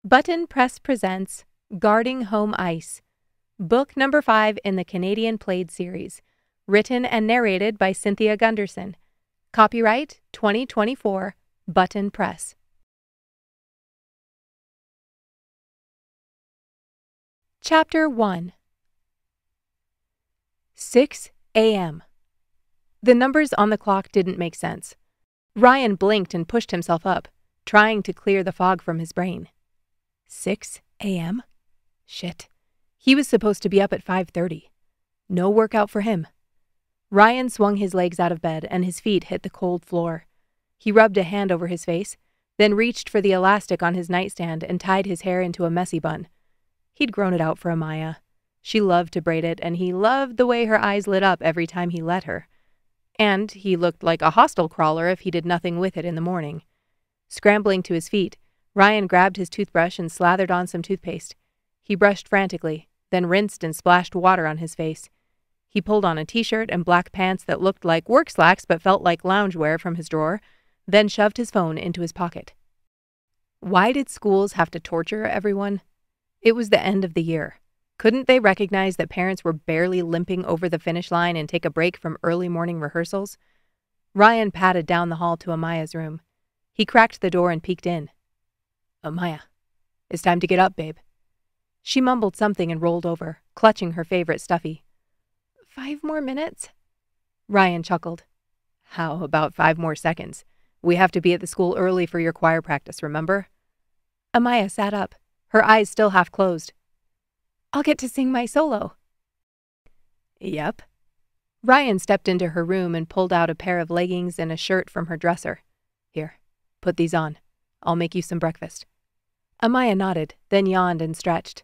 Button Press presents Guarding Home Ice, book number 5 in the Canadian Played series, written and narrated by Cynthia Gunderson. Copyright 2024, Button Press. Chapter 1. 6 a.m. The numbers on the clock didn't make sense. Ryan blinked and pushed himself up, trying to clear the fog from his brain. 6 a.m.? Shit. He was supposed to be up at 5:30. No workout for him. Ryan swung his legs out of bed and his feet hit the cold floor. He rubbed a hand over his face, then reached for the elastic on his nightstand and tied his hair into a messy bun. He'd grown it out for Amaya. She loved to braid it, and he loved the way her eyes lit up every time he let her. And he looked like a hostel crawler if he did nothing with it in the morning. Scrambling to his feet, Ryan grabbed his toothbrush and slathered on some toothpaste. He brushed frantically, then rinsed and splashed water on his face. He pulled on a t-shirt and black pants that looked like work slacks but felt like loungewear from his drawer, then shoved his phone into his pocket. Why did schools have to torture everyone? It was the end of the year. Couldn't they recognize that parents were barely limping over the finish line and take a break from early morning rehearsals? Ryan padded down the hall to Amaya's room. He cracked the door and peeked in. Amaya, it's time to get up, babe. She mumbled something and rolled over, clutching her favorite stuffy. 5 more minutes? Ryan chuckled. How about 5 more seconds? We have to be at the school early for your choir practice, remember? Amaya sat up, her eyes still half closed. I'll get to sing my solo. Yep. Ryan stepped into her room and pulled out a pair of leggings and a shirt from her dresser. Here, put these on. I'll make you some breakfast. Amaya nodded, then yawned and stretched.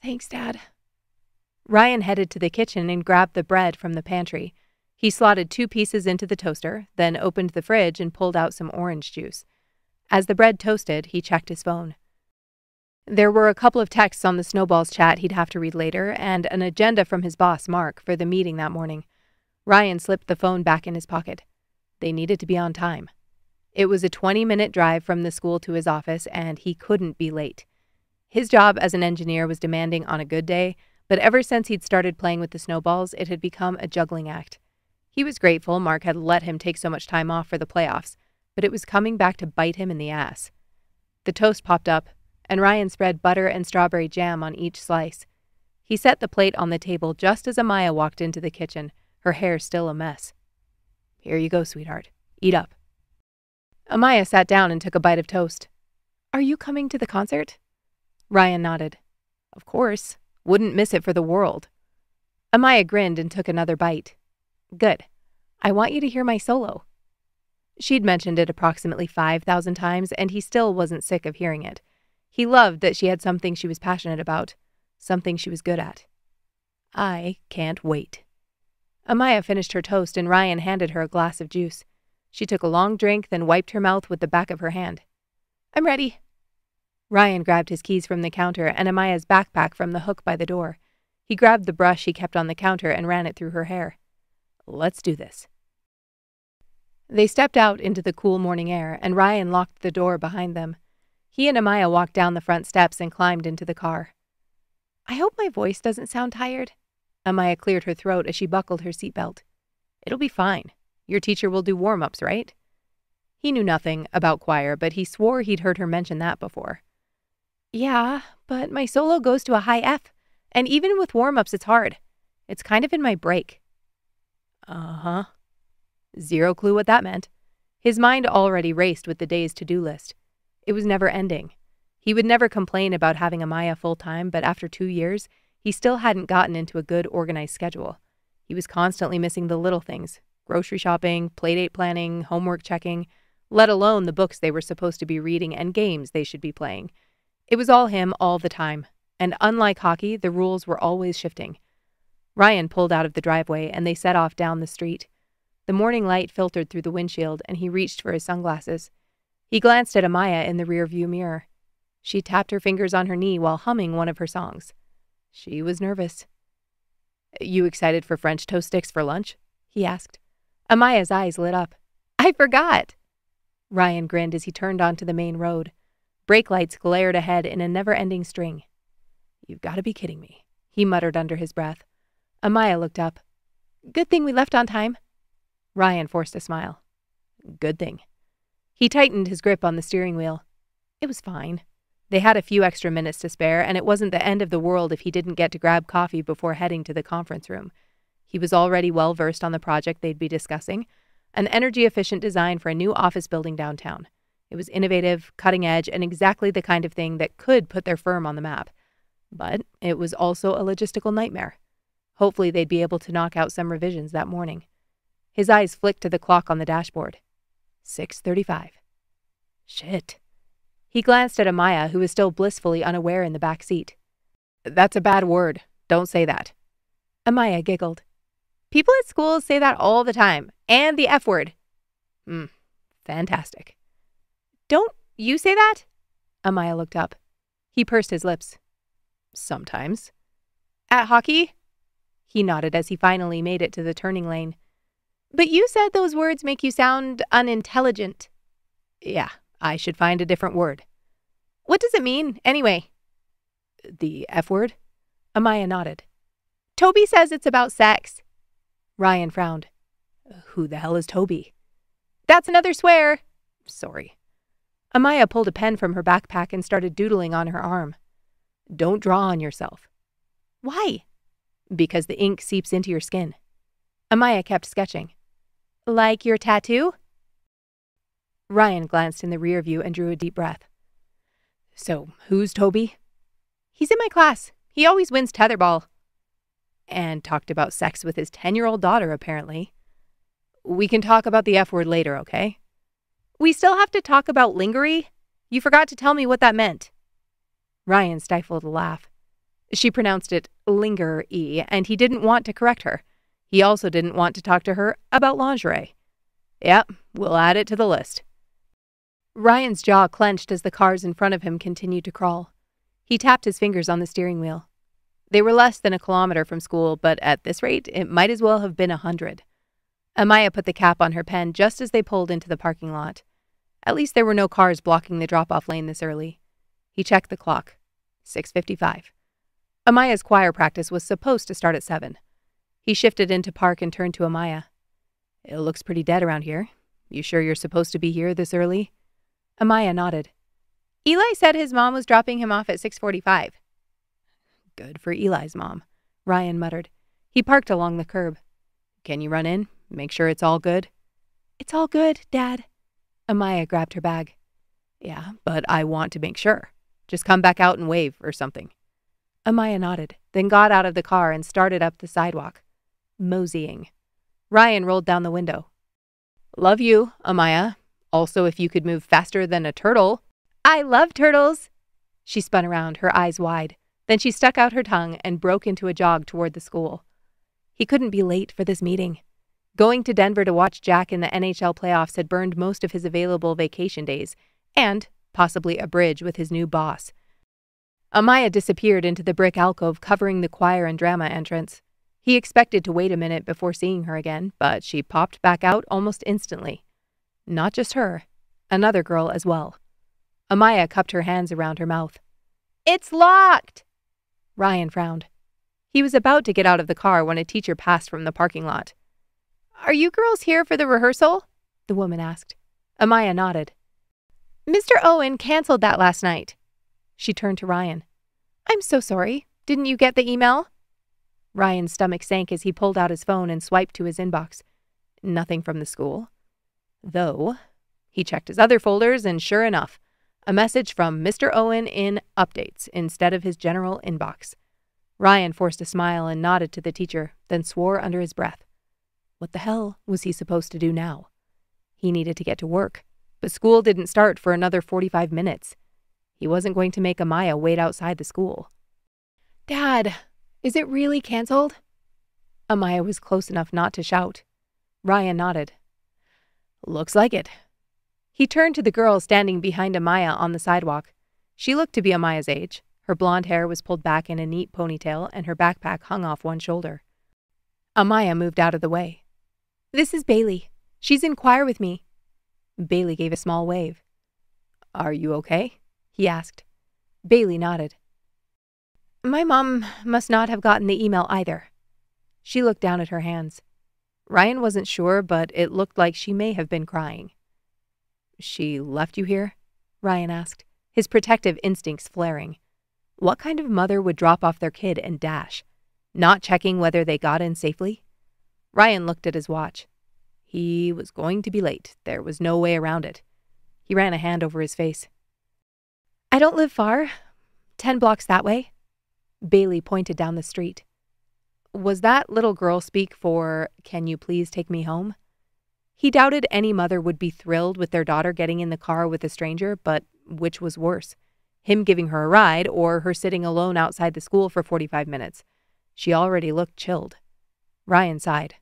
Thanks, Dad. Ryan headed to the kitchen and grabbed the bread from the pantry. He slotted 2 pieces into the toaster, then opened the fridge and pulled out some orange juice. As the bread toasted, he checked his phone. There were a couple of texts on the Snowballs chat he'd have to read later, and an agenda from his boss, Mark, for the meeting that morning. Ryan slipped the phone back in his pocket. They needed to be on time. It was a 20-minute drive from the school to his office, and he couldn't be late. His job as an engineer was demanding on a good day, but ever since he'd started playing with the Snowballs, it had become a juggling act. He was grateful Mark had let him take so much time off for the playoffs, but it was coming back to bite him in the ass. The toast popped up, and Ryan spread butter and strawberry jam on each slice. He set the plate on the table just as Amaya walked into the kitchen, her hair still a mess. Here you go, sweetheart. Eat up. Amaya sat down and took a bite of toast. Are you coming to the concert? Ryan nodded. Of course. Wouldn't miss it for the world. Amaya grinned and took another bite. Good. I want you to hear my solo. She'd mentioned it approximately 5,000 times, and he still wasn't sick of hearing it. He loved that she had something she was passionate about, something she was good at. I can't wait. Amaya finished her toast, and Ryan handed her a glass of juice. She took a long drink, then wiped her mouth with the back of her hand. I'm ready. Ryan grabbed his keys from the counter and Amaya's backpack from the hook by the door. He grabbed the brush he kept on the counter and ran it through her hair. Let's do this. They stepped out into the cool morning air, and Ryan locked the door behind them. He and Amaya walked down the front steps and climbed into the car. I hope my voice doesn't sound tired. Amaya cleared her throat as she buckled her seatbelt. It'll be fine. Your teacher will do warm-ups, right? He knew nothing about choir, but he swore he'd heard her mention that before. Yeah, but my solo goes to a high F, and even with warm-ups it's hard. It's kind of in my break. Uh-huh. Zero clue what that meant. His mind already raced with the day's to-do list. It was never ending. He would never complain about having Amaya full-time, but after 2 years, he still hadn't gotten into a good organized schedule. He was constantly missing the little things. Grocery shopping, playdate planning, homework checking, let alone the books they were supposed to be reading and games they should be playing. It was all him all the time, and unlike hockey, the rules were always shifting. Ryan pulled out of the driveway, and they set off down the street. The morning light filtered through the windshield, and he reached for his sunglasses. He glanced at Amaya in the rearview mirror. She tapped her fingers on her knee while humming one of her songs. She was nervous. You excited for French toast sticks for lunch? He asked. Amaya's eyes lit up. I forgot. Ryan grinned as he turned onto the main road. Brake lights glared ahead in a never-ending string. "You've got to be kidding me," he muttered under his breath. Amaya looked up. "Good thing we left on time." Ryan forced a smile. "Good thing." He tightened his grip on the steering wheel. It was fine. They had a few extra minutes to spare, and it wasn't the end of the world if he didn't get to grab coffee before heading to the conference room. He was already well versed on the project they'd be discussing, an energy-efficient design for a new office building downtown. It was innovative, cutting-edge, and exactly the kind of thing that could put their firm on the map. But it was also a logistical nightmare. Hopefully they'd be able to knock out some revisions that morning. His eyes flicked to the clock on the dashboard. 6:35. Shit. He glanced at Amaya, who was still blissfully unaware in the back seat. "That's a bad word. Don't say that." Amaya giggled. "People at school say that all the time. And the F word." Fantastic. "Don't you say that?" Amaya looked up. He pursed his lips. "Sometimes." "At hockey?" He nodded as he finally made it to the turning lane. "But you said those words make you sound unintelligent." "Yeah, I should find a different word." "What does it mean, anyway?" "The F word?" Amaya nodded. "Toby says it's about sex." Ryan frowned. "Who the hell is Toby?" "That's another swear." "Sorry." Amaya pulled a pen from her backpack and started doodling on her arm. "Don't draw on yourself." "Why?" "Because the ink seeps into your skin." Amaya kept sketching. "Like your tattoo?" Ryan glanced in the rear view and drew a deep breath. "So, who's Toby?" "He's in my class. He always wins tetherball." "And talked about sex with his 10-year-old daughter, apparently." "We can talk about the F word later, okay?" "We still have to talk about lingerie? You forgot to tell me what that meant." Ryan stifled a laugh. She pronounced it linger-y, and he didn't want to correct her. He also didn't want to talk to her about lingerie. "Yep, we'll add it to the list." Ryan's jaw clenched as the cars in front of him continued to crawl. He tapped his fingers on the steering wheel. They were less than a kilometer from school, but at this rate, it might as well have been 100. Amaya put the cap on her pen just as they pulled into the parking lot. At least there were no cars blocking the drop-off lane this early. He checked the clock. 6:55. Amaya's choir practice was supposed to start at 7. He shifted into park and turned to Amaya. "It looks pretty dead around here. You sure you're supposed to be here this early?" Amaya nodded. "Eli said his mom was dropping him off at 6:45. "Good for Eli's mom," Ryan muttered. He parked along the curb. "Can you run in? Make sure it's all good?" "It's all good, Dad." Amaya grabbed her bag. "Yeah, but I want to make sure. Just come back out and wave or something." Amaya nodded, then got out of the car and started up the sidewalk. Moseying. Ryan rolled down the window. "Love you, Amaya. Also, if you could move faster than a turtle." "I love turtles." She spun around, her eyes wide. Then she stuck out her tongue and broke into a jog toward the school. He couldn't be late for this meeting. Going to Denver to watch Jack in the NHL playoffs had burned most of his available vacation days, and possibly a bridge with his new boss. Amaya disappeared into the brick alcove covering the choir and drama entrance. He expected to wait a minute before seeing her again, but she popped back out almost instantly. Not just her, another girl as well. Amaya cupped her hands around her mouth. "It's locked!" Ryan frowned. He was about to get out of the car when a teacher passed from the parking lot. "Are you girls here for the rehearsal?" the woman asked. Amaya nodded. "Mr. Owen canceled that last night." She turned to Ryan. "I'm so sorry. Didn't you get the email?" Ryan's stomach sank as he pulled out his phone and swiped to his inbox. Nothing from the school. Though, he checked his other folders and sure enough, a message from Mr. Owen in updates instead of his general inbox. Ryan forced a smile and nodded to the teacher, then swore under his breath. What the hell was he supposed to do now? He needed to get to work, but school didn't start for another 45 minutes. He wasn't going to make Amaya wait outside the school. "Dad, is it really canceled?" Amaya was close enough not to shout. Ryan nodded. "Looks like it." He turned to the girl standing behind Amaya on the sidewalk. She looked to be Amaya's age. Her blonde hair was pulled back in a neat ponytail and her backpack hung off one shoulder. Amaya moved out of the way. "This is Bailey. She's in choir with me." Bailey gave a small wave. "Are you okay?" he asked. Bailey nodded. My mom must not have gotten the email either. She looked down at her hands. Ryan wasn't sure, but it looked like she may have been crying. She left you here? Ryan asked, his protective instincts flaring. What kind of mother would drop off their kid and dash, not checking whether they got in safely? Ryan looked at his watch. He was going to be late. There was no way around it. He ran a hand over his face. I don't live far. 10 blocks that way. Bailey pointed down the street. Was that little girl speak for, can you please take me home? He doubted any mother would be thrilled with their daughter getting in the car with a stranger, but which was worse? Him giving her a ride or her sitting alone outside the school for 45 minutes? She already looked chilled. Ryan sighed.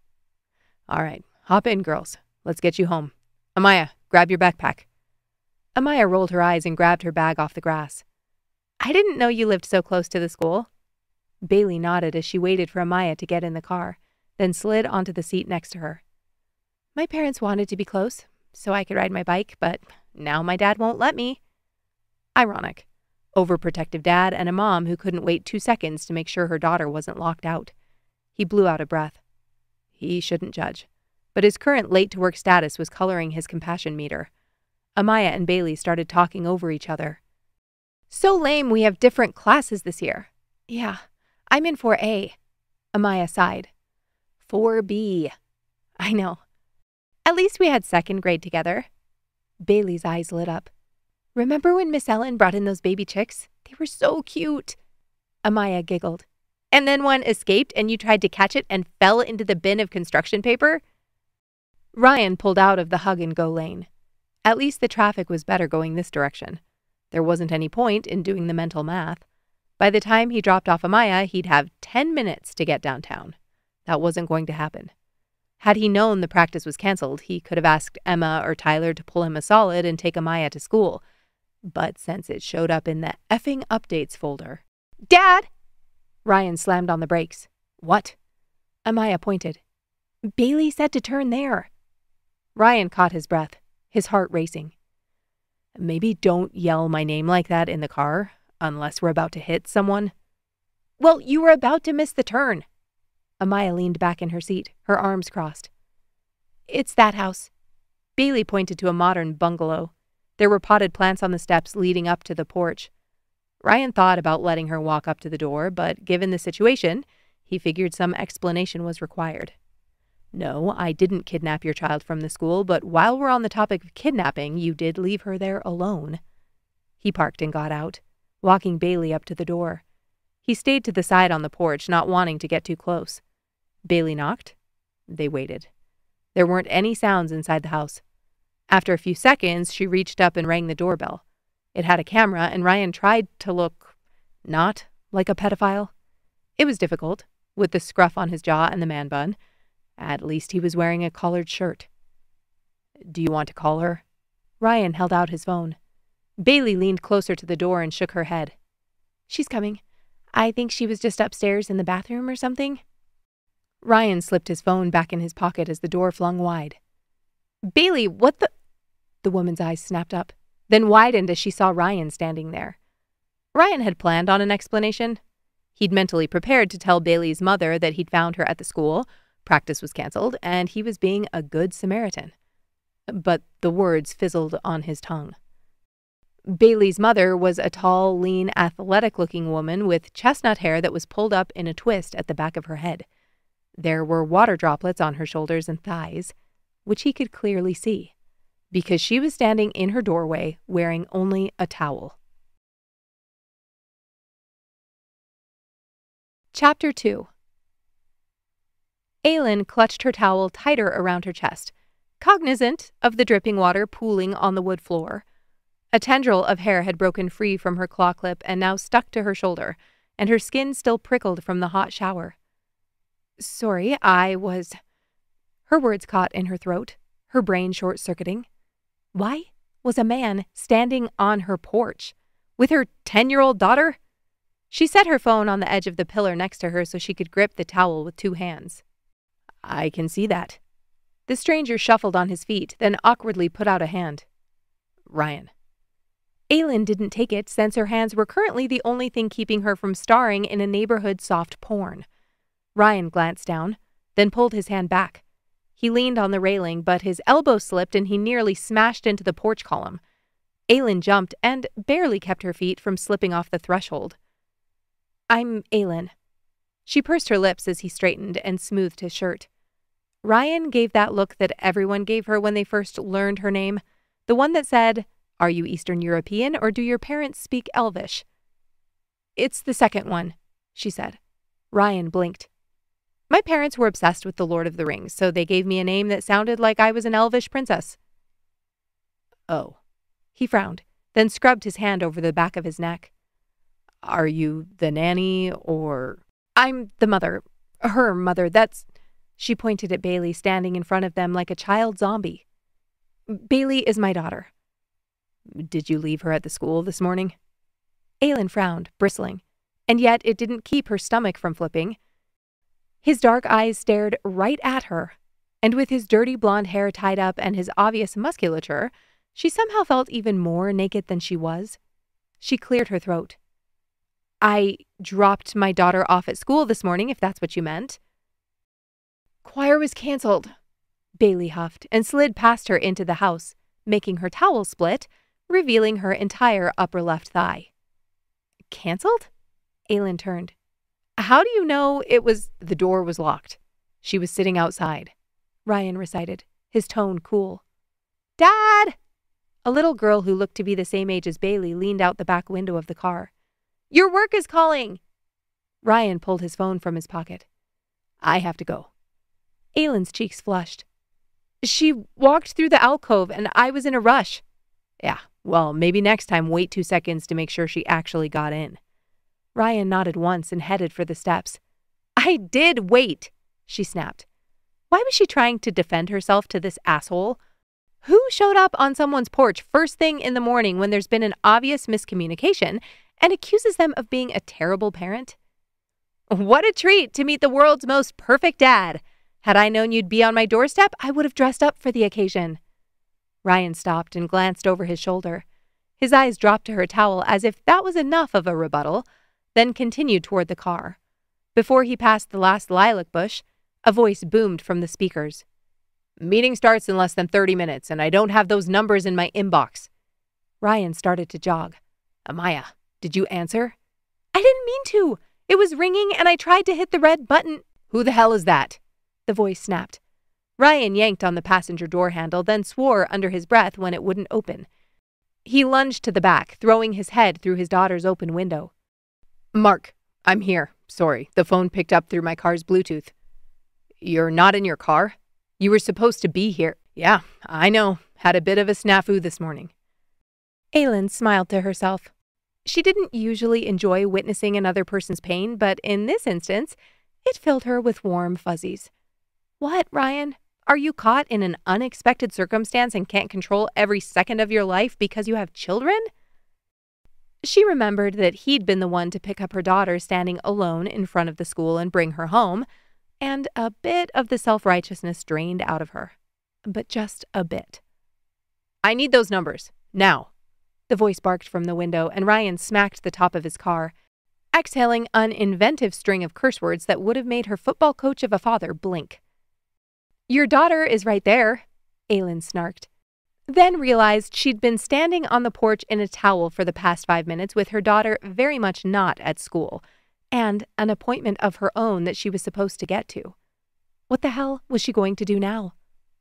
All right, hop in, girls. Let's get you home. Amaya, grab your backpack. Amaya rolled her eyes and grabbed her bag off the grass. I didn't know you lived so close to the school. Bailey nodded as she waited for Amaya to get in the car, then slid onto the seat next to her. My parents wanted to be close, so I could ride my bike, but now my dad won't let me. Ironic. Overprotective dad and a mom who couldn't wait 2 seconds to make sure her daughter wasn't locked out. He blew out a breath. He shouldn't judge, but his current late-to-work status was coloring his compassion meter. Amaya and Bailey started talking over each other. So lame we have different classes this year. Yeah, I'm in 4A. Amaya sighed. 4B. I know. At least we had 2nd grade together. Bailey's eyes lit up. Remember when Miss Ellen brought in those baby chicks? They were so cute. Amaya giggled. And then one escaped and you tried to catch it and fell into the bin of construction paper? Ryan pulled out of the hug-and-go lane. At least the traffic was better going this direction. There wasn't any point in doing the mental math. By the time he dropped off Amaya, he'd have 10 minutes to get downtown. That wasn't going to happen. Had he known the practice was canceled, he could have asked Emma or Tyler to pull him a solid and take Amaya to school. But since it showed up in the effing updates folder... Dad! Ryan slammed on the brakes. What? Amaya pointed. Bailey said to turn there. Ryan caught his breath, his heart racing. Maybe don't yell my name like that in the car, unless we're about to hit someone. Well, you were about to miss the turn. Amaya leaned back in her seat, her arms crossed. It's that house. Bailey pointed to a modern bungalow. There were potted plants on the steps leading up to the porch. Ryan thought about letting her walk up to the door, but given the situation, he figured some explanation was required. No, I didn't kidnap your child from the school, but while we're on the topic of kidnapping, you did leave her there alone. He parked and got out, walking Bailey up to the door. He stayed to the side on the porch, not wanting to get too close. Bailey knocked. They waited. There weren't any sounds inside the house. After a few seconds, she reached up and rang the doorbell. It had a camera, and Ryan tried to look not like a pedophile. It was difficult, with the scruff on his jaw and the man bun. At least he was wearing a collared shirt. Do you want to call her? Ryan held out his phone. Bailey leaned closer to the door and shook her head. She's coming. I think she was just upstairs in the bathroom or something. Ryan slipped his phone back in his pocket as the door flung wide. Bailey, what the... The woman's eyes snapped up, then widened as she saw Ryan standing there. Ryan had planned on an explanation. He'd mentally prepared to tell Bailey's mother that he'd found her at the school, practice was canceled, and he was being a good Samaritan. But the words fizzled on his tongue. Bailey's mother was a tall, lean, athletic-looking woman with chestnut hair that was pulled up in a twist at the back of her head. There were water droplets on her shoulders and thighs, which he could clearly see, because she was standing in her doorway wearing only a towel. Chapter 2. Aylin clutched her towel tighter around her chest, cognizant of the dripping water pooling on the wood floor. A tendril of hair had broken free from her claw clip and now stuck to her shoulder, and her skin still prickled from the hot shower. Sorry, I was... Her words caught in her throat, her brain short-circuiting. Why was a man standing on her porch with her 10-year-old daughter? She set her phone on the edge of the pillar next to her so she could grip the towel with 2 hands. I can see that. The stranger shuffled on his feet, then awkwardly put out a hand. Ryan. Aylin didn't take it since her hands were currently the only thing keeping her from starring in a neighborhood soft porn. Ryan glanced down, then pulled his hand back. He leaned on the railing, but his elbow slipped and he nearly smashed into the porch column. Aylin jumped and barely kept her feet from slipping off the threshold. "I'm Aylin." She pursed her lips as he straightened and smoothed his shirt. Ryan gave that look that everyone gave her when they first learned her name, the one that said, "Are you Eastern European or do your parents speak Elvish?" "It's the second one," she said. Ryan blinked. "My parents were obsessed with The Lord of the Rings, so they gave me a name that sounded like I was an Elvish princess." "Oh." He frowned, then scrubbed his hand over the back of his neck. "Are you the nanny or—" "I'm the mother. Her mother, that's—" She pointed at Bailey standing in front of them like a child zombie. "Bailey is my daughter." "Did you leave her at the school this morning?" Aylin frowned, bristling, and yet it didn't keep her stomach from flipping. His dark eyes stared right at her, and with his dirty blonde hair tied up and his obvious musculature, she somehow felt even more naked than she was. She cleared her throat. "I dropped my daughter off at school this morning, if that's what you meant." "Choir was canceled," Bailey huffed and slid past her into the house, making her towel split, revealing her entire upper left thigh. "Canceled?" Aylin turned. "How do you know it was—" "The door was locked. She was sitting outside," Ryan recited, his tone cool. "Dad!" A little girl who looked to be the same age as Bailey leaned out the back window of the car. "Your work is calling!" Ryan pulled his phone from his pocket. "I have to go." Aylin's cheeks flushed. "She walked through the alcove and I was in a rush." "Yeah, well, maybe next time wait 2 seconds to make sure she actually got in." Ryan nodded once and headed for the steps. "I did wait," she snapped. Why was she trying to defend herself to this asshole? Who showed up on someone's porch first thing in the morning when there's been an obvious miscommunication and accuses them of being a terrible parent? "What a treat to meet the world's most perfect dad. Had I known you'd be on my doorstep, I would have dressed up for the occasion." Ryan stopped and glanced over his shoulder. His eyes dropped to her towel as if that was enough of a rebuttal, then continued toward the car. Before he passed the last lilac bush, a voice boomed from the speakers. "Meeting starts in less than 30 minutes, and I don't have those numbers in my inbox." Ryan started to jog. "Amaya, did you answer?" "I didn't mean to. It was ringing, and I tried to hit the red button." "Who the hell is that?" The voice snapped. Ryan yanked on the passenger door handle, then swore under his breath when it wouldn't open. He lunged to the back, throwing his head through his daughter's open window. "Mark, I'm here. Sorry, the phone picked up through my car's Bluetooth." "You're not in your car? You were supposed to be here." "Yeah, I know. Had a bit of a snafu this morning." Aylin smiled to herself. She didn't usually enjoy witnessing another person's pain, but in this instance, it filled her with warm fuzzies. "What, Ryan? Are you caught in an unexpected circumstance and can't control every second of your life because you have children?" She remembered that he'd been the one to pick up her daughter standing alone in front of the school and bring her home, and a bit of the self-righteousness drained out of her. But just a bit. "I need those numbers. Now." The voice barked from the window, and Ryan smacked the top of his car, exhaling an inventive string of curse words that would have made her football coach of a father blink. "Your daughter is right there," Aylin snarked, then realized she'd been standing on the porch in a towel for the past 5 minutes with her daughter very much not at school, and an appointment of her own that she was supposed to get to. What the hell was she going to do now?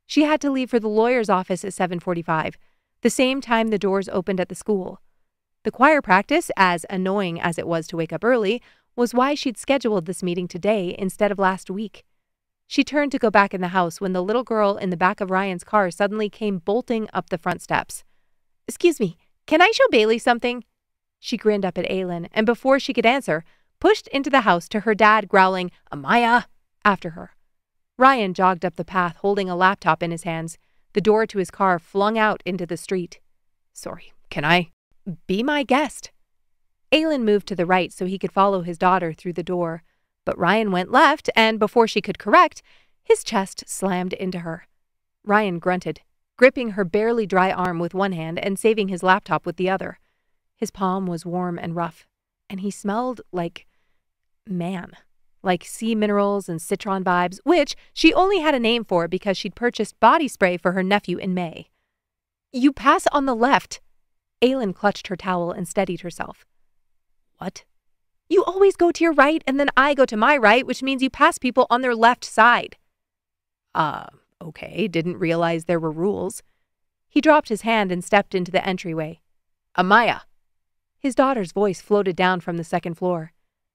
She had to leave for the lawyer's office at 7:45, the same time the doors opened at the school. The choir practice, as annoying as it was to wake up early, was why she'd scheduled this meeting today instead of last week. She turned to go back in the house when the little girl in the back of Ryan's car suddenly came bolting up the front steps. "Excuse me, can I show Bailey something?" She grinned up at Aylin, and before she could answer, pushed into the house to her dad growling, "Amaya!" after her. Ryan jogged up the path holding a laptop in his hands, the door to his car flung out into the street. "Sorry, can I?" "Be my guest." Aylin moved to the right so he could follow his daughter through the door. But Ryan went left, and before she could correct, his chest slammed into her. Ryan grunted, gripping her barely dry arm with one hand and saving his laptop with the other. His palm was warm and rough, and he smelled like like sea minerals and citron vibes, which she only had a name for because she'd purchased body spray for her nephew in May. You pass on the left. Aylin clutched her towel and steadied herself. What? You always go to your right and then I go to my right, which means you pass people on their left side. Okay, didn't realize there were rules. He dropped his hand and stepped into the entryway. Amaya. His daughter's voice floated down from the second floor.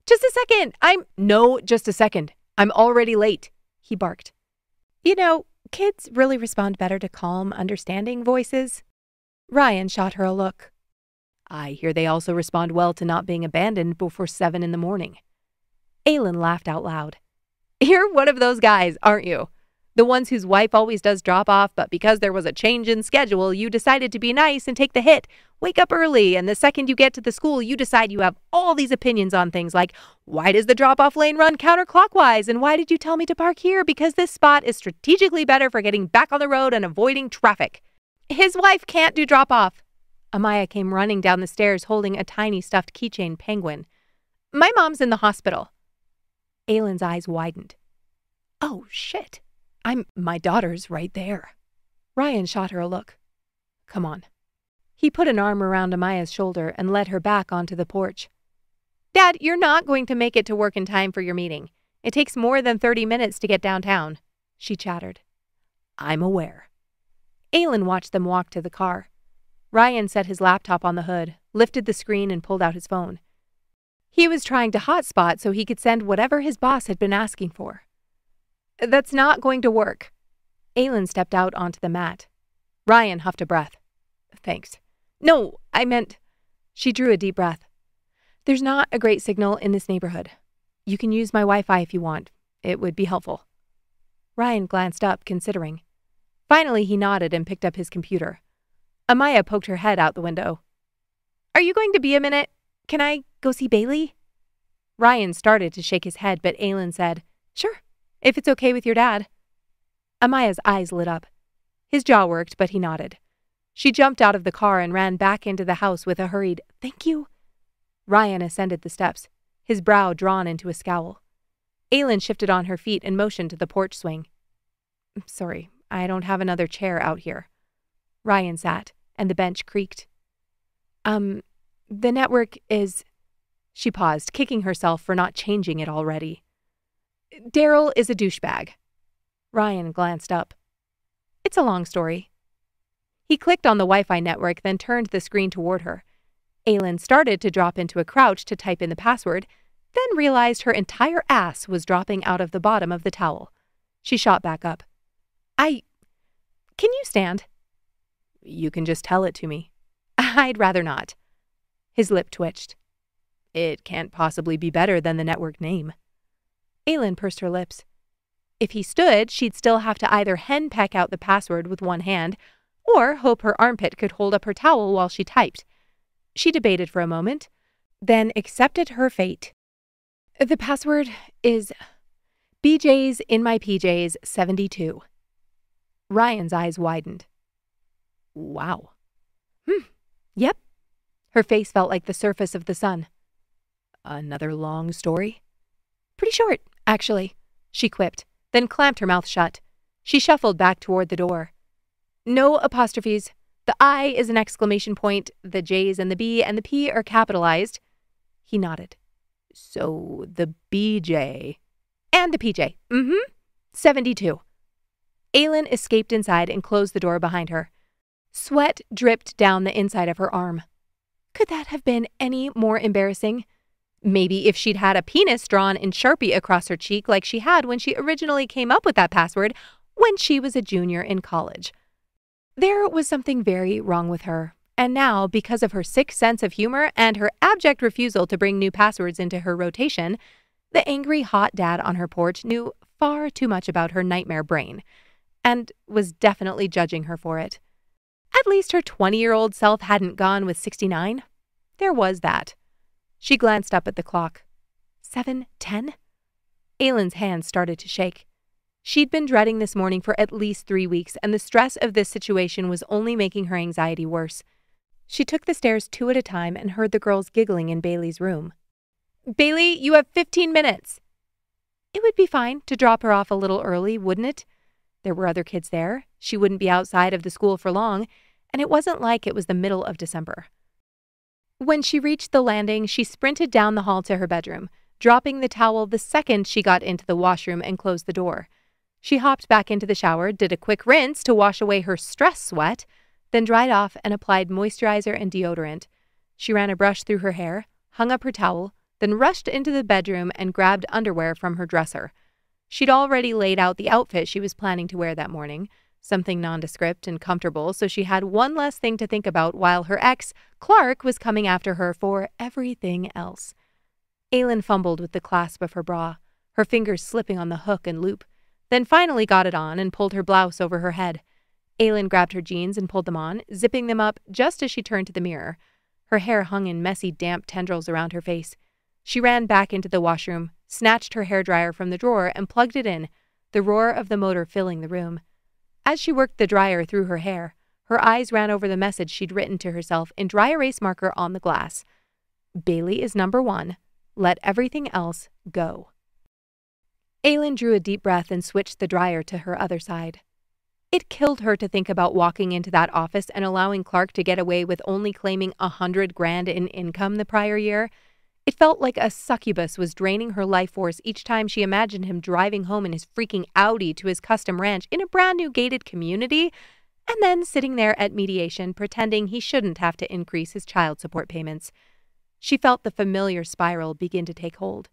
Just a second, No, just a second. I'm already late, he barked. You know, kids really respond better to calm, understanding voices. Ryan shot her a look. I hear they also respond well to not being abandoned before 7 in the morning. Aylin laughed out loud. You're one of those guys, aren't you? The ones whose wife always does drop off, but because there was a change in schedule, you decided to be nice and take the hit. Wake up early, and the second you get to the school, you decide you have all these opinions on things like, why does the drop-off lane run counterclockwise, and why did you tell me to park here? Because this spot is strategically better for getting back on the road and avoiding traffic. His wife can't do drop-off. Amaya came running down the stairs holding a tiny stuffed keychain penguin. My mom's in the hospital. Aylin's eyes widened. Oh, shit. My daughter's right there. Ryan shot her a look. Come on. He put an arm around Amaya's shoulder and led her back onto the porch. Dad, you're not going to make it to work in time for your meeting. It takes more than 30 minutes to get downtown, she chattered. I'm aware. Aylin watched them walk to the car. Ryan set his laptop on the hood, lifted the screen, and pulled out his phone. He was trying to hotspot so he could send whatever his boss had been asking for. That's not going to work. Aylin stepped out onto the mat. Ryan huffed a breath. Thanks. No, I meant... She drew a deep breath. There's not a great signal in this neighborhood. You can use my Wi-Fi if you want. It would be helpful. Ryan glanced up, considering. Finally, he nodded and picked up his computer. Amaya poked her head out the window. Are you going to be a minute? Can I go see Bailey? Ryan started to shake his head, but Aylin said, Sure, if it's okay with your dad. Amaya's eyes lit up. His jaw worked, but he nodded. She jumped out of the car and ran back into the house with a hurried, Thank you. Ryan ascended the steps, his brow drawn into a scowl. Aylin shifted on her feet and motioned to the porch swing. Sorry, I don't have another chair out here. Ryan sat, and the bench creaked. The network is... She paused, kicking herself for not changing it already. Daryl is a douchebag. Ryan glanced up. It's a long story. He clicked on the Wi-Fi network, then turned the screen toward her. Aylin started to drop into a crouch to type in the password, then realized her entire ass was dropping out of the bottom of the towel. She shot back up. Can you stand? You can just tell it to me. I'd rather not. His lip twitched. It can't possibly be better than the network name. Aylin pursed her lips. If he stood, she'd still have to either henpeck out the password with one hand or hope her armpit could hold up her towel while she typed. She debated for a moment, then accepted her fate. The password is BJ's in my PJs 72. Ryan's eyes widened. Wow. Yep. Her face felt like the surface of the sun. Another long story? Pretty short, actually, she quipped, then clamped her mouth shut. She shuffled back toward the door. No apostrophes. The I is an exclamation point, the J's and the B and the P are capitalized. He nodded. So the BJ. And the PJ. 72. Aylin escaped inside and closed the door behind her. Sweat dripped down the inside of her arm. Could that have been any more embarrassing? Maybe if she'd had a penis drawn in Sharpie across her cheek like she had when she originally came up with that password when she was a junior in college. There was something very wrong with her, and now, because of her sick sense of humor and her abject refusal to bring new passwords into her rotation, the angry hot dad on her porch knew far too much about her nightmare brain, and was definitely judging her for it. At least her 20-year-old self hadn't gone with 69. There was that. She glanced up at the clock. 7:10? Aylin's hands started to shake. She'd been dreading this morning for at least 3 weeks, and the stress of this situation was only making her anxiety worse. She took the stairs 2 at a time and heard the girls giggling in Bailey's room. "Bailey, you have 15 minutes." It would be fine to drop her off a little early, wouldn't it? There were other kids there. She wouldn't be outside of the school for long, and it wasn't like it was the middle of December. When she reached the landing, she sprinted down the hall to her bedroom, dropping the towel the second she got into the washroom and closed the door. She hopped back into the shower, did a quick rinse to wash away her stress sweat, then dried off and applied moisturizer and deodorant. She ran a brush through her hair, hung up her towel, then rushed into the bedroom and grabbed underwear from her dresser. She'd already laid out the outfit she was planning to wear that morning, something nondescript and comfortable, so she had one less thing to think about while her ex, Clark, was coming after her for everything else. Aylin fumbled with the clasp of her bra, her fingers slipping on the hook and loop, then finally got it on and pulled her blouse over her head. Aylin grabbed her jeans and pulled them on, zipping them up just as she turned to the mirror. Her hair hung in messy, damp tendrils around her face. She ran back into the washroom, snatched her hairdryer from the drawer and plugged it in, the roar of the motor filling the room. As she worked the dryer through her hair, her eyes ran over the message she'd written to herself in dry erase marker on the glass. "Bailey is number 1. Let everything else go." Aylin drew a deep breath and switched the dryer to her other side. It killed her to think about walking into that office and allowing Clark to get away with only claiming $100,000 in income the prior year. It felt like a succubus was draining her life force each time she imagined him driving home in his freaking Audi to his custom ranch in a brand new gated community, and then sitting there at mediation pretending he shouldn't have to increase his child support payments. She felt the familiar spiral begin to take hold.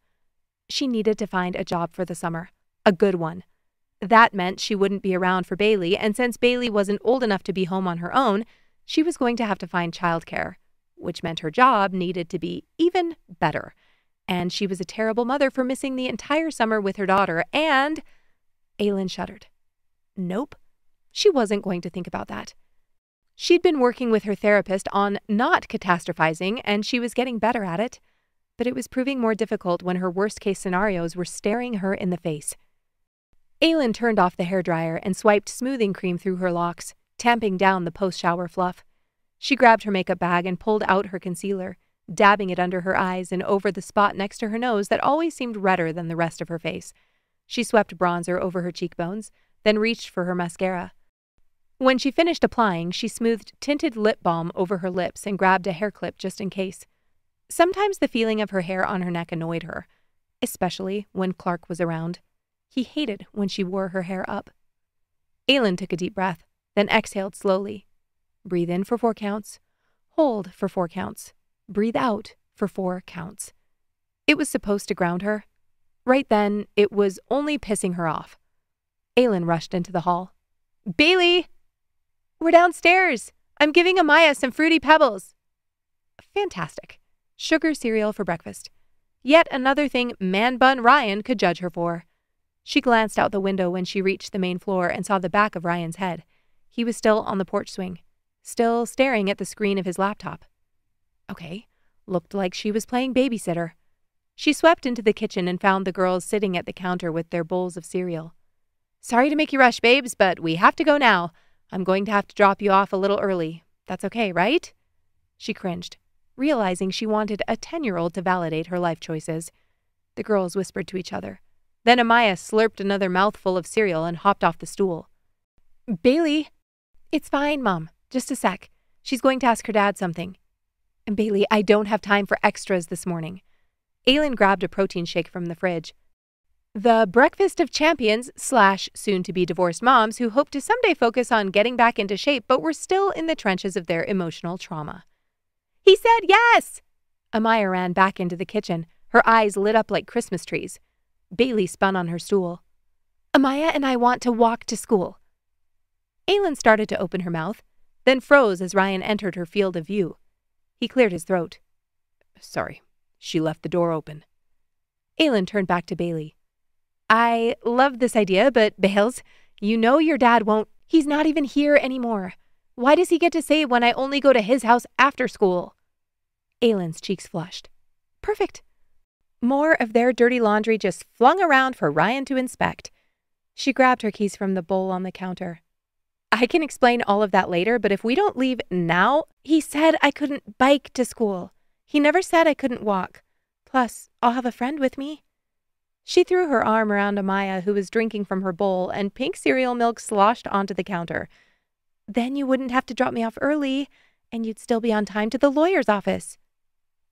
She needed to find a job for the summer, a good one. That meant she wouldn't be around for Bailey, and since Bailey wasn't old enough to be home on her own, she was going to have to find childcare, which meant her job needed to be even better. And she was a terrible mother for missing the entire summer with her daughter, and Aylin shuddered. Nope, she wasn't going to think about that. She'd been working with her therapist on not catastrophizing, and she was getting better at it. But it was proving more difficult when her worst-case scenarios were staring her in the face. Aylin turned off the hairdryer and swiped smoothing cream through her locks, tamping down the post-shower fluff. She grabbed her makeup bag and pulled out her concealer, dabbing it under her eyes and over the spot next to her nose that always seemed redder than the rest of her face. She swept bronzer over her cheekbones, then reached for her mascara. When she finished applying, she smoothed tinted lip balm over her lips and grabbed a hair clip just in case. Sometimes the feeling of her hair on her neck annoyed her, especially when Clark was around. He hated when she wore her hair up. Aylin took a deep breath, then exhaled slowly. Breathe in for 4 counts. Hold for 4 counts. Breathe out for 4 counts. It was supposed to ground her. Right then, it was only pissing her off. Aylin rushed into the hall. "Bailey! We're downstairs. I'm giving Amaya some Fruity Pebbles." Fantastic. Sugar cereal for breakfast. Yet another thing Man Bun Ryan could judge her for. She glanced out the window when she reached the main floor and saw the back of Ryan's head. He was still on the porch swing, still staring at the screen of his laptop. Okay, looked like she was playing babysitter. She swept into the kitchen and found the girls sitting at the counter with their bowls of cereal. "Sorry to make you rush, babes, but we have to go now. I'm going to have to drop you off a little early. That's okay, right?" She cringed, realizing she wanted a 10-year-old to validate her life choices. The girls whispered to each other. Then Amaya slurped another mouthful of cereal and hopped off the stool. "Bailey!" "It's fine, Mom. Just a sec. She's going to ask her dad something." "Bailey, I don't have time for extras this morning." Aylin grabbed a protein shake from the fridge. The breakfast of champions / soon-to-be divorced moms who hope to someday focus on getting back into shape but were still in the trenches of their emotional trauma. "He said yes!" Amaya ran back into the kitchen, her eyes lit up like Christmas trees. Bailey spun on her stool. "Amaya and I want to walk to school." Aylin started to open her mouth, then froze as Ryan entered her field of view. He cleared his throat. "Sorry, she left the door open." Aylin turned back to Bailey. "I love this idea, but Bales, you know your dad won't. He's not even here anymore. Why does he get to say when I only go to his house after school?" Aylin's cheeks flushed. Perfect. More of their dirty laundry just flung around for Ryan to inspect. She grabbed her keys from the bowl on the counter. I can explain all of that later, but if we don't leave now, he said I couldn't bike to school. He never said I couldn't walk. Plus, I'll have a friend with me. She threw her arm around Amaya, who was drinking from her bowl, and pink cereal milk sloshed onto the counter. Then you wouldn't have to drop me off early, and you'd still be on time to the lawyer's office.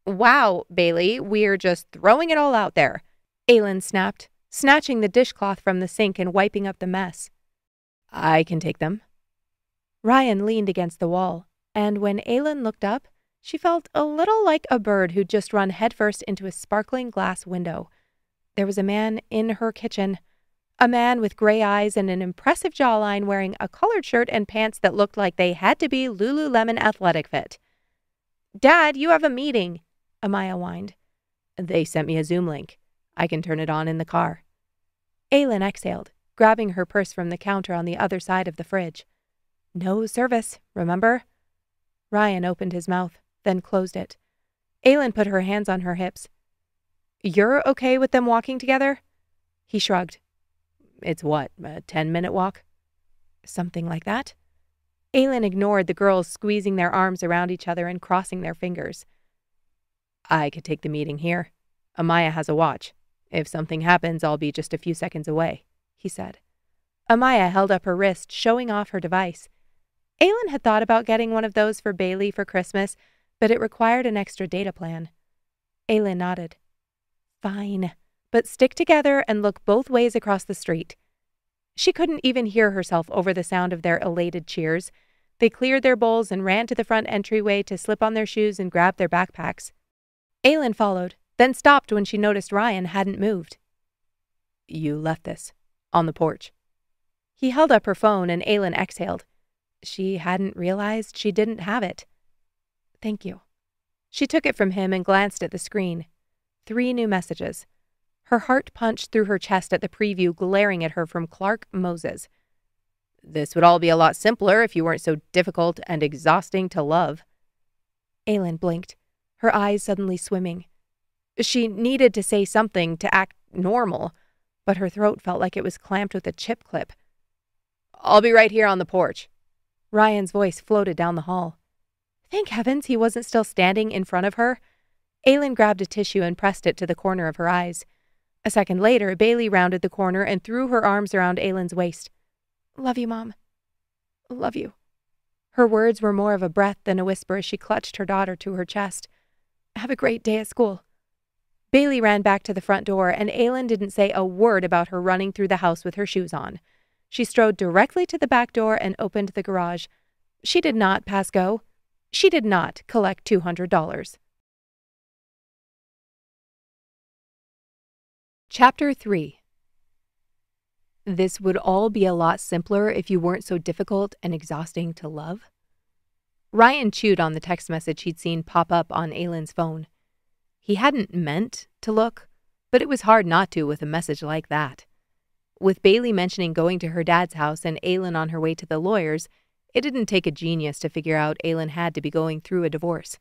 Wow, Bailey, we're just throwing it all out there, Aylin snapped, snatching the dishcloth from the sink and wiping up the mess. I can take them. Ryan leaned against the wall, and when Aylin looked up, she felt a little like a bird who'd just run headfirst into a sparkling glass window. There was a man in her kitchen, a man with gray eyes and an impressive jawline wearing a colored shirt and pants that looked like they had to be Lululemon athletic fit. Dad, you have a meeting, Amaya whined. They sent me a Zoom link. I can turn it on in the car. Aylin exhaled, grabbing her purse from the counter on the other side of the fridge. No service, remember? Ryan opened his mouth, then closed it. Aylin put her hands on her hips. You're okay with them walking together? He shrugged. It's what, a 10-minute walk? Something like that. Aylin ignored the girls squeezing their arms around each other and crossing their fingers. I could take the meeting here. Amaya has a watch. If something happens, I'll be just a few seconds away, he said. Amaya held up her wrist, showing off her device. Aylin had thought about getting one of those for Bailey for Christmas, but it required an extra data plan. Aylin nodded. Fine, but stick together and look both ways across the street. She couldn't even hear herself over the sound of their elated cheers. They cleared their bowls and ran to the front entryway to slip on their shoes and grab their backpacks. Aylin followed, then stopped when she noticed Ryan hadn't moved. You left this on the porch. He held up her phone and Aylin exhaled. She hadn't realized she didn't have it. Thank you. She took it from him and glanced at the screen. 3 new messages. Her heart punched through her chest at the preview glaring at her from Clark Moses. This would all be a lot simpler if you weren't so difficult and exhausting to love. Aylin blinked, her eyes suddenly swimming. She needed to say something to act normal, but her throat felt like it was clamped with a chip clip. I'll be right here on the porch. Ryan's voice floated down the hall. Thank heavens he wasn't still standing in front of her. Aylin grabbed a tissue and pressed it to the corner of her eyes. A second later, Bailey rounded the corner and threw her arms around Aylin's waist. Love you, Mom. Love you. Her words were more of a breath than a whisper as she clutched her daughter to her chest. Have a great day at school. Bailey ran back to the front door, and Aylin didn't say a word about her running through the house with her shoes on. She strode directly to the back door and opened the garage. She did not pass go. She did not collect $200. Chapter 3. This would all be a lot simpler if you weren't so difficult and exhausting to love. Ryan chewed on the text message he'd seen pop up on Aylin's phone. He hadn't meant to look, but it was hard not to with a message like that. With Bailey mentioning going to her dad's house and Aylin on her way to the lawyer's, it didn't take a genius to figure out Aylin had to be going through a divorce.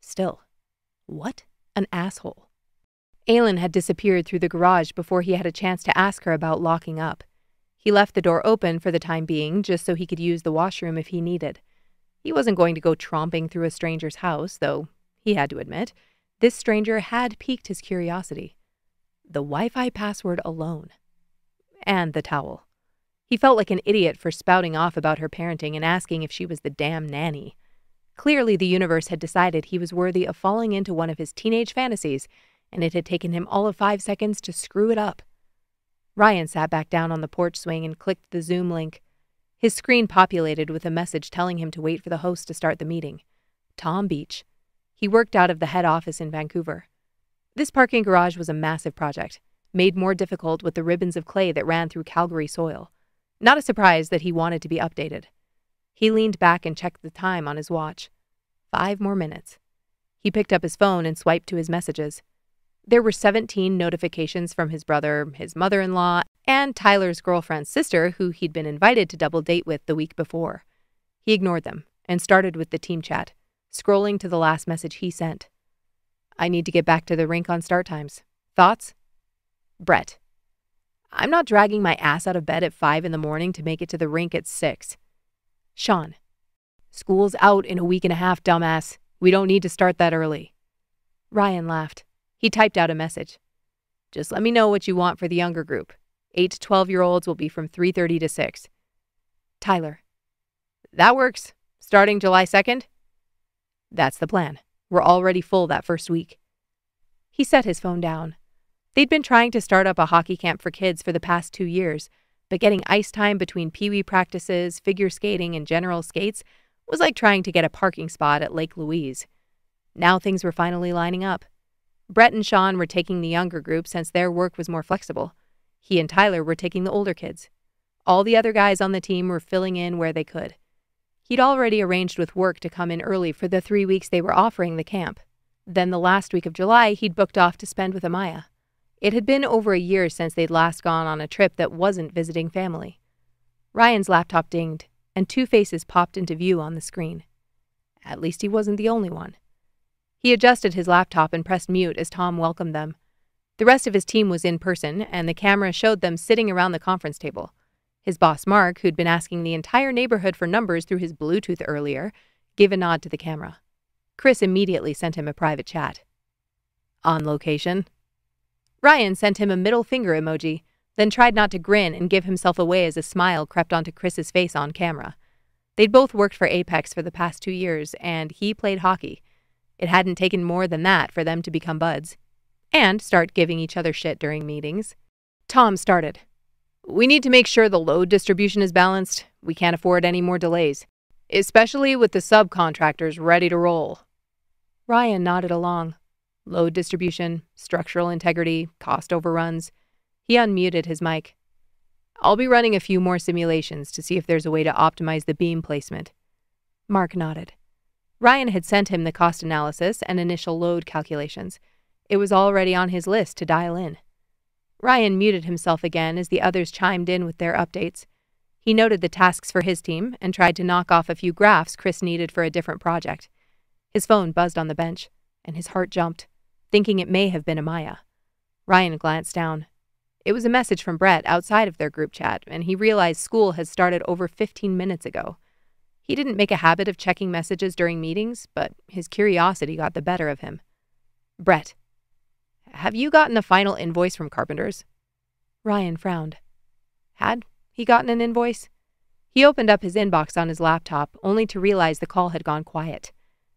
Still, what an asshole. Aylin had disappeared through the garage before he had a chance to ask her about locking up. He left the door open for the time being just so he could use the washroom if he needed. He wasn't going to go tromping through a stranger's house, though he had to admit, this stranger had piqued his curiosity. The Wi-Fi password alone. And the towel. He felt like an idiot for spouting off about her parenting and asking if she was the damn nanny. Clearly the universe had decided he was worthy of falling into one of his teenage fantasies, and it had taken him all of 5 seconds to screw it up. Ryan sat back down on the porch swing and clicked the Zoom link. His screen populated with a message telling him to wait for the host to start the meeting. Tom Beach. He worked out of the head office in Vancouver. This parking garage was a massive project, made more difficult with the ribbons of clay that ran through Calgary soil. Not a surprise that he wanted to be updated. He leaned back and checked the time on his watch. 5 more minutes. He picked up his phone and swiped to his messages. There were 17 notifications from his brother, his mother-in-law, and Tyler's girlfriend's sister, who he'd been invited to double date with the week before. He ignored them and started with the team chat, scrolling to the last message he sent. I need to get back to the rink on start times. Thoughts? Brett. I'm not dragging my ass out of bed at 5 in the morning to make it to the rink at 6. Sean. School's out in a week and a half, dumbass. We don't need to start that early. Ryan laughed. He typed out a message. Just let me know what you want for the younger group. 8 to 12-year-olds will be from 3:30 to 6. Tyler. That works. Starting July 2nd? That's the plan. We're already full that first week. He set his phone down. They'd been trying to start up a hockey camp for kids for the past 2 years, but getting ice time between pee-wee practices, figure skating, and general skates was like trying to get a parking spot at Lake Louise. Now things were finally lining up. Brett and Sean were taking the younger group since their work was more flexible. He and Tyler were taking the older kids. All the other guys on the team were filling in where they could. He'd already arranged with work to come in early for the 3 weeks they were offering the camp. Then the last week of July, he'd booked off to spend with Amaya. It had been over a year since they'd last gone on a trip that wasn't visiting family. Ryan's laptop dinged, and 2 faces popped into view on the screen. At least he wasn't the only one. He adjusted his laptop and pressed mute as Tom welcomed them. The rest of his team was in person, and the camera showed them sitting around the conference table. His boss, Mark, who'd been asking the entire neighborhood for numbers through his Bluetooth earlier, gave a nod to the camera. Chris immediately sent him a private chat. On location? Ryan sent him a middle finger emoji, then tried not to grin and give himself away as a smile crept onto Chris's face on camera. They'd both worked for Apex for the past 2 years, and he played hockey. It hadn't taken more than that for them to become buds and start giving each other shit during meetings. Tom started. We need to make sure the load distribution is balanced. We can't afford any more delays, especially with the subcontractors ready to roll. Ryan nodded along. Load distribution, structural integrity, cost overruns. He unmuted his mic. I'll be running a few more simulations to see if there's a way to optimize the beam placement. Mark nodded. Ryan had sent him the cost analysis and initial load calculations. It was already on his list to dial in. Ryan muted himself again as the others chimed in with their updates. He noted the tasks for his team and tried to knock off a few graphs Chris needed for a different project. His phone buzzed on the bench, and his heart jumped, thinking it may have been Amaya. Ryan glanced down. It was a message from Brett outside of their group chat, and he realized school had started over 15 minutes ago. He didn't make a habit of checking messages during meetings, but his curiosity got the better of him. Brett. Have you gotten a final invoice from Carpenter's? Ryan frowned. Had he gotten an invoice? He opened up his inbox on his laptop, only to realize the call had gone quiet.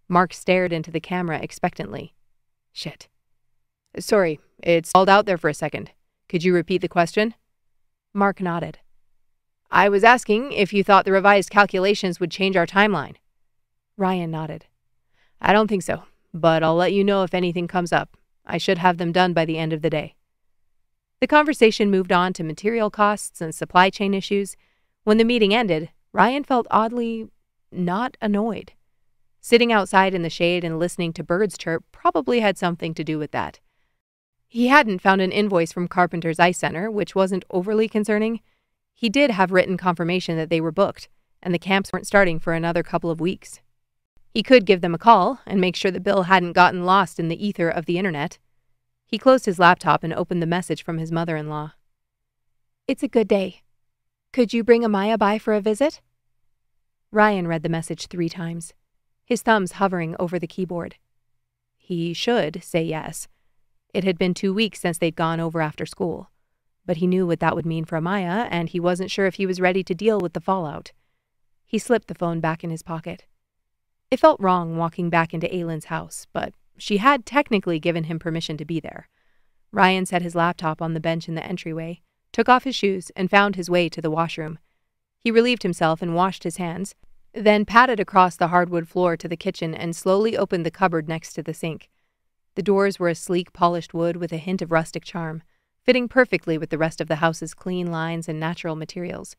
Mark stared into the camera expectantly. Shit. Sorry, it stalled out there for a second. Could you repeat the question? Mark nodded. I was asking if you thought the revised calculations would change our timeline. Ryan nodded. I don't think so, but I'll let you know if anything comes up. I should have them done by the end of the day. The conversation moved on to material costs and supply chain issues. When the meeting ended, Ryan felt oddly not annoyed. Sitting outside in the shade and listening to birds chirp probably had something to do with that. He hadn't found an invoice from Carpenter's Ice Center, which wasn't overly concerning. He did have written confirmation that they were booked, and the camps weren't starting for another couple of weeks. He could give them a call and make sure the bill hadn't gotten lost in the ether of the internet. He closed his laptop and opened the message from his mother-in-law. It's a good day. Could you bring Amaya by for a visit? Ryan read the message 3 times, his thumbs hovering over the keyboard. He should say yes. It had been 2 weeks since they'd gone over after school, but he knew what that would mean for Amaya, and he wasn't sure if he was ready to deal with the fallout. He slipped the phone back in his pocket. It felt wrong walking back into Aylin's house, but she had technically given him permission to be there. Ryan set his laptop on the bench in the entryway, took off his shoes, and found his way to the washroom. He relieved himself and washed his hands, then padded across the hardwood floor to the kitchen and slowly opened the cupboard next to the sink. The doors were a sleek, polished wood with a hint of rustic charm, fitting perfectly with the rest of the house's clean lines and natural materials.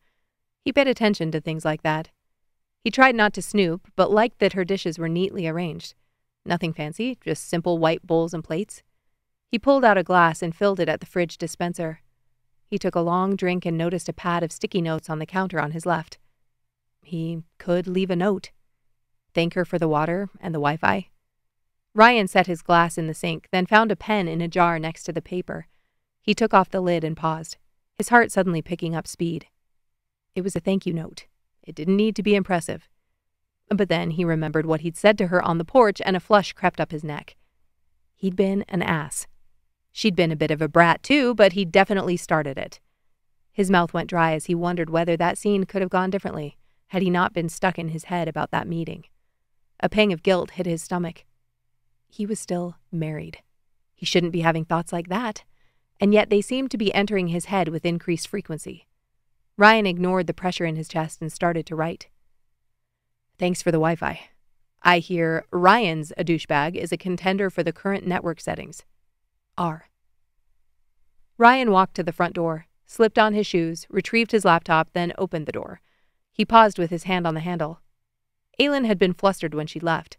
He paid attention to things like that. He tried not to snoop, but liked that her dishes were neatly arranged. Nothing fancy, just simple white bowls and plates. He pulled out a glass and filled it at the fridge dispenser. He took a long drink and noticed a pad of sticky notes on the counter on his left. He could leave a note. Thank her for the water and the Wi-Fi. Ryan set his glass in the sink, then found a pen in a jar next to the paper. He took off the lid and paused, his heart suddenly picking up speed. It was a thank you note. It didn't need to be impressive. But then he remembered what he'd said to her on the porch, and a flush crept up his neck. He'd been an ass. She'd been a bit of a brat too, but he'd definitely started it. His mouth went dry as he wondered whether that scene could have gone differently had he not been stuck in his head about that meeting. A pang of guilt hit his stomach. He was still married. He shouldn't be having thoughts like that, and yet they seemed to be entering his head with increased frequency. Ryan ignored the pressure in his chest and started to write. Thanks for the Wi-Fi. I hear Ryan's a douchebag is a contender for the current network settings. R. Ryan walked to the front door, slipped on his shoes, retrieved his laptop, then opened the door. He paused with his hand on the handle. Aylin had been flustered when she left.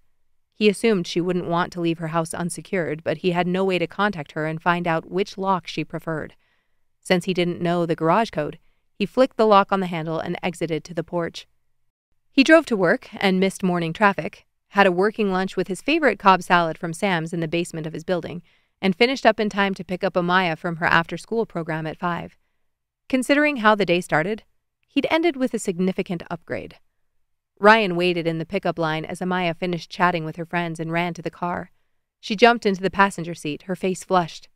He assumed she wouldn't want to leave her house unsecured, but he had no way to contact her and find out which lock she preferred. Since he didn't know the garage code, he flicked the lock on the handle and exited to the porch. He drove to work and missed morning traffic, had a working lunch with his favorite Cobb salad from Sam's in the basement of his building, and finished up in time to pick up Amaya from her after-school program at 5. Considering how the day started, he'd ended with a significant upgrade. Ryan waited in the pickup line as Amaya finished chatting with her friends and ran to the car. She jumped into the passenger seat, her face flushed.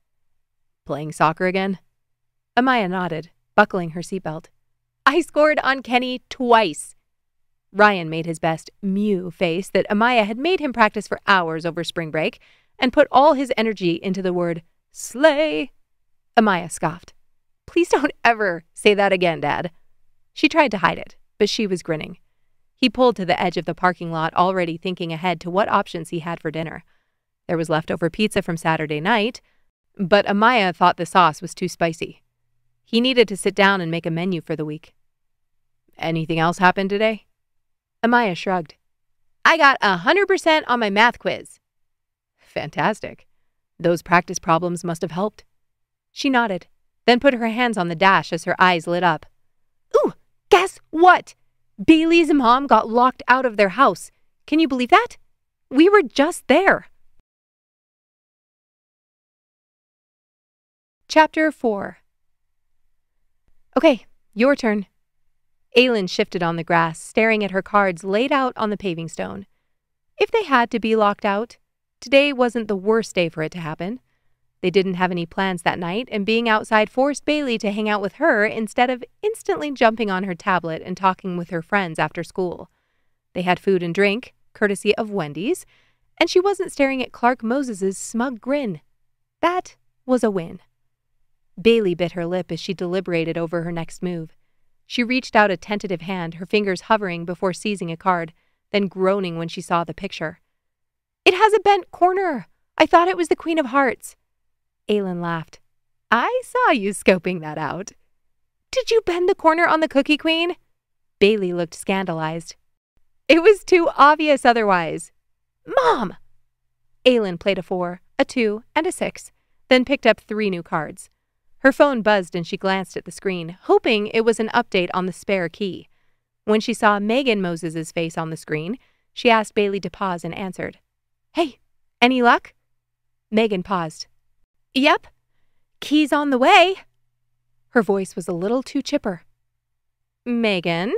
Playing soccer again? Amaya nodded, buckling her seatbelt. I scored on Kenny twice. Ryan made his best mew face that Amaya had made him practice for hours over spring break and put all his energy into the word slay. Amaya scoffed. Please don't ever say that again, Dad. She tried to hide it, but she was grinning. He pulled to the edge of the parking lot, already thinking ahead to what options he had for dinner. There was leftover pizza from Saturday night, but Amaya thought the sauce was too spicy. He needed to sit down and make a menu for the week. Anything else happen today? Amaya shrugged. I got 100% on my math quiz. Fantastic. Those practice problems must have helped. She nodded, then put her hands on the dash as her eyes lit up. Ooh, guess what? Bailey's mom got locked out of their house. Can you believe that? We were just there. Chapter 4. Okay, your turn. Aylin shifted on the grass, staring at her cards laid out on the paving stone. If they had to be locked out, today wasn't the worst day for it to happen. They didn't have any plans that night, and being outside forced Bailey to hang out with her instead of instantly jumping on her tablet and talking with her friends after school. They had food and drink, courtesy of Wendy's, and she wasn't staring at Clark Moses's smug grin. That was a win. Bailey bit her lip as she deliberated over her next move. She reached out a tentative hand, her fingers hovering before seizing a card, then groaning when she saw the picture. It has a bent corner. I thought it was the Queen of Hearts. Aylin laughed. I saw you scoping that out. Did you bend the corner on the Cookie Queen? Bailey looked scandalized. It was too obvious otherwise. Mom! Aylin played a 4, a 2, and a 6, then picked up 3 new cards. Her phone buzzed and she glanced at the screen, hoping it was an update on the spare key. When she saw Megan Moses's face on the screen, she asked Bailey to pause and answered. Hey, any luck? Megan paused. Yep. Key's on the way. Her voice was a little too chipper. Megan?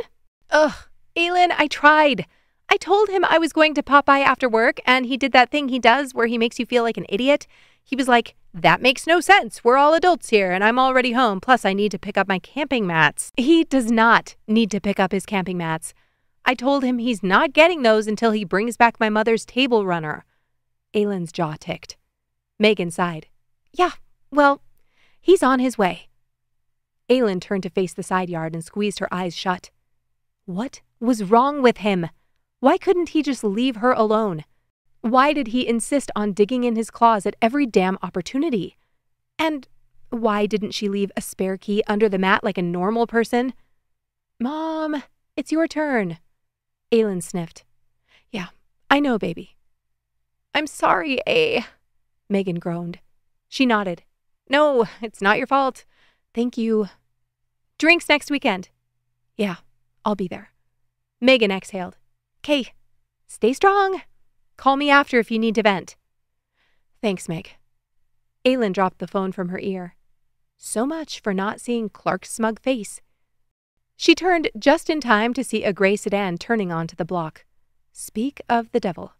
Ugh, Aylin, I tried. I told him I was going to pop by after work, and he did that thing he does where he makes you feel like an idiot. He was like, that makes no sense. We're all adults here, and I'm already home. Plus, I need to pick up my camping mats. He does not need to pick up his camping mats. I told him he's not getting those until he brings back my mother's table runner. Aylin's jaw ticked. Megan sighed. Yeah, well, he's on his way. Aylin turned to face the side yard and squeezed her eyes shut. What was wrong with him? Why couldn't he just leave her alone? Why did he insist on digging in his claws at every damn opportunity? And why didn't she leave a spare key under the mat like a normal person? Mom, it's your turn. Aylin sniffed. Yeah, I know, baby. I'm sorry, Megan groaned. She nodded. No, it's not your fault. Thank you. Drinks next weekend. Yeah, I'll be there. Megan exhaled. Okay, stay strong. Call me after if you need to vent. Thanks, Meg. Aylin dropped the phone from her ear. So much for not seeing Clark's smug face. She turned just in time to see a gray sedan turning onto the block. Speak of the devil.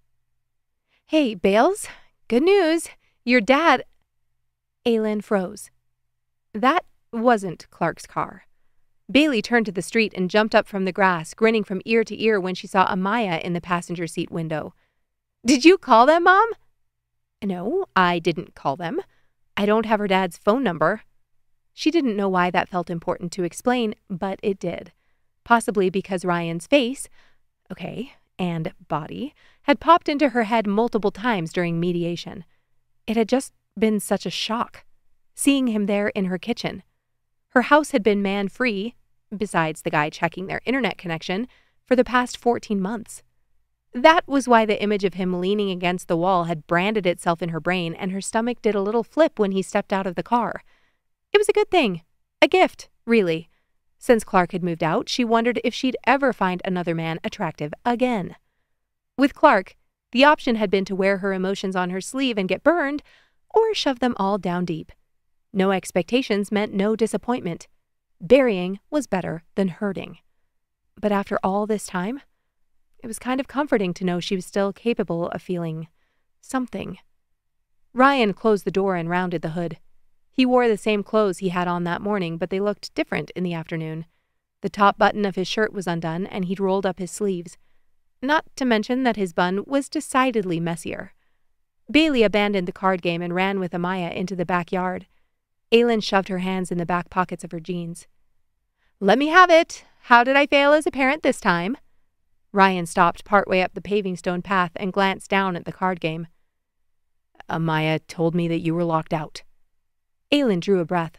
"Hey, Bales, good news. Your dad—" Aylin froze. That wasn't Clark's car. Bailey turned to the street and jumped up from the grass, grinning from ear to ear when she saw Amaya in the passenger seat window. "Did you call them, Mom?" "No, I didn't call them. I don't have her dad's phone number." She didn't know why that felt important to explain, but it did. Possibly because Ryan's face, and body, had popped into her head multiple times during mediation. It had just been such a shock, seeing him there in her kitchen. Her house had been man-free, besides the guy checking their internet connection, for the past 14 months. That was why the image of him leaning against the wall had branded itself in her brain, and her stomach did a little flip when he stepped out of the car. It was a good thing. A gift, really. Since Clark had moved out, she wondered if she'd ever find another man attractive again. With Clark, the option had been to wear her emotions on her sleeve and get burned, or shove them all down deep. No expectations meant no disappointment. Burying was better than hurting. But after all this time, it was kind of comforting to know she was still capable of feeling something. Ryan closed the door and rounded the hood. He wore the same clothes he had on that morning, but they looked different in the afternoon. The top button of his shirt was undone, and he'd rolled up his sleeves. Not to mention that his bun was decidedly messier. Bailey abandoned the card game and ran with Amaya into the backyard. Aylin shoved her hands in the back pockets of her jeans. "Let me have it. How did I fail as a parent this time?" Ryan stopped partway up the paving stone path and glanced down at the card game. "Amaya told me that you were locked out." Aylin drew a breath.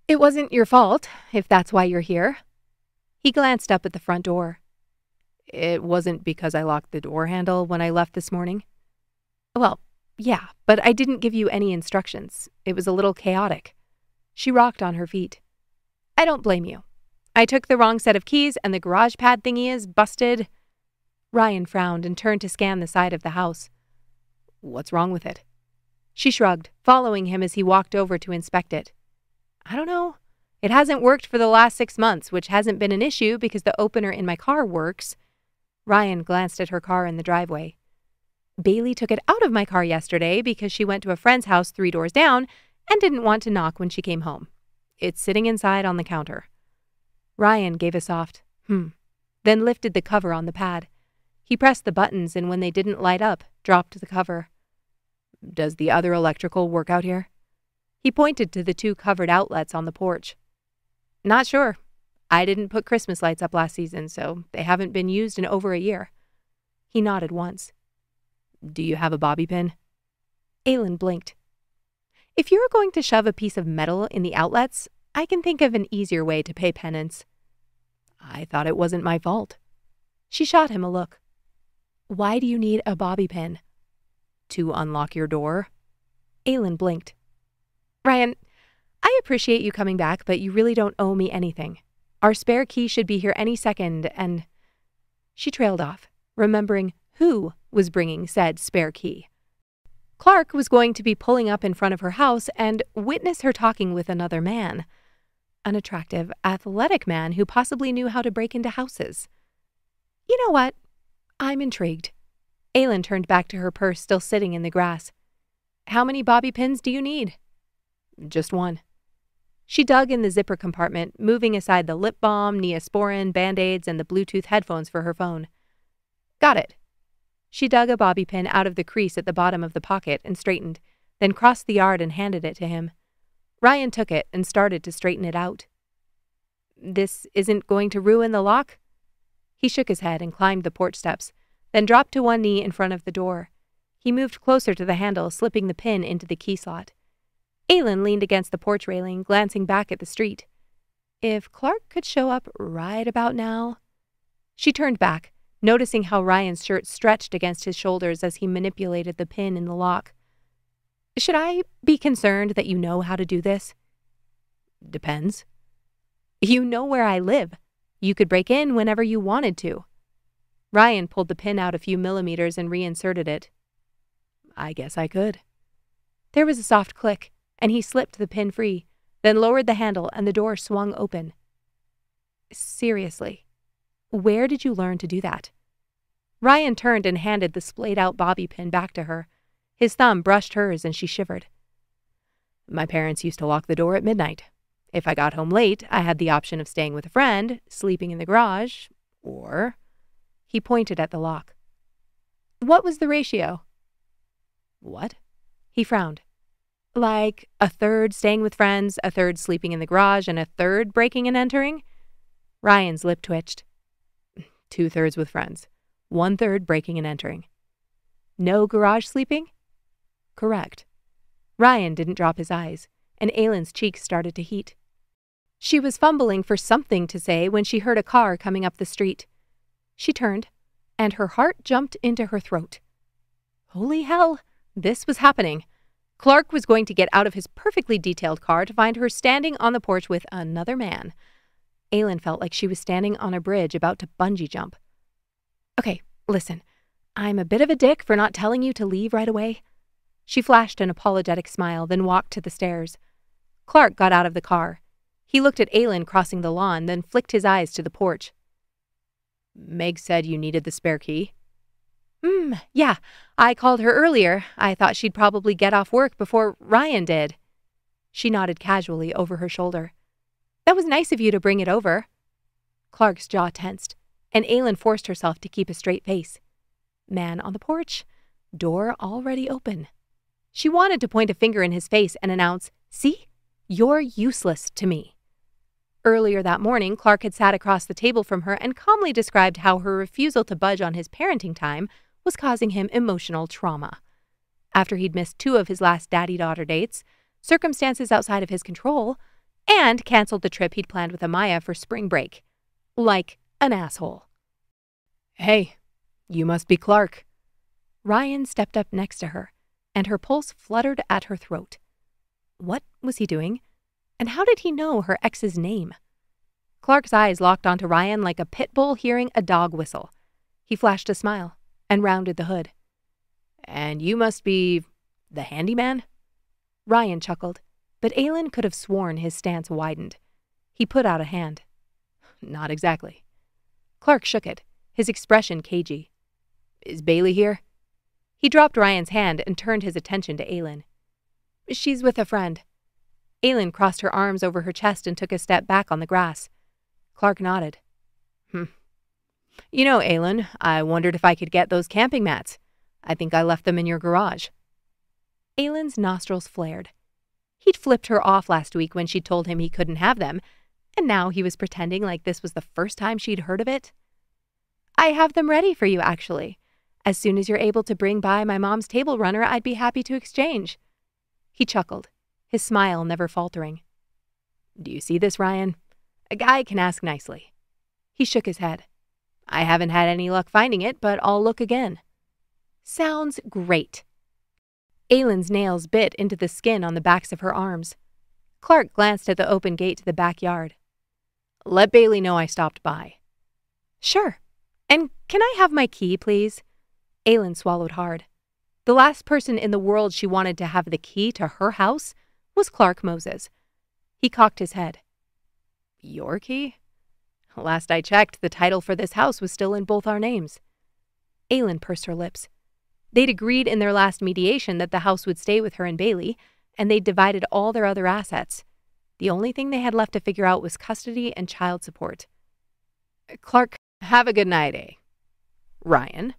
"It wasn't your fault, if that's why you're here." He glanced up at the front door. "It wasn't because I locked the door handle when I left this morning?" "Well, yeah, but I didn't give you any instructions. It was a little chaotic." She rocked on her feet. "I don't blame you. I took the wrong set of keys and the garage pad thingy is busted." Ryan frowned and turned to scan the side of the house. "What's wrong with it?" She shrugged, following him as he walked over to inspect it. "I don't know. It hasn't worked for the last 6 months, which hasn't been an issue because the opener in my car works." Ryan glanced at her car in the driveway. "Bailey took it out of my car yesterday because she went to a friend's house 3 doors down and didn't want to knock when she came home. It's sitting inside on the counter." Ryan gave a soft, then lifted the cover on the pad. He pressed the buttons and when they didn't light up, dropped the cover. "Does the other electrical work out here?" He pointed to the 2 covered outlets on the porch. "Not sure. I didn't put Christmas lights up last season, so they haven't been used in over a year." He nodded once. "Do you have a bobby pin?" Aylin blinked. "If you're going to shove a piece of metal in the outlets, I can think of an easier way to pay penance." "I thought it wasn't my fault." She shot him a look. "Why do you need a bobby pin?" "To unlock your door." Aylin blinked. "Ryan, I appreciate you coming back, but you really don't owe me anything. Our spare key should be here any second, and—" She trailed off, remembering who was bringing said spare key. Clark was going to be pulling up in front of her house and witness her talking with another man. An attractive, athletic man who possibly knew how to break into houses. "You know what? I'm intrigued." Aylin turned back to her purse still sitting in the grass. "How many bobby pins do you need?" "Just one." She dug in the zipper compartment, moving aside the lip balm, Neosporin, Band-Aids, and the Bluetooth headphones for her phone. "Got it." She dug a bobby pin out of the crease at the bottom of the pocket and straightened, then crossed the yard and handed it to him. Ryan took it and started to straighten it out. "This isn't going to ruin the lock?" He shook his head and climbed the porch steps, then dropped to one knee in front of the door. He moved closer to the handle, slipping the pin into the key slot. Aylin leaned against the porch railing, glancing back at the street. If Clark could show up right about now... She turned back, noticing how Ryan's shirt stretched against his shoulders as he manipulated the pin in the lock. "Should I be concerned that you know how to do this?" "Depends." "You know where I live. You could break in whenever you wanted to." Ryan pulled the pin out a few millimeters and reinserted it. "I guess I could." There was a soft click, and he slipped the pin free, then lowered the handle and the door swung open. Seriously, where did you learn to do that? Ryan turned and handed the splayed-out bobby pin back to her. His thumb brushed hers and she shivered. My parents used to lock the door at midnight. If I got home late, I had the option of staying with a friend, sleeping in the garage, or... He pointed at the lock. What was the ratio? What? He frowned. Like a third staying with friends, a third sleeping in the garage, and a third breaking and entering? Ryan's lip twitched. 2/3 with friends. 1/3 breaking and entering. No garage sleeping? Correct. Ryan didn't drop his eyes, and Aylin's cheeks started to heat. She was fumbling for something to say when she heard a car coming up the street. She turned, and her heart jumped into her throat. Holy hell, this was happening. Clark was going to get out of his perfectly detailed car to find her standing on the porch with another man. Aylin felt like she was standing on a bridge about to bungee jump. Okay, listen, I'm a bit of a dick for not telling you to leave right away. She flashed an apologetic smile, then walked to the stairs. Clark got out of the car. He looked at Aylin crossing the lawn, then flicked his eyes to the porch. Meg said you needed the spare key. Yeah, I called her earlier. I thought she'd probably get off work before Ryan did. She nodded casually over her shoulder. That was nice of you to bring it over. Clark's jaw tensed, and Aylin forced herself to keep a straight face. Man on the porch, door already open. She wanted to point a finger in his face and announce, See, you're useless to me. Earlier that morning, Clark had sat across the table from her and calmly described how her refusal to budge on his parenting time was causing him emotional trauma. After he'd missed 2 of his last daddy-daughter dates, circumstances outside of his control, and canceled the trip he'd planned with Amaya for spring break. Like an asshole. Hey, you must be Clark. Ryan stepped up next to her, and her pulse fluttered at her throat. What was he doing? And how did he know her ex's name? Clark's eyes locked onto Ryan like a pit bull hearing a dog whistle. He flashed a smile and rounded the hood. And you must be the handyman? Ryan chuckled, but Aylin could have sworn his stance widened. He put out a hand. Not exactly. Clark shook it, his expression cagey. Is Bailey here? He dropped Ryan's hand and turned his attention to Aylin. She's with a friend. Aylin crossed her arms over her chest and took a step back on the grass. Clark nodded. You know, Aylin, I wondered if I could get those camping mats. I think I left them in your garage. Aylin's nostrils flared. He'd flipped her off last week when she'd told him he couldn't have them, and now he was pretending like this was the first time she'd heard of it. I have them ready for you, actually. As soon as you're able to bring by my mom's table runner, I'd be happy to exchange. He chuckled, his smile never faltering. Do you see this, Ryan? A guy can ask nicely. He shook his head. I haven't had any luck finding it, but I'll look again. Sounds great. Aylin's nails bit into the skin on the backs of her arms. Clark glanced at the open gate to the backyard. Let Bailey know I stopped by. Sure. And can I have my key, please? Aylin swallowed hard. The last person in the world she wanted to have the key to her house was Clark Moses. He cocked his head. Your key? Last I checked, the title for this house was still in both our names. Aylin pursed her lips. They'd agreed in their last mediation that the house would stay with her and Bailey, and they'd divided all their other assets. The only thing they had left to figure out was custody and child support. Clark, have a good night, eh? Ryan?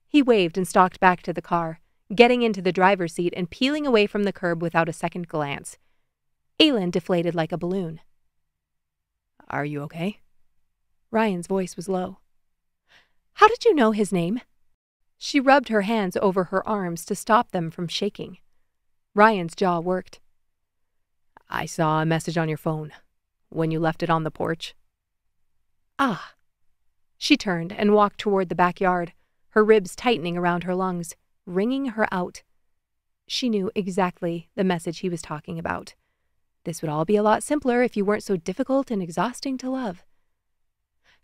He waved and stalked back to the car, getting into the driver's seat and peeling away from the curb without a second glance. Aylin deflated like a balloon. Are you okay? Ryan's voice was low. How did you know his name? She rubbed her hands over her arms to stop them from shaking. Ryan's jaw worked. I saw a message on your phone when you left it on the porch. Ah. She turned and walked toward the backyard, her ribs tightening around her lungs, wringing her out. She knew exactly the message he was talking about. This would all be a lot simpler if you weren't so difficult and exhausting to love.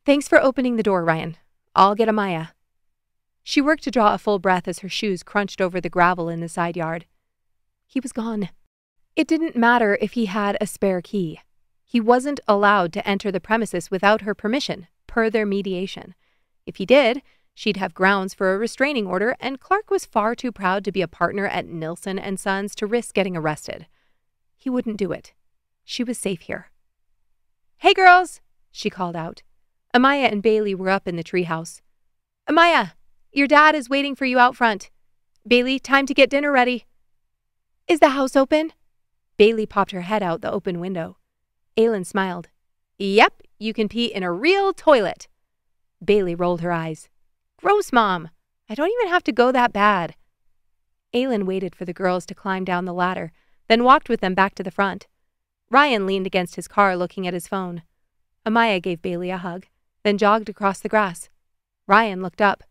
Thanks for opening the door, Ryan. I'll get Amaya. She worked to draw a full breath as her shoes crunched over the gravel in the side yard. He was gone. It didn't matter if he had a spare key. He wasn't allowed to enter the premises without her permission, per their mediation. If he did, she'd have grounds for a restraining order, and Clark was far too proud to be a partner at Nilsson and Sons to risk getting arrested. He wouldn't do it. She was safe here. "Hey, girls," she called out. Amaya and Bailey were up in the treehouse. "Amaya, your dad is waiting for you out front. Bailey, time to get dinner ready." "Is the house open?" Bailey popped her head out the open window. Aylin smiled. "Yep, you can pee in a real toilet." Bailey rolled her eyes. "Gross, Mom. I don't even have to go that bad." Aylin waited for the girls to climb down the ladder, then walked with them back to the front. Ryan leaned against his car looking at his phone. Amaya gave Bailey a hug, then jogged across the grass. Ryan looked up.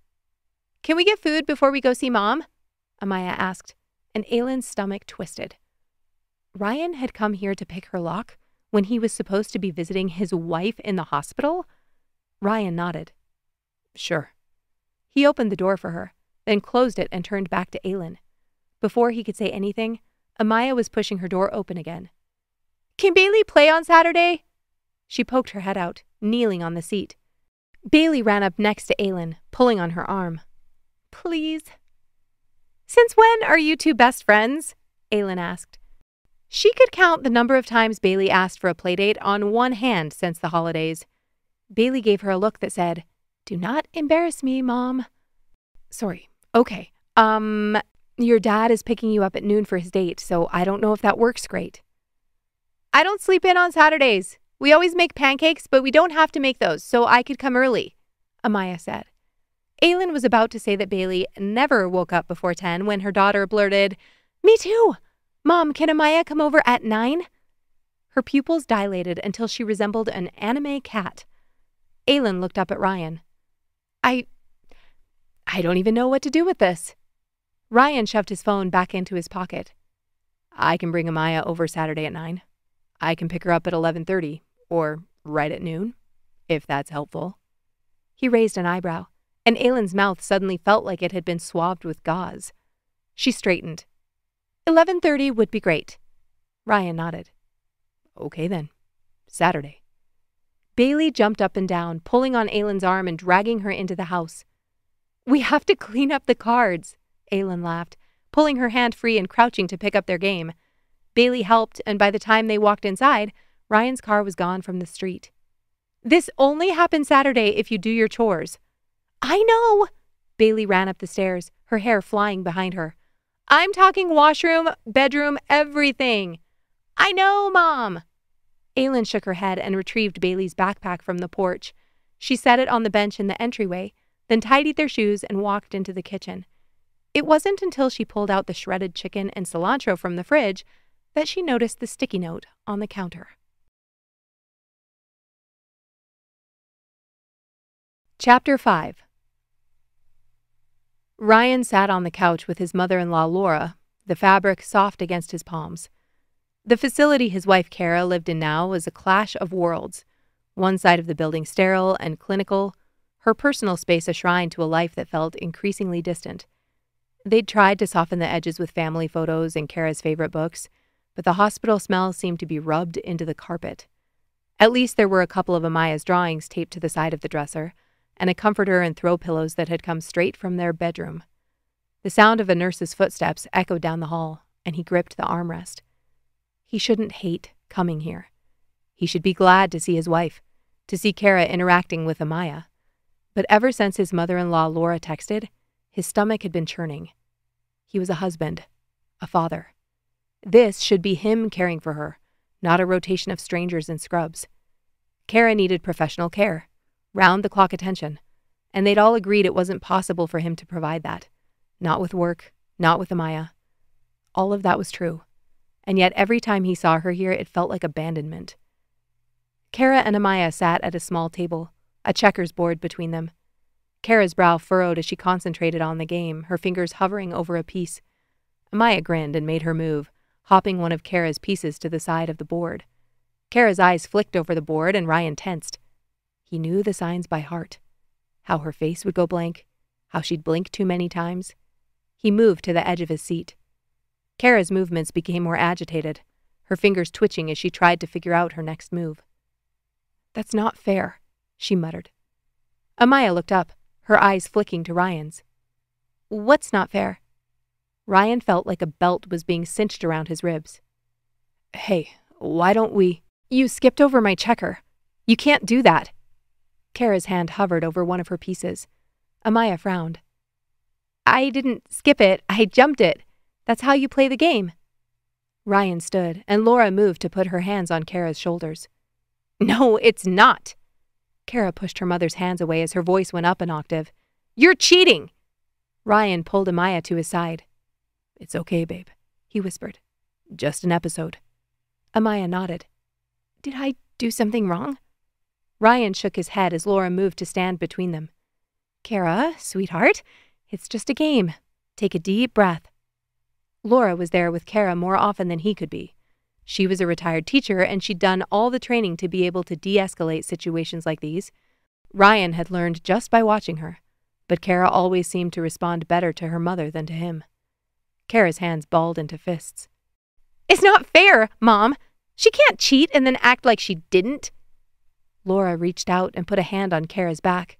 "Can we get food before we go see Mom?" Amaya asked, and Aylin's stomach twisted. Ryan had come here to pick her lock when he was supposed to be visiting his wife in the hospital? Ryan nodded. "Sure." He opened the door for her, then closed it and turned back to Aylin. Before he could say anything, Amaya was pushing her door open again. "Can Bailey play on Saturday?" She poked her head out, kneeling on the seat. Bailey ran up next to Aylin, pulling on her arm. "Please." "Since when are you two best friends?" Aylin asked. She could count the number of times Bailey asked for a playdate on one hand since the holidays. Bailey gave her a look that said, "Do not embarrass me, Mom." "Sorry. Okay. Your dad is picking you up at noon for his date, so I don't know if that works great." "I don't sleep in on Saturdays. We always make pancakes, but we don't have to make those, so I could come early," Amaya said. Aylin was about to say that Bailey never woke up before 10 when her daughter blurted, "Me too! Mom, can Amaya come over at 9? Her pupils dilated until she resembled an anime cat. Aylin looked up at Ryan. I don't even know what to do with this." Ryan shoved his phone back into his pocket. "I can bring Amaya over Saturday at 9. I can pick her up at 11:30, or right at noon, if that's helpful." He raised an eyebrow, and Aylin's mouth suddenly felt like it had been swabbed with gauze. She straightened. 11:30 would be great." Ryan nodded. "Okay then. Saturday." Bailey jumped up and down, pulling on Aylin's arm and dragging her into the house. "We have to clean up the cards," Aylin laughed, pulling her hand free and crouching to pick up their game. Bailey helped, and by the time they walked inside, Ryan's car was gone from the street. "This only happens Saturday if you do your chores." "I know!" Bailey ran up the stairs, her hair flying behind her. "I'm talking washroom, bedroom, everything." "I know, Mom." Aylin shook her head and retrieved Bailey's backpack from the porch. She set it on the bench in the entryway, then tidied their shoes and walked into the kitchen. It wasn't until she pulled out the shredded chicken and cilantro from the fridge that she noticed the sticky note on the counter. Chapter 5. Ryan sat on the couch with his mother-in-law Laura, the fabric soft against his palms. The facility his wife Kara lived in now was a clash of worlds. One side of the building sterile and clinical, her personal space a shrine to a life that felt increasingly distant. They'd tried to soften the edges with family photos and Kara's favorite books, but the hospital smell seemed to be rubbed into the carpet. At least there were a couple of Amaya's drawings taped to the side of the dresser, and a comforter and throw pillows that had come straight from their bedroom. The sound of a nurse's footsteps echoed down the hall, and he gripped the armrest. He shouldn't hate coming here. He should be glad to see his wife, to see Kara interacting with Amaya. But ever since his mother-in-law Laura texted, his stomach had been churning. He was a husband, a father. This should be him caring for her, not a rotation of strangers in scrubs. Kara needed professional care, round-the-clock attention, and they'd all agreed it wasn't possible for him to provide that. Not with work, not with Amaya. All of that was true, and yet every time he saw her here, it felt like abandonment. Kara and Amaya sat at a small table, a checkers board between them. Kara's brow furrowed as she concentrated on the game, her fingers hovering over a piece. Amaya grinned and made her move, hopping one of Kara's pieces to the side of the board. Kara's eyes flicked over the board and Ryan tensed. He knew the signs by heart. How her face would go blank, how she'd blink too many times. He moved to the edge of his seat. Kara's movements became more agitated. her fingers twitching as she tried to figure out her next move. "That's not fair," she muttered. Amaya looked up, her eyes flicking to Ryan's. "What's not fair?" Ryan felt like a belt was being cinched around his ribs. "Hey, why don't we—" "You skipped over my checker. You can't do that." Kara's hand hovered over one of her pieces. Amaya frowned. "I didn't skip it, I jumped it. That's how you play the game." Ryan stood, and Laura moved to put her hands on Kara's shoulders. "No, it's not." Kara pushed her mother's hands away as her voice went up an octave. "You're cheating!" Ryan pulled Amaya to his side. "It's okay, babe," he whispered. "Just an episode." Amaya nodded. "Did I do something wrong?" Ryan shook his head as Laura moved to stand between them. "Kara, sweetheart, it's just a game. Take a deep breath." Laura was there with Kara more often than he could be. She was a retired teacher, and she'd done all the training to be able to de-escalate situations like these. Ryan had learned just by watching her, but Kara always seemed to respond better to her mother than to him. Kara's hands balled into fists. "It's not fair, Mom! She can't cheat and then act like she didn't." Laura reached out and put a hand on Kara's back.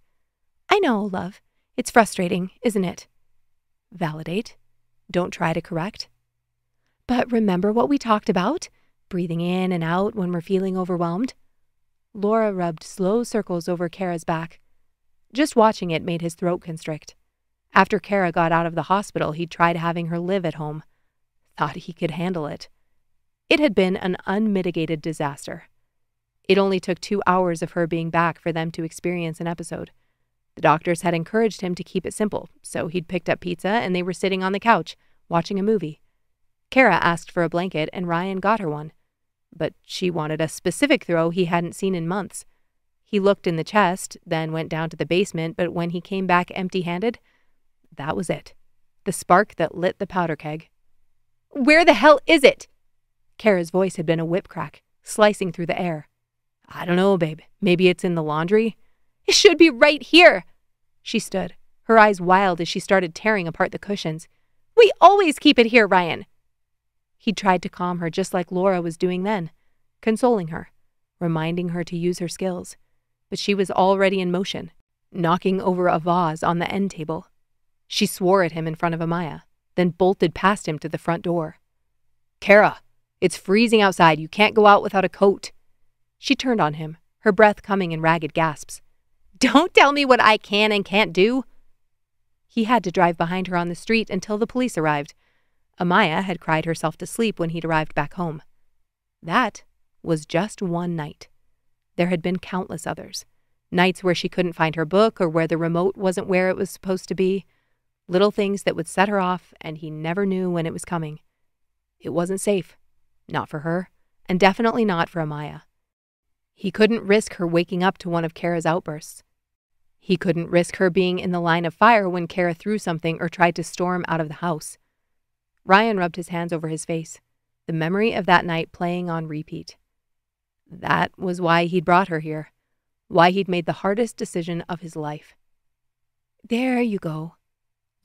"I know, love. It's frustrating, isn't it?" "Validate. Don't try to correct." "But remember what we talked about? Breathing in and out when we're feeling overwhelmed?" Laura rubbed slow circles over Kara's back. Just watching it made his throat constrict. After Kara got out of the hospital, he'd tried having her live at home. Thought he could handle it. It had been an unmitigated disaster. It only took 2 hours of her being back for them to experience an episode. The doctors had encouraged him to keep it simple, so he'd picked up pizza and they were sitting on the couch, watching a movie. Kara asked for a blanket and Ryan got her one. But she wanted a specific throw he hadn't seen in months. He looked in the chest, then went down to the basement, but when he came back empty-handed, that was it. The spark that lit the powder keg. "Where the hell is it?" Kara's voice had been a whip crack, slicing through the air. "I don't know, babe. Maybe it's in the laundry." "It should be right here." She stood, her eyes wild as she started tearing apart the cushions. "We always keep it here, Ryan." He tried to calm her just like Laura was doing then, consoling her, reminding her to use her skills. But she was already in motion, knocking over a vase on the end table. She swore at him in front of Amaya, then bolted past him to the front door. "Kara, it's freezing outside. You can't go out without a coat." She turned on him, her breath coming in ragged gasps. "Don't tell me what I can and can't do." He had to drive behind her on the street until the police arrived. Amaya had cried herself to sleep when he'd arrived back home. That was just one night. There had been countless others. Nights where she couldn't find her book or where the remote wasn't where it was supposed to be. Little things that would set her off, and he never knew when it was coming. It wasn't safe. Not for her, and definitely not for Amaya. He couldn't risk her waking up to one of Kara's outbursts. He couldn't risk her being in the line of fire when Kara threw something or tried to storm out of the house. Ryan rubbed his hands over his face, the memory of that night playing on repeat. That was why he'd brought her here, why he'd made the hardest decision of his life. "There you go."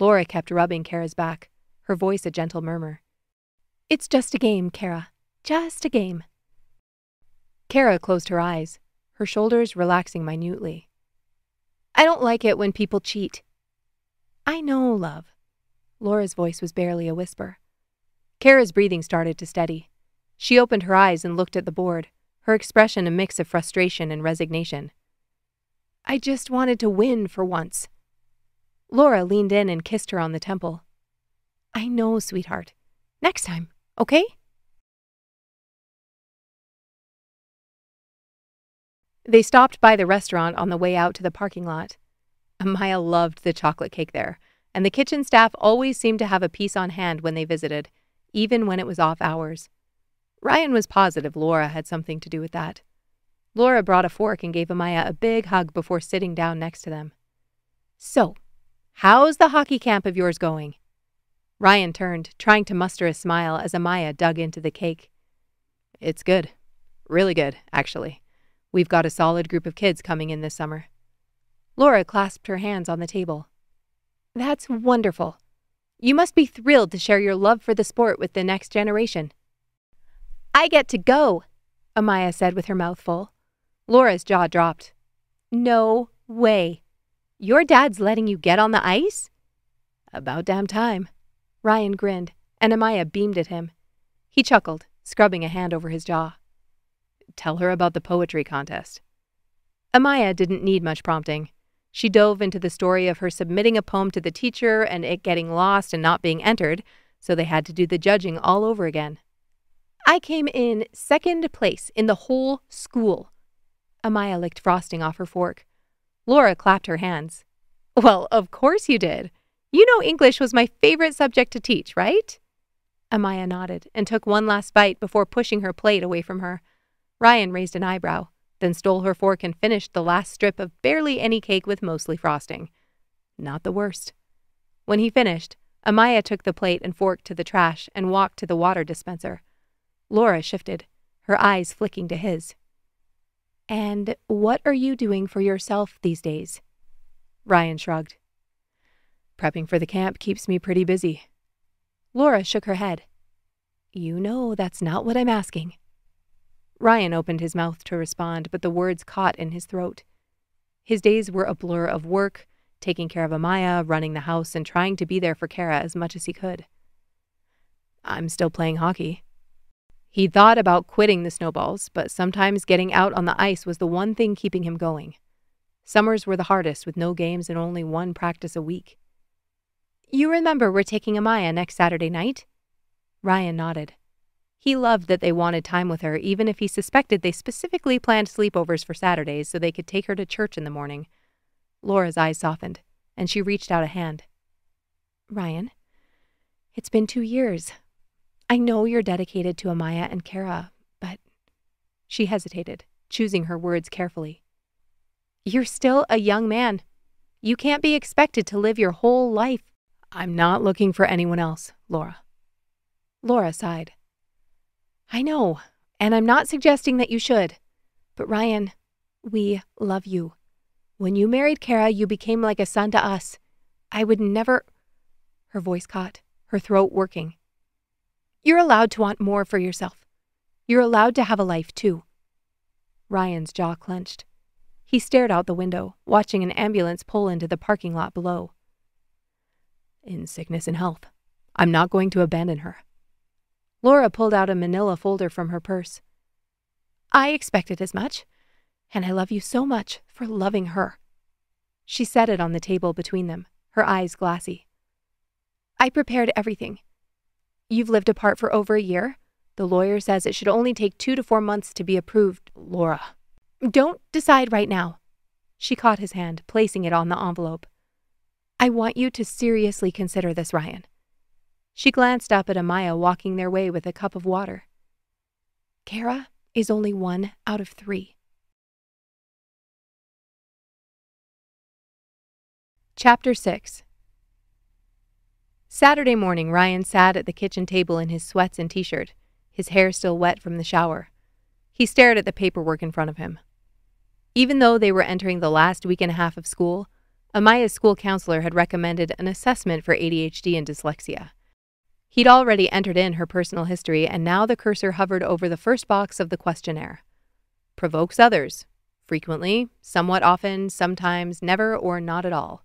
Laura kept rubbing Kara's back, her voice a gentle murmur. "It's just a game, Kara. Just a game." Kara closed her eyes, her shoulders relaxing minutely. "I don't like it when people cheat." "I know, love." Laura's voice was barely a whisper. Kara's breathing started to steady. She opened her eyes and looked at the board, her expression a mix of frustration and resignation. "I just wanted to win for once." Laura leaned in and kissed her on the temple. "I know, sweetheart. Next time, okay?" They stopped by the restaurant on the way out to the parking lot. Amaya loved the chocolate cake there, and the kitchen staff always seemed to have a piece on hand when they visited, even when it was off hours. Ryan was positive Laura had something to do with that. Laura brought a fork and gave Amaya a big hug before sitting down next to them. "So, how's the hockey camp of yours going?" Ryan turned, trying to muster a smile as Amaya dug into the cake. "It's good. Really good, actually. We've got a solid group of kids coming in this summer." Laura clasped her hands on the table. "That's wonderful. You must be thrilled to share your love for the sport with the next generation." I get to go, Amaya said with her mouth full. Laura's jaw dropped. No way. Your dad's letting you get on the ice? About damn time. Ryan grinned, and Amaya beamed at him. He chuckled, scrubbing a hand over his jaw. Tell her about the poetry contest. Amaya didn't need much prompting. She dove into the story of her submitting a poem to the teacher and it getting lost and not being entered, so they had to do the judging all over again. I came in second place in the whole school. Amaya licked frosting off her fork. Laura clapped her hands. Well, of course you did. You know English was my favorite subject to teach, right? Amaya nodded and took one last bite before pushing her plate away from her. Ryan raised an eyebrow, then stole her fork and finished the last strip of barely any cake with mostly frosting. Not the worst. When he finished, Amaya took the plate and fork to the trash and walked to the water dispenser. Laura shifted, her eyes flicking to his. And what are you doing for yourself these days? Ryan shrugged. Prepping for the camp keeps me pretty busy. Laura shook her head. You know that's not what I'm asking. Ryan opened his mouth to respond, but the words caught in his throat. His days were a blur of work, taking care of Amaya, running the house, and trying to be there for Kara as much as he could. I'm still playing hockey. He thought about quitting the snowballs, but sometimes getting out on the ice was the one thing keeping him going. Summers were the hardest, with no games and only one practice a week. You remember we're taking Amaya next Saturday night? Ryan nodded. He loved that they wanted time with her, even if he suspected they specifically planned sleepovers for Saturdays so they could take her to church in the morning. Laura's eyes softened, and she reached out a hand. Ryan, it's been 2 years. I know you're dedicated to Amaya and Kara, but... She hesitated, choosing her words carefully. You're still a young man. You can't be expected to live your whole life. I'm not looking for anyone else, Laura. Laura sighed. I know, and I'm not suggesting that you should. But Ryan, we love you. When you married Kara, you became like a son to us. I would never... Her voice caught, her throat working. You're allowed to want more for yourself. You're allowed to have a life, too. Ryan's jaw clenched. He stared out the window, watching an ambulance pull into the parking lot below. In sickness and health, I'm not going to abandon her. Laura pulled out a manila folder from her purse. I expected as much, and I love you so much for loving her. She set it on the table between them, her eyes glassy. I prepared everything. You've lived apart for over a year. The lawyer says it should only take 2 to 4 months to be approved. Laura. Don't decide right now. She caught his hand, placing it on the envelope. I want you to seriously consider this, Ryan. She glanced up at Amaya walking their way with a cup of water. Kara is only 1 out of 3. Chapter 6. Saturday morning, Ryan sat at the kitchen table in his sweats and t-shirt, his hair still wet from the shower. He stared at the paperwork in front of him. Even though they were entering the last week and a half of school, Amaya's school counselor had recommended an assessment for ADHD and dyslexia. He'd already entered in her personal history, and now the cursor hovered over the first box of the questionnaire. Provokes others. Frequently, somewhat often, sometimes, never, or not at all.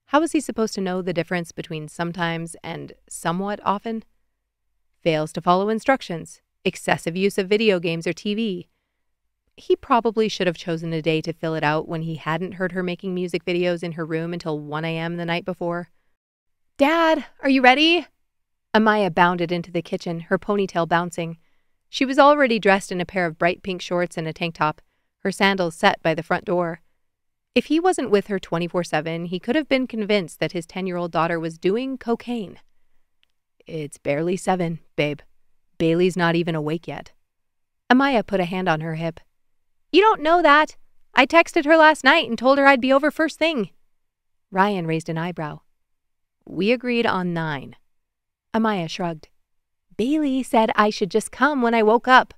How was he supposed to know the difference between sometimes and somewhat often? Fails to follow instructions. Excessive use of video games or TV. He probably should have chosen a day to fill it out when he hadn't heard her making music videos in her room until 1 a.m. the night before. Dad, are you ready? Amaya bounded into the kitchen, her ponytail bouncing. She was already dressed in a pair of bright pink shorts and a tank top, her sandals set by the front door. If he wasn't with her 24/7, he could have been convinced that his 10-year-old daughter was doing cocaine. It's barely 7, babe. Bailey's not even awake yet. Amaya put a hand on her hip. You don't know that. I texted her last night and told her I'd be over first thing. Ryan raised an eyebrow. We agreed on 9. Amaya shrugged. Bailey said I should just come when I woke up.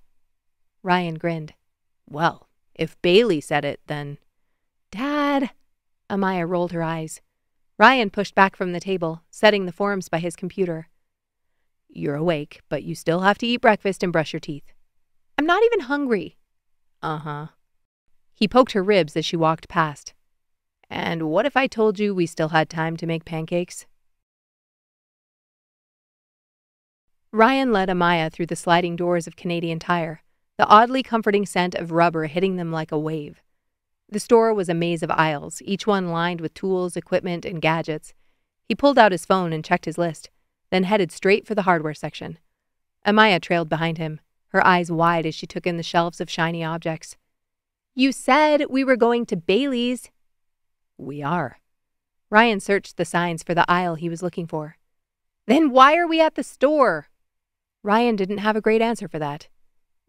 Ryan grinned. Well, if Bailey said it, then... Dad! Amaya rolled her eyes. Ryan pushed back from the table, setting the forms by his computer. You're awake, but you still have to eat breakfast and brush your teeth. I'm not even hungry. Uh-huh. He poked her ribs as she walked past. And what if I told you we still had time to make pancakes? Ryan led Amaya through the sliding doors of Canadian Tire, the oddly comforting scent of rubber hitting them like a wave. The store was a maze of aisles, each one lined with tools, equipment, and gadgets. He pulled out his phone and checked his list, then headed straight for the hardware section. Amaya trailed behind him, her eyes wide as she took in the shelves of shiny objects. You said we were going to Bailey's. We are. Ryan searched the signs for the aisle he was looking for. Then why are we at the store? Ryan didn't have a great answer for that.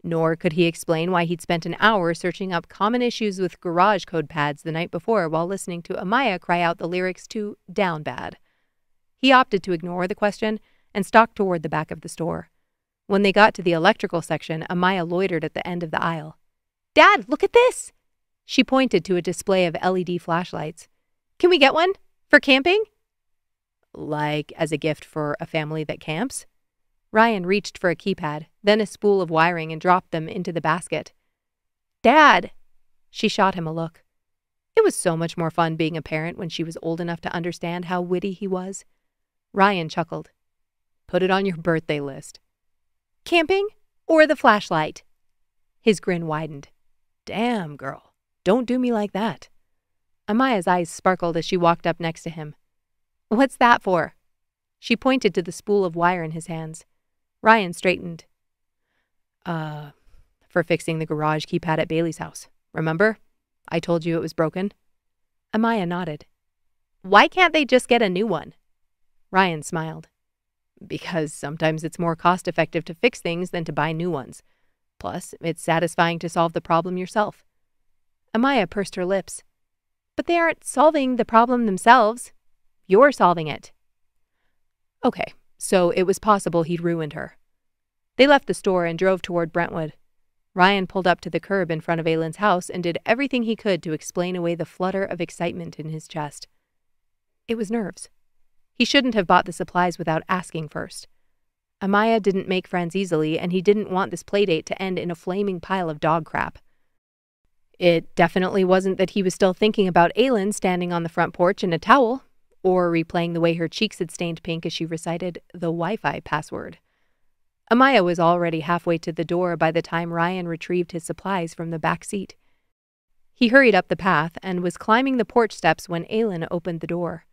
Nor could he explain why he'd spent an hour searching up common issues with garage code pads the night before while listening to Amaya cry out the lyrics to Down Bad. He opted to ignore the question and stalked toward the back of the store. When they got to the electrical section, Amaya loitered at the end of the aisle. Dad, look at this! She pointed to a display of LED flashlights. Can we get one? For camping? Like as a gift for a family that camps? Ryan reached for a keypad, then a spool of wiring and dropped them into the basket. Dad! She shot him a look. It was so much more fun being a parent when she was old enough to understand how witty he was. Ryan chuckled. Put it on your birthday list. Camping or the flashlight? His grin widened. Damn, girl. Don't do me like that. Amaya's eyes sparkled as she walked up next to him. What's that for? She pointed to the spool of wire in his hands. Ryan straightened. For fixing the garage keypad at Bailey's house. Remember? I told you it was broken. Amaya nodded. Why can't they just get a new one? Ryan smiled. Because sometimes it's more cost-effective to fix things than to buy new ones. Plus, it's satisfying to solve the problem yourself. Amaya pursed her lips. But they aren't solving the problem themselves. You're solving it. Okay, so it was possible he'd ruined her. They left the store and drove toward Brentwood. Ryan pulled up to the curb in front of Aylin's house and did everything he could to explain away the flutter of excitement in his chest. It was nerves. He shouldn't have bought the supplies without asking first. Amaya didn't make friends easily, and he didn't want this playdate to end in a flaming pile of dog crap. It definitely wasn't that he was still thinking about Aylin standing on the front porch in a towel, or replaying the way her cheeks had stained pink as she recited the Wi-Fi password. Amaya was already halfway to the door by the time Ryan retrieved his supplies from the back seat. He hurried up the path and was climbing the porch steps when Aylin opened the door.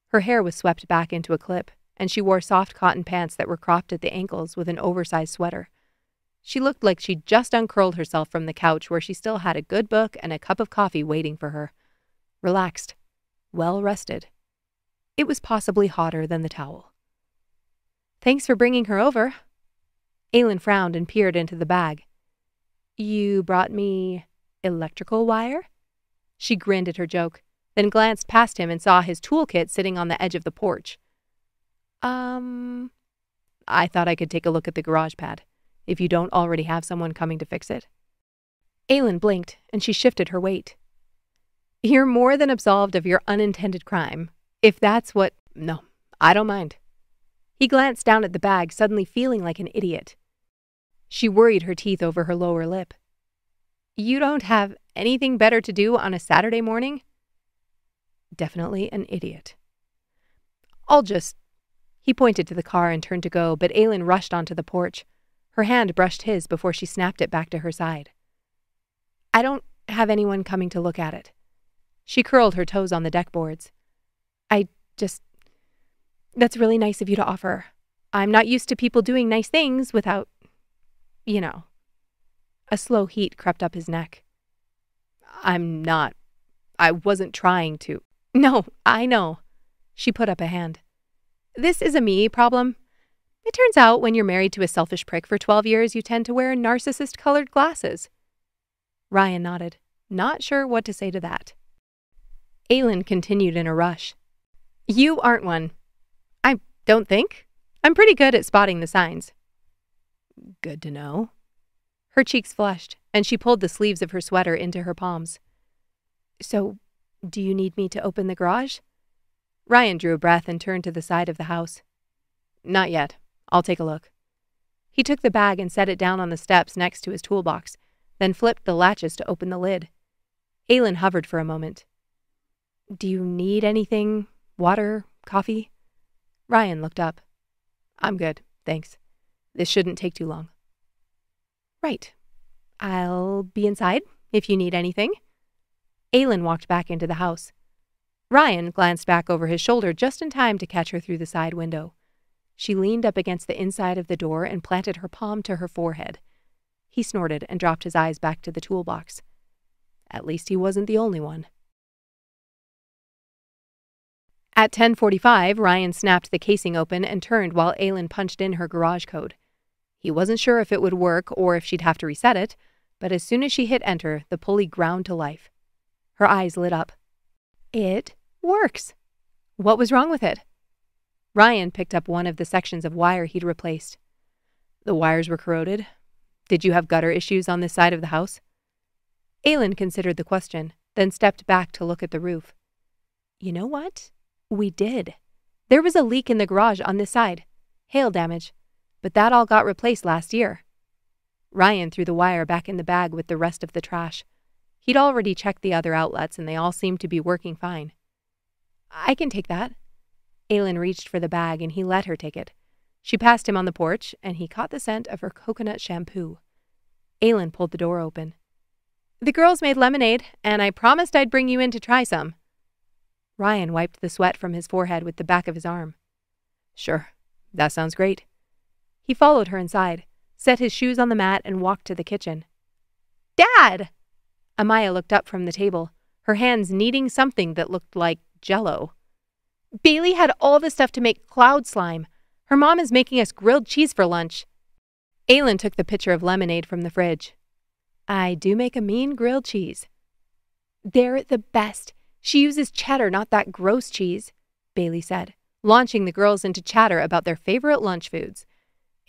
Her hair was swept back into a clip, and she wore soft cotton pants that were cropped at the ankles with an oversized sweater. She looked like she'd just uncurled herself from the couch where she still had a good book and a cup of coffee waiting for her. Relaxed. Well rested. It was possibly hotter than the towel. Thanks for bringing her over. Aylin frowned and peered into the bag. You brought me electrical wire? She grinned at her joke, then glanced past him and saw his toolkit sitting on the edge of the porch. I thought I could take a look at the garage pad, if you don't already have someone coming to fix it. Aylin blinked, and she shifted her weight. You're more than absolved of your unintended crime, if that's what— No, I don't mind. He glanced down at the bag, suddenly feeling like an idiot. She worried her teeth over her lower lip. You don't have anything better to do on a Saturday morning? Definitely an idiot. He pointed to the car and turned to go, but Aylin rushed onto the porch. Her hand brushed his before she snapped it back to her side. I don't have anyone coming to look at it. She curled her toes on the deck boards. That's really nice of you to offer. I'm not used to people doing nice things without, you know. A slow heat crept up his neck. I wasn't trying to. No, I know. She put up a hand. This is a me problem. It turns out when you're married to a selfish prick for 12 years, you tend to wear narcissist-colored glasses. Ryan nodded, not sure what to say to that. Aylin continued in a rush. You aren't one. I don't think. I'm pretty good at spotting the signs. Good to know. Her cheeks flushed, and she pulled the sleeves of her sweater into her palms. So, do you need me to open the garage? Ryan drew a breath and turned to the side of the house. Not yet. I'll take a look. He took the bag and set it down on the steps next to his toolbox, then flipped the latches to open the lid. Aylin hovered for a moment. Do you need anything? Water? Coffee? Ryan looked up. I'm good, thanks. This shouldn't take too long. Right. I'll be inside if you need anything. Aylin walked back into the house. Ryan glanced back over his shoulder just in time to catch her through the side window. She leaned up against the inside of the door and planted her palm to her forehead. He snorted and dropped his eyes back to the toolbox. At least he wasn't the only one. At 10:45, Ryan snapped the casing open and turned while Aylin punched in her garage code. He wasn't sure if it would work or if she'd have to reset it, but as soon as she hit enter, the pulley ground to life. Her eyes lit up. It works. What was wrong with it? Ryan picked up one of the sections of wire he'd replaced. The wires were corroded. Did you have gutter issues on this side of the house? Aylin considered the question, then stepped back to look at the roof. You know what? We did. There was a leak in the garage on this side. Hail damage. But that all got replaced last year. Ryan threw the wire back in the bag with the rest of the trash. He'd already checked the other outlets and they all seemed to be working fine. I can take that. Aylin reached for the bag and he let her take it. She passed him on the porch and he caught the scent of her coconut shampoo. Aylin pulled the door open. The girls made lemonade and I promised I'd bring you in to try some. Ryan wiped the sweat from his forehead with the back of his arm. Sure, that sounds great. He followed her inside, set his shoes on the mat and walked to the kitchen. Dad! Amaya looked up from the table, her hands kneading something that looked like Jell-O. Bailey had all the stuff to make cloud slime. Her mom is making us grilled cheese for lunch. Aylin took the pitcher of lemonade from the fridge. I do make a mean grilled cheese. They're the best. She uses cheddar, not that gross cheese, Bailey said, launching the girls into chatter about their favorite lunch foods.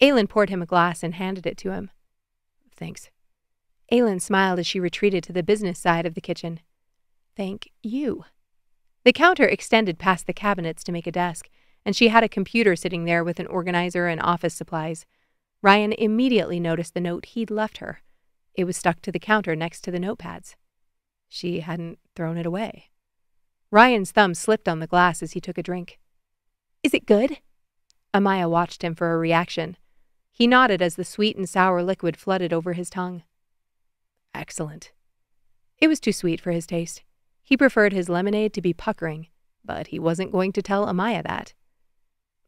Aylin poured him a glass and handed it to him. Thanks. Aylin smiled as she retreated to the business side of the kitchen. Thank you. The counter extended past the cabinets to make a desk, and she had a computer sitting there with an organizer and office supplies. Ryan immediately noticed the note he'd left her. It was stuck to the counter next to the notepads. She hadn't thrown it away. Ryan's thumb slipped on the glass as he took a drink. Is it good? Amaya watched him for a reaction. He nodded as the sweet and sour liquid flooded over his tongue. Excellent. It was too sweet for his taste. He preferred his lemonade to be puckering, but he wasn't going to tell Amaya that.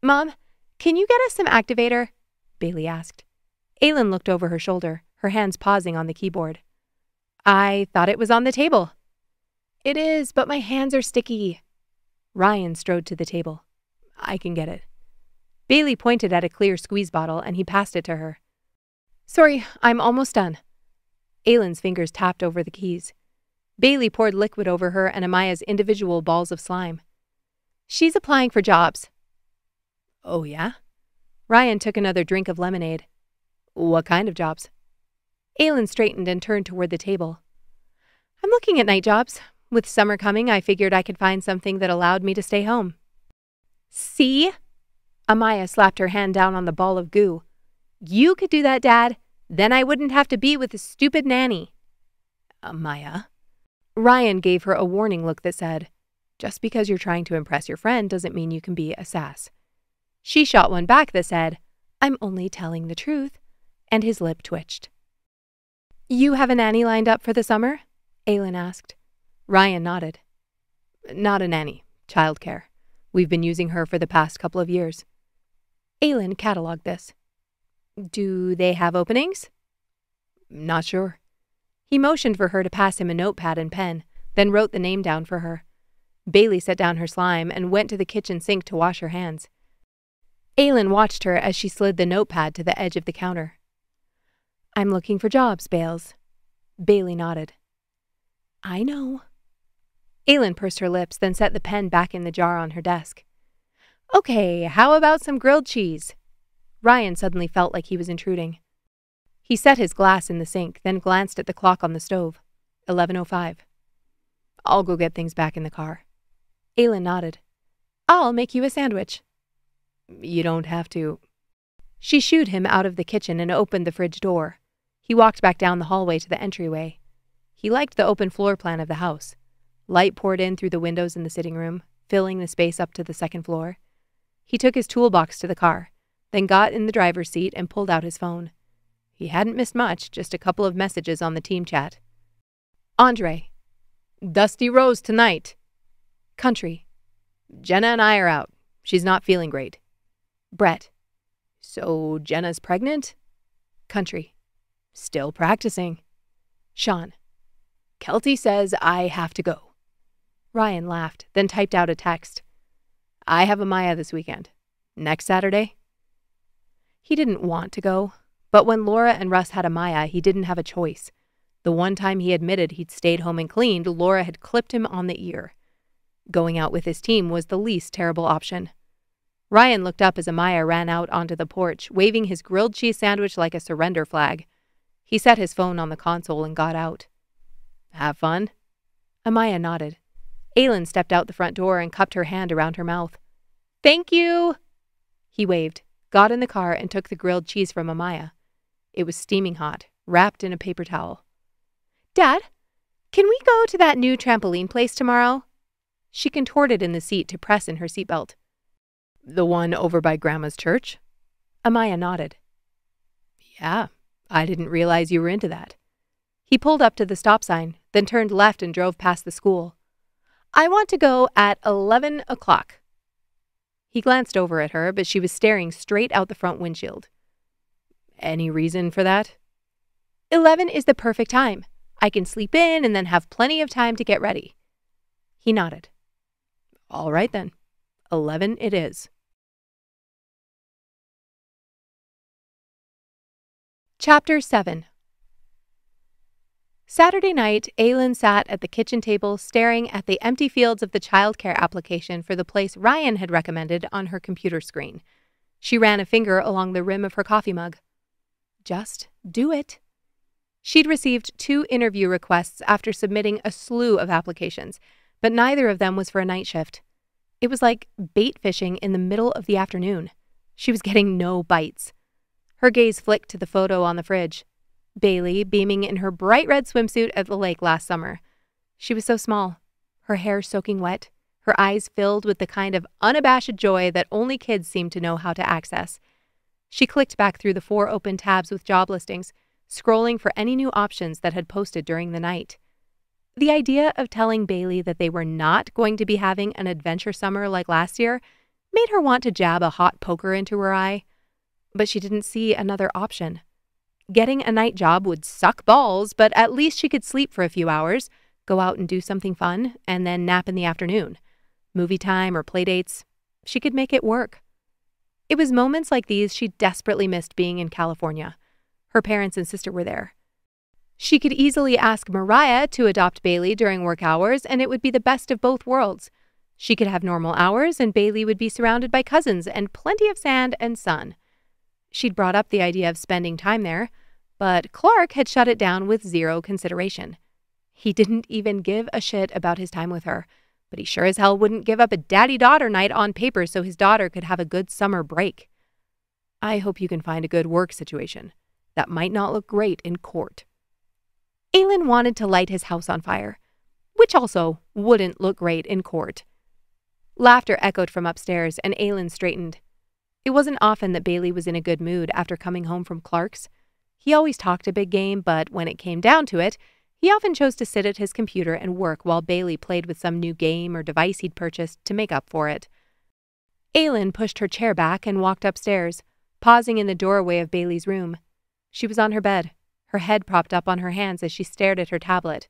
Mom, can you get us some activator? Bailey asked. Aylin looked over her shoulder, her hands pausing on the keyboard. I thought it was on the table. It is, but my hands are sticky. Ryan strode to the table. I can get it. Bailey pointed at a clear squeeze bottle and he passed it to her. Sorry, I'm almost done. Aylin's fingers tapped over the keys. Bailey poured liquid over her and Amaya's individual balls of slime. She's applying for jobs. Oh, yeah? Ryan took another drink of lemonade. What kind of jobs? Aylin straightened and turned toward the table. I'm looking at night jobs. With summer coming, I figured I could find something that allowed me to stay home. See? Amaya slapped her hand down on the ball of goo. You could do that, Dad. Then I wouldn't have to be with a stupid nanny. Amaya? Ryan gave her a warning look that said, just because you're trying to impress your friend doesn't mean you can be a sass. She shot one back that said, I'm only telling the truth, and his lip twitched. You have a nanny lined up for the summer? Aylin asked. Ryan nodded. Not a nanny, childcare. We've been using her for the past couple of years. Aylin cataloged this. Do they have openings? Not sure. He motioned for her to pass him a notepad and pen, then wrote the name down for her. Bailey set down her slime and went to the kitchen sink to wash her hands. Aylin watched her as she slid the notepad to the edge of the counter. I'm looking for jobs, Bales. Bailey nodded. I know. Aylin pursed her lips, then set the pen back in the jar on her desk. Okay, how about some grilled cheese? Ryan suddenly felt like he was intruding. He set his glass in the sink, then glanced at the clock on the stove. 11:05. I'll go get things back in the car. Aylin nodded. I'll make you a sandwich. You don't have to. She shooed him out of the kitchen and opened the fridge door. He walked back down the hallway to the entryway. He liked the open floor plan of the house. Light poured in through the windows in the sitting room, filling the space up to the second floor. He took his toolbox to the car, then got in the driver's seat and pulled out his phone. He hadn't missed much, just a couple of messages on the team chat. Andre. Dusty Rose tonight. Country. Jenna and I are out. She's not feeling great. Brett. So Jenna's pregnant? Country. Still practicing. Sean. Kelty says I have to go. Ryan laughed, then typed out a text. I have Amaya this weekend. Next Saturday? He didn't want to go, but when Laura and Russ had Amaya, he didn't have a choice. The one time he admitted he'd stayed home and cleaned, Laura had clipped him on the ear. Going out with his team was the least terrible option. Ryan looked up as Amaya ran out onto the porch, waving his grilled cheese sandwich like a surrender flag. He set his phone on the console and got out. Have fun? Amaya nodded. Aylin stepped out the front door and cupped her hand around her mouth. Thank you! He waved, got in the car, and took the grilled cheese from Amaya. It was steaming hot, wrapped in a paper towel. Dad, can we go to that new trampoline place tomorrow? She contorted in the seat to press in her seatbelt. The one over by Grandma's church? Amaya nodded. Yeah, I didn't realize you were into that. He pulled up to the stop sign, then turned left and drove past the school. I want to go at 11 o'clock. He glanced over at her, but she was staring straight out the front windshield. Any reason for that? 11 is the perfect time. I can sleep in and then have plenty of time to get ready. He nodded. All right then. 11 it is. Chapter 7. Saturday night, Aylin sat at the kitchen table staring at the empty fields of the childcare application for the place Ryan had recommended on her computer screen. She ran a finger along the rim of her coffee mug. Just do it. She'd received 2 interview requests after submitting a slew of applications, but neither of them was for a night shift. It was like bait fishing in the middle of the afternoon. She was getting no bites. Her gaze flicked to the photo on the fridge. Bailey, beaming in her bright red swimsuit at the lake last summer. She was so small, her hair soaking wet, her eyes filled with the kind of unabashed joy that only kids seem to know how to access. She clicked back through the 4 open tabs with job listings, scrolling for any new options that had posted during the night. The idea of telling Bailey that they were not going to be having an adventure summer like last year made her want to jab a hot poker into her eye. But she didn't see another option. Getting a night job would suck balls, but at least she could sleep for a few hours, go out and do something fun, and then nap in the afternoon. Movie time or play dates. She could make it work. It was moments like these she desperately missed being in California. Her parents and sister were there. She could easily ask Mariah to adopt Bailey during work hours, and it would be the best of both worlds. She could have normal hours, and Bailey would be surrounded by cousins and plenty of sand and sun. She'd brought up the idea of spending time there, but Clark had shut it down with 0 consideration. He didn't even give a shit about his time with her, but he sure as hell wouldn't give up a daddy-daughter night on paper so his daughter could have a good summer break. I hope you can find a good work situation. That might not look great in court. Aylin wanted to light his house on fire, which also wouldn't look great in court. Laughter echoed from upstairs, and Aylin straightened. It wasn't often that Bailey was in a good mood after coming home from Clark's. He always talked a big game, but when it came down to it, he often chose to sit at his computer and work while Bailey played with some new game or device he'd purchased to make up for it. Aylin pushed her chair back and walked upstairs, pausing in the doorway of Bailey's room. She was on her bed, her head propped up on her hands as she stared at her tablet.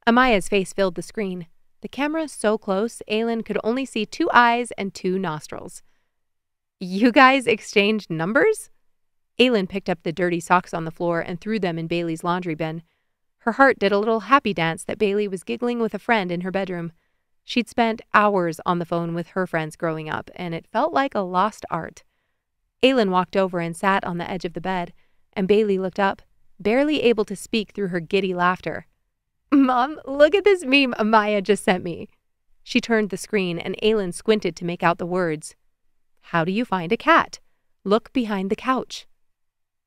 Amaya's face filled the screen. The camera so close, Aylin could only see 2 eyes and 2 nostrils. You guys exchanged numbers? Aylin picked up the dirty socks on the floor and threw them in Bailey's laundry bin. Her heart did a little happy dance that Bailey was giggling with a friend in her bedroom. She'd spent hours on the phone with her friends growing up, and it felt like a lost art. Aylin walked over and sat on the edge of the bed, and Bailey looked up, barely able to speak through her giddy laughter. Mom, look at this meme Amaya just sent me. She turned the screen, and Aylin squinted to make out the words. How do you find a cat? Look behind the couch.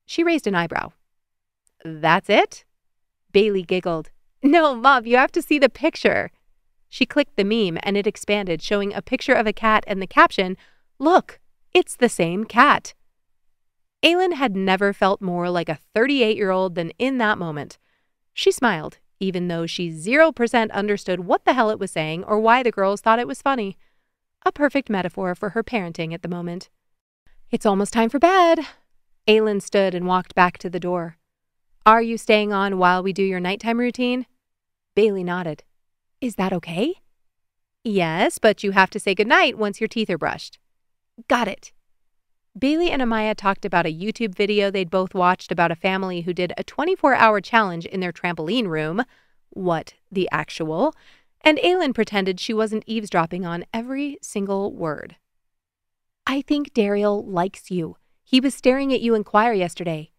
She raised an eyebrow. That's it? Bailey giggled. No, Mom, you have to see the picture. She clicked the meme and it expanded, showing a picture of a cat and the caption, Look, it's the same cat. Aylin had never felt more like a 38-year-old than in that moment. She smiled, even though she 0% understood what the hell it was saying or why the girls thought it was funny. A perfect metaphor for her parenting at the moment. It's almost time for bed. Aylin stood and walked back to the door. Are you staying on while we do your nighttime routine? Bailey nodded. Is that okay? Yes, but you have to say goodnight once your teeth are brushed. Got it. Bailey and Amaya talked about a YouTube video they'd both watched about a family who did a 24-hour challenge in their trampoline room. What the actual? And Aylin pretended she wasn't eavesdropping on every single word. I think Daryl likes you. He was staring at you in choir yesterday.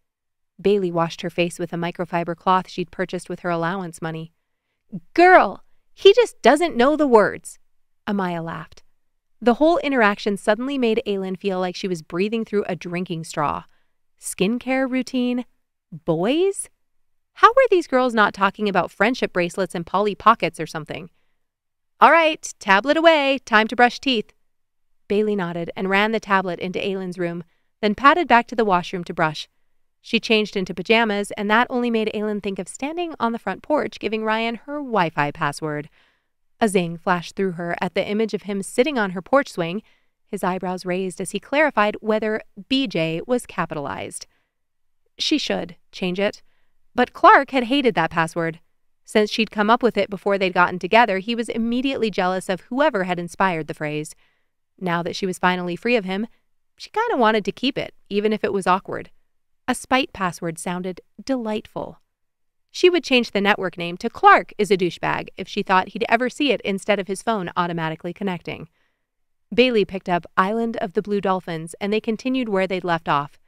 Bailey washed her face with a microfiber cloth she'd purchased with her allowance money. Girl, he just doesn't know the words. Amaya laughed. The whole interaction suddenly made Aylin feel like she was breathing through a drinking straw. Skincare routine? Boys? How were these girls not talking about friendship bracelets and Polly Pockets or something? All right, tablet away. Time to brush teeth. Bailey nodded and ran the tablet into Aylin's room, then padded back to the washroom to brush. She changed into pajamas, and that only made Aylin think of standing on the front porch giving Ryan her Wi-Fi password. A zing flashed through her at the image of him sitting on her porch swing, his eyebrows raised as he clarified whether BJ was capitalized. She should change it. But Clark had hated that password. Since she'd come up with it before they'd gotten together, he was immediately jealous of whoever had inspired the phrase. Now that she was finally free of him, she kind of wanted to keep it, even if it was awkward. A spite password sounded delightful. She would change the network name to Clark is a douchebag if she thought he'd ever see it instead of his phone automatically connecting. Bailey picked up Island of the Blue Dolphins, and they continued where they'd left off.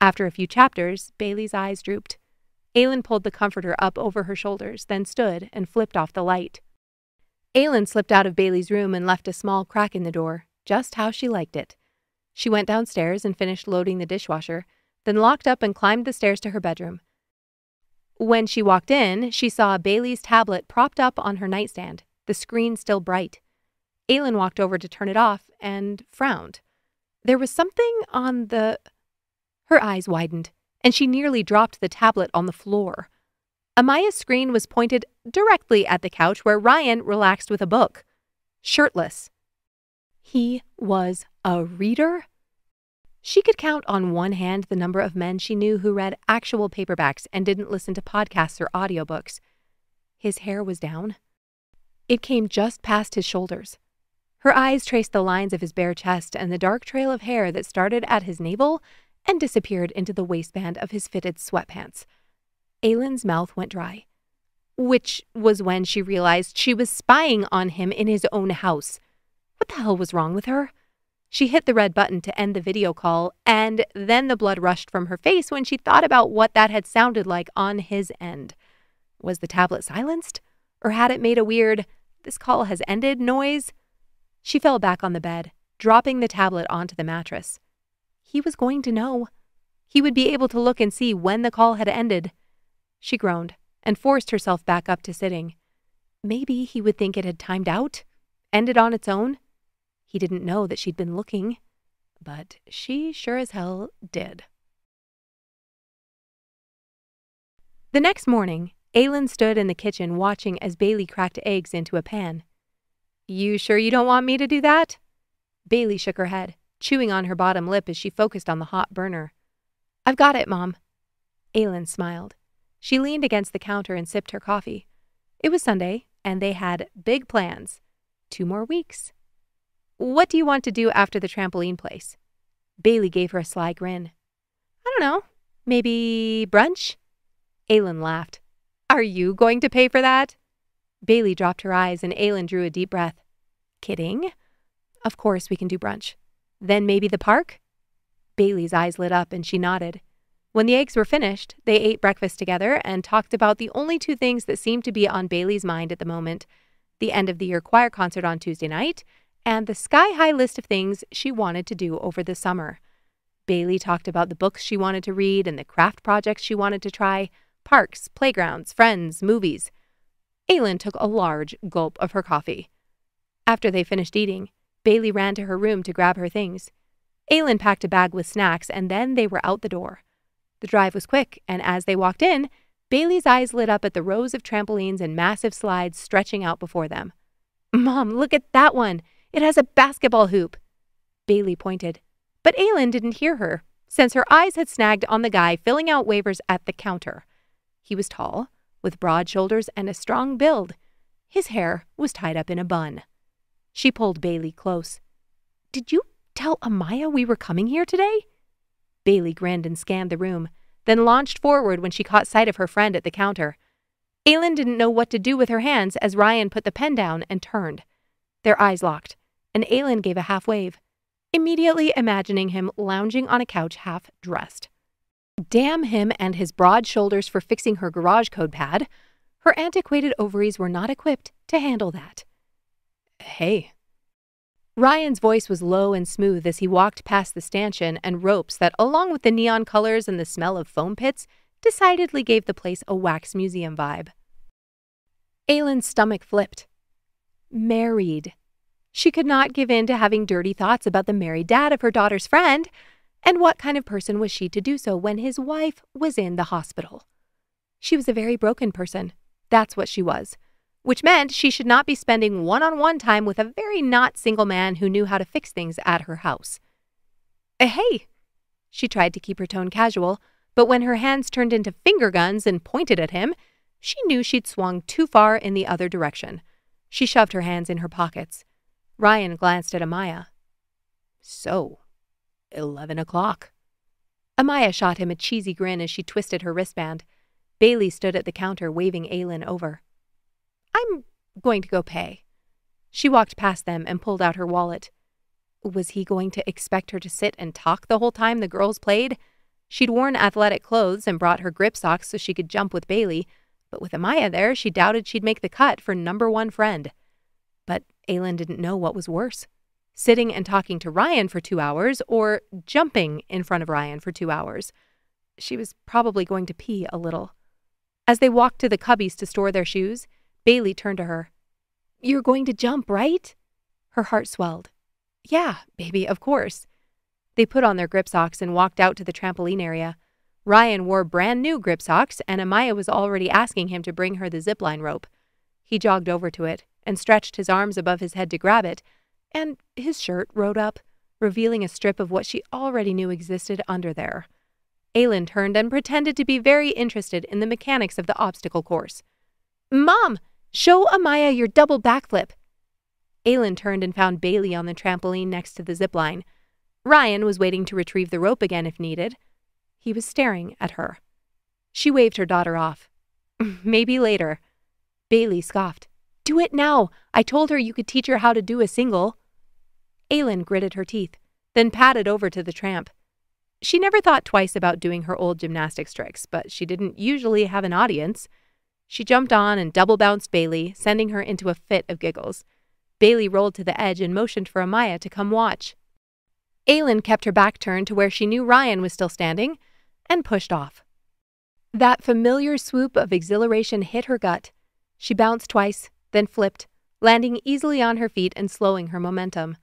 After a few chapters, Bailey's eyes drooped. Aylin pulled the comforter up over her shoulders, then stood and flipped off the light. Aylin slipped out of Bailey's room and left a small crack in the door, just how she liked it. She went downstairs and finished loading the dishwasher, then locked up and climbed the stairs to her bedroom. When she walked in, she saw Bailey's tablet propped up on her nightstand, the screen still bright. Aylin walked over to turn it off and frowned. There was something on the... Her eyes widened, and she nearly dropped the tablet on the floor. Amaya's screen was pointed directly at the couch where Ryan relaxed with a book, shirtless. He was a reader? She could count on one hand the number of men she knew who read actual paperbacks and didn't listen to podcasts or audiobooks. His hair was down. It came just past his shoulders. Her eyes traced the lines of his bare chest and the dark trail of hair that started at his navel and disappeared into the waistband of his fitted sweatpants. Aylin's mouth went dry, which was when she realized she was spying on him in his own house. What the hell was wrong with her? She hit the red button to end the video call, and then the blood rushed from her face when she thought about what that had sounded like on his end. Was the tablet silenced? Or had it made a weird, "this call has ended" noise? She fell back on the bed, dropping the tablet onto the mattress. He was going to know. He would be able to look and see when the call had ended. She groaned and forced herself back up to sitting. Maybe he would think it had timed out, ended on its own. He didn't know that she'd been looking, but she sure as hell did. The next morning, Aylin stood in the kitchen watching as Bailey cracked eggs into a pan. You sure you don't want me to do that? Bailey shook her head, chewing on her bottom lip as she focused on the hot burner. I've got it, Mom. Aylin smiled. She leaned against the counter and sipped her coffee. It was Sunday, and they had big plans. 2 more weeks. What do you want to do after the trampoline place? Bailey gave her a sly grin. I don't know. Maybe brunch? Aylin laughed. Are you going to pay for that? Bailey dropped her eyes and Aylin drew a deep breath. Kidding? Of course we can do brunch. Then maybe the park? Bailey's eyes lit up and she nodded. When the eggs were finished, they ate breakfast together and talked about the only 2 things that seemed to be on Bailey's mind at the moment: the end-of-the-year choir concert on Tuesday night and the sky-high list of things she wanted to do over the summer. Bailey talked about the books she wanted to read and the craft projects she wanted to try, parks, playgrounds, friends, movies. Aylin took a large gulp of her coffee. After they finished eating, Bailey ran to her room to grab her things. Aylin packed a bag with snacks, and then they were out the door. The drive was quick, and as they walked in, Bailey's eyes lit up at the rows of trampolines and massive slides stretching out before them. "Mom, look at that one! It has a basketball hoop!" Bailey pointed, but Aylin didn't hear her, since her eyes had snagged on the guy filling out waivers at the counter. He was tall, with broad shoulders and a strong build. His hair was tied up in a bun. She pulled Bailey close. "Did you tell Amaya we were coming here today?" Bailey grinned and scanned the room, then launched forward when she caught sight of her friend at the counter. Aylin didn't know what to do with her hands as Ryan put the pen down and turned. Their eyes locked, and Aylin gave a half wave, immediately imagining him lounging on a couch half-dressed. Damn him and his broad shoulders for fixing her garage code pad. Her antiquated ovaries were not equipped to handle that. "Hey." Ryan's voice was low and smooth as he walked past the stanchion and ropes that, along with the neon colors and the smell of foam pits, decidedly gave the place a wax museum vibe. Aylin's stomach flipped. Married. She could not give in to having dirty thoughts about the married dad of her daughter's friend. And what kind of person was she to do so when his wife was in the hospital? She was a very broken person. That's what she was. Which meant she should not be spending one-on-one time with a very not single man who knew how to fix things at her house. Hey! She tried to keep her tone casual, but when her hands turned into finger guns and pointed at him, she knew she'd swung too far in the other direction. She shoved her hands in her pockets. Ryan glanced at Amaya. "So, 11 o'clock. Amaya shot him a cheesy grin as she twisted her wristband. Bailey stood at the counter waving Aylin over. "I'm going to go pay." She walked past them and pulled out her wallet. Was he going to expect her to sit and talk the whole time the girls played? She'd worn athletic clothes and brought her grip socks so she could jump with Bailey, but with Amaya there, she doubted she'd make the cut for #1 friend. But Aylin didn't know what was worse, sitting and talking to Ryan for 2 hours or jumping in front of Ryan for 2 hours. She was probably going to pee a little. As they walked to the cubbies to store their shoes, Bailey turned to her. "You're going to jump, right?" Her heart swelled. "Yeah, baby, of course." They put on their grip socks and walked out to the trampoline area. Ryan wore brand new grip socks, and Amaya was already asking him to bring her the zipline rope. He jogged over to it and stretched his arms above his head to grab it, and his shirt rode up, revealing a strip of what she already knew existed under there. Aylin turned and pretended to be very interested in the mechanics of the obstacle course. "Mom, show Amaya your double backflip." Aylin turned and found Bailey on the trampoline next to the zipline. Ryan was waiting to retrieve the rope again if needed. He was staring at her. She waved her daughter off. "Maybe later." Bailey scoffed. "Do it now. I told her you could teach her how to do a single." Aylin gritted her teeth, then padded over to the tramp. She never thought twice about doing her old gymnastics tricks, but she didn't usually have an audience. She jumped on and double-bounced Bailey, sending her into a fit of giggles. Bailey rolled to the edge and motioned for Amaya to come watch. Aylin kept her back turned to where she knew Ryan was still standing, and pushed off. That familiar swoop of exhilaration hit her gut. She bounced twice, then flipped, landing easily on her feet and slowing her momentum.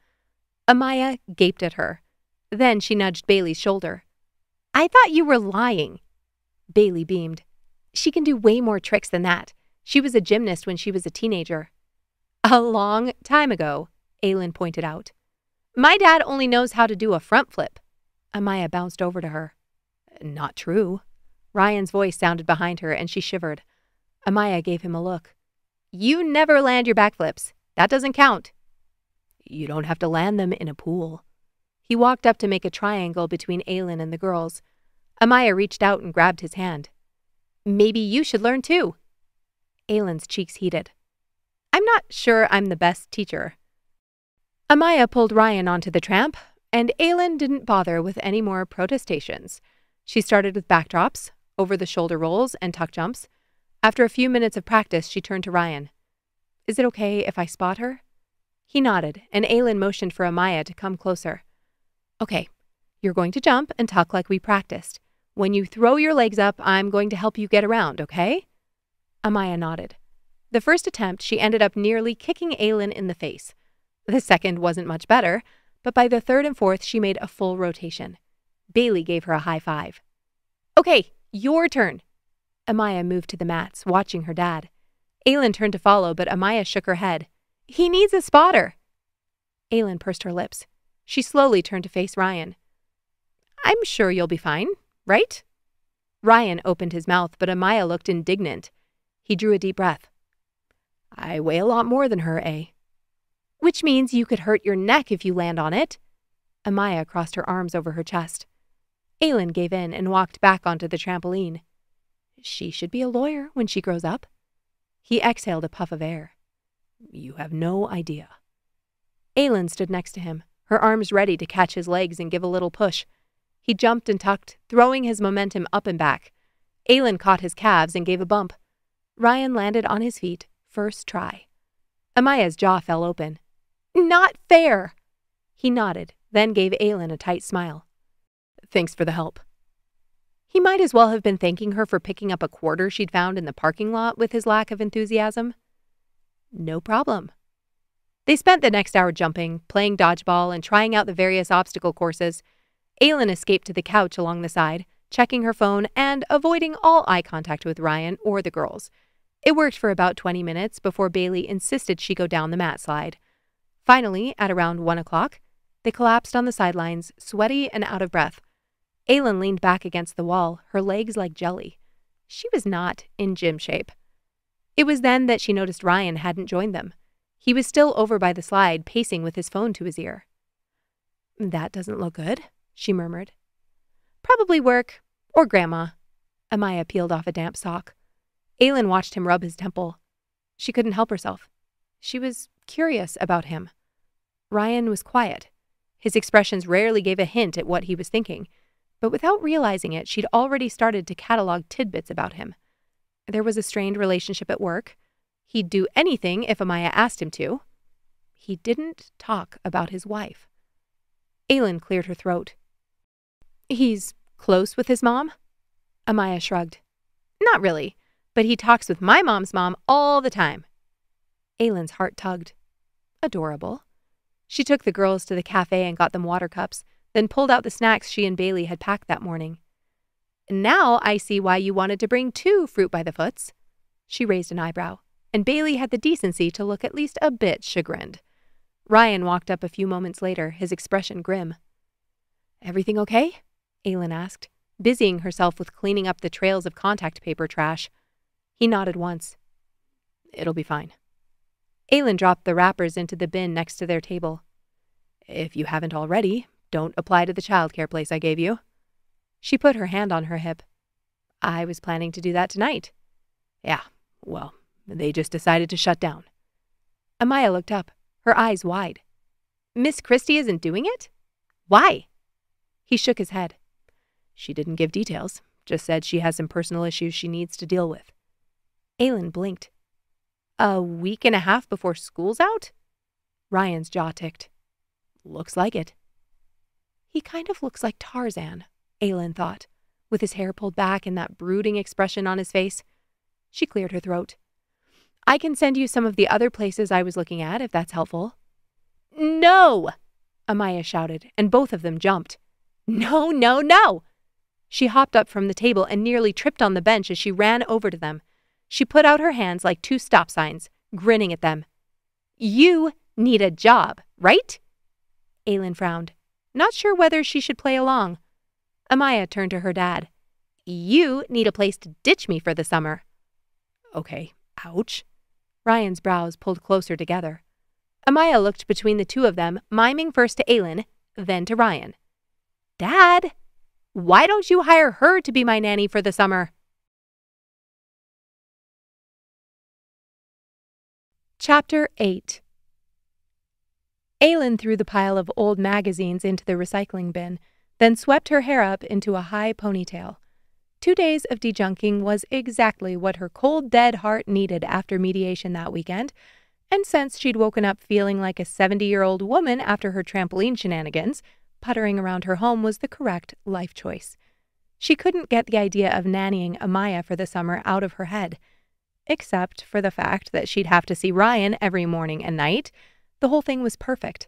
Amaya gaped at her. Then she nudged Bailey's shoulder. "I thought you were lying." Bailey beamed. "She can do way more tricks than that. She was a gymnast when she was a teenager." "A long time ago," Aylin pointed out. "My dad only knows how to do a front flip." Amaya bounced over to her. "Not true." Ryan's voice sounded behind her, and she shivered. Amaya gave him a look. "You never land your backflips. That doesn't count." "You don't have to land them in a pool." He walked up to make a triangle between Aylin and the girls. Amaya reached out and grabbed his hand. "Maybe you should learn too." Aylin's cheeks heated. "I'm not sure I'm the best teacher." Amaya pulled Ryan onto the tramp, and Aylin didn't bother with any more protestations. She started with backdrops, over-the-shoulder rolls, and tuck jumps. After a few minutes of practice, she turned to Ryan. "Is it okay if I spot her?" He nodded, and Aylin motioned for Amaya to come closer. "Okay, You're going to jump and tuck like we practiced. When you throw your legs up, I'm going to help you get around, okay?" Amaya nodded. The first attempt, she ended up nearly kicking Aylin in the face. The second wasn't much better, but by the third and fourth, she made a full rotation. Bailey gave her a high five. "Okay, your turn." Amaya moved to the mats, watching her dad. Aylin turned to follow, but Amaya shook her head. "He needs a spotter." Aylin pursed her lips. She slowly turned to face Ryan. "I'm sure you'll be fine, right?" Ryan opened his mouth, but Amaya looked indignant. He drew a deep breath. "I weigh a lot more than her, eh?" "Which means you could hurt your neck if you land on it." Amaya crossed her arms over her chest. Aylin gave in and walked back onto the trampoline. "She should be a lawyer when she grows up." He exhaled a puff of air. "You have no idea." Aylin stood next to him, her arms ready to catch his legs and give a little push. He jumped and tucked, throwing his momentum up and back. Aylin caught his calves and gave a bump. Ryan landed on his feet, first try. Amaya's jaw fell open. "Not fair!" He nodded, then gave Aylin a tight smile. "Thanks for the help." He might as well have been thanking her for picking up a quarter she'd found in the parking lot with his lack of enthusiasm. "No problem." They spent the next hour jumping, playing dodgeball, and trying out the various obstacle courses. Aylin escaped to the couch along the side, checking her phone and avoiding all eye contact with Ryan or the girls. It worked for about 20 minutes before Bailey insisted she go down the mat slide. Finally, at around 1 o'clock, they collapsed on the sidelines, sweaty and out of breath. Aylin leaned back against the wall, her legs like jelly. She was not in gym shape. It was then that she noticed Ryan hadn't joined them. He was still over by the slide, pacing with his phone to his ear. "That doesn't look good," she murmured. "Probably work, or Grandma." Amaya peeled off a damp sock. Aylin watched him rub his temple. She couldn't help herself. She was curious about him. Ryan was quiet. His expressions rarely gave a hint at what he was thinking, but without realizing it, she'd already started to catalog tidbits about him. There was a strained relationship at work. He'd do anything if Amaya asked him to. He didn't talk about his wife. Aylin cleared her throat. "He's close with his mom?" Amaya shrugged. "Not really, but he talks with my mom's mom all the time." Aylin's heart tugged. Adorable. She took the girls to the cafe and got them water cups, then pulled out the snacks she and Bailey had packed that morning. "Now I see why you wanted to bring 2 fruit by the foots." She raised an eyebrow, and Bailey had the decency to look at least a bit chagrined. Ryan walked up a few moments later, his expression grim. "Everything okay?" Aylin asked, busying herself with cleaning up the trails of contact paper trash. He nodded once. "It'll be fine." Aylin dropped the wrappers into the bin next to their table. "If you haven't already, don't apply to the childcare place I gave you." She put her hand on her hip. "I was planning to do that tonight." "Yeah, well, they just decided to shut down." Amaya looked up, her eyes wide. "Miss Christie isn't doing it? Why?" He shook his head. "She didn't give details, just said she has some personal issues she needs to deal with." Aylin blinked. "A week and a half before school's out?" Ryan's jaw ticked. "Looks like it." He kind of looks like Tarzan, Aylin thought, with his hair pulled back and that brooding expression on his face. She cleared her throat. "I can send you some of the other places I was looking at, if that's helpful." "No!" Amaya shouted, and both of them jumped. "No, no, no!" She hopped up from the table and nearly tripped on the bench as she ran over to them. She put out her hands like 2 stop signs, grinning at them. "You need a job, right?" Aylin frowned, not sure whether she should play along. Amaya turned to her dad. "You need a place to ditch me for the summer." "Okay, ouch." Ryan's brows pulled closer together. Amaya looked between the two of them, miming first to Aylin, then to Ryan. "Dad, why don't you hire her to be my nanny for the summer?" Chapter 8. Aylin threw the pile of old magazines into the recycling bin, then swept her hair up into a high ponytail. 2 days of dejunking was exactly what her cold, dead heart needed after mediation that weekend, and since she'd woken up feeling like a 70-year-old woman after her trampoline shenanigans, puttering around her home was the correct life choice. She couldn't get the idea of nannying Amaya for the summer out of her head. Except for the fact that she'd have to see Ryan every morning and night, the whole thing was perfect.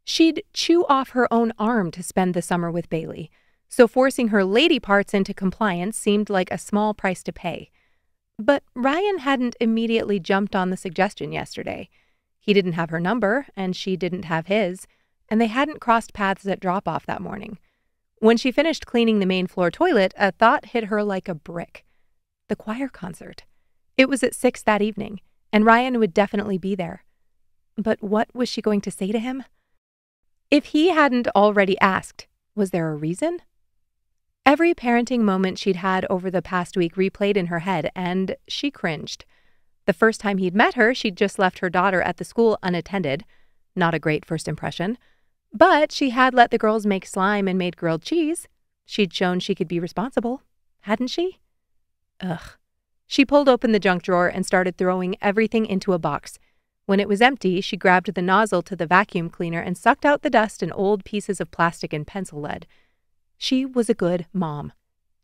She'd chew off her own arm to spend the summer with Bailey, so forcing her lady parts into compliance seemed like a small price to pay. But Ryan hadn't immediately jumped on the suggestion yesterday. He didn't have her number, and she didn't have his, and they hadn't crossed paths at drop-off that morning. When she finished cleaning the main floor toilet, a thought hit her like a brick. The choir concert. It was at 6 that evening, and Ryan would definitely be there. But what was she going to say to him? If he hadn't already asked, was there a reason? Every parenting moment she'd had over the past week replayed in her head, and she cringed. The first time he'd met her, she'd just left her daughter at the school unattended. Not a great first impression. But she had let the girls make slime and made grilled cheese. She'd shown she could be responsible, hadn't she? Ugh. She pulled open the junk drawer and started throwing everything into a box. When it was empty, she grabbed the nozzle to the vacuum cleaner and sucked out the dust and old pieces of plastic and pencil lead. She was a good mom.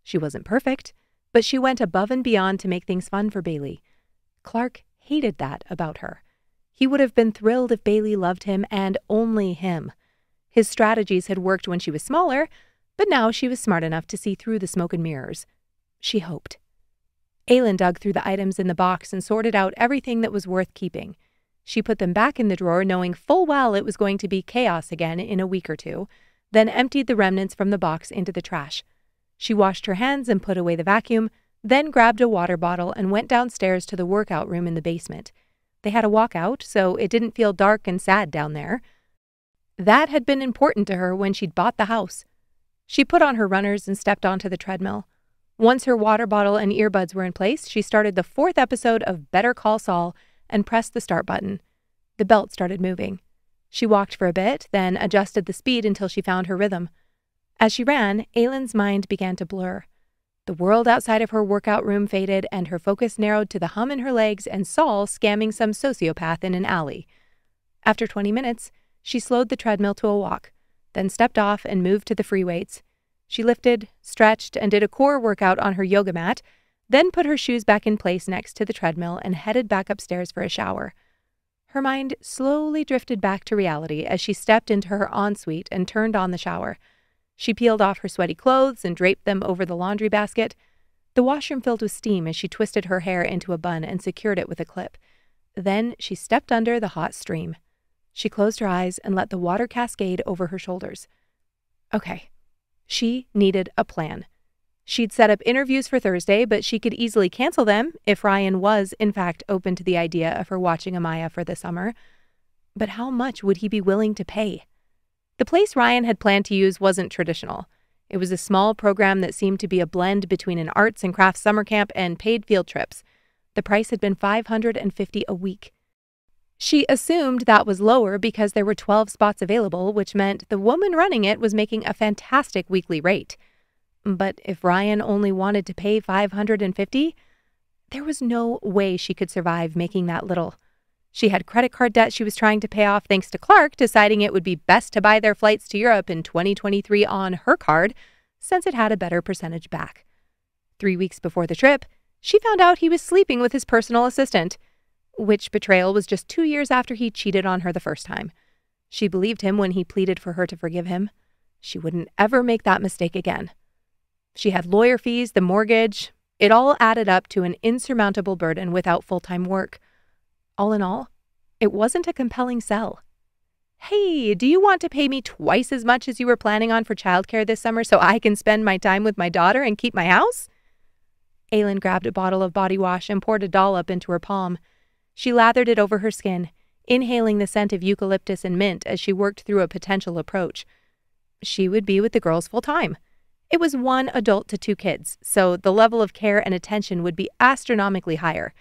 She wasn't perfect, but she went above and beyond to make things fun for Bailey. Clark hated that about her. He would have been thrilled if Bailey loved him and only him. His strategies had worked when she was smaller, but now she was smart enough to see through the smoke and mirrors. She hoped. Aylin dug through the items in the box and sorted out everything that was worth keeping. She put them back in the drawer, knowing full well it was going to be chaos again in a week or two, then emptied the remnants from the box into the trash. She washed her hands and put away the vacuum, then grabbed a water bottle and went downstairs to the workout room in the basement. They had a walkout, so it didn't feel dark and sad down there. That had been important to her when she'd bought the house. She put on her runners and stepped onto the treadmill. Once her water bottle and earbuds were in place, she started the 4th episode of Better Call Saul and pressed the start button. The belt started moving. She walked for a bit, then adjusted the speed until she found her rhythm. As she ran, Aylin's mind began to blur. The world outside of her workout room faded, and her focus narrowed to the hum in her legs and Saul scamming some sociopath in an alley. After 20 minutes, she slowed the treadmill to a walk, then stepped off and moved to the free weights. She lifted, stretched, and did a core workout on her yoga mat, then put her shoes back in place next to the treadmill and headed back upstairs for a shower. Her mind slowly drifted back to reality as she stepped into her ensuite and turned on the shower. She peeled off her sweaty clothes and draped them over the laundry basket. The washroom filled with steam as she twisted her hair into a bun and secured it with a clip. Then she stepped under the hot stream. She closed her eyes and let the water cascade over her shoulders. Okay. She needed a plan. She'd set up interviews for Thursday, but she could easily cancel them if Ryan was, in fact, open to the idea of her watching Amaya for the summer. But how much would he be willing to pay? The place Ryan had planned to use wasn't traditional. It was a small program that seemed to be a blend between an arts and crafts summer camp and paid field trips. The price had been $550 a week. She assumed that was lower because there were 12 spots available, which meant the woman running it was making a fantastic weekly rate. But if Ryan only wanted to pay $550, there was no way she could survive making that little. She had credit card debt she was trying to pay off thanks to Clark deciding it would be best to buy their flights to Europe in 2023 on her card, since it had a better percentage back. 3 weeks before the trip, she found out he was sleeping with his personal assistant, which betrayal was just 2 years after he cheated on her the first time. She believed him when he pleaded for her to forgive him. She wouldn't ever make that mistake again. She had lawyer fees, the mortgage. It all added up to an insurmountable burden without full-time work. All in all, it wasn't a compelling sell. Hey, do you want to pay me twice as much as you were planning on for childcare this summer so I can spend my time with my daughter and keep my house? Aylin grabbed a bottle of body wash and poured a dollop into her palm. She lathered it over her skin, inhaling the scent of eucalyptus and mint as she worked through a potential approach. She would be with the girls full-time. It was 1 adult to 2 kids, so the level of care and attention would be astronomically higher.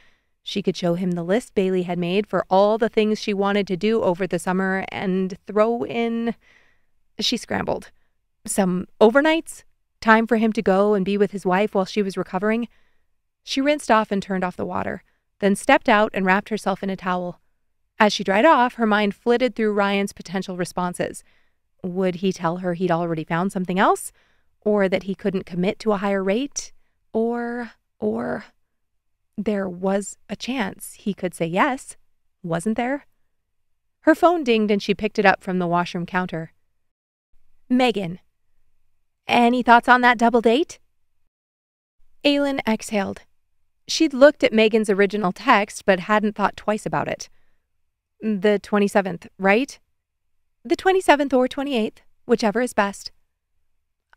She could show him the list Bailey had made for all the things she wanted to do over the summer and throw in... She scrambled. Some overnights? Time for him to go and be with his wife while she was recovering? She rinsed off and turned off the water, then stepped out and wrapped herself in a towel. As she dried off, her mind flitted through Ryan's potential responses. Would he tell her he'd already found something else? Or that he couldn't commit to a higher rate? Or there was a chance he could say yes, wasn't there? Her phone dinged and she picked it up from the washroom counter. Megan. Any thoughts on that double date? Aylin exhaled. She'd looked at Megan's original text but hadn't thought twice about it. The 27th, right? The 27th or 28th, whichever is best.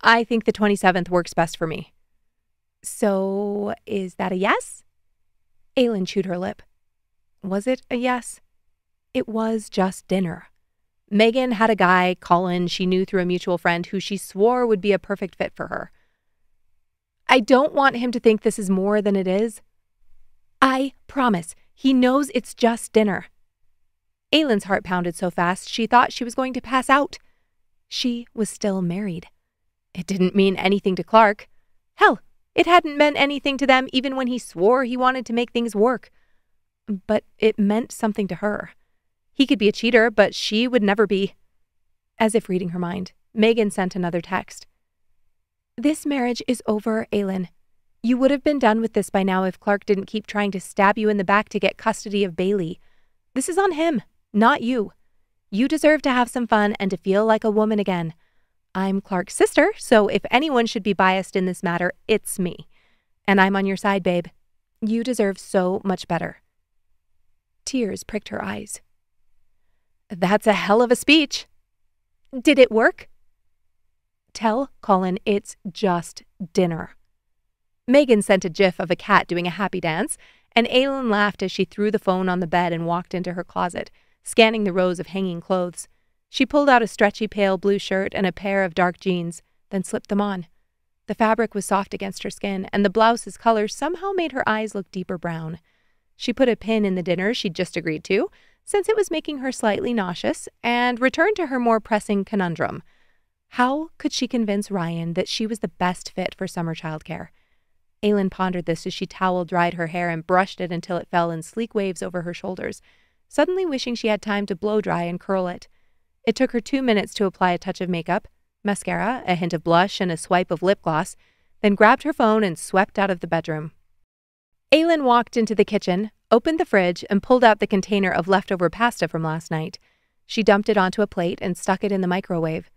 I think the 27th works best for me. So, is that a yes? Aylin chewed her lip. Was it a yes? It was just dinner. Megan had a guy, Colin, she knew through a mutual friend who she swore would be a perfect fit for her. I don't want him to think this is more than it is. I promise, he knows it's just dinner. Aylin's heart pounded so fast she thought she was going to pass out. She was still married. It didn't mean anything to Clark. Hell, it hadn't meant anything to them even when he swore he wanted to make things work. But it meant something to her. He could be a cheater, but she would never be. As if reading her mind, Megan sent another text. This marriage is over, Aylin. You would have been done with this by now if Clark didn't keep trying to stab you in the back to get custody of Bailey. This is on him, not you. You deserve to have some fun and to feel like a woman again. I'm Clark's sister, so if anyone should be biased in this matter, it's me. And I'm on your side, babe. You deserve so much better. Tears pricked her eyes. That's a hell of a speech. Did it work? Tell Colin it's just dinner. Megan sent a gif of a cat doing a happy dance, and Aylin laughed as she threw the phone on the bed and walked into her closet, scanning the rows of hanging clothes. She pulled out a stretchy pale blue shirt and a pair of dark jeans, then slipped them on. The fabric was soft against her skin, and the blouse's color somehow made her eyes look deeper brown. She put a pin in the dinner she'd just agreed to, since it was making her slightly nauseous, and returned to her more pressing conundrum. How could she convince Ryan that she was the best fit for summer childcare? Aylin pondered this as she towel-dried her hair and brushed it until it fell in sleek waves over her shoulders, suddenly wishing she had time to blow-dry and curl it. It took her 2 minutes to apply a touch of makeup, mascara, a hint of blush, and a swipe of lip gloss, then grabbed her phone and swept out of the bedroom. Aylin walked into the kitchen, opened the fridge, and pulled out the container of leftover pasta from last night. She dumped it onto a plate and stuck it in the microwave.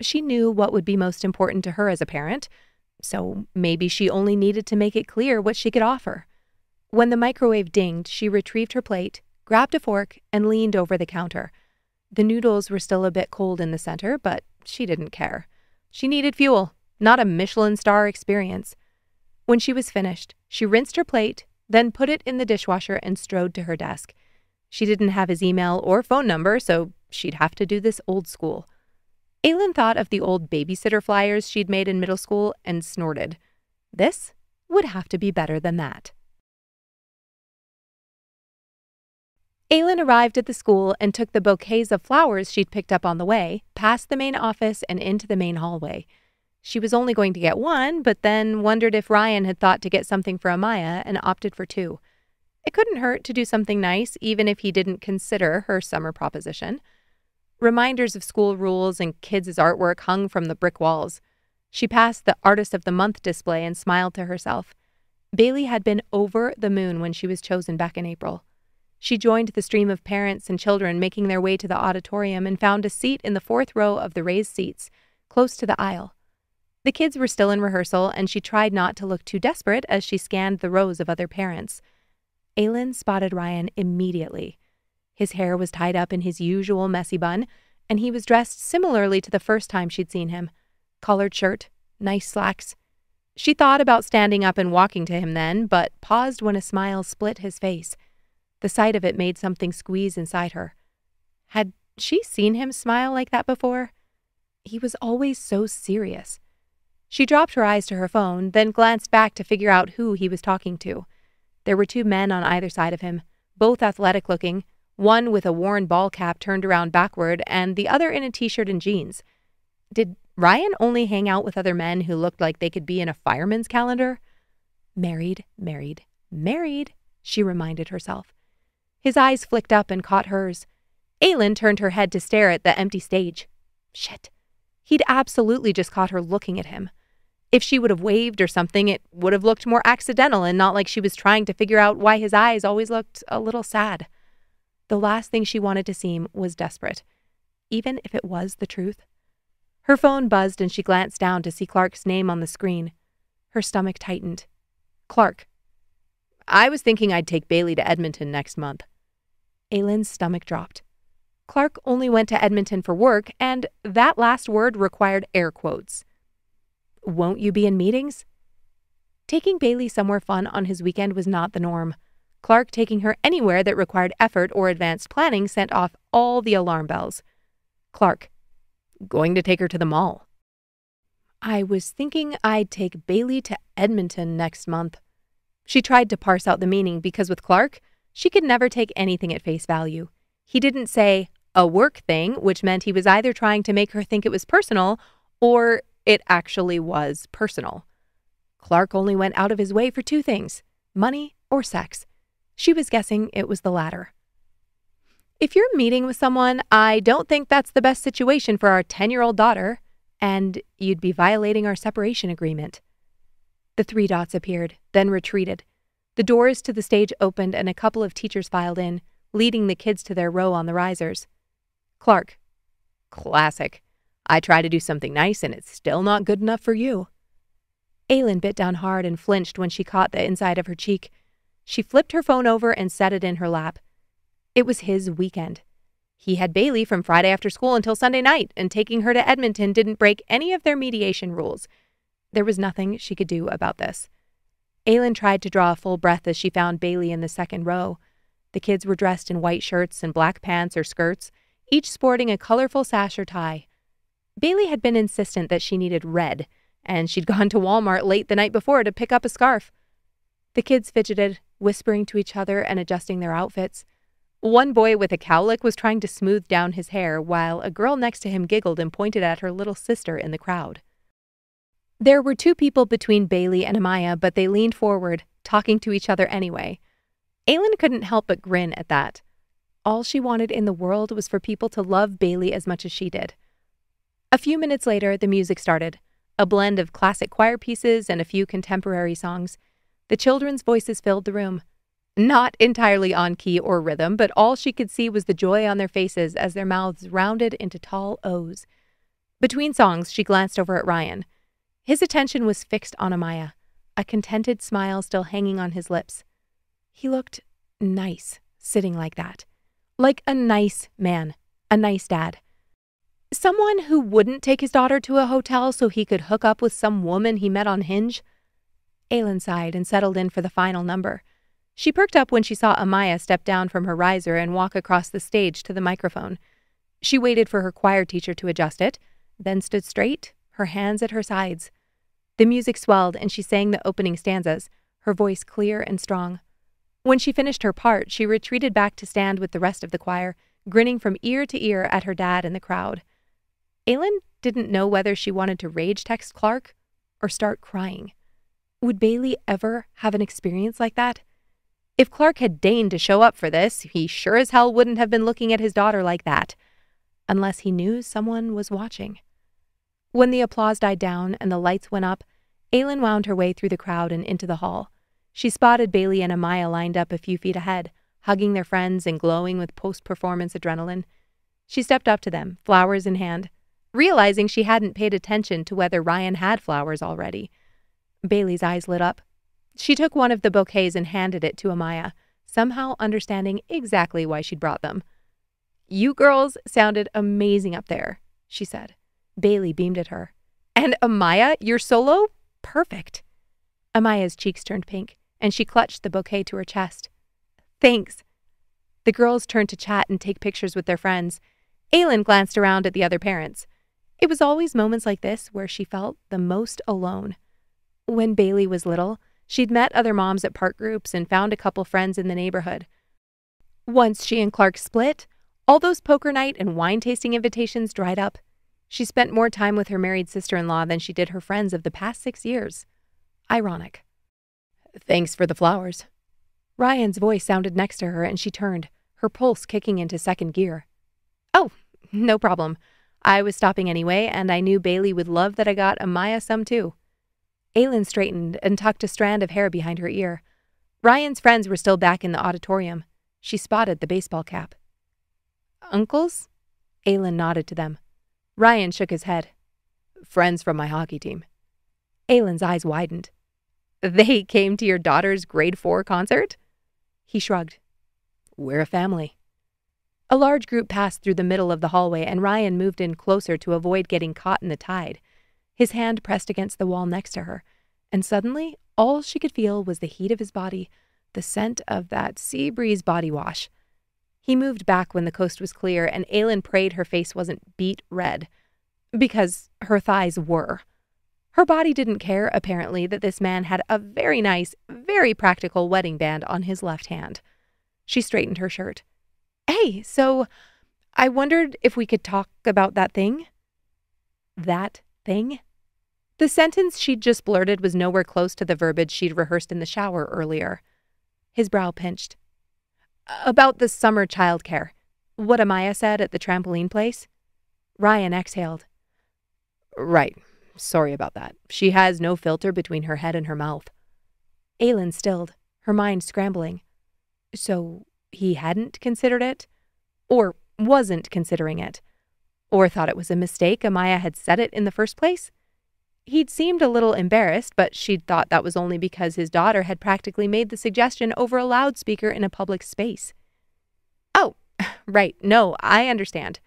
She knew what would be most important to her as a parent, so maybe she only needed to make it clear what she could offer. When the microwave dinged, she retrieved her plate, grabbed a fork, and leaned over the counter. The noodles were still a bit cold in the center, but she didn't care. She needed fuel, not a Michelin star experience. When she was finished, she rinsed her plate, then put it in the dishwasher and strode to her desk. She didn't have his email or phone number, so she'd have to do this old school. Aylin thought of the old babysitter flyers she'd made in middle school and snorted. This would have to be better than that. Aylin arrived at the school and took the bouquets of flowers she'd picked up on the way, past the main office and into the main hallway. She was only going to get one, but then wondered if Ryan had thought to get something for Amaya and opted for 2. It couldn't hurt to do something nice, even if he didn't consider her summer proposition. Reminders of school rules and kids' artwork hung from the brick walls. She passed the Artist of the Month display and smiled to herself. Bailey had been over the moon when she was chosen back in April. She joined the stream of parents and children making their way to the auditorium and found a seat in the 4th row of the raised seats, close to the aisle. The kids were still in rehearsal, and she tried not to look too desperate as she scanned the rows of other parents. Aylin spotted Ryan immediately. His hair was tied up in his usual messy bun, and he was dressed similarly to the first time she'd seen him. Collared shirt, nice slacks. She thought about standing up and walking to him then, but paused when a smile split his face. The sight of it made something squeeze inside her. Had she seen him smile like that before? He was always so serious. She dropped her eyes to her phone, then glanced back to figure out who he was talking to. There were 2 men on either side of him, both athletic-looking, one with a worn ball cap turned around backward and the other in a t-shirt and jeans. Did Ryan only hang out with other men who looked like they could be in a fireman's calendar? Married, married, married, she reminded herself. His eyes flicked up and caught hers. Aylin turned her head to stare at the empty stage. Shit. He'd absolutely just caught her looking at him. If she would have waved or something, it would have looked more accidental and not like she was trying to figure out why his eyes always looked a little sad. The last thing she wanted to seem was desperate, even if it was the truth. Her phone buzzed and she glanced down to see Clark's name on the screen. Her stomach tightened. Clark. I was thinking I'd take Bailey to Edmonton next month. Aylin's stomach dropped. Clark only went to Edmonton for work, and that last word required air quotes. Won't you be in meetings? Taking Bailey somewhere fun on his weekend was not the norm. Clark taking her anywhere that required effort or advanced planning sent off all the alarm bells. Clark. Going to take her to the mall. I was thinking I'd take Bailey to Edmonton next month. She tried to parse out the meaning because with Clark, she could never take anything at face value. He didn't say a work thing, which meant he was either trying to make her think it was personal or it actually was personal. Clark only went out of his way for two things, money or sex. She was guessing it was the latter. If you're meeting with someone, I don't think that's the best situation for our 10-year-old daughter, and you'd be violating our separation agreement. The three dots appeared, then retreated. The doors to the stage opened and a couple of teachers filed in, leading the kids to their row on the risers. Clark. Classic. I try to do something nice and it's still not good enough for you. Aylin bit down hard and flinched when she caught the inside of her cheek. She flipped her phone over and set it in her lap. It was his weekend. He had Bailey from Friday after school until Sunday night, and taking her to Edmonton didn't break any of their mediation rules. There was nothing she could do about this. Aylin tried to draw a full breath as she found Bailey in the second row. The kids were dressed in white shirts and black pants or skirts, each sporting a colorful sash or tie. Bailey had been insistent that she needed red, and she'd gone to Walmart late the night before to pick up a scarf. The kids fidgeted, whispering to each other and adjusting their outfits. One boy with a cowlick was trying to smooth down his hair, while a girl next to him giggled and pointed at her little sister in the crowd. There were two people between Bailey and Amaya, but they leaned forward, talking to each other anyway. Aylin couldn't help but grin at that. All she wanted in the world was for people to love Bailey as much as she did. A few minutes later, the music started, a blend of classic choir pieces and a few contemporary songs. The children's voices filled the room. Not entirely on key or rhythm, but all she could see was the joy on their faces as their mouths rounded into tall O's. Between songs, she glanced over at Ryan. His attention was fixed on Amaya, a contented smile still hanging on his lips. He looked nice, sitting like that. Like a nice man, a nice dad. Someone who wouldn't take his daughter to a hotel so he could hook up with some woman he met on Hinge. Aylin sighed and settled in for the final number. She perked up when she saw Amaya step down from her riser and walk across the stage to the microphone. She waited for her choir teacher to adjust it, then stood straight, her hands at her sides. The music swelled and she sang the opening stanzas, her voice clear and strong. When she finished her part, she retreated back to stand with the rest of the choir, grinning from ear to ear at her dad in the crowd. Aylin didn't know whether she wanted to rage text Clark or start crying. Would Bailey ever have an experience like that? If Clark had deigned to show up for this, he sure as hell wouldn't have been looking at his daughter like that, unless he knew someone was watching. When the applause died down and the lights went up, Aylin wound her way through the crowd and into the hall. She spotted Bailey and Amaya lined up a few feet ahead, hugging their friends and glowing with post-performance adrenaline. She stepped up to them, flowers in hand, realizing she hadn't paid attention to whether Ryan had flowers already. Bailey's eyes lit up. She took one of the bouquets and handed it to Amaya, somehow understanding exactly why she'd brought them. "You girls sounded amazing up there," she said. Bailey beamed at her. "And Amaya, your solo? Perfect." Amaya's cheeks turned pink, and she clutched the bouquet to her chest. "Thanks." The girls turned to chat and take pictures with their friends. Aylin glanced around at the other parents. It was always moments like this where she felt the most alone. When Bailey was little, she'd met other moms at park groups and found a couple friends in the neighborhood. Once she and Clark split, all those poker night and wine tasting invitations dried up. She spent more time with her married sister-in-law than she did her friends of the past 6 years. Ironic. "Thanks for the flowers." Ryan's voice sounded next to her and she turned, her pulse kicking into second gear. "Oh, no problem. I was stopping anyway, and I knew Bailey would love that I got Amaya some too. Aylin straightened and tucked a strand of hair behind her ear. Ryan's friends were still back in the auditorium. She spotted the baseball cap. Uncles? Aylin nodded to them. Ryan shook his head. Friends from my hockey team. Aylin's eyes widened. They came to your daughter's grade 4 concert? He shrugged. We're a family. A large group passed through the middle of the hallway, and Ryan moved in closer to avoid getting caught in the tide. His hand pressed against the wall next to her, and suddenly all she could feel was the heat of his body, the scent of that sea breeze body wash. He moved back when the coast was clear, and Aylin prayed her face wasn't beet red, because her thighs were. Her body didn't care, apparently, that this man had a very nice, very practical wedding band on his left hand. She straightened her shirt. Hey, so I wondered if we could talk about that thing. That thing? The sentence she'd just blurted was nowhere close to the verbiage she'd rehearsed in the shower earlier. His brow pinched. About the summer childcare. What Amaya said at the trampoline place? Ryan exhaled. Right. Sorry about that. She has no filter between her head and her mouth. Aylin stilled, her mind scrambling. So he hadn't considered it? Or wasn't considering it? Or thought it was a mistake Amaya had said it in the first place? He'd seemed a little embarrassed, but she'd thought that was only because his daughter had practically made the suggestion over a loudspeaker in a public space. Oh, right, no, I understand.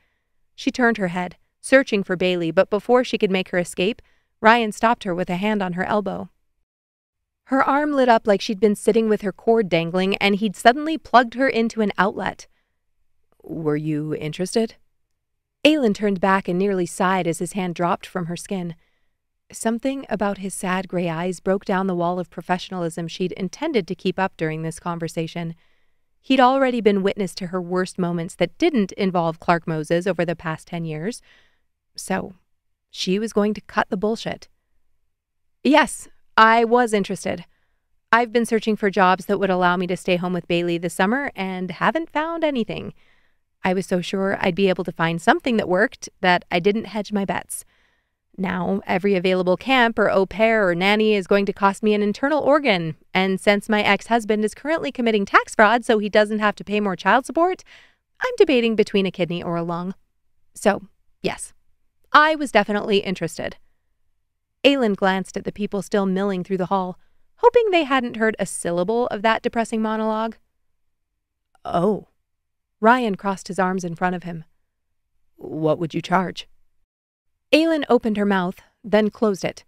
She turned her head, searching for Bailey, but before she could make her escape, Ryan stopped her with a hand on her elbow. Her arm lit up like she'd been sitting with her cord dangling, and he'd suddenly plugged her into an outlet. Were you interested? Aylin turned back and nearly sighed as his hand dropped from her skin. Something about his sad gray eyes broke down the wall of professionalism she'd intended to keep up during this conversation. He'd already been witness to her worst moments that didn't involve Clark Moses over the past 10 years. So, she was going to cut the bullshit. Yes, I was interested. I've been searching for jobs that would allow me to stay home with Bailey this summer and haven't found anything. I was so sure I'd be able to find something that worked that I didn't hedge my bets. Now, every available camp or au pair or nanny is going to cost me an internal organ, and since my ex-husband is currently committing tax fraud so he doesn't have to pay more child support, I'm debating between a kidney or a lung. So, yes, I was definitely interested. Aylin glanced at the people still milling through the hall, hoping they hadn't heard a syllable of that depressing monologue. Oh. Ryan crossed his arms in front of him. What would you charge? Aylin opened her mouth, then closed it.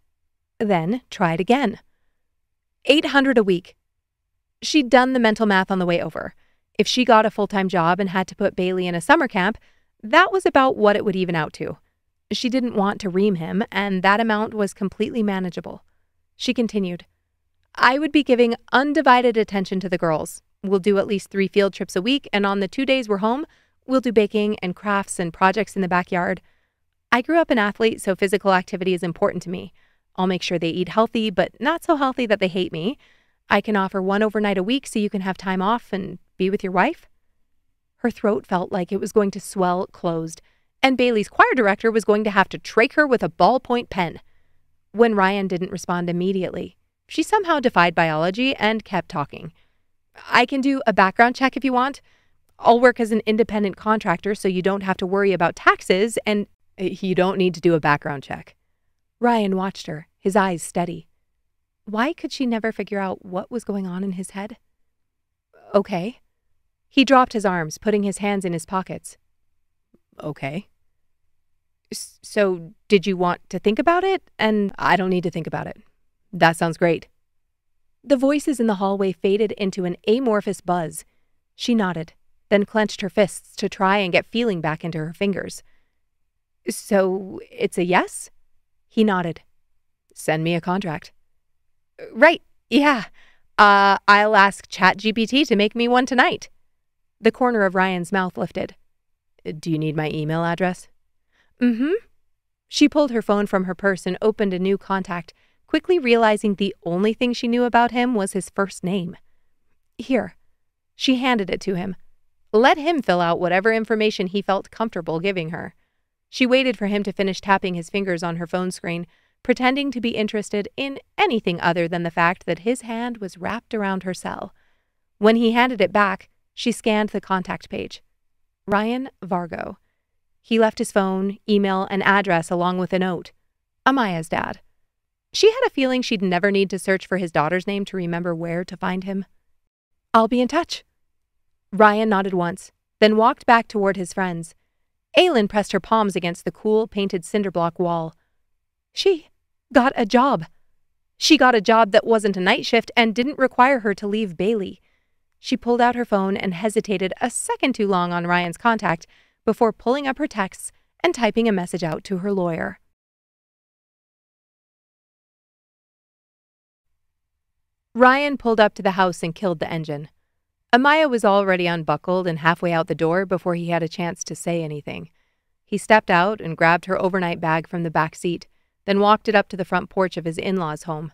Then tried again. $800 a week. She'd done the mental math on the way over. If she got a full-time job and had to put Bailey in a summer camp, that was about what it would even out to. She didn't want to ream him, and that amount was completely manageable. She continued, I would be giving undivided attention to the girls. We'll do at least 3 field trips a week, and on the 2 days we're home, we'll do baking and crafts and projects in the backyard. I grew up an athlete, so physical activity is important to me. I'll make sure they eat healthy, but not so healthy that they hate me. I can offer 1 overnight a week so you can have time off and be with your wife. Her throat felt like it was going to swell closed, and Bailey's choir director was going to have to trach her with a ballpoint pen. When Ryan didn't respond immediately, she somehow defied biology and kept talking. I can do a background check if you want. I'll work as an independent contractor so you don't have to worry about taxes, and you don't need to do a background check. Ryan watched her, his eyes steady. Why could she never figure out what was going on in his head? Okay. He dropped his arms, putting his hands in his pockets. Okay. So, did you want to think about it? And I don't need to think about it. That sounds great. The voices in the hallway faded into an amorphous buzz. She nodded, then clenched her fists to try and get feeling back into her fingers. So, it's a yes? He nodded. Send me a contract. Right, yeah. I'll ask ChatGPT to make me one tonight. The corner of Ryan's mouth lifted. Do you need my email address? Mm-hmm. She pulled her phone from her purse and opened a new contact, quickly realizing the only thing she knew about him was his first name. Here. She handed it to him. Let him fill out whatever information he felt comfortable giving her. She waited for him to finish tapping his fingers on her phone screen, pretending to be interested in anything other than the fact that his hand was wrapped around her cell. When he handed it back, she scanned the contact page. Ryan Vargo. He left his phone, email, and address along with a note. Amaya's dad. She had a feeling she'd never need to search for his daughter's name to remember where to find him. I'll be in touch. Ryan nodded once, then walked back toward his friends. Aylin pressed her palms against the cool, painted cinderblock wall. She got a job. She got a job that wasn't a night shift and didn't require her to leave Bailey. She pulled out her phone and hesitated a second too long on Ryan's contact before pulling up her texts and typing a message out to her lawyer. Ryan pulled up to the house and killed the engine. Amaya was already unbuckled and halfway out the door before he had a chance to say anything. He stepped out and grabbed her overnight bag from the back seat, then walked it up to the front porch of his in-laws' home.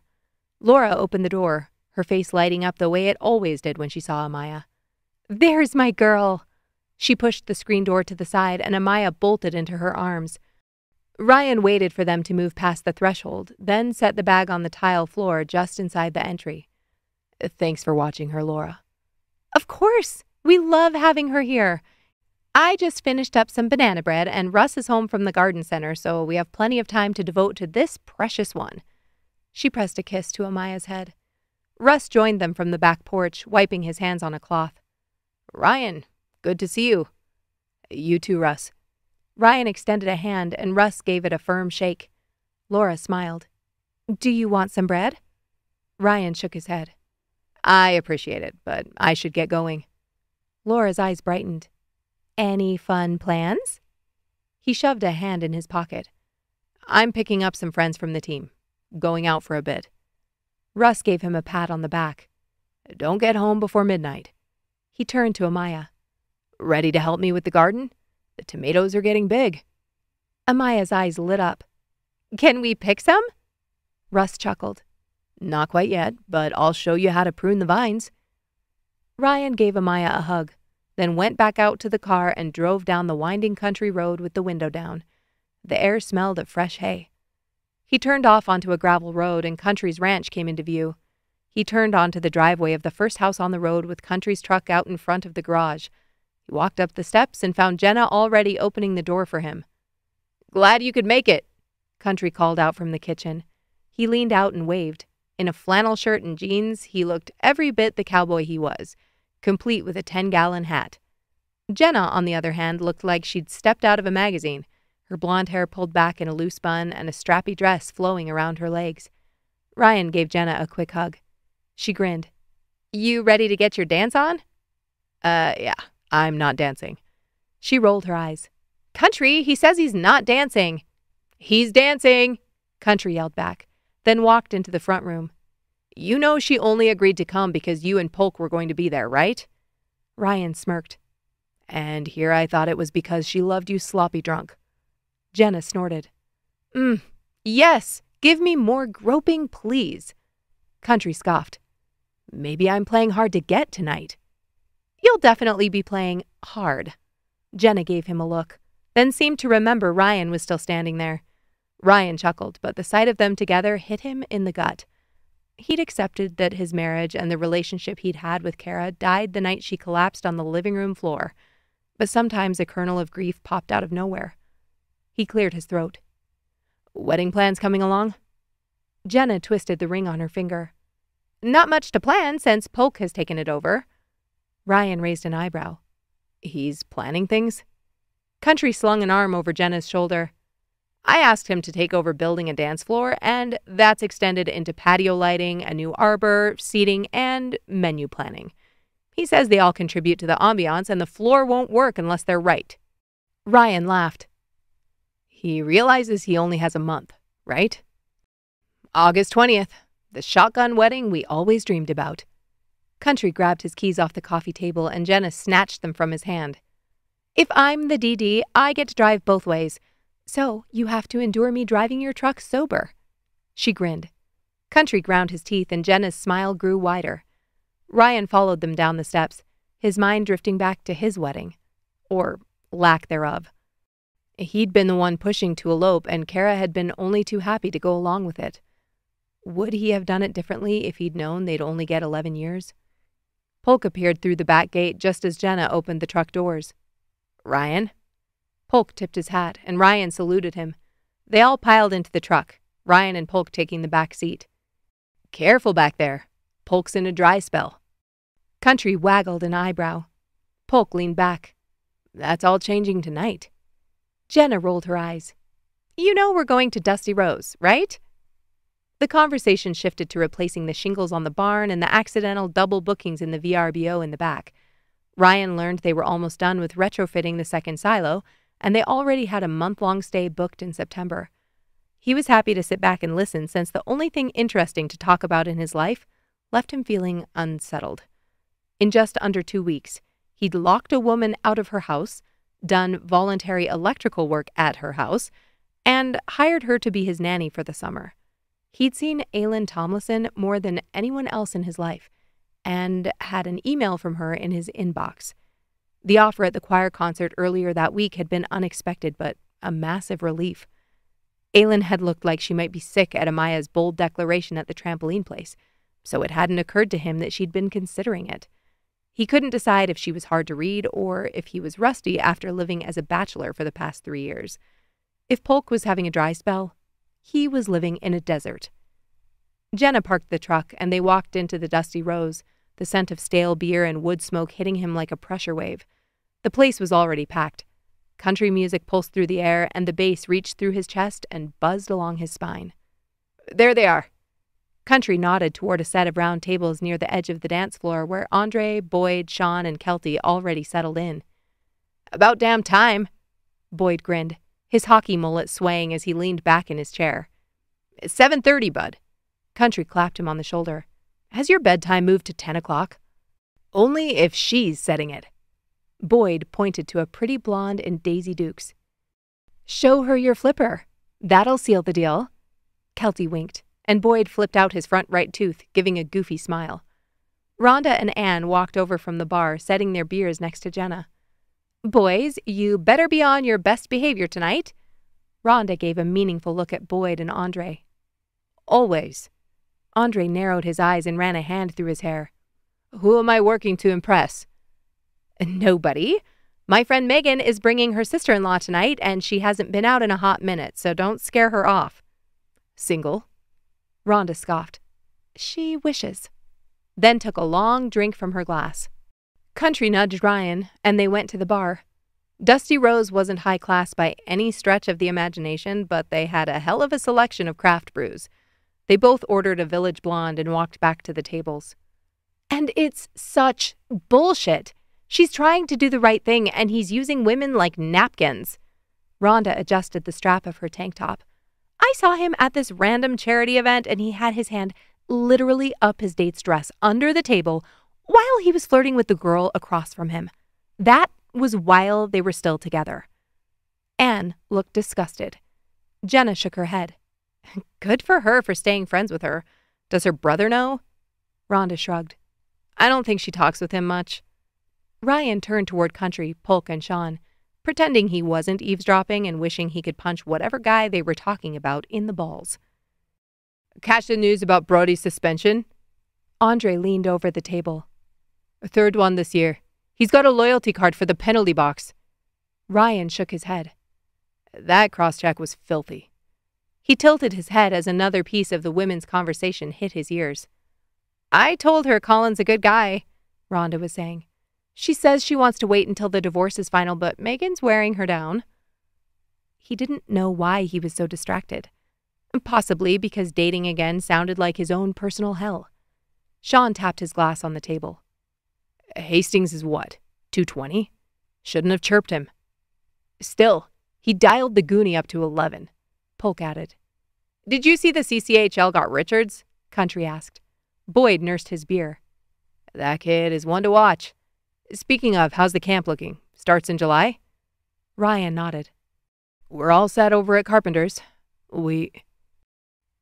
Laura opened the door, her face lighting up the way it always did when she saw Amaya. "There's my girl!" She pushed the screen door to the side and Amaya bolted into her arms. Ryan waited for them to move past the threshold, then set the bag on the tile floor just inside the entry. "Thanks for watching her, Laura." "Of course! We love having her here. I just finished up some banana bread and Russ is home from the garden center, so we have plenty of time to devote to this precious one." She pressed a kiss to Amaya's head. Russ joined them from the back porch, wiping his hands on a cloth. "Ryan, good to see you." "You too, Russ." Ryan extended a hand and Russ gave it a firm shake. Laura smiled. "Do you want some bread?" Ryan shook his head. "I appreciate it, but I should get going." Laura's eyes brightened. "Any fun plans?" He shoved a hand in his pocket. "I'm picking up some friends from the team. Going out for a bit." Russ gave him a pat on the back. "Don't get home before midnight." He turned to Amaya. "Ready to help me with the garden? The tomatoes are getting big." Amaya's eyes lit up. "Can we pick some?" Russ chuckled. "Not quite yet, but I'll show you how to prune the vines." Ryan gave Amaya a hug, then went back out to the car and drove down the winding country road with the window down. The air smelled of fresh hay. He turned off onto a gravel road and Country's ranch came into view. He turned onto the driveway of the first house on the road with Country's truck out in front of the garage. He walked up the steps and found Jenna already opening the door for him. "Glad you could make it," Country called out from the kitchen. He leaned out and waved. In a flannel shirt and jeans, he looked every bit the cowboy he was, complete with a 10-gallon hat. Jenna, on the other hand, looked like she'd stepped out of a magazine, her blonde hair pulled back in a loose bun and a strappy dress flowing around her legs. Ryan gave Jenna a quick hug. She grinned. "You ready to get your dance on?" Yeah, I'm not dancing." She rolled her eyes. "Country, he says he's not dancing." "He's dancing," Country yelled back, then walked into the front room. "You know she only agreed to come because you and Polk were going to be there, right?" Ryan smirked. "And here I thought it was because she loved you sloppy drunk." Jenna snorted. Yes, give me more groping, please." Country scoffed. "Maybe I'm playing hard to get tonight." "You'll definitely be playing hard." Jenna gave him a look, then seemed to remember Ryan was still standing there. Ryan chuckled, but the sight of them together hit him in the gut. He'd accepted that his marriage and the relationship he'd had with Kara died the night she collapsed on the living room floor, but sometimes a kernel of grief popped out of nowhere. He cleared his throat. "Wedding plans coming along?" Jenna twisted the ring on her finger. "Not much to plan since Polk has taken it over." Ryan raised an eyebrow. "He's planning things?" Country slung an arm over Jenna's shoulder. "I asked him to take over building a dance floor, and that's extended into patio lighting, a new arbor, seating, and menu planning. He says they all contribute to the ambiance, and the floor won't work unless they're right." Ryan laughed. "He realizes he only has a month, right?" "August 20th, the shotgun wedding we always dreamed about." Country grabbed his keys off the coffee table, and Jenna snatched them from his hand. "If I'm the DD, I get to drive both ways. So you have to endure me driving your truck sober." She grinned. Country ground his teeth and Jenna's smile grew wider. Ryan followed them down the steps, his mind drifting back to his wedding. Or lack thereof. He'd been the one pushing to elope, and Kara had been only too happy to go along with it. Would he have done it differently if he'd known they'd only get 11 years? Polk appeared through the back gate just as Jenna opened the truck doors. "Ryan?" Polk tipped his hat, and Ryan saluted him. They all piled into the truck, Ryan and Polk taking the back seat. "Careful back there. Polk's in a dry spell." Country waggled an eyebrow. Polk leaned back. "That's all changing tonight." Jenna rolled her eyes. "You know we're going to Dusty Rose, right?" The conversation shifted to replacing the shingles on the barn and the accidental double bookings in the VRBO in the back. Ryan learned they were almost done with retrofitting the second silo, and they already had a month-long stay booked in September. He was happy to sit back and listen, since the only thing interesting to talk about in his life left him feeling unsettled. In just under 2 weeks, he'd locked a woman out of her house, done voluntary electrical work at her house, and hired her to be his nanny for the summer. He'd seen Aylin Tomlinson more than anyone else in his life, and had an email from her in his inbox. The offer at the choir concert earlier that week had been unexpected, but a massive relief. Aylin had looked like she might be sick at Amaya's bold declaration at the trampoline place, so it hadn't occurred to him that she'd been considering it. He couldn't decide if she was hard to read or if he was rusty after living as a bachelor for the past 3 years. If Polk was having a dry spell, he was living in a desert. Jenna parked the truck, and they walked into the Dusty Rose, the scent of stale beer and wood smoke hitting him like a pressure wave. The place was already packed. Country music pulsed through the air, and the bass reached through his chest and buzzed along his spine. "There they are." Country nodded toward a set of round tables near the edge of the dance floor where Andre, Boyd, Sean, and Kelty already settled in. "About damn time." Boyd grinned, his hockey mullet swaying as he leaned back in his chair. "It's 7:30, bud." Country clapped him on the shoulder. "Has your bedtime moved to 10 o'clock? "Only if she's setting it." Boyd pointed to a pretty blonde in Daisy Dukes. "Show her your flipper. That'll seal the deal." Kelty winked, and Boyd flipped out his front right tooth, giving a goofy smile. Rhonda and Anne walked over from the bar, setting their beers next to Jenna. "Boys, you better be on your best behavior tonight." Rhonda gave a meaningful look at Boyd and Andre. "Always." Andre narrowed his eyes and ran a hand through his hair. "Who am I working to impress?" "Nobody. My friend Megan is bringing her sister-in-law tonight, and she hasn't been out in a hot minute, so don't scare her off." "Single?" Rhonda scoffed. "She wishes." Then took a long drink from her glass. Country nudged Ryan, and they went to the bar. Dusty Rose wasn't high class by any stretch of the imagination, but they had a hell of a selection of craft brews. They both ordered a Village Blonde and walked back to the tables. "And it's such bullshit. She's trying to do the right thing, and he's using women like napkins." Rhonda adjusted the strap of her tank top. "I saw him at this random charity event, and he had his hand literally up his date's dress under the table while he was flirting with the girl across from him. That was while they were still together." Anne looked disgusted. Jenna shook her head. "Good for her for staying friends with her. Does her brother know?" Rhonda shrugged. "I don't think she talks with him much." Ryan turned toward Country, Polk, and Sean, pretending he wasn't eavesdropping and wishing he could punch whatever guy they were talking about in the balls. "Catch the news about Brody's suspension?" Andre leaned over the table. "A third one this year. He's got a loyalty card for the penalty box." Ryan shook his head. "That cross-check was filthy." He tilted his head as another piece of the women's conversation hit his ears. "I told her Colin's a good guy," Rhonda was saying. "She says she wants to wait until the divorce is final, but Megan's wearing her down." He didn't know why he was so distracted. Possibly because dating again sounded like his own personal hell. Sean tapped his glass on the table. "Hastings is what, 220? Shouldn't have chirped him." "Still, he dialed the Goonie up to 11. Polk added. "Did you see the CCHL got Richards?" Country asked. Boyd nursed his beer. "That kid is one to watch. Speaking of, how's the camp looking? Starts in July?" Ryan nodded. "We're all set over at Carpenter's.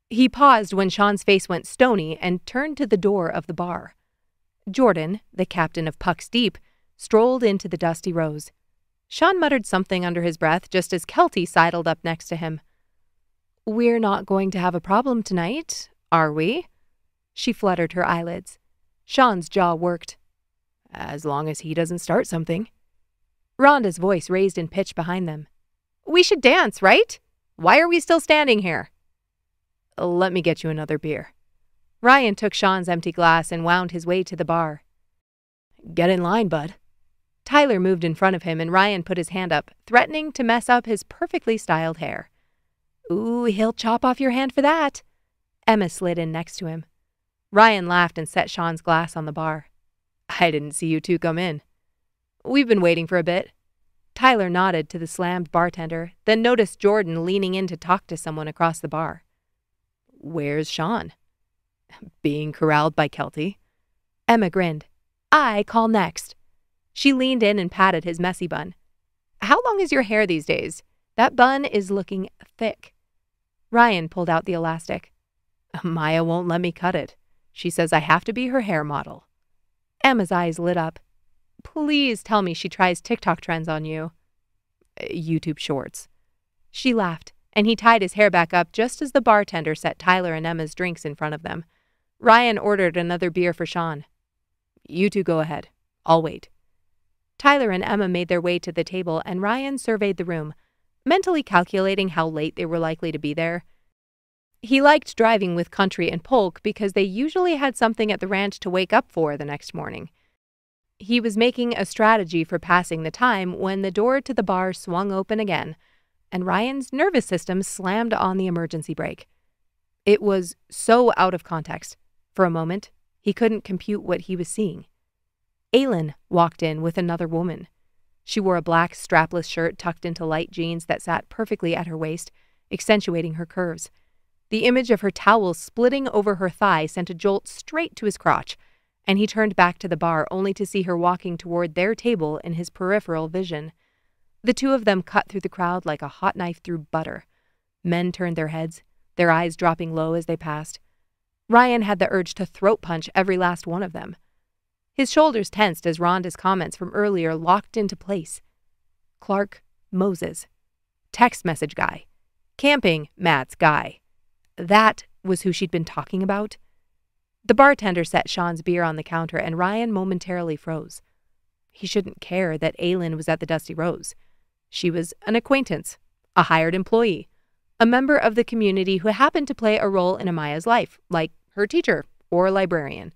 He paused when Sean's face went stony and turned to the door of the bar. Jordan, the captain of Puck's Deep, strolled into the Dusty Rose. Sean muttered something under his breath just as Kelty sidled up next to him. "We're not going to have a problem tonight, are we?" She fluttered her eyelids. Sean's jaw worked. "As long as he doesn't start something." Rhonda's voice raised in pitch behind them. "We should dance, right? Why are we still standing here?" "Let me get you another beer." Ryan took Sean's empty glass and wound his way to the bar. "Get in line, bud." Tyler moved in front of him and Ryan put his hand up, threatening to mess up his perfectly styled hair. "Ooh, he'll chop off your hand for that." Emma slid in next to him. Ryan laughed and set Sean's glass on the bar. "I didn't see you two come in." "We've been waiting for a bit." Tyler nodded to the slammed bartender, then noticed Jordan leaning in to talk to someone across the bar. "Where's Sean?" "Being corralled by Kelty." Emma grinned. "I call next." She leaned in and patted his messy bun. "How long is your hair these days? That bun is looking thick." Ryan pulled out the elastic. "Amaya won't let me cut it. She says I have to be her hair model." Emma's eyes lit up. "Please tell me she tries TikTok trends on you." "YouTube shorts." She laughed, and he tied his hair back up just as the bartender set Tyler and Emma's drinks in front of them. Ryan ordered another beer for Sean. "You two go ahead. I'll wait." Tyler and Emma made their way to the table, and Ryan surveyed the room, mentally calculating how late they were likely to be there. He liked driving with Country and Polk because they usually had something at the ranch to wake up for the next morning. He was making a strategy for passing the time when the door to the bar swung open again, and Ryan's nervous system slammed on the emergency brake. It was so out of context. For a moment, he couldn't compute what he was seeing. Aylin walked in with another woman. She wore a black strapless shirt tucked into light jeans that sat perfectly at her waist, accentuating her curves. The image of her towel splitting over her thigh sent a jolt straight to his crotch, and he turned back to the bar only to see her walking toward their table in his peripheral vision. The two of them cut through the crowd like a hot knife through butter. Men turned their heads, their eyes dropping low as they passed. Ryan had the urge to throat punch every last one of them. His shoulders tensed as Rhonda's comments from earlier locked into place. Clark, Moses. Text message guy. Camping, Matt's guy. That was who she'd been talking about. The bartender set Sean's beer on the counter, and Ryan momentarily froze. He shouldn't care that Aylin was at the Dusty Rose. She was an acquaintance, a hired employee, a member of the community who happened to play a role in Amaya's life, like her teacher or librarian.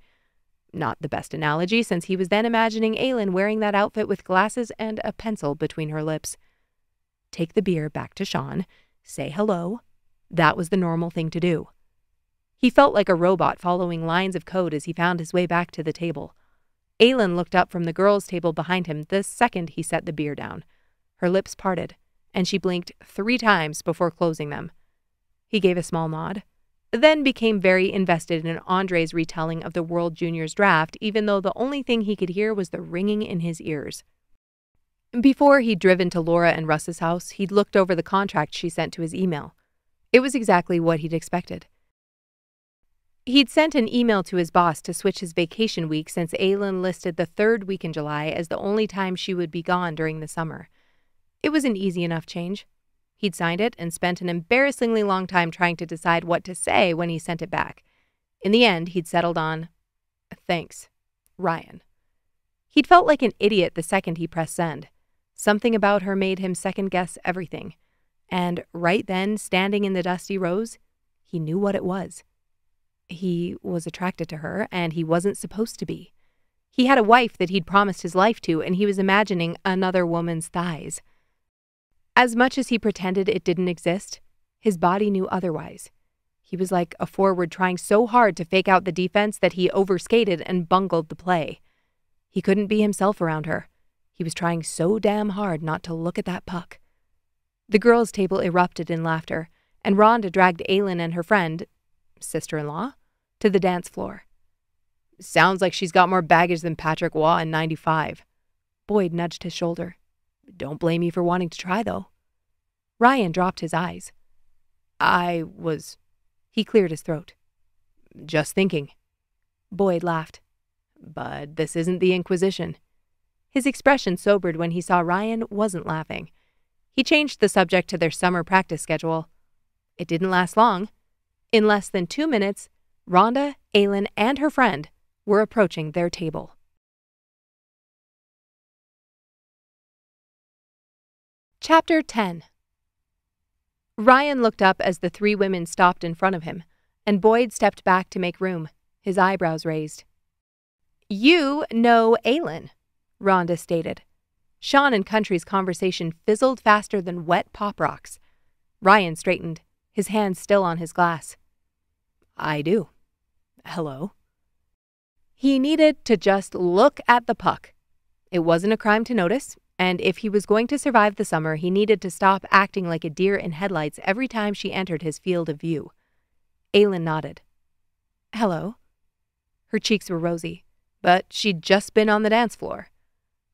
Not the best analogy, since he was then imagining Aylin wearing that outfit with glasses and a pencil between her lips. Take the beer back to Sean, say hello. That was the normal thing to do. He felt like a robot following lines of code as he found his way back to the table. Aylin looked up from the girls' table behind him the second he set the beer down. Her lips parted, and she blinked 3 times before closing them. He gave a small nod, then became very invested in Andre's retelling of the World Juniors draft, even though the only thing he could hear was the ringing in his ears. Before he'd driven to Laura and Russ's house, he'd looked over the contract she sent to his email. It was exactly what he'd expected. He'd sent an email to his boss to switch his vacation week since Aylin listed the 3rd week in July as the only time she would be gone during the summer. It was an easy enough change. He'd signed it and spent an embarrassingly long time trying to decide what to say when he sent it back. In the end, he'd settled on, "Thanks, Ryan." He'd felt like an idiot the second he pressed send. Something about her made him second-guess everything. And right then, standing in the Dusty Rose, he knew what it was. He was attracted to her, and he wasn't supposed to be. He had a wife that he'd promised his life to, and he was imagining another woman's thighs. As much as he pretended it didn't exist, his body knew otherwise. He was like a forward trying so hard to fake out the defense that he overskated and bungled the play. He couldn't be himself around her. He was trying so damn hard not to look at that puck. The girls' table erupted in laughter, and Rhonda dragged Aylin and her friend, sister-in-law, to the dance floor. "Sounds like she's got more baggage than Patrick Waugh in '95. Boyd nudged his shoulder. "Don't blame me for wanting to try, though." Ryan dropped his eyes. He cleared his throat. "Just thinking." Boyd laughed. "But this isn't the Inquisition." His expression sobered when he saw Ryan wasn't laughing. He changed the subject to their summer practice schedule. It didn't last long. In less than 2 minutes, Rhonda, Aylin, and her friend were approaching their table. Chapter 10. Ryan looked up as the 3 women stopped in front of him, and Boyd stepped back to make room, his eyebrows raised. "You know Aylin," Rhonda stated. Sean and Country's conversation fizzled faster than wet pop rocks. Ryan straightened, his hand still on his glass. "I do. Hello." He needed to just look at the puck. It wasn't a crime to notice, and if he was going to survive the summer, he needed to stop acting like a deer in headlights every time she entered his field of view. Aylin nodded. "Hello." Her cheeks were rosy, but she'd just been on the dance floor.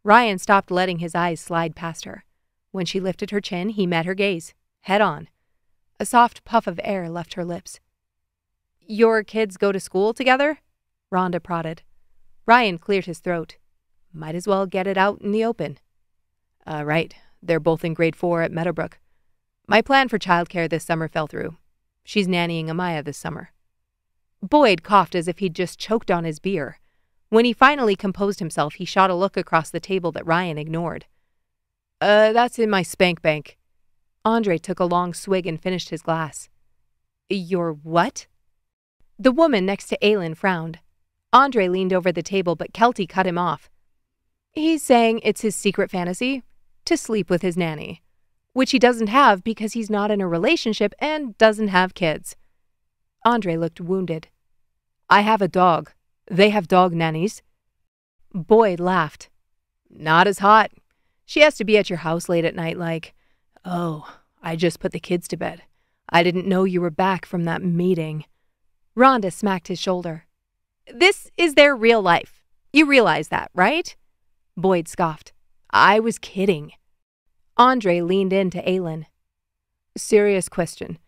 Ryan stopped letting his eyes slide past her. When she lifted her chin, he met her gaze, head on. A soft puff of air left her lips. "Your kids go to school together?" Rhonda prodded. Ryan cleared his throat. Might as well get it out in the open. Right. They're both in grade 4 at Meadowbrook. My plan for childcare this summer fell through. She's nannying Amaya this summer." Boyd coughed as if he'd just choked on his beer. When he finally composed himself, he shot a look across the table that Ryan ignored. That's in my spank bank." Andre took a long swig and finished his glass. "Your what?" The woman next to Aylin frowned. Andre leaned over the table, but Kelty cut him off. "He's saying it's his secret fantasy to sleep with his nanny, which he doesn't have because he's not in a relationship and doesn't have kids." Andre looked wounded. "I have a dog. They have dog nannies." Boyd laughed. "Not as hot. She has to be at your house late at night like, 'Oh, I just put the kids to bed. I didn't know you were back from that meeting.'" Rhonda smacked his shoulder. "This is their real life. You realize that, right?" Boyd scoffed. "I was kidding." Andre leaned in to Aylin. "Serious question.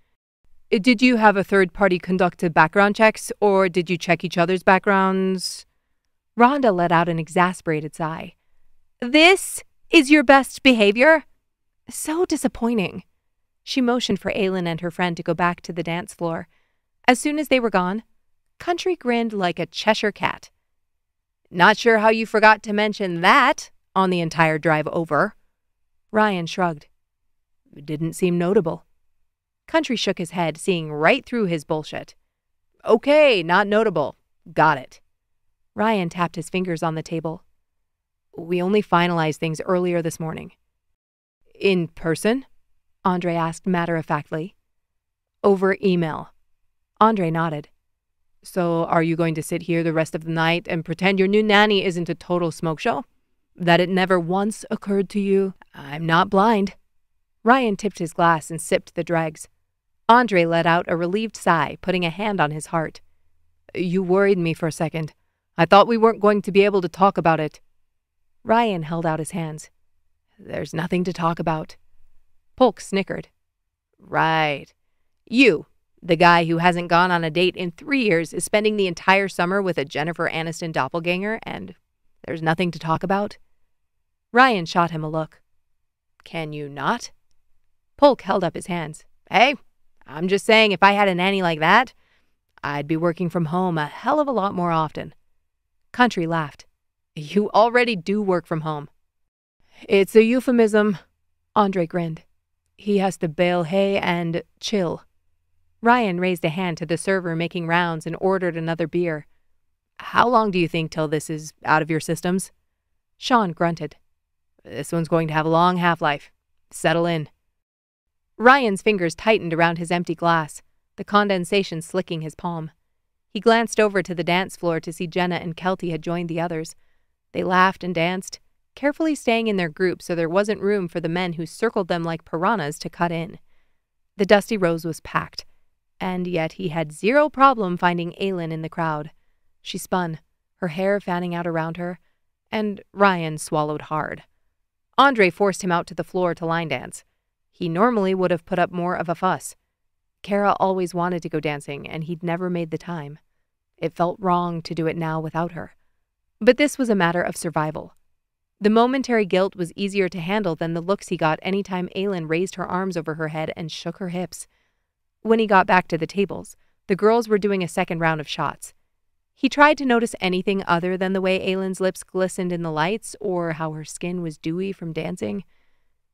Did you have a third party conduct background checks, or did you check each other's backgrounds?" Rhonda let out an exasperated sigh. "This is your best behavior? So disappointing." She motioned for Aylin and her friend to go back to the dance floor. As soon as they were gone, Country grinned like a Cheshire cat. "Not sure how you forgot to mention that on the entire drive over." Ryan shrugged. "It didn't seem notable." Country shook his head, seeing right through his bullshit. "Okay, not notable. Got it." Ryan tapped his fingers on the table. "We only finalized things earlier this morning." "In person?" Andre asked matter-of-factly. "Over email." Andre nodded. "So are you going to sit here the rest of the night and pretend your new nanny isn't a total smoke show? That it never once occurred to you? I'm not blind." Ryan tipped his glass and sipped the dregs. Andre let out a relieved sigh, putting a hand on his heart. "You worried me for a second. I thought we weren't going to be able to talk about it." Ryan held out his hands. "There's nothing to talk about." Polk snickered. "Right. You, the guy who hasn't gone on a date in 3 years, is spending the entire summer with a Jennifer Aniston doppelganger, and there's nothing to talk about?" Ryan shot him a look. "Can you not?" Polk held up his hands. "Hey, I'm just saying if I had a nanny like that, I'd be working from home a hell of a lot more often." Country laughed. "You already do work from home." "It's a euphemism." Andre grinned. "He has to bale hay and chill." Ryan raised a hand to the server making rounds and ordered another beer. "How long do you think till this is out of your systems?" Sean grunted. "This one's going to have a long half-life. Settle in." Ryan's fingers tightened around his empty glass, the condensation slicking his palm. He glanced over to the dance floor to see Jenna and Kelty had joined the others. They laughed and danced, carefully staying in their group so there wasn't room for the men who circled them like piranhas to cut in. The Dusty Rose was packed, and yet he had zero problem finding Aylin in the crowd. She spun, her hair fanning out around her, and Ryan swallowed hard. Andre forced him out to the floor to line dance. He normally would have put up more of a fuss. Kara always wanted to go dancing, and he'd never made the time. It felt wrong to do it now without her. But this was a matter of survival. The momentary guilt was easier to handle than the looks he got anytime Aylin raised her arms over her head and shook her hips. When he got back to the tables, the girls were doing a second round of shots. He tried to notice anything other than the way Aylin's lips glistened in the lights or how her skin was dewy from dancing.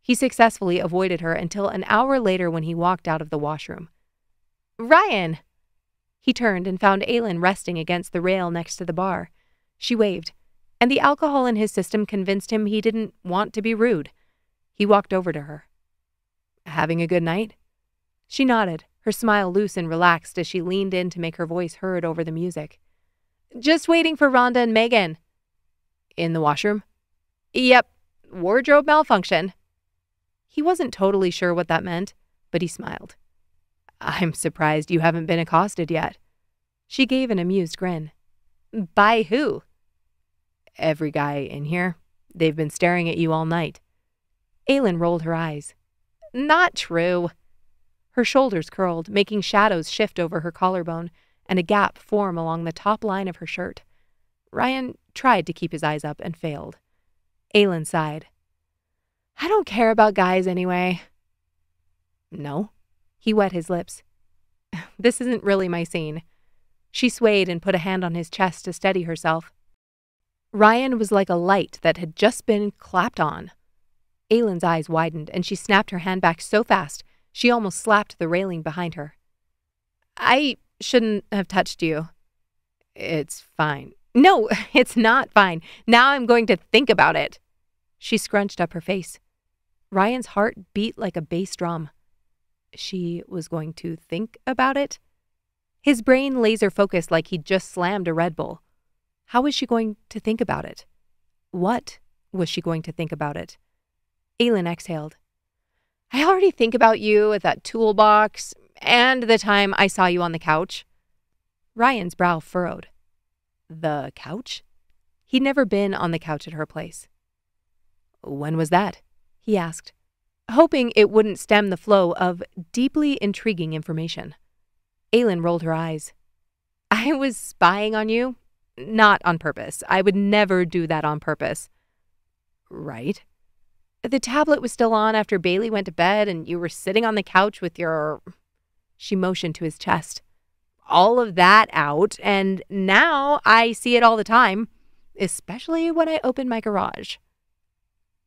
He successfully avoided her until an hour later when he walked out of the washroom. "Ryan!" He turned and found Aylin resting against the rail next to the bar. She waved, and the alcohol in his system convinced him he didn't want to be rude. He walked over to her. "Having a good night?" She nodded, her smile loose and relaxed as she leaned in to make her voice heard over the music. "Just waiting for Rhonda and Megan." "In the washroom?" "Yep. Wardrobe malfunction." He wasn't totally sure what that meant, but he smiled. "I'm surprised you haven't been accosted yet." She gave an amused grin. "By who?" "Every guy in here. They've been staring at you all night." Aylin rolled her eyes. "Not true." Her shoulders curled, making shadows shift over her collarbone and a gap form along the top line of her shirt. Ryan tried to keep his eyes up and failed. Aylin sighed. "I don't care about guys anyway." "No?" He wet his lips. "This isn't really my scene." She swayed and put a hand on his chest to steady herself. Ryan was like a light that had just been clapped on. Aylin's eyes widened, and she snapped her hand back so fast she almost slapped the railing behind her. "I shouldn't have touched you." "It's fine." "No, it's not fine. Now I'm going to think about it." She scrunched up her face. Ryan's heart beat like a bass drum. She was going to think about it? His brain laser-focused like he'd just slammed a Red Bull. How was she going to think about it? What was she going to think about it? Aylin exhaled. "I already think about you at that toolbox and the time I saw you on the couch." Ryan's brow furrowed. The couch? He'd never been on the couch at her place. "When was that?" he asked, hoping it wouldn't stem the flow of deeply intriguing information. Aylin rolled her eyes. "I was spying on you. Not on purpose. I would never do that on purpose." "Right." "The tablet was still on after Bailey went to bed and you were sitting on the couch with your..." She motioned to his chest. "All of that out, and now I see it all the time, especially when I open my garage."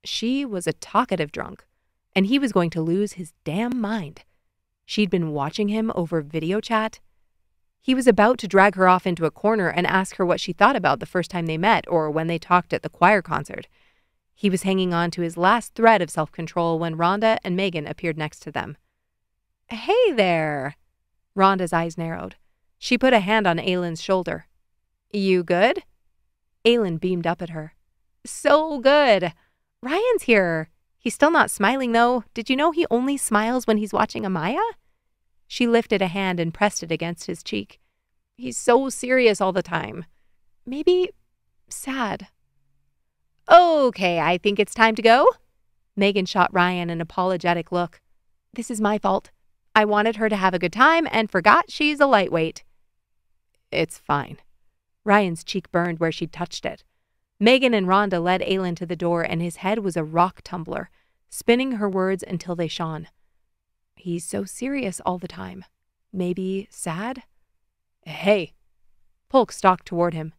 She was a talkative drunk, and he was going to lose his damn mind. She'd been watching him over video chat. He was about to drag her off into a corner and ask her what she thought about the first time they met or when they talked at the choir concert. He was hanging on to his last thread of self-control when Rhonda and Megan appeared next to them. "Hey there." Rhonda's eyes narrowed. She put a hand on Aylin's shoulder. "You good?" Aylin beamed up at her. "So good. Ryan's here. He's still not smiling, though. Did you know he only smiles when he's watching Amaya?" She lifted a hand and pressed it against his cheek. "He's so serious all the time. Maybe sad." "Okay, I think it's time to go." Megan shot Ryan an apologetic look. "This is my fault. I wanted her to have a good time and forgot she's a lightweight." "It's fine." Ryan's cheek burned where she'd touched it. Megan and Rhonda led Aylin to the door, and his head was a rock tumbler, spinning her words until they shone. He's so serious all the time. Maybe sad? "Hey." Polk stalked toward him.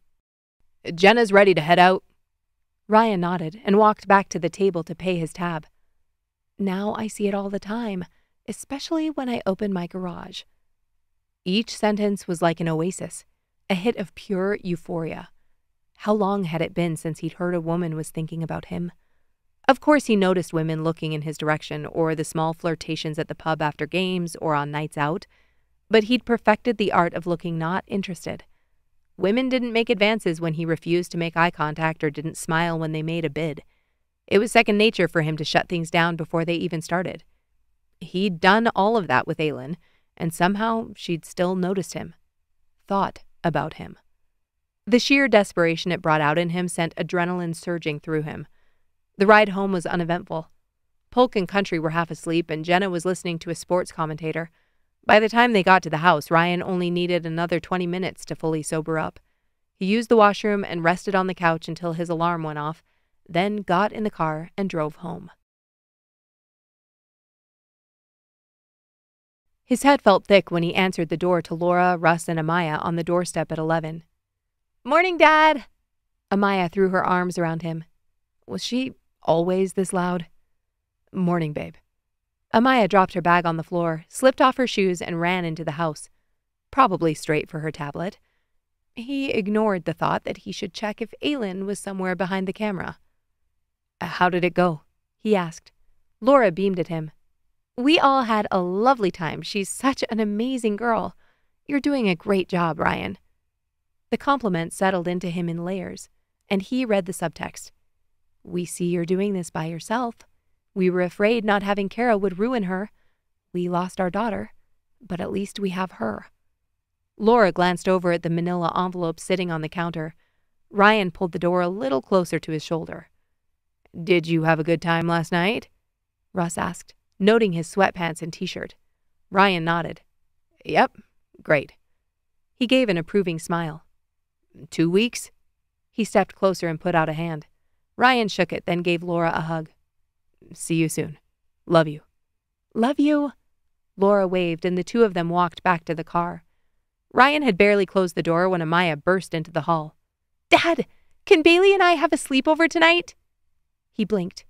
"Jenna's ready to head out." Ryan nodded and walked back to the table to pay his tab. "Now I see it all the time, especially when I open my garage." Each sentence was like an oasis, a hit of pure euphoria. How long had it been since he'd heard a woman was thinking about him? Of course he noticed women looking in his direction, or the small flirtations at the pub after games or on nights out, but he'd perfected the art of looking not interested. Women didn't make advances when he refused to make eye contact or didn't smile when they made a bid. It was second nature for him to shut things down before they even started. He'd done all of that with Aylin, and somehow she'd still noticed him, thought about him. The sheer desperation it brought out in him sent adrenaline surging through him. The ride home was uneventful. Polk and Country were half asleep, and Jenna was listening to a sports commentator. By the time they got to the house, Ryan only needed another 20 minutes to fully sober up. He used the washroom and rested on the couch until his alarm went off, then got in the car and drove home. His head felt thick when he answered the door to Laura, Russ, and Amaya on the doorstep at 11. "Morning, Dad!" Amaya threw her arms around him. Was she always this loud? "Morning, babe." Amaya dropped her bag on the floor, slipped off her shoes, and ran into the house, probably straight for her tablet. He ignored the thought that he should check if Aylin was somewhere behind the camera. "How did it go?" he asked. Laura beamed at him. "We all had a lovely time. She's such an amazing girl. You're doing a great job, Ryan." The compliment settled into him in layers, and he read the subtext. "We see you're doing this by yourself. We were afraid not having Kara would ruin her. We lost our daughter, but at least we have her." Laura glanced over at the manila envelope sitting on the counter. Ryan pulled the door a little closer to his shoulder. "Did you have a good time last night?" Russ asked, noting his sweatpants and t-shirt. Ryan nodded. "Yep, great." He gave an approving smile. 2 weeks? He stepped closer and put out a hand. Ryan shook it, then gave Laura a hug. "See you soon. Love you." "Love you." Laura waved, and the two of them walked back to the car. Ryan had barely closed the door when Amaya burst into the hall. "Dad, can Bailey and I have a sleepover tonight?" He blinked.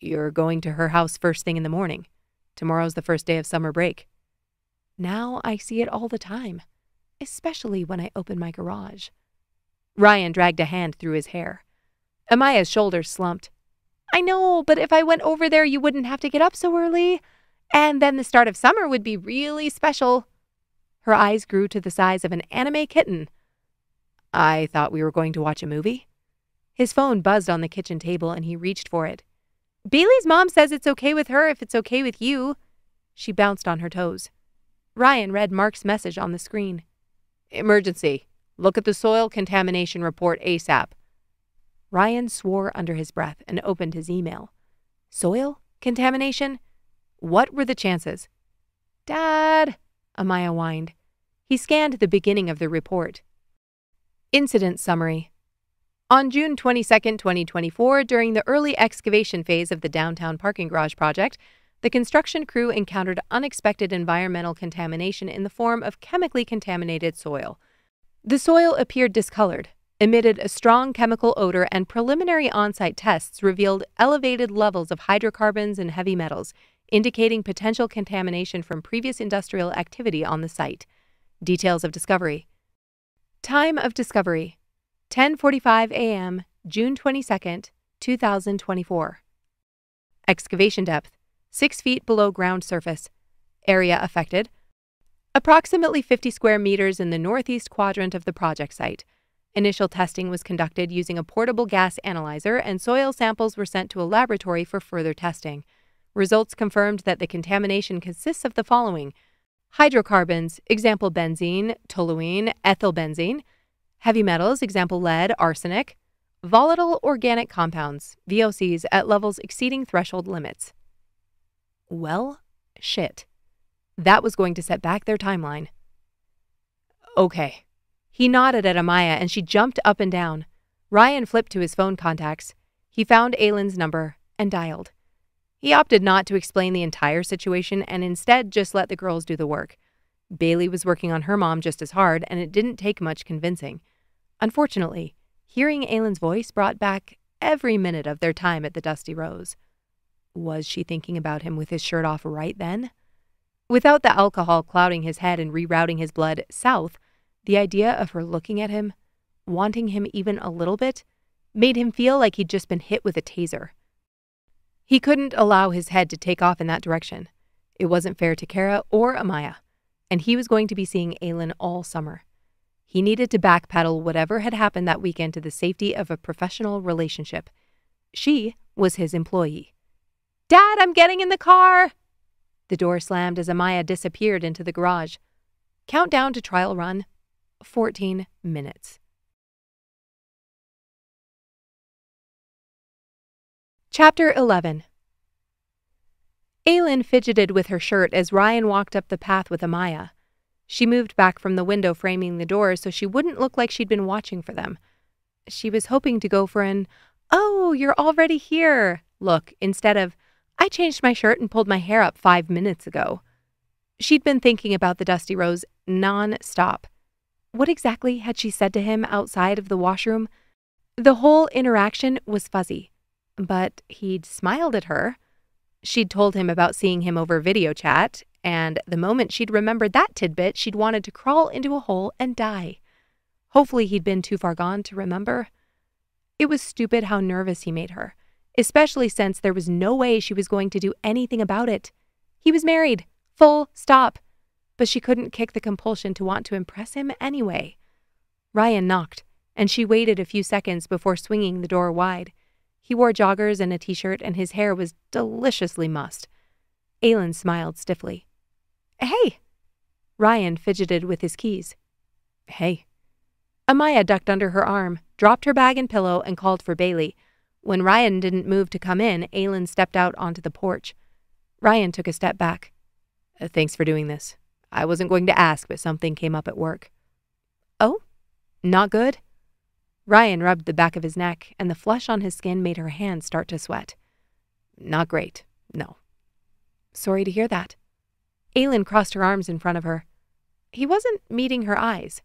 "You're going to her house first thing in the morning. Tomorrow's the first day of summer break." Now I see it all the time, especially when I open my garage. Ryan dragged a hand through his hair. Amaya's shoulders slumped. "I know, but if I went over there, you wouldn't have to get up so early. And then the start of summer would be really special." Her eyes grew to the size of an anime kitten. "I thought we were going to watch a movie." His phone buzzed on the kitchen table and he reached for it. "Bailey's mom says it's okay with her if it's okay with you." She bounced on her toes. Ryan read Mark's message on the screen. "Emergency. Look at the soil contamination report ASAP." Ryan swore under his breath and opened his email. Soil contamination? What were the chances? "Dad," Amaya whined. He scanned the beginning of the report. Incident summary. On June 22, 2024, during the early excavation phase of the downtown parking garage project, the construction crew encountered unexpected environmental contamination in the form of chemically contaminated soil. The soil appeared discolored, emitted a strong chemical odor, and preliminary on-site tests revealed elevated levels of hydrocarbons and heavy metals, indicating potential contamination from previous industrial activity on the site. Details of discovery. Time of discovery: 10:45 a.m., June 22, 2024. Excavation depth: 6 feet below ground surface. Area affected: approximately 50 square meters in the northeast quadrant of the project site. Initial testing was conducted using a portable gas analyzer, and soil samples were sent to a laboratory for further testing. Results confirmed that the contamination consists of the following: hydrocarbons, example benzene, toluene, ethylbenzene; heavy metals, example lead, arsenic; volatile organic compounds, VOCs, at levels exceeding threshold limits. Well, shit. That was going to set back their timeline. "Okay." He nodded at Amaya and she jumped up and down. Ryan flipped to his phone contacts. He found Aylin's number and dialed. He opted not to explain the entire situation and instead just let the girls do the work. Bailey was working on her mom just as hard, and it didn't take much convincing. Unfortunately, hearing Aylin's voice brought back every minute of their time at the Dusty Rose. Was she thinking about him with his shirt off right then? Without the alcohol clouding his head and rerouting his blood south, the idea of her looking at him, wanting him even a little bit, made him feel like he'd just been hit with a taser. He couldn't allow his head to take off in that direction. It wasn't fair to Kara or Amaya, and he was going to be seeing Aylin all summer. He needed to backpedal whatever had happened that weekend to the safety of a professional relationship. She was his employee. "Dad, I'm getting in the car!" The door slammed as Amaya disappeared into the garage. Countdown to trial run: 14 minutes. Chapter 11. Aylin fidgeted with her shirt as Ryan walked up the path with Amaya. She moved back from the window framing the door so she wouldn't look like she'd been watching for them. She was hoping to go for an, "Oh, you're already here," look instead of, "I changed my shirt and pulled my hair up 5 minutes ago." She'd been thinking about the Dusty Rose non-stop. What exactly had she said to him outside of the washroom? The whole interaction was fuzzy, but he'd smiled at her. She'd told him about seeing him over video chat, and the moment she'd remembered that tidbit, she'd wanted to crawl into a hole and die. Hopefully he'd been too far gone to remember. It was stupid how nervous he made her, especially since there was no way she was going to do anything about it. He was married, full stop, but she couldn't kick the compulsion to want to impress him anyway. Ryan knocked, and she waited a few seconds before swinging the door wide. He wore joggers and a t-shirt, and his hair was deliciously mussed. Aylin smiled stiffly. "Hey!" Ryan fidgeted with his keys. "Hey." Amaya ducked under her arm, dropped her bag and pillow, and called for Bailey. When Ryan didn't move to come in, Aylin stepped out onto the porch. Ryan took a step back. "Thanks for doing this. I wasn't going to ask, but something came up at work." "Oh? Not good?" Ryan rubbed the back of his neck, and the flush on his skin made her hands start to sweat. "Not great, no." "Sorry to hear that." Aylin crossed her arms in front of her. He wasn't meeting her eyes.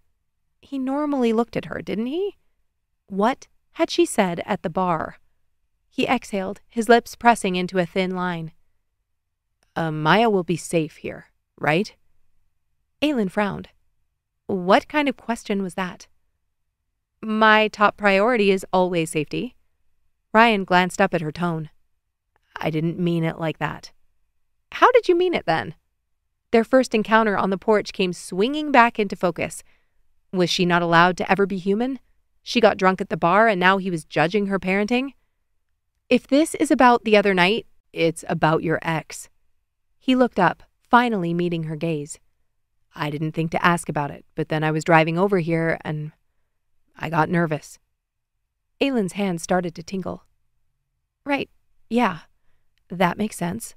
He normally looked at her, didn't he? What had she said at the bar? He exhaled, his lips pressing into a thin line. Maya will be safe here, right?" Aylin frowned. What kind of question was that? "My top priority is always safety." Ryan glanced up at her tone. "I didn't mean it like that." "How did you mean it then?" Their first encounter on the porch came swinging back into focus. Was she not allowed to ever be human? She got drunk at the bar and now he was judging her parenting? "If this is about the other night, it's about your ex." He looked up, finally meeting her gaze. "I didn't think to ask about it, but then I was driving over here and I got nervous." Aylin's hands started to tingle. "Right, yeah, that makes sense."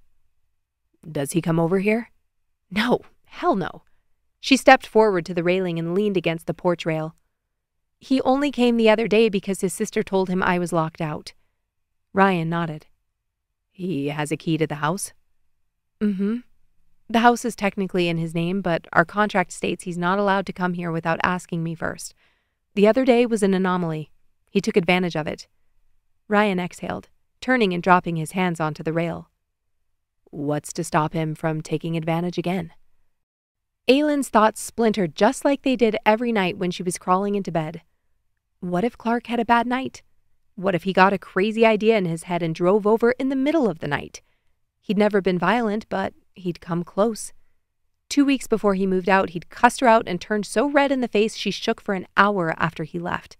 "Does he come over here?" "No, hell no." She stepped forward to the railing and leaned against the porch rail. "He only came the other day because his sister told him I was locked out." Ryan nodded. "He has a key to the house?" "Mm-hmm. The house is technically in his name, but our contract states he's not allowed to come here without asking me first. The other day was an anomaly. He took advantage of it." Ryan exhaled, turning and dropping his hands onto the rail. "What's to stop him from taking advantage again?" Aylin's thoughts splintered just like they did every night when she was crawling into bed. What if Clark had a bad night? What if he got a crazy idea in his head and drove over in the middle of the night? He'd never been violent, but he'd come close. 2 weeks before he moved out, he'd cussed her out and turned so red in the face she shook for an hour after he left.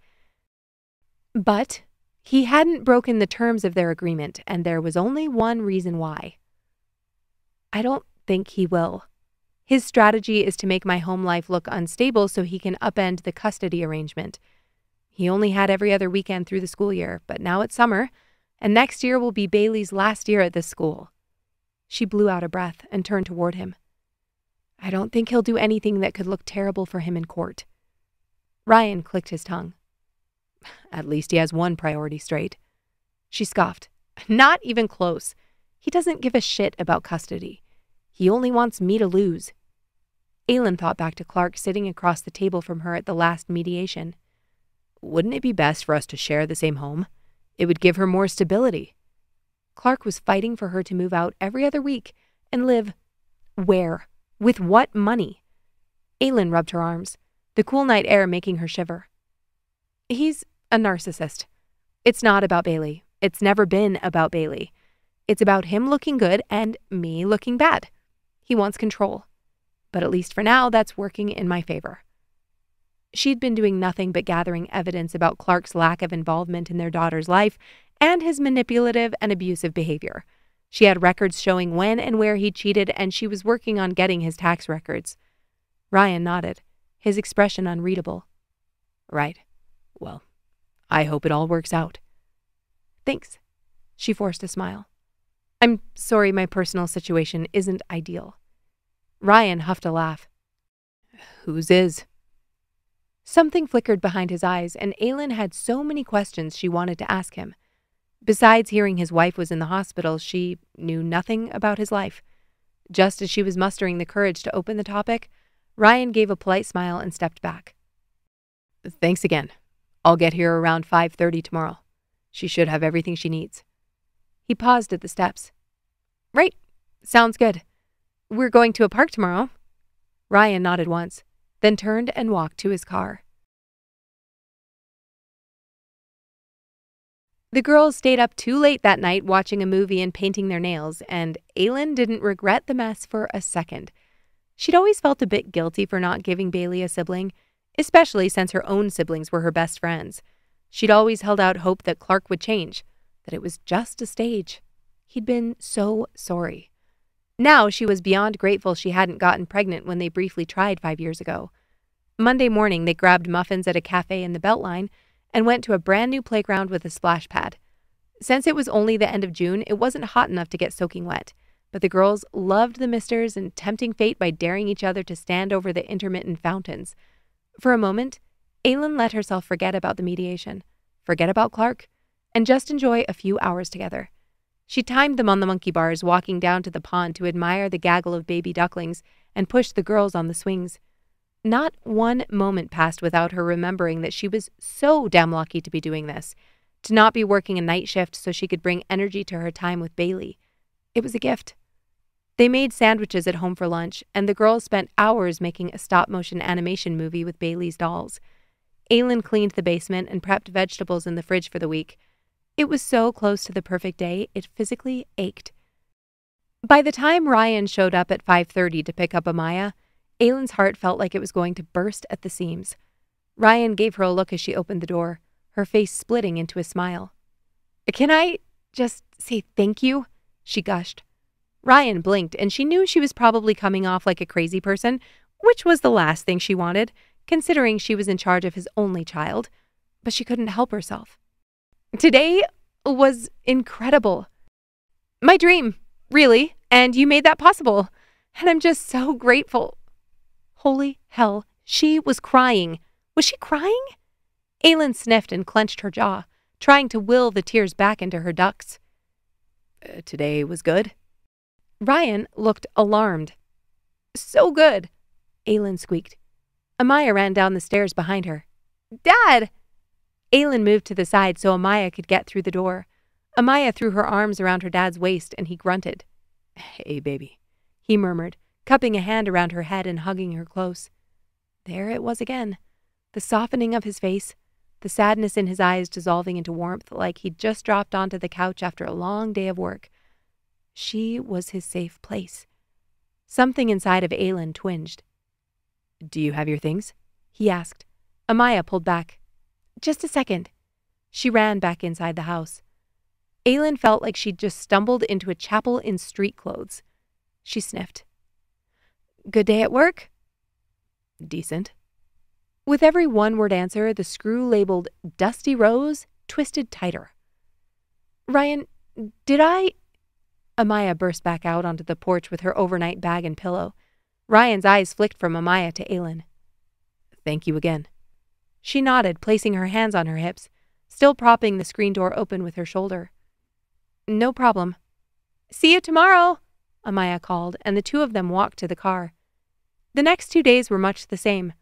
But he hadn't broken the terms of their agreement, and there was only one reason why. "I don't think he will. His strategy is to make my home life look unstable so he can upend the custody arrangement. He only had every other weekend through the school year, but now it's summer, and next year will be Bailey's last year at this school." She blew out a breath and turned toward him. "I don't think he'll do anything that could look terrible for him in court." Ryan clicked his tongue. "At least he has one priority straight." She scoffed. "Not even close. He doesn't give a shit about custody. He only wants me to lose." Aylin thought back to Clark sitting across the table from her at the last mediation. "Wouldn't it be best for us to share the same home? It would give her more stability." Clark was fighting for her to move out every other week and live where? With what money? Aylin rubbed her arms, the cool night air making her shiver. "He's a narcissist. It's not about Bailey. It's never been about Bailey. It's about him looking good and me looking bad. He wants control. But at least for now, that's working in my favor." She'd been doing nothing but gathering evidence about Clark's lack of involvement in their daughter's life and his manipulative and abusive behavior. She had records showing when and where he cheated, and she was working on getting his tax records. Ryan nodded, his expression unreadable. "Right. Well, I hope it all works out." "Thanks." She forced a smile. "I'm sorry my personal situation isn't ideal." Ryan huffed a laugh. "Whose is?" Something flickered behind his eyes, and Aylin had so many questions she wanted to ask him. Besides hearing his wife was in the hospital, she knew nothing about his life. Just as she was mustering the courage to open the topic, Ryan gave a polite smile and stepped back. Thanks again. I'll get here around 5:30 tomorrow. She should have everything she needs. He paused at the steps. Right. Sounds good. We're going to a park tomorrow. Ryan nodded once, then turned and walked to his car. The girls stayed up too late that night watching a movie and painting their nails, and Aylin didn't regret the mess for a second. She'd always felt a bit guilty for not giving Bailey a sibling, especially since her own siblings were her best friends. She'd always held out hope that Clark would change, that it was just a stage. He'd been so sorry. Now she was beyond grateful she hadn't gotten pregnant when they briefly tried 5 years ago. Monday morning, they grabbed muffins at a cafe in the Beltline and went to a brand new playground with a splash pad. Since it was only the end of June, it wasn't hot enough to get soaking wet, but the girls loved the misters and tempting fate by daring each other to stand over the intermittent fountains. For a moment, Aylin let herself forget about the mediation, forget about Clark, and just enjoy a few hours together. She timed them on the monkey bars, walking down to the pond to admire the gaggle of baby ducklings and push the girls on the swings. Not one moment passed without her remembering that she was so damn lucky to be doing this, to not be working a night shift so she could bring energy to her time with Bailey. It was a gift. They made sandwiches at home for lunch, and the girls spent hours making a stop-motion animation movie with Bailey's dolls. Aylin cleaned the basement and prepped vegetables in the fridge for the week. It was so close to the perfect day, it physically ached. By the time Ryan showed up at 5:30 to pick up Amaya, Aylin's heart felt like it was going to burst at the seams. Ryan gave her a look as she opened the door, her face splitting into a smile. "Can I just say thank you?" she gushed. Ryan blinked, and she knew she was probably coming off like a crazy person, which was the last thing she wanted, considering she was in charge of his only child. But she couldn't help herself. "Today was incredible. My dream, really, and you made that possible. And I'm just so grateful." Holy hell, she was crying. Was she crying? Aylin sniffed and clenched her jaw, trying to will the tears back into her ducts. Today was good." Ryan looked alarmed. "So good," Aylin squeaked. Amaya ran down the stairs behind her. "Dad!" Aylin moved to the side so Amaya could get through the door. Amaya threw her arms around her dad's waist and he grunted. "Hey, baby," he murmured, cupping a hand around her head and hugging her close. There it was again, the softening of his face, the sadness in his eyes dissolving into warmth like he'd just dropped onto the couch after a long day of work. She was his safe place. Something inside of Aylin twinged. "Do you have your things?" he asked. Amaya pulled back. "Just a second." She ran back inside the house. Aylin felt like she'd just stumbled into a chapel in street clothes. She sniffed. "Good day at work?" "Decent." With every one-word answer, the screw labeled Dusty Rose twisted tighter. "Ryan, did I—" Amaya burst back out onto the porch with her overnight bag and pillow. Ryan's eyes flicked from Amaya to Aylin. "Thank you again." She nodded, placing her hands on her hips, still propping the screen door open with her shoulder. "No problem." "See you tomorrow," Amaya called, and the two of them walked to the car. The next 2 days were much the same.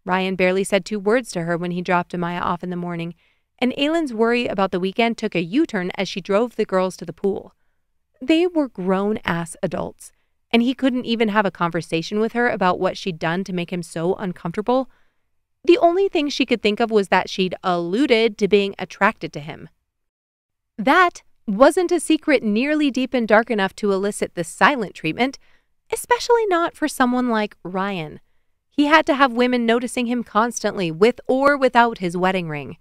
Ryan barely said 2 words to her when he dropped Amaya off in the morning, and Aylin's worry about the weekend took a U-turn as she drove the girls to the pool. They were grown-ass adults, and he couldn't even have a conversation with her about what she'd done to make him so uncomfortable. The only thing she could think of was that she'd alluded to being attracted to him. That wasn't a secret nearly deep and dark enough to elicit the silent treatment, especially not for someone like Ryan. He had to have women noticing him constantly, with or without his wedding ring.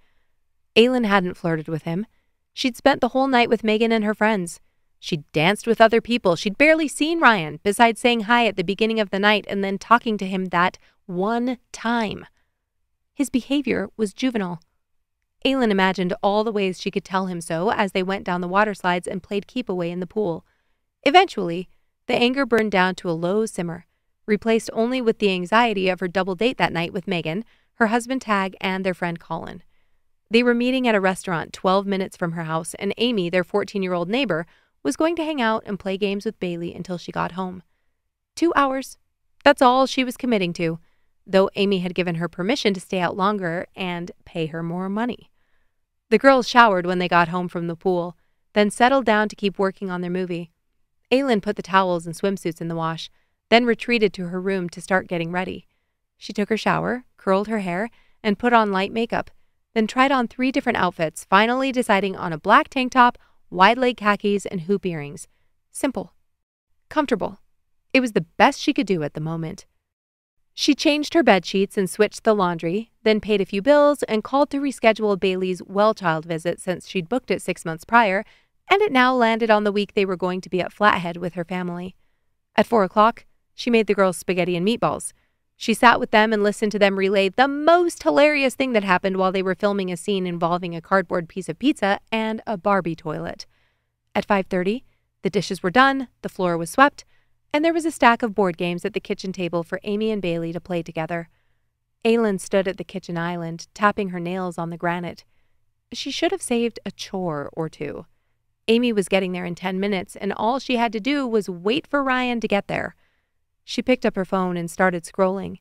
Aylin hadn't flirted with him. She'd spent the whole night with Megan and her friends. She'd danced with other people. She'd barely seen Ryan, besides saying hi at the beginning of the night and then talking to him that one time. His behavior was juvenile. Aylin imagined all the ways she could tell him so as they went down the water slides and played keep-away in the pool. Eventually, the anger burned down to a low simmer, replaced only with the anxiety of her double date that night with Megan, her husband Tag, and their friend Colin. They were meeting at a restaurant 12 minutes from her house, and Amy, their 14-year-old neighbor, was going to hang out and play games with Bailey until she got home. 2 hours. That's all she was committing to, though Amy had given her permission to stay out longer and pay her more money. The girls showered when they got home from the pool, then settled down to keep working on their movie. Aylin put the towels and swimsuits in the wash, then retreated to her room to start getting ready. She took her shower, curled her hair, and put on light makeup, then tried on 3 different outfits, finally deciding on a black tank top, wide-leg khakis, and hoop earrings. Simple. Comfortable. It was the best she could do at the moment. She changed her bed sheets and switched the laundry, then paid a few bills and called to reschedule Bailey's well-child visit since she'd booked it 6 months prior, and it now landed on the week they were going to be at Flathead with her family. At 4 o'clock, she made the girls spaghetti and meatballs. She sat with them and listened to them relay the most hilarious thing that happened while they were filming a scene involving a cardboard piece of pizza and a Barbie toilet. At 5:30, the dishes were done, the floor was swept, and there was a stack of board games at the kitchen table for Amy and Bailey to play together. Aylin stood at the kitchen island, tapping her nails on the granite. She should have saved a chore or two. Amy was getting there in 10 minutes, and all she had to do was wait for Ryan to get there. She picked up her phone and started scrolling.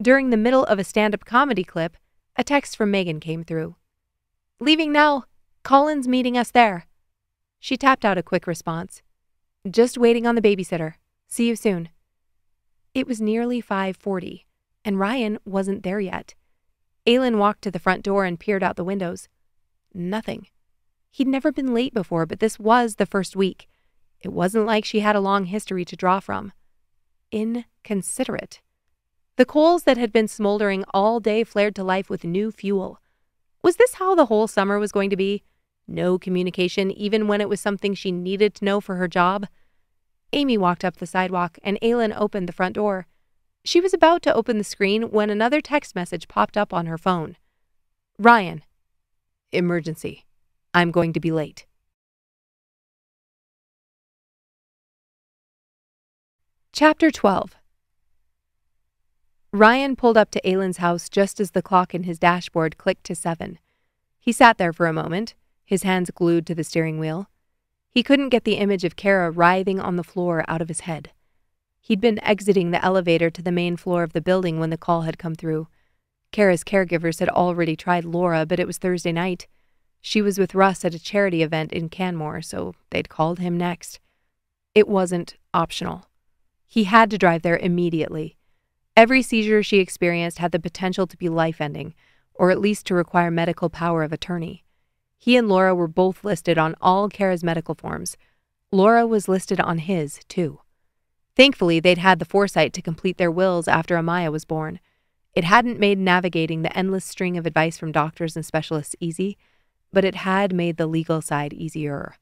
During the middle of a stand-up comedy clip, a text from Megan came through. "Leaving now. Colin's meeting us there." She tapped out a quick response. "Just waiting on the babysitter. See you soon." It was nearly 5:40, and Ryan wasn't there yet. Aylin walked to the front door and peered out the windows. Nothing. He'd never been late before, but this was the first week. It wasn't like she had a long history to draw from. Inconsiderate. The coals that had been smoldering all day flared to life with new fuel. Was this how the whole summer was going to be? No communication, even when it was something she needed to know for her job? Amy walked up the sidewalk, and Aylin opened the front door. She was about to open the screen when another text message popped up on her phone. "Ryan. Emergency. I'm going to be late." Chapter 12. Ryan pulled up to Aylin's house just as the clock in his dashboard clicked to 7. He sat there for a moment, his hands glued to the steering wheel. He couldn't get the image of Kara writhing on the floor out of his head. He'd been exiting the elevator to the main floor of the building when the call had come through. Kara's caregivers had already tried Laura, but it was Thursday night. She was with Russ at a charity event in Canmore, so they'd called him next. It wasn't optional. He had to drive there immediately. Every seizure she experienced had the potential to be life-ending, or at least to require medical power of attorney. He and Laura were both listed on all Kara's medical forms. Laura was listed on his, too. Thankfully, they'd had the foresight to complete their wills after Amaya was born. It hadn't made navigating the endless string of advice from doctors and specialists easy, but it had made the legal side easier.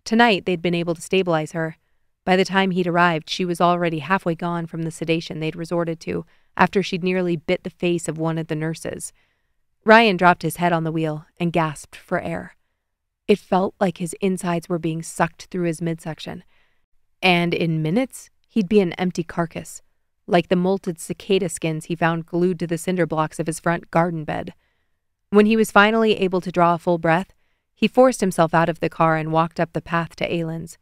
Tonight, they'd been able to stabilize her. By the time he'd arrived, she was already halfway gone from the sedation they'd resorted to after she'd nearly bit the face of one of the nurses. Ryan dropped his head on the wheel and gasped for air. It felt like his insides were being sucked through his midsection. And in minutes, he'd be an empty carcass, like the molted cicada skins he found glued to the cinder blocks of his front garden bed. When he was finally able to draw a full breath, he forced himself out of the car and walked up the path to Aylin's.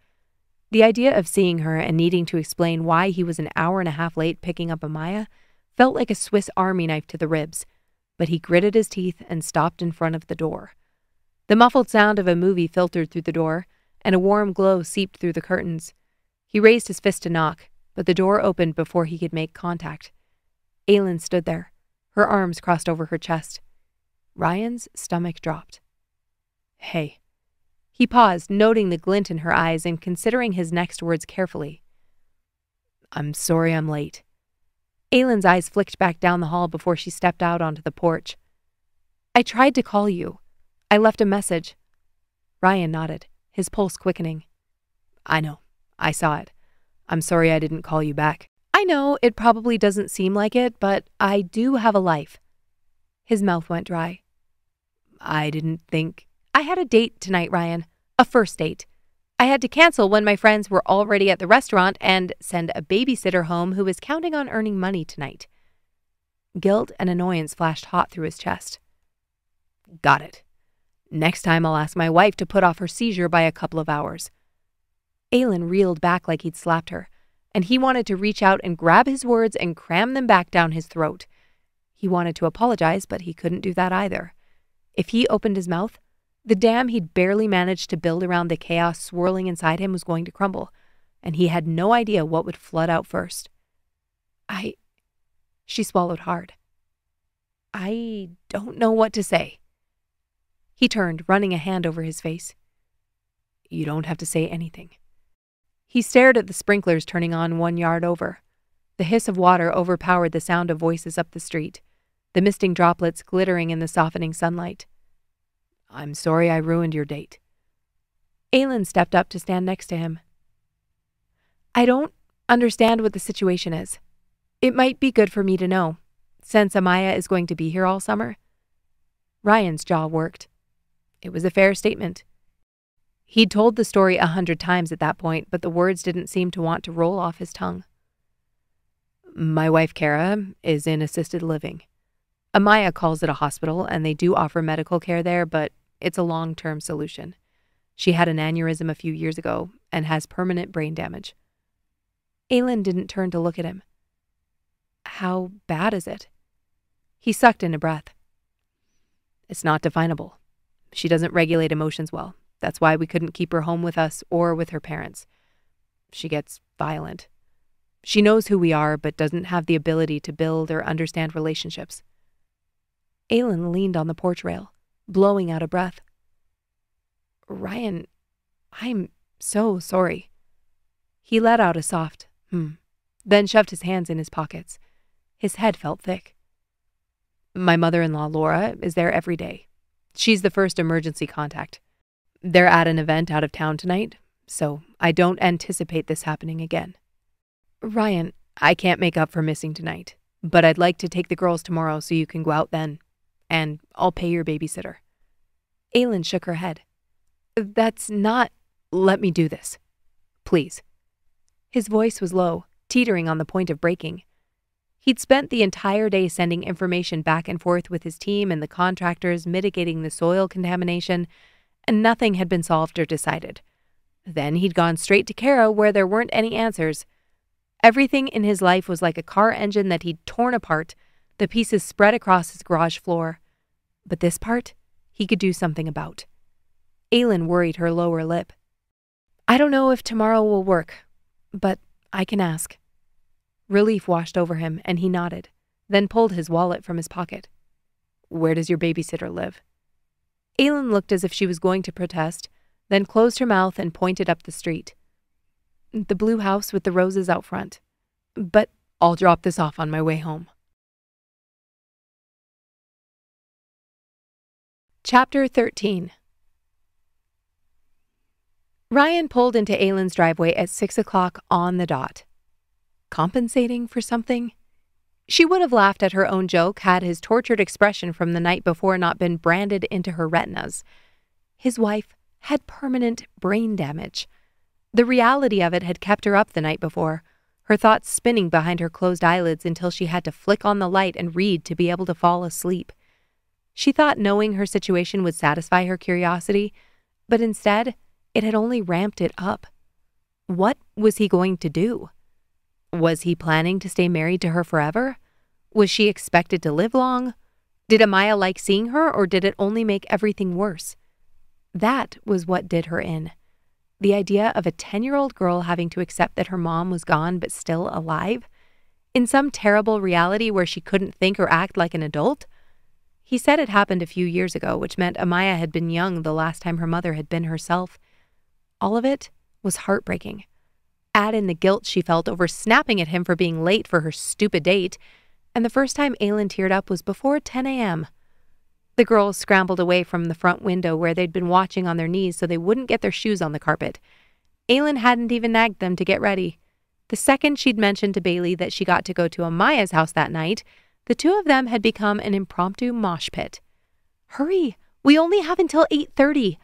The idea of seeing her and needing to explain why he was an hour and a half late picking up Amaya felt like a Swiss Army knife to the ribs, but he gritted his teeth and stopped in front of the door. The muffled sound of a movie filtered through the door, and a warm glow seeped through the curtains. He raised his fist to knock, but the door opened before he could make contact. Aylin stood there, her arms crossed over her chest. Ryan's stomach dropped. "Hey." He paused, noting the glint in her eyes and considering his next words carefully. "I'm sorry I'm late." Aylin's eyes flicked back down the hall before she stepped out onto the porch. "I tried to call you. I left a message." Ryan nodded, his pulse quickening. "I know. I saw it. I'm sorry I didn't call you back." "I know it probably doesn't seem like it, but I do have a life." His mouth went dry. "I didn't think—" "I had a date tonight, Ryan. A first date. I had to cancel when my friends were already at the restaurant and send a babysitter home who was counting on earning money tonight." Guilt and annoyance flashed hot through his chest. Got it. Next time I'll ask my wife to put off her seizure by a couple of hours. Aylin reeled back like he'd slapped her, and he wanted to reach out and grab his words and cram them back down his throat. He wanted to apologize, but he couldn't do that either. If he opened his mouth, the dam he'd barely managed to build around the chaos swirling inside him was going to crumble, and he had no idea what would flood out first. She swallowed hard. I don't know what to say. He turned, running a hand over his face. You don't have to say anything. He stared at the sprinklers turning on 1 yard over. The hiss of water overpowered the sound of voices up the street, the misting droplets glittering in the softening sunlight. I'm sorry I ruined your date. Aylin stepped up to stand next to him. I don't understand what the situation is. It might be good for me to know, since Amaya is going to be here all summer. Ryan's jaw worked. It was a fair statement. He'd told the story 100 times at that point, but the words didn't seem to want to roll off his tongue. My wife, Kara, is in assisted living. Amaya calls it a hospital, and they do offer medical care there, but it's a long-term solution. She had an aneurysm a few years ago and has permanent brain damage. Aylin didn't turn to look at him. How bad is it? He sucked in a breath. It's not definable. She doesn't regulate emotions well. That's why we couldn't keep her home with us or with her parents. She gets violent. She knows who we are, but doesn't have the ability to build or understand relationships. Aylin leaned on the porch rail, blowing out a breath. Ryan, I'm so sorry. He let out a soft, then shoved his hands in his pockets. His head felt thick. My mother-in-law, Laura, is there every day. She's the first emergency contact. They're at an event out of town tonight, so I don't anticipate this happening again. Ryan, I can't make up for missing tonight, but I'd like to take the girls tomorrow so you can go out then, and I'll pay your babysitter. Aylin shook her head. That's not... Let me do this. Please. His voice was low, teetering on the point of breaking. He'd spent the entire day sending information back and forth with his team and the contractors mitigating the soil contamination, and nothing had been solved or decided. Then he'd gone straight to Kara where there weren't any answers. Everything in his life was like a car engine that he'd torn apart, the pieces spread across his garage floor. But this part, he could do something about. Aylin worried her lower lip. I don't know if tomorrow will work, but I can ask. Relief washed over him, and he nodded, then pulled his wallet from his pocket. Where does your babysitter live? Aylin looked as if she was going to protest, then closed her mouth and pointed up the street. The blue house with the roses out front. But I'll drop this off on my way home. Chapter 13. Ryan pulled into Aylin's driveway at 6 o'clock on the dot. Compensating for something? She would have laughed at her own joke had his tortured expression from the night before not been branded into her retinas. His wife had permanent brain damage. The reality of it had kept her up the night before, her thoughts spinning behind her closed eyelids until she had to flick on the light and read to be able to fall asleep. She thought knowing her situation would satisfy her curiosity, but instead, it had only ramped it up. What was he going to do? Was he planning to stay married to her forever? Was she expected to live long? Did Amaya like seeing her, or did it only make everything worse? That was what did her in. The idea of a 10-year-old girl having to accept that her mom was gone but still alive, in some terrible reality where she couldn't think or act like an adult. He said it happened a few years ago, which meant Amaya had been young the last time her mother had been herself. All of it was heartbreaking. Add in the guilt she felt over snapping at him for being late for her stupid date, and the first time Aylin teared up was before 10 a.m. The girls scrambled away from the front window where they'd been watching on their knees so they wouldn't get their shoes on the carpet. Aylin hadn't even nagged them to get ready. The second she'd mentioned to Bailey that she got to go to Amaya's house that night, the two of them had become an impromptu mosh pit. Hurry! We only have until 8:30.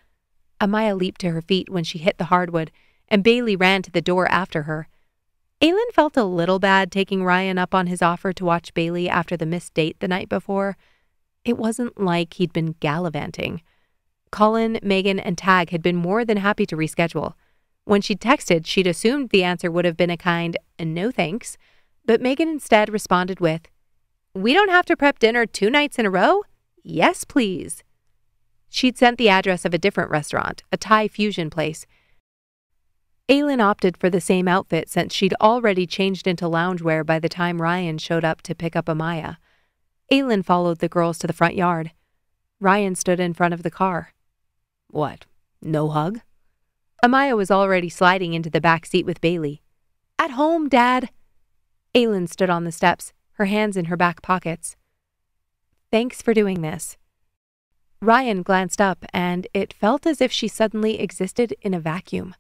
Amaya leaped to her feet when she hit the hardwood, and Bailey ran to the door after her. Aylin felt a little bad taking Ryan up on his offer to watch Bailey after the missed date the night before. It wasn't like he'd been gallivanting. Colin, Megan, and Tag had been more than happy to reschedule. When she'd texted, she'd assumed the answer would have been a kind no thanks, but Megan instead responded with, "We don't have to prep dinner 2 nights in a row? Yes, please." She'd sent the address of a different restaurant, a Thai fusion place. Aylin opted for the same outfit since she'd already changed into loungewear by the time Ryan showed up to pick up Amaya. Aylin followed the girls to the front yard. Ryan stood in front of the car. "What, no hug?" Amaya was already sliding into the back seat with Bailey. "At home, Dad." Aylin stood on the steps, her hands in her back pockets. "Thanks for doing this." Ryan glanced up, and it felt as if she suddenly existed in a vacuum.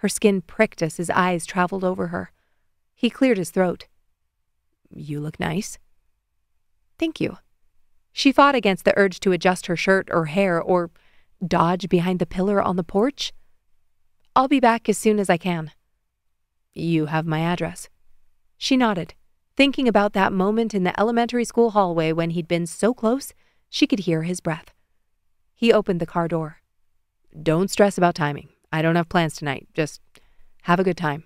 Her skin pricked as his eyes traveled over her. He cleared his throat. "You look nice." "Thank you." She fought against the urge to adjust her shirt or hair or dodge behind the pillar on the porch. "I'll be back as soon as I can." "You have my address." She nodded, thinking about that moment in the elementary school hallway when he'd been so close she could hear his breath. He opened the car door. "Don't stress about timing. I don't have plans tonight. Just have a good time."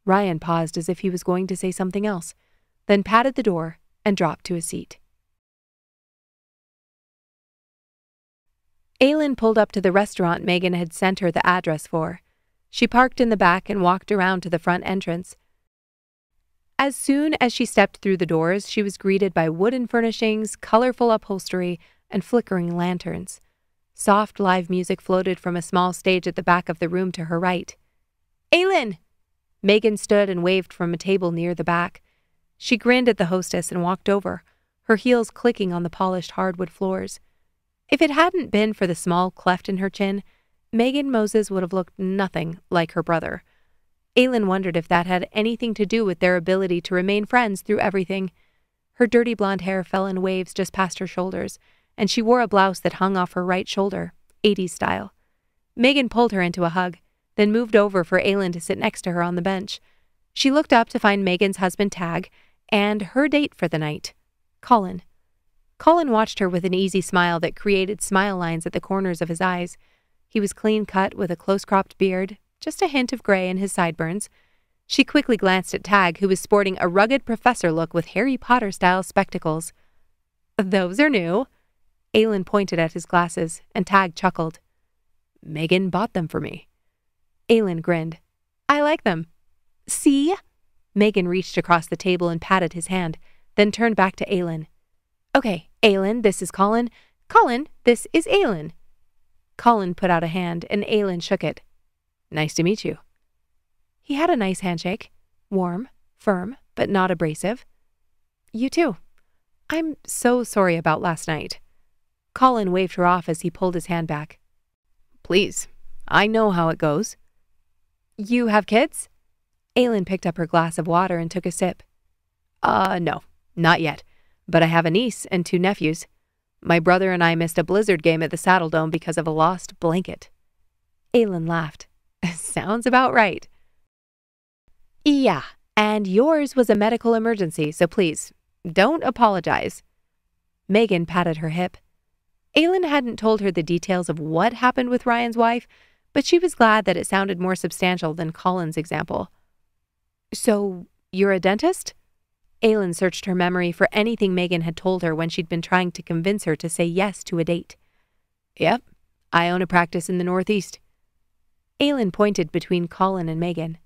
Ryan paused as if he was going to say something else, then patted the door and dropped to his seat. Aylin pulled up to the restaurant Megan had sent her the address for. She parked in the back and walked around to the front entrance. As soon as she stepped through the doors, she was greeted by wooden furnishings, colorful upholstery, and flickering lanterns. Soft live music floated from a small stage at the back of the room to her right. "Aylin!" Megan stood and waved from a table near the back. She grinned at the hostess and walked over, her heels clicking on the polished hardwood floors. If it hadn't been for the small cleft in her chin, Megan Moses would have looked nothing like her brother. Aylin wondered if that had anything to do with their ability to remain friends through everything. Her dirty blonde hair fell in waves just past her shoulders, and she wore a blouse that hung off her right shoulder, 80s style. Megan pulled her into a hug, then moved over for Aylin to sit next to her on the bench. She looked up to find Megan's husband Tag and her date for the night, Colin. Colin watched her with an easy smile that created smile lines at the corners of his eyes. He was clean-cut with a close-cropped beard, just a hint of gray in his sideburns. She quickly glanced at Tag, who was sporting a rugged professor look with Harry Potter-style spectacles. "Those are new." Aylin pointed at his glasses, and Tag chuckled. "Megan bought them for me." Aylin grinned. "I like them." "See?" Megan reached across the table and patted his hand, then turned back to Aylin. "Okay, Aylin, this is Colin. Colin, this is Aylin." Colin put out a hand, and Aylin shook it. "Nice to meet you." He had a nice handshake. Warm, firm, but not abrasive. "You too. I'm so sorry about last night." Colin waved her off as he pulled his hand back. "Please, I know how it goes." "You have kids?" Aylin picked up her glass of water and took a sip. No, not yet. But I have a niece and 2 nephews. My brother and I missed a Blizzard game at the Saddle Dome because of a lost blanket." Aylin laughed. "Sounds about right." "Yeah, and yours was a medical emergency, so please, don't apologize." Megan patted her hip. Aylin hadn't told her the details of what happened with Ryan's wife, but she was glad that it sounded more substantial than Colin's example. "So, you're a dentist?" Aylin searched her memory for anything Megan had told her when she'd been trying to convince her to say yes to a date. "Yep, I own a practice in the Northeast." Aylin pointed between Colin and Megan.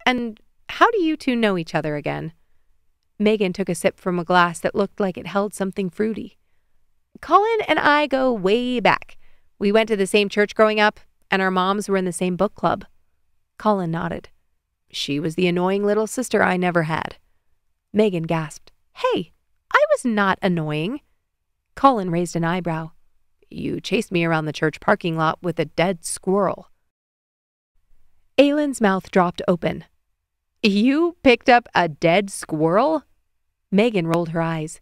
"And how do you two know each other again?" Megan took a sip from a glass that looked like it held something fruity. "Colin and I go way back. We went to the same church growing up, and our moms were in the same book club." Colin nodded. "She was the annoying little sister I never had." Megan gasped. "Hey, I was not annoying." Colin raised an eyebrow. "You chased me around the church parking lot with a dead squirrel." Aylin's mouth dropped open. "You picked up a dead squirrel?" Megan rolled her eyes.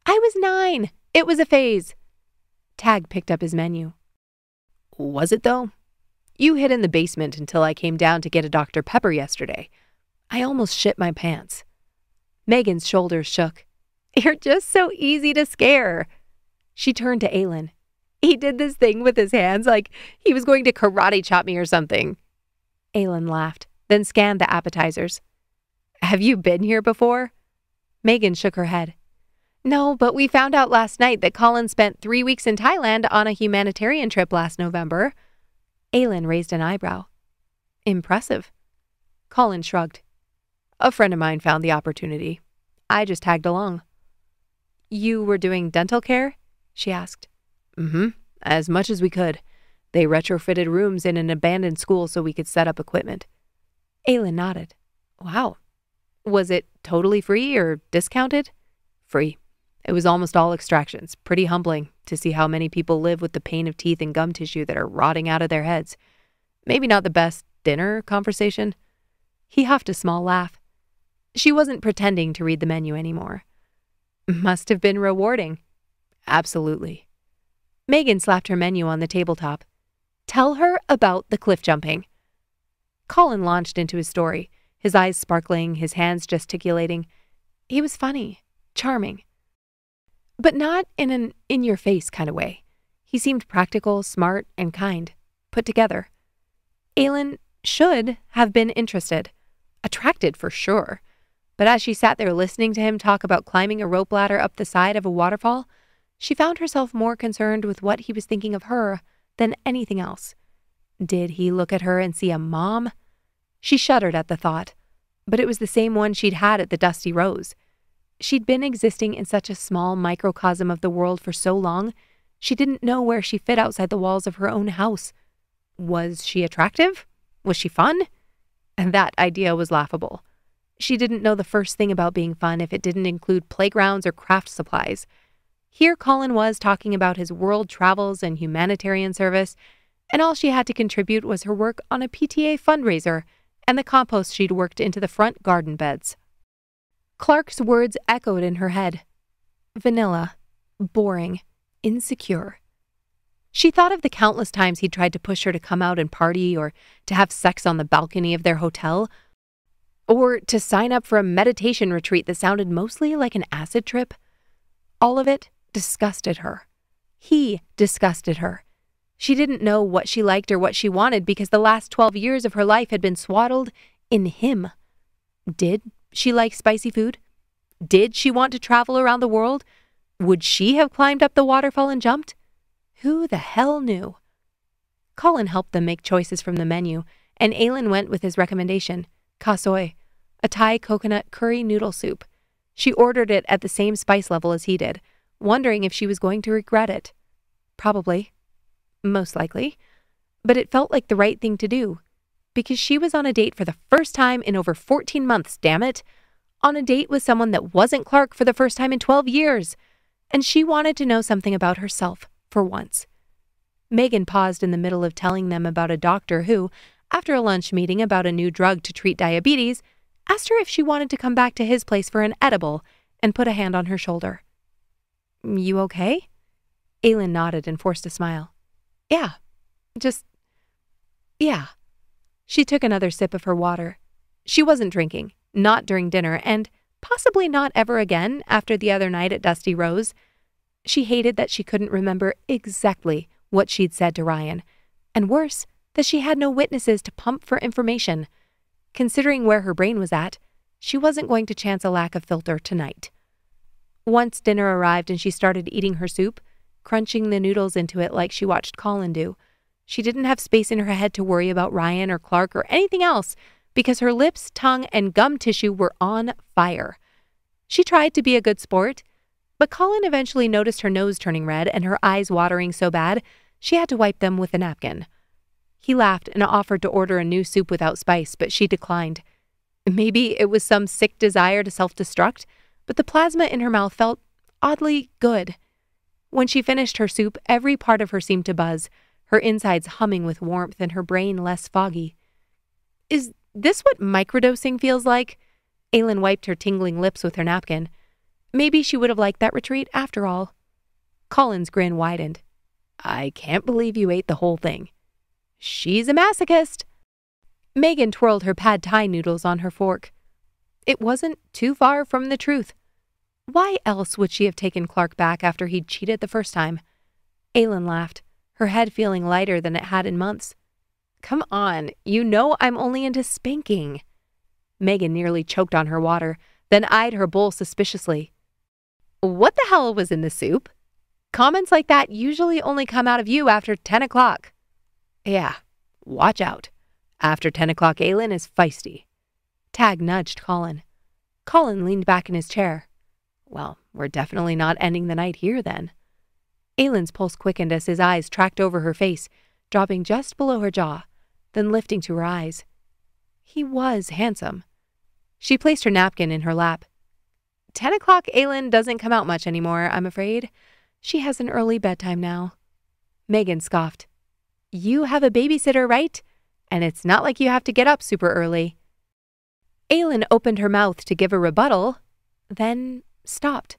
"I was 9. It was a phase." Tag picked up his menu. "Was it, though? You hid in the basement until I came down to get a Dr. Pepper yesterday. I almost shit my pants." Megan's shoulders shook. "You're just so easy to scare." She turned to Aylin. He did this thing with his hands like he was going to karate chop me or something. Aylin laughed, then scanned the appetizers. Have you been here before? Megan shook her head. No, but we found out last night that Colin spent 3 weeks in Thailand on a humanitarian trip last November. Aylin raised an eyebrow. Impressive. Colin shrugged. A friend of mine found the opportunity. I just tagged along. You were doing dental care? She asked. As much as we could. They retrofitted rooms in an abandoned school so we could set up equipment. Aylin nodded. Wow. Was it totally free or discounted? Free. It was almost all extractions. Pretty humbling to see how many people live with the pain of teeth and gum tissue that are rotting out of their heads. Maybe not the best dinner conversation. He huffed a small laugh. She wasn't pretending to read the menu anymore. Must have been rewarding. Absolutely. Megan slapped her menu on the tabletop. Tell her about the cliff jumping. Colin launched into his story, his eyes sparkling, his hands gesticulating. He was funny, charming, but not in an in-your-face kind of way. He seemed practical, smart, and kind, put together. Aylin should have been interested, attracted for sure, but as she sat there listening to him talk about climbing a rope ladder up the side of a waterfall, she found herself more concerned with what he was thinking of her than anything else. Did he look at her and see a mom? She shuddered at the thought, but it was the same one she'd had at the Dusty Rose. She'd been existing in such a small microcosm of the world for so long, she didn't know where she fit outside the walls of her own house. Was she attractive? Was she fun? And that idea was laughable. She didn't know the first thing about being fun if it didn't include playgrounds or craft supplies. Here Colin was talking about his world travels and humanitarian service, and all she had to contribute was her work on a PTA fundraiser and the compost she'd worked into the front garden beds. Clark's words echoed in her head. Vanilla, boring, insecure. She thought of the countless times he'd tried to push her to come out and party or to have sex on the balcony of their hotel, or to sign up for a meditation retreat that sounded mostly like an acid trip. All of it disgusted her. He disgusted her. She didn't know what she liked or what she wanted because the last 12 years of her life had been swaddled in him. Did she like spicy food? Did she want to travel around the world? Would she have climbed up the waterfall and jumped? Who the hell knew? Colin helped them make choices from the menu, and Aylin went with his recommendation, kasoi, a Thai coconut curry noodle soup. She ordered it at the same spice level as he did, wondering if she was going to regret it. Probably. Most likely. But it felt like the right thing to do. Because she was on a date for the first time in over 14 months, damn it. On a date with someone that wasn't Clark for the first time in 12 years. And she wanted to know something about herself, for once. Megan paused in the middle of telling them about a doctor who, after a lunch meeting about a new drug to treat diabetes, asked her if she wanted to come back to his place for an edible and put a hand on her shoulder. You okay? Aylin nodded and forced a smile. Yeah. Yeah. She took another sip of her water. She wasn't drinking, not during dinner, and possibly not ever again after the other night at Dusty Rose. She hated that she couldn't remember exactly what she'd said to Ryan, and worse, that she had no witnesses to pump for information. Considering where her brain was at, she wasn't going to chance a lack of filter tonight. Once dinner arrived and she started eating her soup, crunching the noodles into it like she watched Colin do, she didn't have space in her head to worry about Ryan or Clark or anything else because her lips, tongue, and gum tissue were on fire. She tried to be a good sport, but Colin eventually noticed her nose turning red and her eyes watering so bad she had to wipe them with a napkin. He laughed and offered to order a new soup without spice, but she declined. Maybe it was some sick desire to self-destruct, but the plasma in her mouth felt oddly good. When she finished her soup, every part of her seemed to buzz, her insides humming with warmth and her brain less foggy. Is this what microdosing feels like? Aylin wiped her tingling lips with her napkin. Maybe she would have liked that retreat after all. Colin's grin widened. I can't believe you ate the whole thing. She's a masochist. Megan twirled her pad thai noodles on her fork. It wasn't too far from the truth. Why else would she have taken Clark back after he'd cheated the first time? Aylin laughed, her head feeling lighter than it had in months. Come on, you know I'm only into spanking. Megan nearly choked on her water, then eyed her bowl suspiciously. What the hell was in the soup? Comments like that usually only come out of you after 10 o'clock. Yeah, watch out. After 10 o'clock, Aylin is feisty. Tag nudged Colin. Colin leaned back in his chair. Well, we're definitely not ending the night here then. Aylin's pulse quickened as his eyes tracked over her face, dropping just below her jaw, then lifting to her eyes. He was handsome. She placed her napkin in her lap. 10 o'clock Aylin doesn't come out much anymore, I'm afraid. She has an early bedtime now. Megan scoffed. You have a babysitter, right? And it's not like you have to get up super early. Aylin opened her mouth to give a rebuttal, then stopped.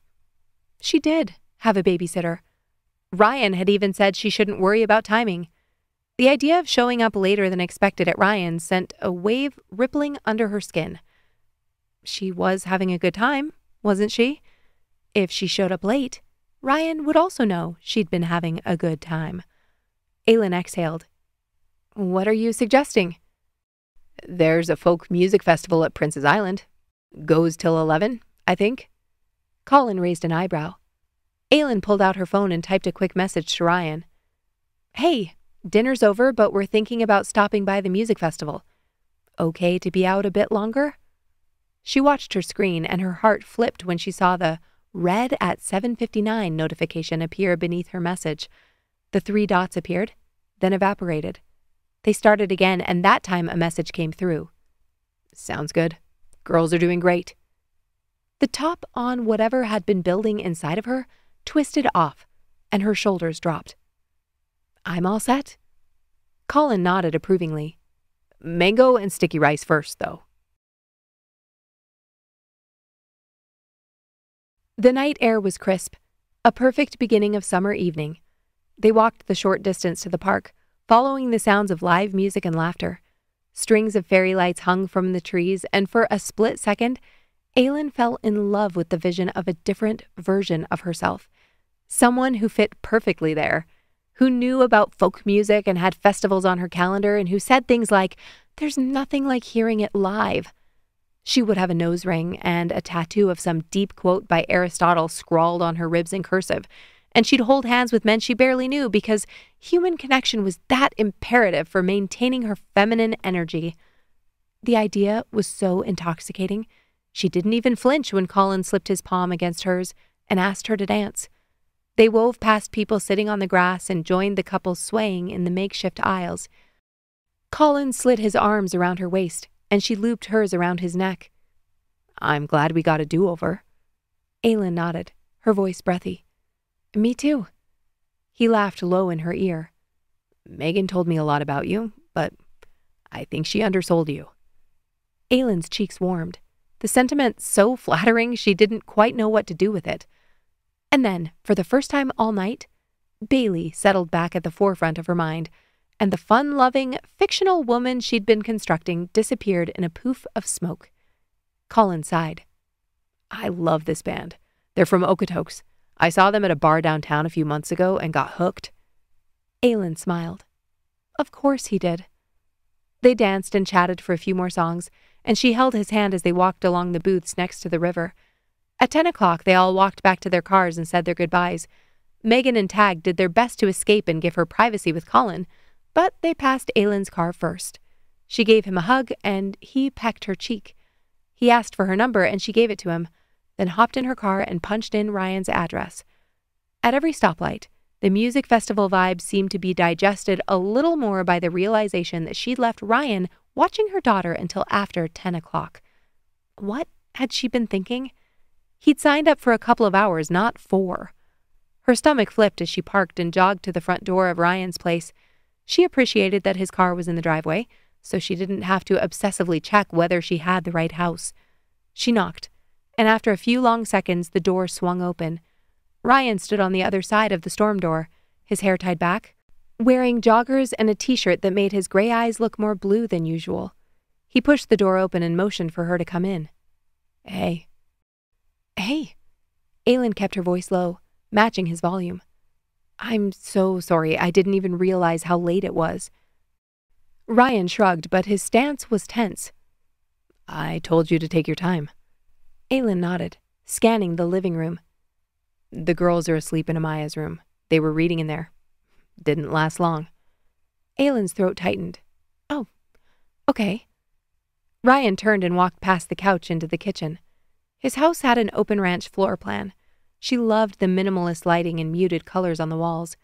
She did have a babysitter. Ryan had even said she shouldn't worry about timing. The idea of showing up later than expected at Ryan's sent a wave rippling under her skin. She was having a good time, wasn't she? If she showed up late, Ryan would also know she'd been having a good time. Aylin exhaled. What are you suggesting? There's a folk music festival at Princess Island. Goes till 11, I think. Colin raised an eyebrow. Aylin pulled out her phone and typed a quick message to Ryan. Hey, dinner's over, but we're thinking about stopping by the music festival. Okay to be out a bit longer? She watched her screen and her heart flipped when she saw the "read at 7:59" notification appear beneath her message. The 3 dots appeared, then evaporated. They started again, and that time a message came through. Sounds good. Girls are doing great. The top on whatever had been building inside of her twisted off, and her shoulders dropped. I'm all set. Colin nodded approvingly. Mango and sticky rice first, though. The night air was crisp, a perfect beginning of summer evening. They walked the short distance to the park, following the sounds of live music and laughter. Strings of fairy lights hung from the trees, and for a split second, Aylin fell in love with the vision of a different version of herself. Someone who fit perfectly there, who knew about folk music and had festivals on her calendar, and who said things like, "There's nothing like hearing it live." She would have a nose ring and a tattoo of some deep quote by Aristotle scrawled on her ribs in cursive, and she'd hold hands with men she barely knew because human connection was that imperative for maintaining her feminine energy. The idea was so intoxicating. She didn't even flinch when Colin slipped his palm against hers and asked her to dance. They wove past people sitting on the grass and joined the couple swaying in the makeshift aisles. Colin slid his arms around her waist, and she looped hers around his neck. I'm glad we got a do-over. Aylin nodded, her voice breathy. Me too. He laughed low in her ear. Megan told me a lot about you, but I think she undersold you. Aylin's cheeks warmed, the sentiment so flattering she didn't quite know what to do with it. And then, for the first time all night, Bailey settled back at the forefront of her mind, and the fun-loving, fictional woman she'd been constructing disappeared in a poof of smoke. Colin sighed. I love this band. They're from Okotoks. I saw them at a bar downtown a few months ago and got hooked. Aylin smiled. Of course he did. They danced and chatted for a few more songs, and she held his hand as they walked along the booths next to the river. At 10 o'clock, they all walked back to their cars and said their goodbyes. Megan and Tag did their best to escape and give her privacy with Colin, but they passed Aylin's car first. She gave him a hug, and he pecked her cheek. He asked for her number, and she gave it to him, then hopped in her car and punched in Ryan's address. At every stoplight, the music festival vibe seemed to be digested a little more by the realization that she'd left Ryan watching her daughter until after 10 o'clock. What had she been thinking? He'd signed up for a couple of hours, not 4. Her stomach flipped as she parked and jogged to the front door of Ryan's place. She appreciated that his car was in the driveway, so she didn't have to obsessively check whether she had the right house. She knocked, and after a few long seconds, the door swung open. Ryan stood on the other side of the storm door, his hair tied back, wearing joggers and a t-shirt that made his gray eyes look more blue than usual. He pushed the door open and motioned for her to come in. Hey. Aylin kept her voice low, matching his volume. I'm so sorry, I didn't even realize how late it was. Ryan shrugged, but his stance was tense. I told you to take your time. Aylin nodded, scanning the living room. The girls are asleep in Amaya's room. They were reading in there. Didn't last long. Aylin's throat tightened. Oh, okay. Ryan turned and walked past the couch into the kitchen. His house had an open ranch floor plan. She loved the minimalist lighting and muted colors on the walls.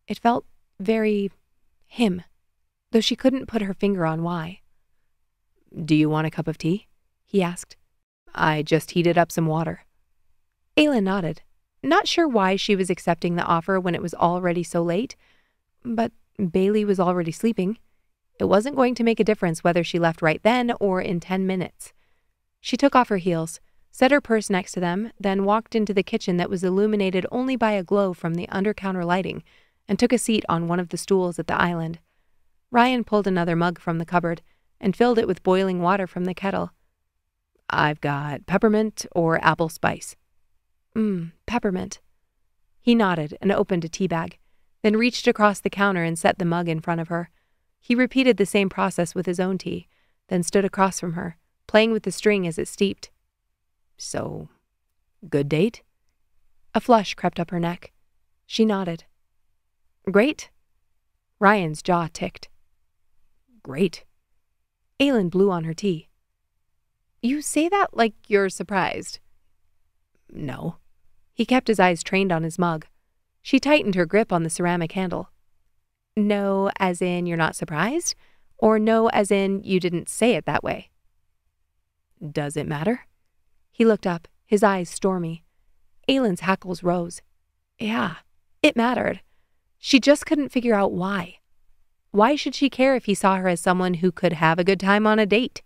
It felt very him, though she couldn't put her finger on why. Do you want a cup of tea? He asked. I just heated up some water. Aylin nodded, not sure why she was accepting the offer when it was already so late, but Bailey was already sleeping. It wasn't going to make a difference whether she left right then or in 10 minutes. She took off her heels, set her purse next to them, then walked into the kitchen that was illuminated only by a glow from the under-counter lighting, and took a seat on one of the stools at the island. Ryan pulled another mug from the cupboard and filled it with boiling water from the kettle. I've got peppermint or apple spice. Peppermint. He nodded and opened a tea bag, then reached across the counter and set the mug in front of her. He repeated the same process with his own tea, then stood across from her, playing with the string as it steeped. So, good date? A flush crept up her neck. She nodded. Great. Ryan's jaw ticked. Great. Aylin blew on her tea. You say that like you're surprised. No. He kept his eyes trained on his mug. She tightened her grip on the ceramic handle. No, as in you're not surprised? Or no, as in you didn't say it that way? Does it matter? He looked up, his eyes stormy. Aylin's hackles rose. Yeah, it mattered. She just couldn't figure out why. Why should she care if he saw her as someone who could have a good time on a date?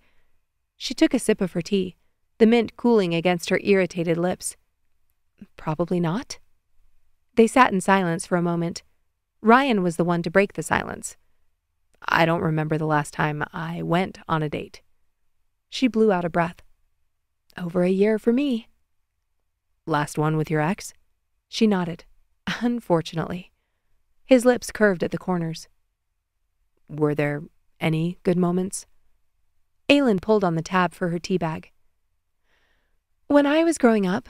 She took a sip of her tea, the mint cooling against her irritated lips. Probably not. They sat in silence for a moment. Ryan was the one to break the silence. I don't remember the last time I went on a date. She blew out a breath. Over a year for me. Last one with your ex? She nodded. Unfortunately. His lips curved at the corners. Were there any good moments? Aylin pulled on the tab for her tea bag. When I was growing up,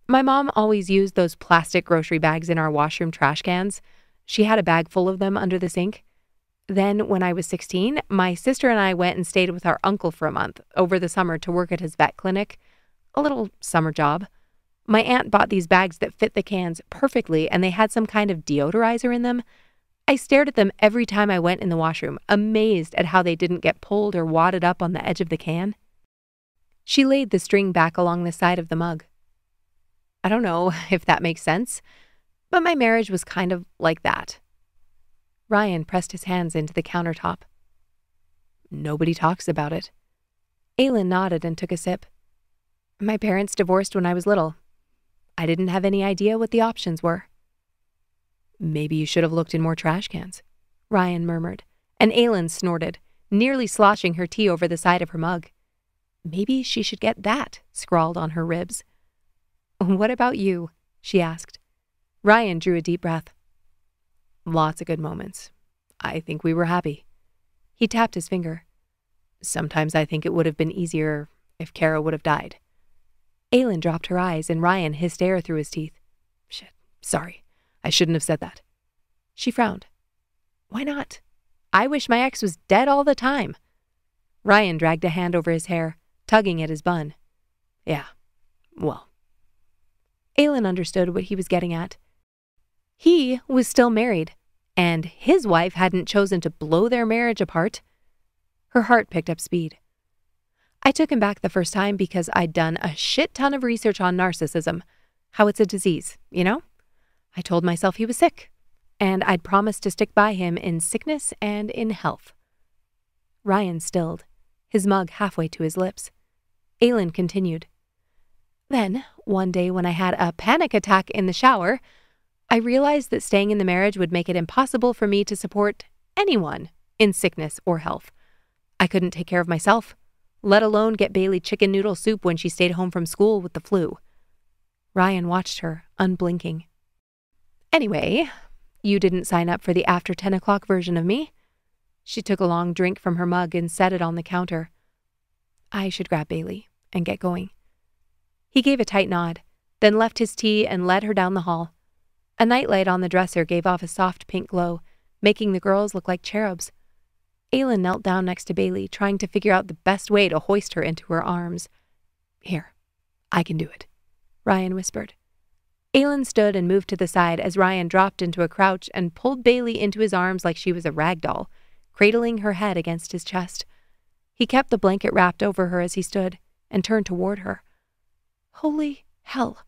my mom always used those plastic grocery bags in our washroom trash cans. She had a bag full of them under the sink. Then, when I was 16, my sister and I went and stayed with our uncle for a month over the summer to work at his vet clinic. A little summer job. My aunt bought these bags that fit the cans perfectly, and they had some kind of deodorizer in them. I stared at them every time I went in the washroom, amazed at how they didn't get pulled or wadded up on the edge of the can. She laid the string back along the side of the mug. I don't know if that makes sense, but my marriage was kind of like that. Ryan pressed his hands into the countertop. Nobody talks about it. Aylin nodded and took a sip. My parents divorced when I was little. I didn't have any idea what the options were. Maybe you should have looked in more trash cans, Ryan murmured, and Aylin snorted, nearly sloshing her tea over the side of her mug. Maybe she should get that scrawled on her ribs. What about you? She asked. Ryan drew a deep breath. Lots of good moments. I think we were happy. He tapped his finger. Sometimes I think it would have been easier if Kara would have died. Aylin dropped her eyes and Ryan hissed air through his teeth. Shit, sorry. I shouldn't have said that. She frowned. Why not? I wish my ex was dead all the time. Ryan dragged a hand over his hair, tugging at his bun. Yeah, well. Aylin understood what he was getting at. He was still married, and his wife hadn't chosen to blow their marriage apart. Her heart picked up speed. I took him back the first time because I'd done a shit ton of research on narcissism, how it's a disease, you know? I told myself he was sick, and I'd promised to stick by him in sickness and in health. Ryan stilled, his mug halfway to his lips. Aylin continued. Then, one day when I had a panic attack in the shower, I realized that staying in the marriage would make it impossible for me to support anyone in sickness or health. I couldn't take care of myself, let alone get Bailey chicken noodle soup when she stayed home from school with the flu. Ryan watched her, unblinking. Anyway, you didn't sign up for the after 10 o'clock version of me. She took a long drink from her mug and set it on the counter. I should grab Bailey and get going. He gave a tight nod, then left his tea and led her down the hall. A nightlight on the dresser gave off a soft pink glow, making the girls look like cherubs. Aylin knelt down next to Bailey, trying to figure out the best way to hoist her into her arms. Here, I can do it, Ryan whispered. Aylin stood and moved to the side as Ryan dropped into a crouch and pulled Bailey into his arms like she was a rag doll, cradling her head against his chest. He kept the blanket wrapped over her as he stood and turned toward her. Holy hell.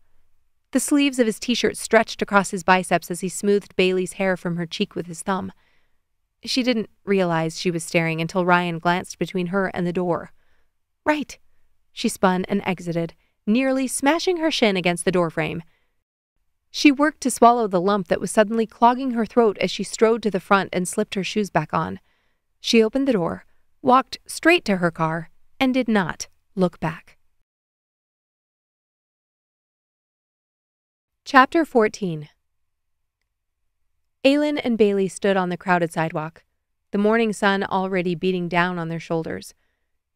The sleeves of his t-shirt stretched across his biceps as he smoothed Bailey's hair from her cheek with his thumb. She didn't realize she was staring until Ryan glanced between her and the door. Right. She spun and exited, nearly smashing her shin against the doorframe. She worked to swallow the lump that was suddenly clogging her throat as she strode to the front and slipped her shoes back on. She opened the door, walked straight to her car, and did not look back. Chapter 14. Aylin and Bailey stood on the crowded sidewalk, the morning sun already beating down on their shoulders.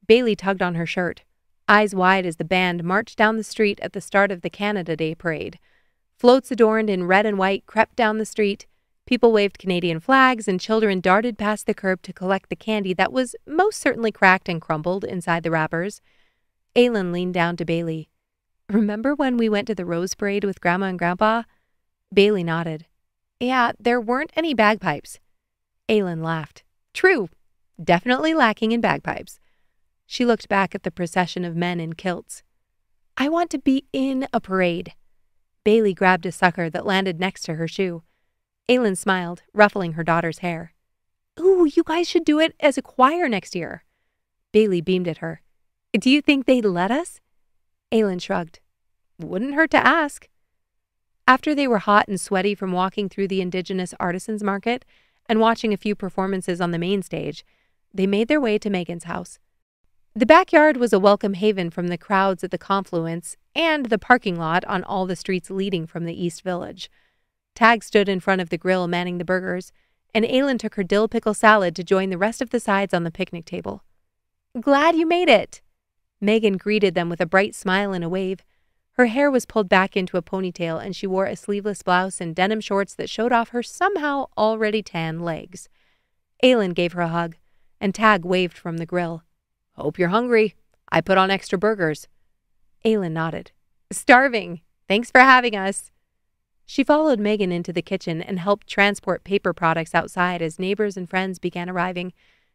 Bailey tugged on her shirt, eyes wide as the band marched down the street at the start of the Canada Day parade. Floats adorned in red and white crept down the street. People waved Canadian flags, and children darted past the curb to collect the candy that was most certainly cracked and crumbled inside the wrappers. Aylin leaned down to Bailey. Remember when we went to the Rose Parade with Grandma and Grandpa? Bailey nodded. Yeah, there weren't any bagpipes. Aylin laughed. True. Definitely lacking in bagpipes. She looked back at the procession of men in kilts. I want to be in a parade. Bailey grabbed a sucker that landed next to her shoe. Aylin smiled, ruffling her daughter's hair. Ooh, you guys should do it as a choir next year. Bailey beamed at her. Do you think they'd let us? Aylin shrugged. Wouldn't hurt to ask. After they were hot and sweaty from walking through the Indigenous Artisans Market and watching a few performances on the main stage, they made their way to Megan's house. The backyard was a welcome haven from the crowds at the confluence and the parking lot on all the streets leading from the East Village. Tag stood in front of the grill manning the burgers, and Aylin took her dill pickle salad to join the rest of the sides on the picnic table. Glad you made it! Megan greeted them with a bright smile and a wave. Her hair was pulled back into a ponytail, and she wore a sleeveless blouse and denim shorts that showed off her somehow already tan legs. Aylin gave her a hug, and Tag waved from the grill. Hope you're hungry. I put on extra burgers. Aylin nodded. Starving. Thanks for having us. She followed Megan into the kitchen and helped transport paper products outside as neighbors and friends began arriving,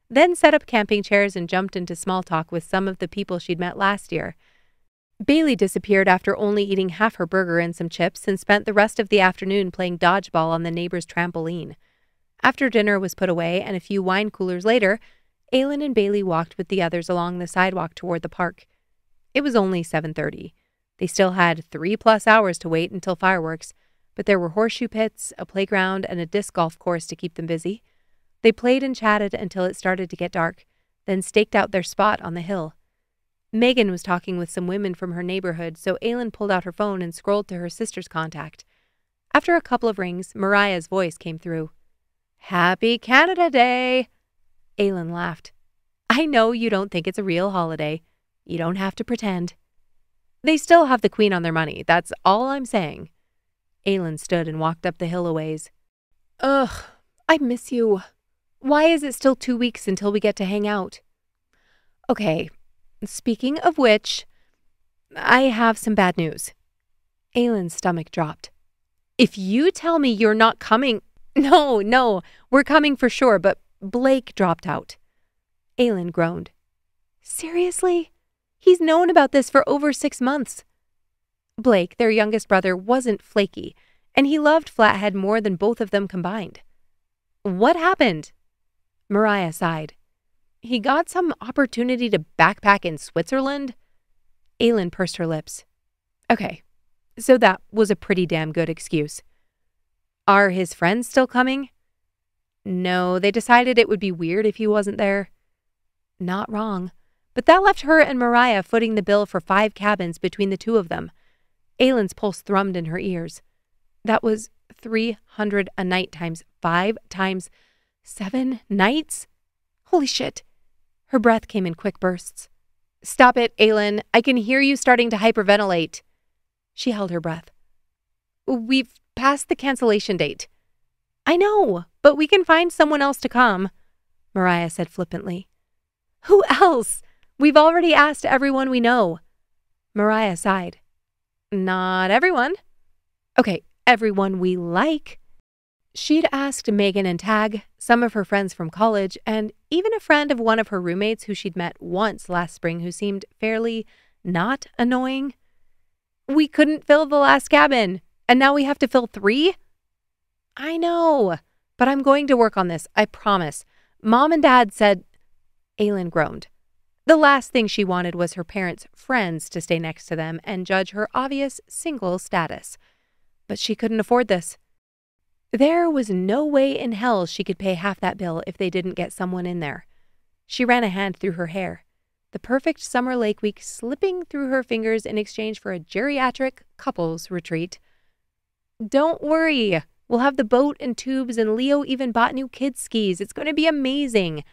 then set up camping chairs and jumped into small talk with some of the people she'd met last year. Bailey disappeared after only eating half her burger and some chips and spent the rest of the afternoon playing dodgeball on the neighbor's trampoline. After dinner was put away and a few wine coolers later, Aylin and Bailey walked with the others along the sidewalk toward the park. It was only 7:30. They still had 3+ hours to wait until fireworks, but there were horseshoe pits, a playground, and a disc golf course to keep them busy. They played and chatted until it started to get dark, then staked out their spot on the hill. Megan was talking with some women from her neighborhood, so Aylin pulled out her phone and scrolled to her sister's contact. After a couple of rings, Mariah's voice came through. Happy Canada Day! Aylin laughed. I know you don't think it's a real holiday. You don't have to pretend. They still have the Queen on their money, that's all I'm saying. Aylin stood and walked up the hill a ways. Ugh, I miss you. Why is it still 2 weeks until we get to hang out? Okay, speaking of which, I have some bad news. Aylin's stomach dropped. If you tell me you're not coming... No, we're coming for sure, but Blake dropped out. Aylin groaned. Seriously? He's known about this for over 6 months. Blake, their youngest brother, wasn't flaky, and he loved Flathead more than both of them combined. What happened? Mariah sighed. He got some opportunity to backpack in Switzerland? Aylin pursed her lips. Okay, so that was a pretty damn good excuse. Are his friends still coming? No, they decided it would be weird if he wasn't there. Not wrong, but that left her and Mariah footing the bill for 5 cabins between the two of them. Aylin's pulse thrummed in her ears. That was 300 a night times 5 times 7 nights? Holy shit. Her breath came in quick bursts. Stop it, Aylin. I can hear you starting to hyperventilate. She held her breath. We've passed the cancellation date. I know, but we can find someone else to come, Mariah said flippantly. Who else? We've already asked everyone we know. Mariah sighed. Not everyone. Okay, everyone we like. She'd asked Megan and Tag, some of her friends from college, and even a friend of one of her roommates who she'd met once last spring who seemed fairly not annoying. We couldn't fill the last cabin, and now we have to fill 3? I know, but I'm going to work on this, I promise. Mom and Dad said... Aylin groaned. The last thing she wanted was her parents' friends to stay next to them and judge her obvious single status. But she couldn't afford this. There was no way in hell she could pay half that bill if they didn't get someone in there. She ran a hand through her hair, the perfect summer lake week slipping through her fingers in exchange for a geriatric couples retreat. Don't worry. We'll have the boat and tubes, and Leo even bought new kids' skis. It's going to be amazing.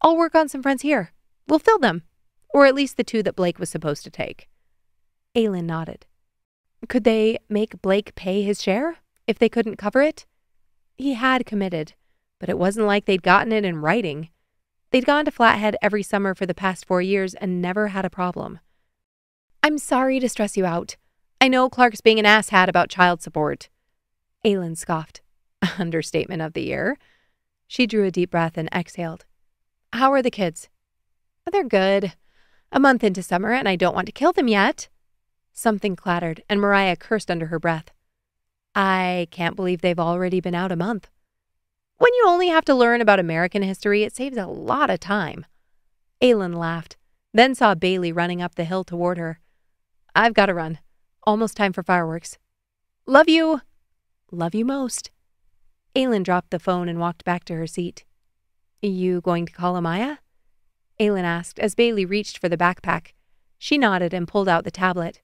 I'll work on some friends here. We'll fill them. Or at least the 2 that Blake was supposed to take. Aylin nodded. Could they make Blake pay his share if they couldn't cover it? He had committed, but it wasn't like they'd gotten it in writing. They'd gone to Flathead every summer for the past 4 years and never had a problem. I'm sorry to stress you out. I know Clark's being an asshat about child support. Aylin scoffed. Understatement of the year. She drew a deep breath and exhaled. How are the kids? They're good. A month into summer and I don't want to kill them yet. Something clattered and Mariah cursed under her breath. I can't believe they've already been out a month. When you only have to learn about American history, it saves a lot of time. Aylin laughed, then saw Bailey running up the hill toward her. I've got to run. Almost time for fireworks. Love you. Love you most. Aylin dropped the phone and walked back to her seat. You going to call Amaya? Aylin asked as Bailey reached for the backpack. She nodded and pulled out the tablet.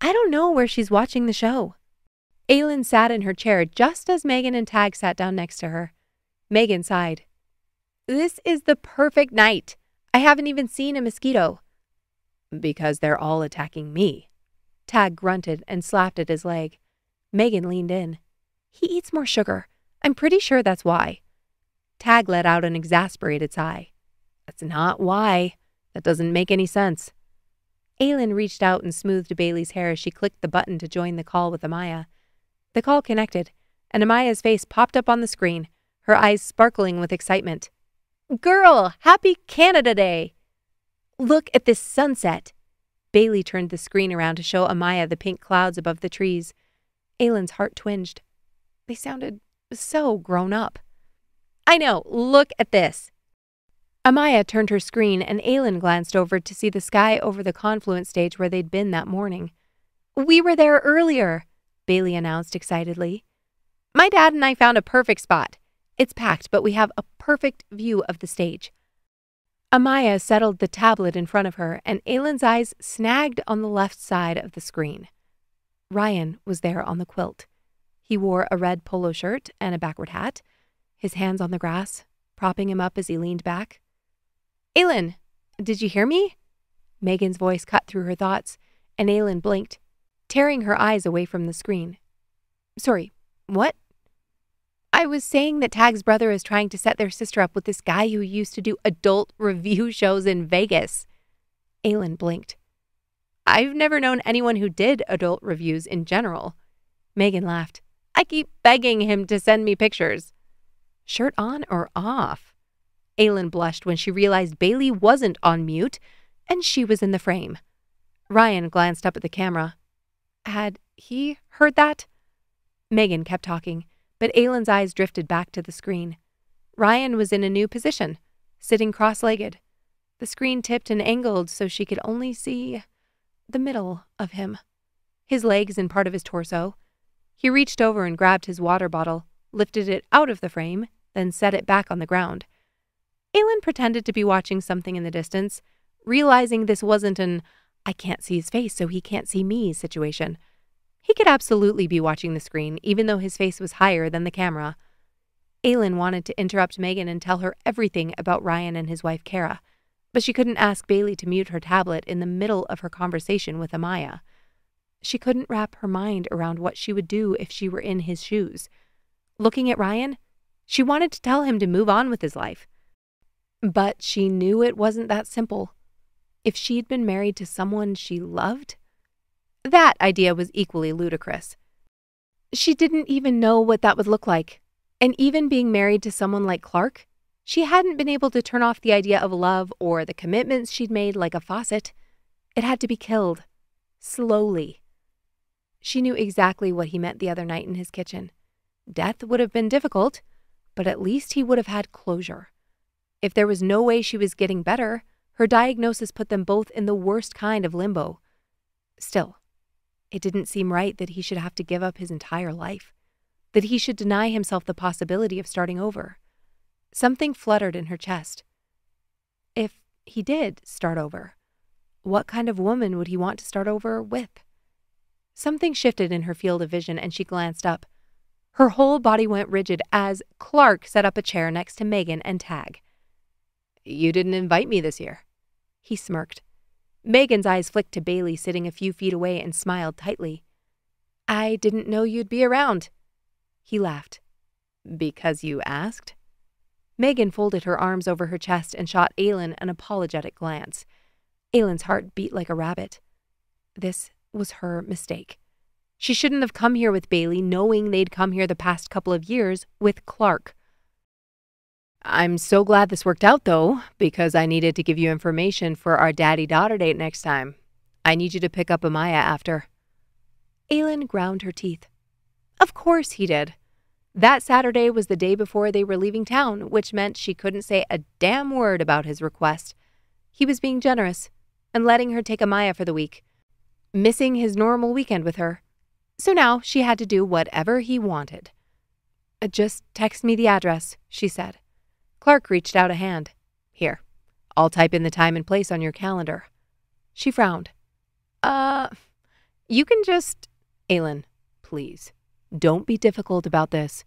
I don't know where she's watching the show. Aylin sat in her chair just as Megan and Tag sat down next to her. Megan sighed. This is the perfect night. I haven't even seen a mosquito. Because they're all attacking me. Tag grunted and slapped at his leg. Megan leaned in. He eats more sugar. I'm pretty sure that's why. Tag let out an exasperated sigh. That's not why. That doesn't make any sense. Aylin reached out and smoothed Bailey's hair as she clicked the button to join the call with Amaya. The call connected, and Amaya's face popped up on the screen, her eyes sparkling with excitement. Girl, happy Canada Day! Look at this sunset! Bailey turned the screen around to show Amaya the pink clouds above the trees. Aylin's heart twinged. They sounded so grown up. I know, look at this. Amaya turned her screen and Aylin glanced over to see the sky over the confluence stage where they'd been that morning. We were there earlier, Bailey announced excitedly. My dad and I found a perfect spot. It's packed, but we have a perfect view of the stage. Amaya settled the tablet in front of her, and Aylin's eyes snagged on the left side of the screen. Ryan was there on the quilt. He wore a red polo shirt and a backward hat, his hands on the grass, propping him up as he leaned back. Aylin, did you hear me? Megan's voice cut through her thoughts, and Aylin blinked, tearing her eyes away from the screen. Sorry, what? I was saying that Tag's brother is trying to set their sister up with this guy who used to do adult review shows in Vegas. Aylin blinked. I've never known anyone who did adult reviews in general. Megan laughed. I keep begging him to send me pictures. Shirt on or off? Aylin blushed when she realized Bailey wasn't on mute, and she was in the frame. Ryan glanced up at the camera. Had he heard that? Megan kept talking, but Aylin's eyes drifted back to the screen. Ryan was in a new position, sitting cross-legged. The screen tipped and angled so she could only see the middle of him, his legs and part of his torso. He reached over and grabbed his water bottle, lifted it out of the frame, then set it back on the ground. Aylin pretended to be watching something in the distance, realizing this wasn't an I can't see his face so he can't see me situation. could absolutely be watching the screen, even though his face was higher than the camera. Aylin wanted to interrupt Megan and tell her everything about Ryan and his wife Kara, but she couldn't ask Bailey to mute her tablet in the middle of her conversation with Amaya. She couldn't wrap her mind around what she would do if she were in his shoes. Looking at Ryan, she wanted to tell him to move on with his life. But she knew it wasn't that simple. If she'd been married to someone she loved, that idea was equally ludicrous. She didn't even know what that would look like. And even being married to someone like Clark, she hadn't been able to turn off the idea of love or the commitments she'd made like a faucet. It had to be killed. Slowly. She knew exactly what he meant the other night in his kitchen. Death would have been difficult, but at least he would have had closure. If there was no way she was getting better, her diagnosis put them both in the worst kind of limbo. Still, it didn't seem right that he should have to give up his entire life, that he should deny himself the possibility of starting over. Something fluttered in her chest. If he did start over, what kind of woman would he want to start over with? Something shifted in her field of vision and she glanced up. Her whole body went rigid as Clark set up a chair next to Megan and Tag. "You didn't invite me this year." He smirked. Megan's eyes flicked to Bailey sitting a few feet away and smiled tightly. "I didn't know you'd be around." He laughed. "Because you asked?" Megan folded her arms over her chest and shot Aylin an apologetic glance. Aylin's heart beat like a rabbit. This was her mistake. She shouldn't have come here with Bailey, knowing they'd come here the past couple of years with Clark. "I'm so glad this worked out, though, because I needed to give you information for our daddy-daughter date next time. I need you to pick up Amaya after." Aylin ground her teeth. Of course he did. That Saturday was the day before they were leaving town, which meant she couldn't say a damn word about his request. He was being generous and letting her take Amaya for the week, missing his normal weekend with her. So now she had to do whatever he wanted. "Just text me the address," she said. Clark reached out a hand. "Here, I'll type in the time and place on your calendar." She frowned. You can just..." "Aylin, please, don't be difficult about this.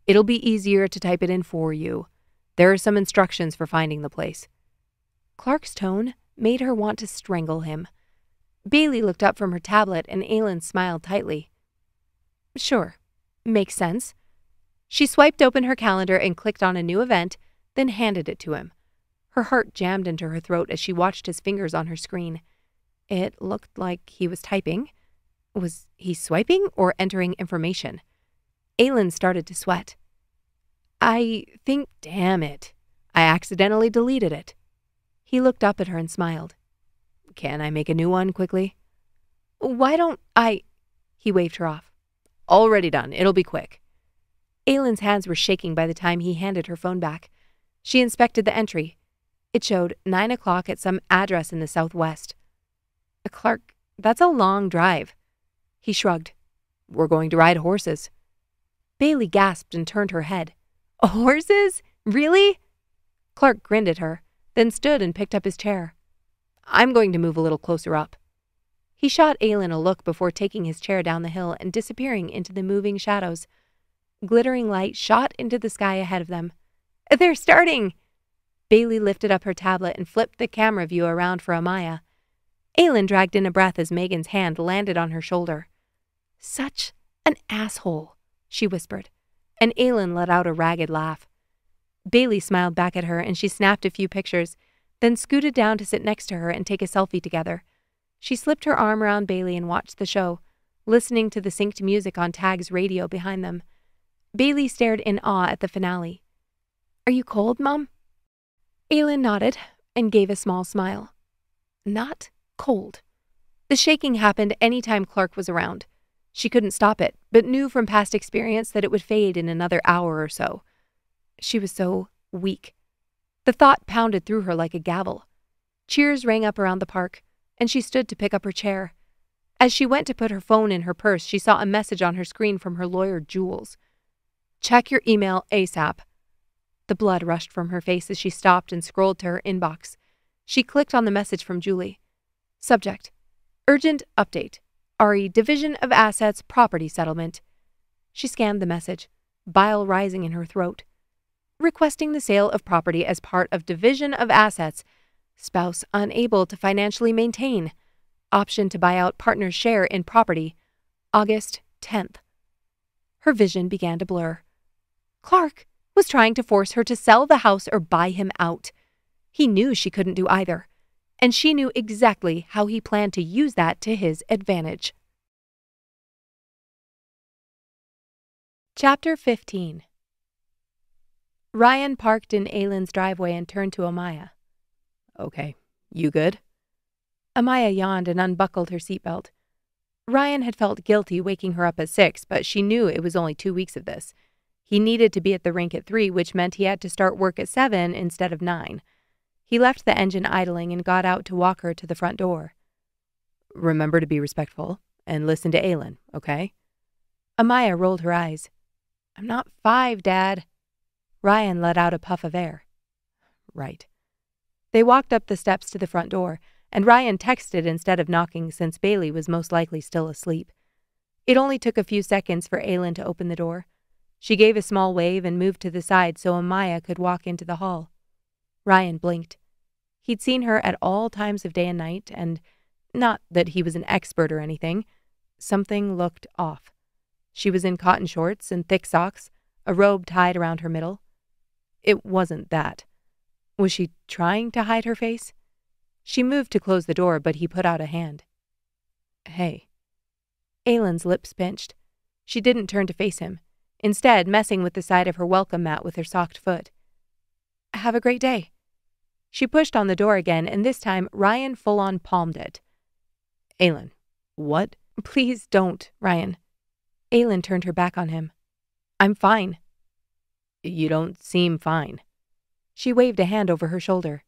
It'll be easier to type it in for you. There are some instructions for finding the place." Clark's tone made her want to strangle him. Bailey looked up from her tablet and Aylin smiled tightly. "Sure, makes sense." She swiped open her calendar and clicked on a new event, then handed it to him. Her heart jammed into her throat as she watched his fingers on her screen. It looked like he was typing. Was he swiping or entering information? Aylin started to sweat. Damn it. I accidentally deleted it." He looked up at her and smiled. "Can I make a new one quickly?" "Why don't I..." He waved her off. "Already done. It'll be quick." Aylin's hands were shaking by the time he handed her phone back. She inspected the entry. It showed 9 o'clock at some address in the southwest. "Clark, that's a long drive." He shrugged. "We're going to ride horses." Bailey gasped and turned her head. "Horses? Really?" Clark grinned at her, then stood and picked up his chair. "I'm going to move a little closer up." He shot Aylin a look before taking his chair down the hill and disappearing into the moving shadows. Glittering light shot into the sky ahead of them. "They're starting!" Bailey lifted up her tablet and flipped the camera view around for Amaya. Aylin dragged in a breath as Megan's hand landed on her shoulder. "Such an asshole," she whispered, and Aylin let out a ragged laugh. Bailey smiled back at her and she snapped a few pictures, then scooted down to sit next to her and take a selfie together. She slipped her arm around Bailey and watched the show, listening to the synced music on Tag's radio behind them. Bailey stared in awe at the finale. "Are you cold, Mom?" Aylin nodded and gave a small smile. Not cold. The shaking happened any time Clark was around. She couldn't stop it, but knew from past experience that it would fade in another hour or so. She was so weak. The thought pounded through her like a gavel. Cheers rang up around the park, and she stood to pick up her chair. As she went to put her phone in her purse, she saw a message on her screen from her lawyer, Jules. "Check your email ASAP." The blood rushed from her face as she stopped and scrolled to her inbox. She clicked on the message from Julie. Subject: Urgent update. RE Division of Assets Property Settlement. She scanned the message, bile rising in her throat. Requesting the sale of property as part of Division of Assets. Spouse unable to financially maintain. Option to buy out partner's share in property. August 10th. Her vision began to blur. Clark was trying to force her to sell the house or buy him out. He knew she couldn't do either, and she knew exactly how he planned to use that to his advantage. Chapter 15. Ryan parked in Aylin's driveway and turned to Amaya. Okay, you good? Amaya yawned and unbuckled her seatbelt. Ryan had felt guilty waking her up at 6, but she knew it was only 2 weeks of this. He needed to be at the rink at 3, which meant he had to start work at 7 instead of 9. He left the engine idling and got out to walk her to the front door. Remember to be respectful and listen to Aylin, okay? Amaya rolled her eyes. I'm not 5, Dad. Ryan let out a puff of air. Right. They walked up the steps to the front door, and Ryan texted instead of knocking since Bailey was most likely still asleep. It only took a few seconds for Aylin to open the door. She gave a small wave and moved to the side so Amaya could walk into the hall. Ryan blinked. He'd seen her at all times of day and night, and not that he was an expert or anything. Something looked off. She was in cotton shorts and thick socks, a robe tied around her middle. It wasn't that. Was she trying to hide her face? She moved to close the door, but he put out a hand. Hey. Aylin's lips pinched. She didn't turn to face him, instead messing with the side of her welcome mat with her socked foot. Have a great day. She pushed on the door again, and this time Ryan full-on palmed it. Aylin, what? Please don't, Ryan. Aylin turned her back on him. I'm fine. You don't seem fine. She waved a hand over her shoulder.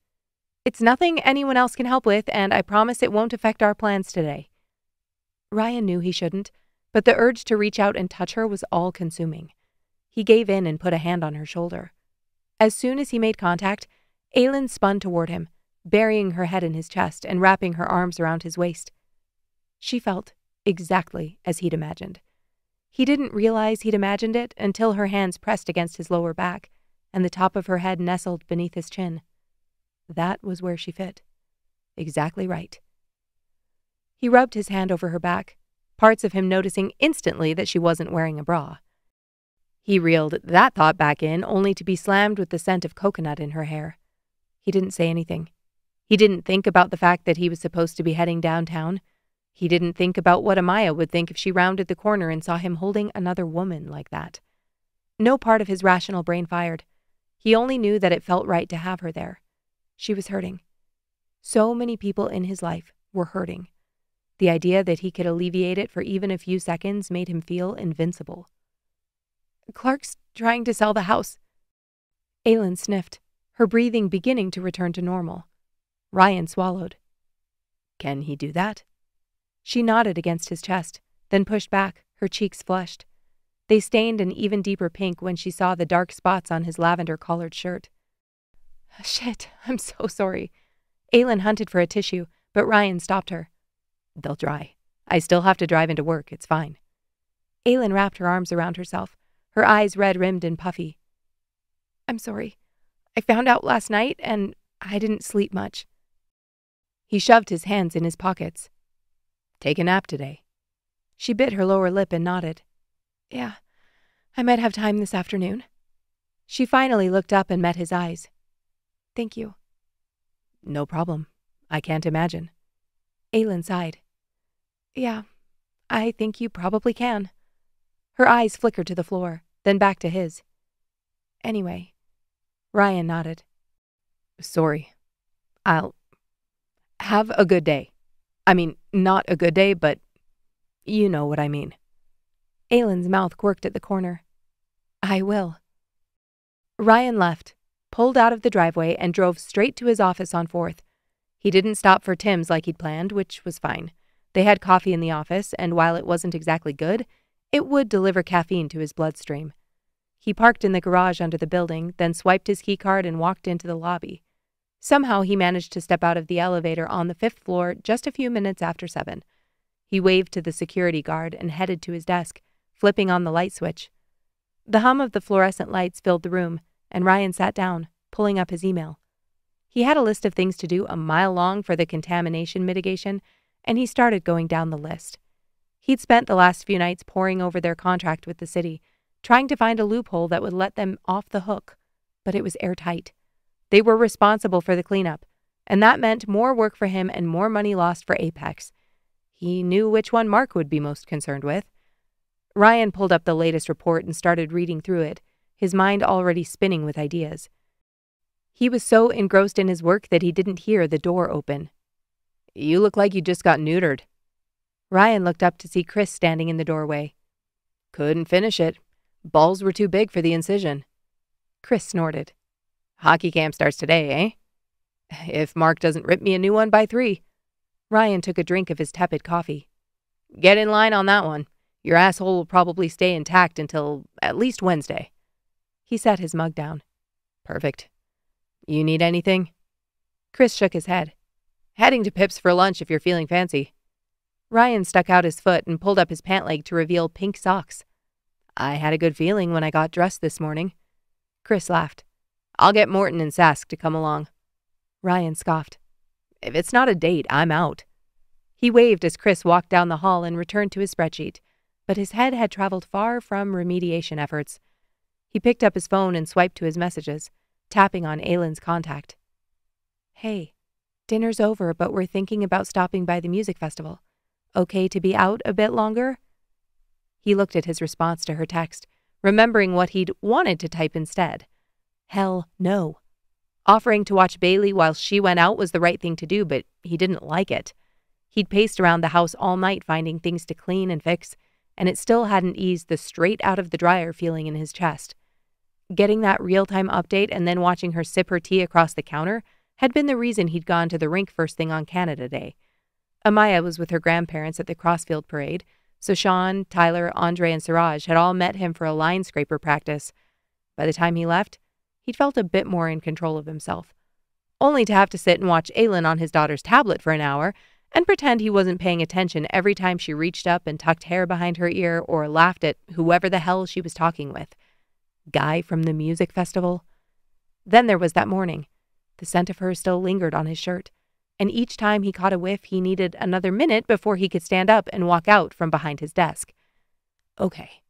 It's nothing anyone else can help with, and I promise it won't affect our plans today. Ryan knew he shouldn't, but the urge to reach out and touch her was all-consuming. He gave in and put a hand on her shoulder. As soon as he made contact, Aylin spun toward him, burying her head in his chest and wrapping her arms around his waist. She felt exactly as he'd imagined. He didn't realize he'd imagined it until her hands pressed against his lower back, and the top of her head nestled beneath his chin. That was where she fit. Exactly right. He rubbed his hand over her back, parts of him noticing instantly that she wasn't wearing a bra. He reeled that thought back in, only to be slammed with the scent of coconut in her hair. He didn't say anything. He didn't think about the fact that he was supposed to be heading downtown. He didn't think about what Amaya would think if she rounded the corner and saw him holding another woman like that. No part of his rational brain fired. He only knew that it felt right to have her there. She was hurting. So many people in his life were hurting. The idea that he could alleviate it for even a few seconds made him feel invincible. Clark's trying to sell the house. Aylin sniffed, her breathing beginning to return to normal. Ryan swallowed. Can he do that? She nodded against his chest, then pushed back, her cheeks flushed. They stained an even deeper pink when she saw the dark spots on his lavender-collared shirt. Shit, I'm so sorry. Aylin hunted for a tissue, but Ryan stopped her. They'll dry. I still have to drive into work, it's fine. Aylin wrapped her arms around herself, her eyes red-rimmed and puffy. I'm sorry. I found out last night, and I didn't sleep much. He shoved his hands in his pockets. Take a nap today. She bit her lower lip and nodded. Yeah, I might have time this afternoon. She finally looked up and met his eyes. Thank you. No problem. I can't imagine. Aylin sighed. Yeah, I think you probably can. Her eyes flickered to the floor, then back to his. Anyway, Ryan nodded. Sorry. I'll have a good day. I mean, not a good day, but you know what I mean. Aylin's mouth quirked at the corner. I will. Ryan left, pulled out of the driveway, and drove straight to his office on 4th. He didn't stop for Tim's like he'd planned, which was fine. They had coffee in the office, and while it wasn't exactly good, it would deliver caffeine to his bloodstream. He parked in the garage under the building, then swiped his keycard and walked into the lobby. Somehow he managed to step out of the elevator on the 5th floor just a few minutes after 7. He waved to the security guard and headed to his desk, flipping on the light switch. The hum of the fluorescent lights filled the room, and Ryan sat down, pulling up his email. He had a list of things to do a mile long for the contamination mitigation, and he started going down the list. He'd spent the last few nights poring over their contract with the city, trying to find a loophole that would let them off the hook, but it was airtight. They were responsible for the cleanup, and that meant more work for him and more money lost for Apex. He knew which one Mark would be most concerned with. Ryan pulled up the latest report and started reading through it, his mind already spinning with ideas. He was so engrossed in his work that he didn't hear the door open. "You look like you just got neutered." Ryan looked up to see Chris standing in the doorway. "Couldn't finish it. Balls were too big for the incision." Chris snorted. "Hockey camp starts today, eh?" "If Mark doesn't rip me a new one by 3. Ryan took a drink of his tepid coffee. "Get in line on that one. Your asshole will probably stay intact until at least Wednesday." He set his mug down. "Perfect. You need anything?" Chris shook his head. "Heading to Pip's for lunch if you're feeling fancy." Ryan stuck out his foot and pulled up his pant leg to reveal pink socks. "I had a good feeling when I got dressed this morning." Chris laughed. "I'll get Morton and Sask to come along." Ryan scoffed. "If it's not a date, I'm out." He waved as Chris walked down the hall and returned to his spreadsheet, but his head had traveled far from remediation efforts. He picked up his phone and swiped to his messages, tapping on Aylin's contact. "Hey, dinner's over, but we're thinking about stopping by the music festival. Okay to be out a bit longer?" He looked at his response to her text, remembering what he'd wanted to type instead. Hell no. Offering to watch Bailey while she went out was the right thing to do, but he didn't like it. He'd paced around the house all night finding things to clean and fix, and it still hadn't eased the straight out of the dryer feeling in his chest. Getting that real-time update and then watching her sip her tea across the counter had been the reason he'd gone to the rink first thing on Canada Day. Amaya was with her grandparents at the Crossfield Parade, so Sean, Tyler, Andre, and Siraj had all met him for a line scraper practice. By the time he left, he'd felt a bit more in control of himself, only to have to sit and watch Aylin on his daughter's tablet for an hour and pretend he wasn't paying attention every time she reached up and tucked hair behind her ear or laughed at whoever the hell she was talking with. Guy from the music festival? Then there was that morning. The scent of her still lingered on his shirt, and each time he caught a whiff, he needed another minute before he could stand up and walk out from behind his desk. Okay.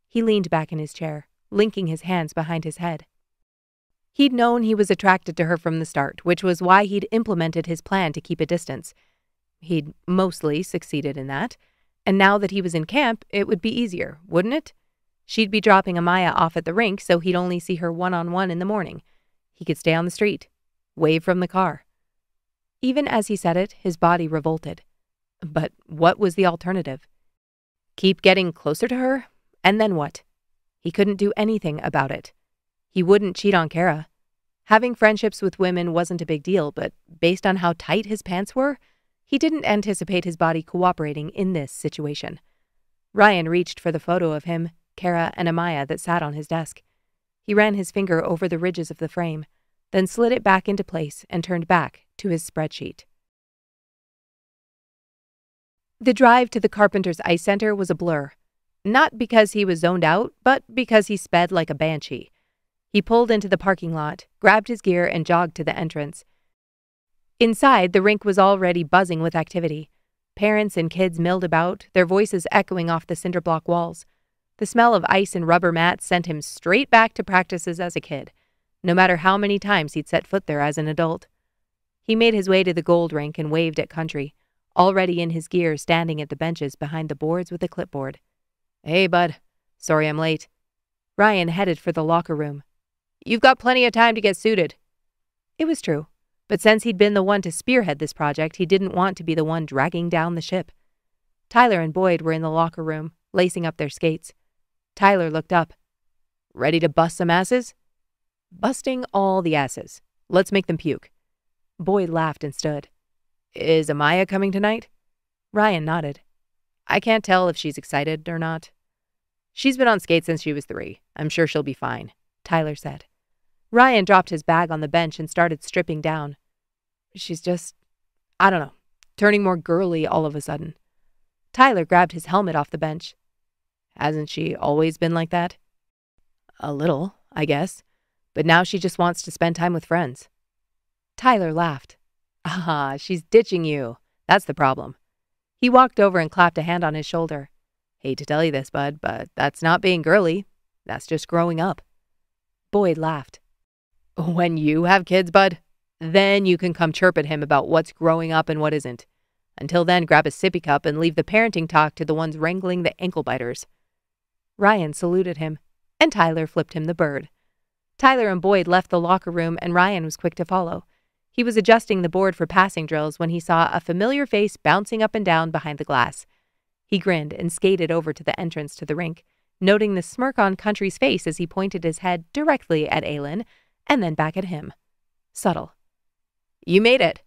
He leaned back in his chair, linking his hands behind his head. He'd known he was attracted to her from the start, which was why he'd implemented his plan to keep a distance. He'd mostly succeeded in that, and now that he was in camp, it would be easier, wouldn't it? She'd be dropping Amaya off at the rink, so he'd only see her one-on-one in the morning. He could stay on the street, wave from the car. Even as he said it, his body revolted. But what was the alternative? Keep getting closer to her? And then what? He couldn't do anything about it. He wouldn't cheat on Kara. Having friendships with women wasn't a big deal, but based on how tight his pants were, he didn't anticipate his body cooperating in this situation. Ryan reached for the photo of him, Kara, and Amaya that sat on his desk. He ran his finger over the ridges of the frame, then slid it back into place and turned back to his spreadsheet. The drive to the Carpenter's Ice Center was a blur, not because he was zoned out, but because he sped like a banshee. He pulled into the parking lot, grabbed his gear, and jogged to the entrance. Inside, the rink was already buzzing with activity. Parents and kids milled about, their voices echoing off the cinder block walls. The smell of ice and rubber mats sent him straight back to practices as a kid, no matter how many times he'd set foot there as an adult. He made his way to the gold rink and waved at Country, already in his gear standing at the benches behind the boards with a clipboard. "Hey, bud. Sorry I'm late." Ryan headed for the locker room. "You've got plenty of time to get suited." It was true, but since he'd been the one to spearhead this project, he didn't want to be the one dragging down the ship. Tyler and Boyd were in the locker room, lacing up their skates. Tyler looked up. "Ready to bust some asses?" "Busting all the asses. Let's make them puke." Boyd laughed and stood. "Is Amaya coming tonight?" Ryan nodded. "I can't tell if she's excited or not." "She's been on skates since she was 3. I'm sure she'll be fine," Tyler said. Ryan dropped his bag on the bench and started stripping down. "She's just, I don't know, turning more girly all of a sudden." Tyler grabbed his helmet off the bench. Hasn't she always been like that? A little, I guess. But now she just wants to spend time with friends. Tyler laughed. Ah, she's ditching you. That's the problem. He walked over and clapped a hand on his shoulder. Hate to tell you this, bud, but that's not being girly. That's just growing up. Boyd laughed. When you have kids, bud, then you can come chirp at him about what's growing up and what isn't. Until then, grab a sippy cup and leave the parenting talk to the ones wrangling the ankle biters. Ryan saluted him, and Tyler flipped him the bird. Tyler and Boyd left the locker room, and Ryan was quick to follow. He was adjusting the board for passing drills when he saw a familiar face bouncing up and down behind the glass. He grinned and skated over to the entrance to the rink, noting the smirk on Country's face as he pointed his head directly at Aylin and then back at him. Subtle. You made it.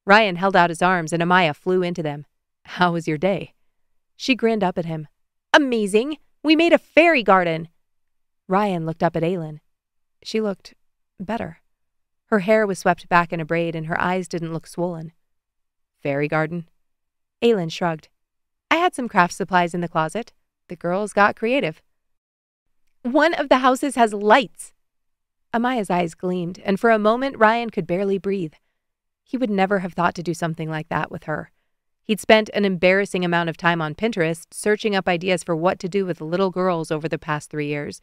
Ryan held out his arms and Amaya flew into them. How was your day? She grinned up at him. Amazing. We made a fairy garden. Ryan looked up at Aylin. She looked better. Her hair was swept back in a braid and her eyes didn't look swollen. Fairy garden? Aylin shrugged. I had some craft supplies in the closet. The girls got creative. One of the houses has lights. Amaya's eyes gleamed, and for a moment Ryan could barely breathe. He would never have thought to do something like that with her. He'd spent an embarrassing amount of time on Pinterest searching up ideas for what to do with little girls over the past 3 years,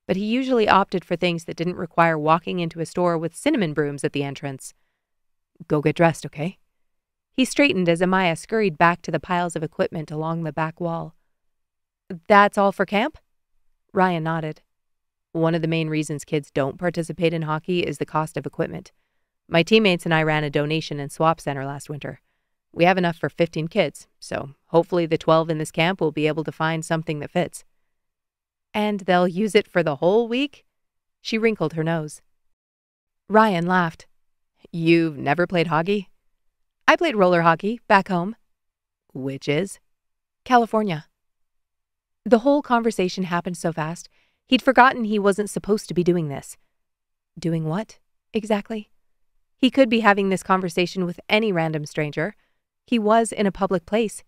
but he usually opted for things that didn't require walking into a store with cinnamon brooms at the entrance. Go get dressed, okay? He straightened as Amaya scurried back to the piles of equipment along the back wall. That's all for camp? Ryan nodded. One of the main reasons kids don't participate in hockey is the cost of equipment. My teammates and I ran a donation and swap center last winter. We have enough for 15 kids, so hopefully the 12 in this camp will be able to find something that fits. And they'll use it for the whole week? She wrinkled her nose. Ryan laughed. You've never played hockey? I played roller hockey back home. Which is? California. The whole conversation happened so fast, he'd forgotten he wasn't supposed to be doing this. Doing what, exactly? He could be having this conversation with any random stranger. He was in a public place.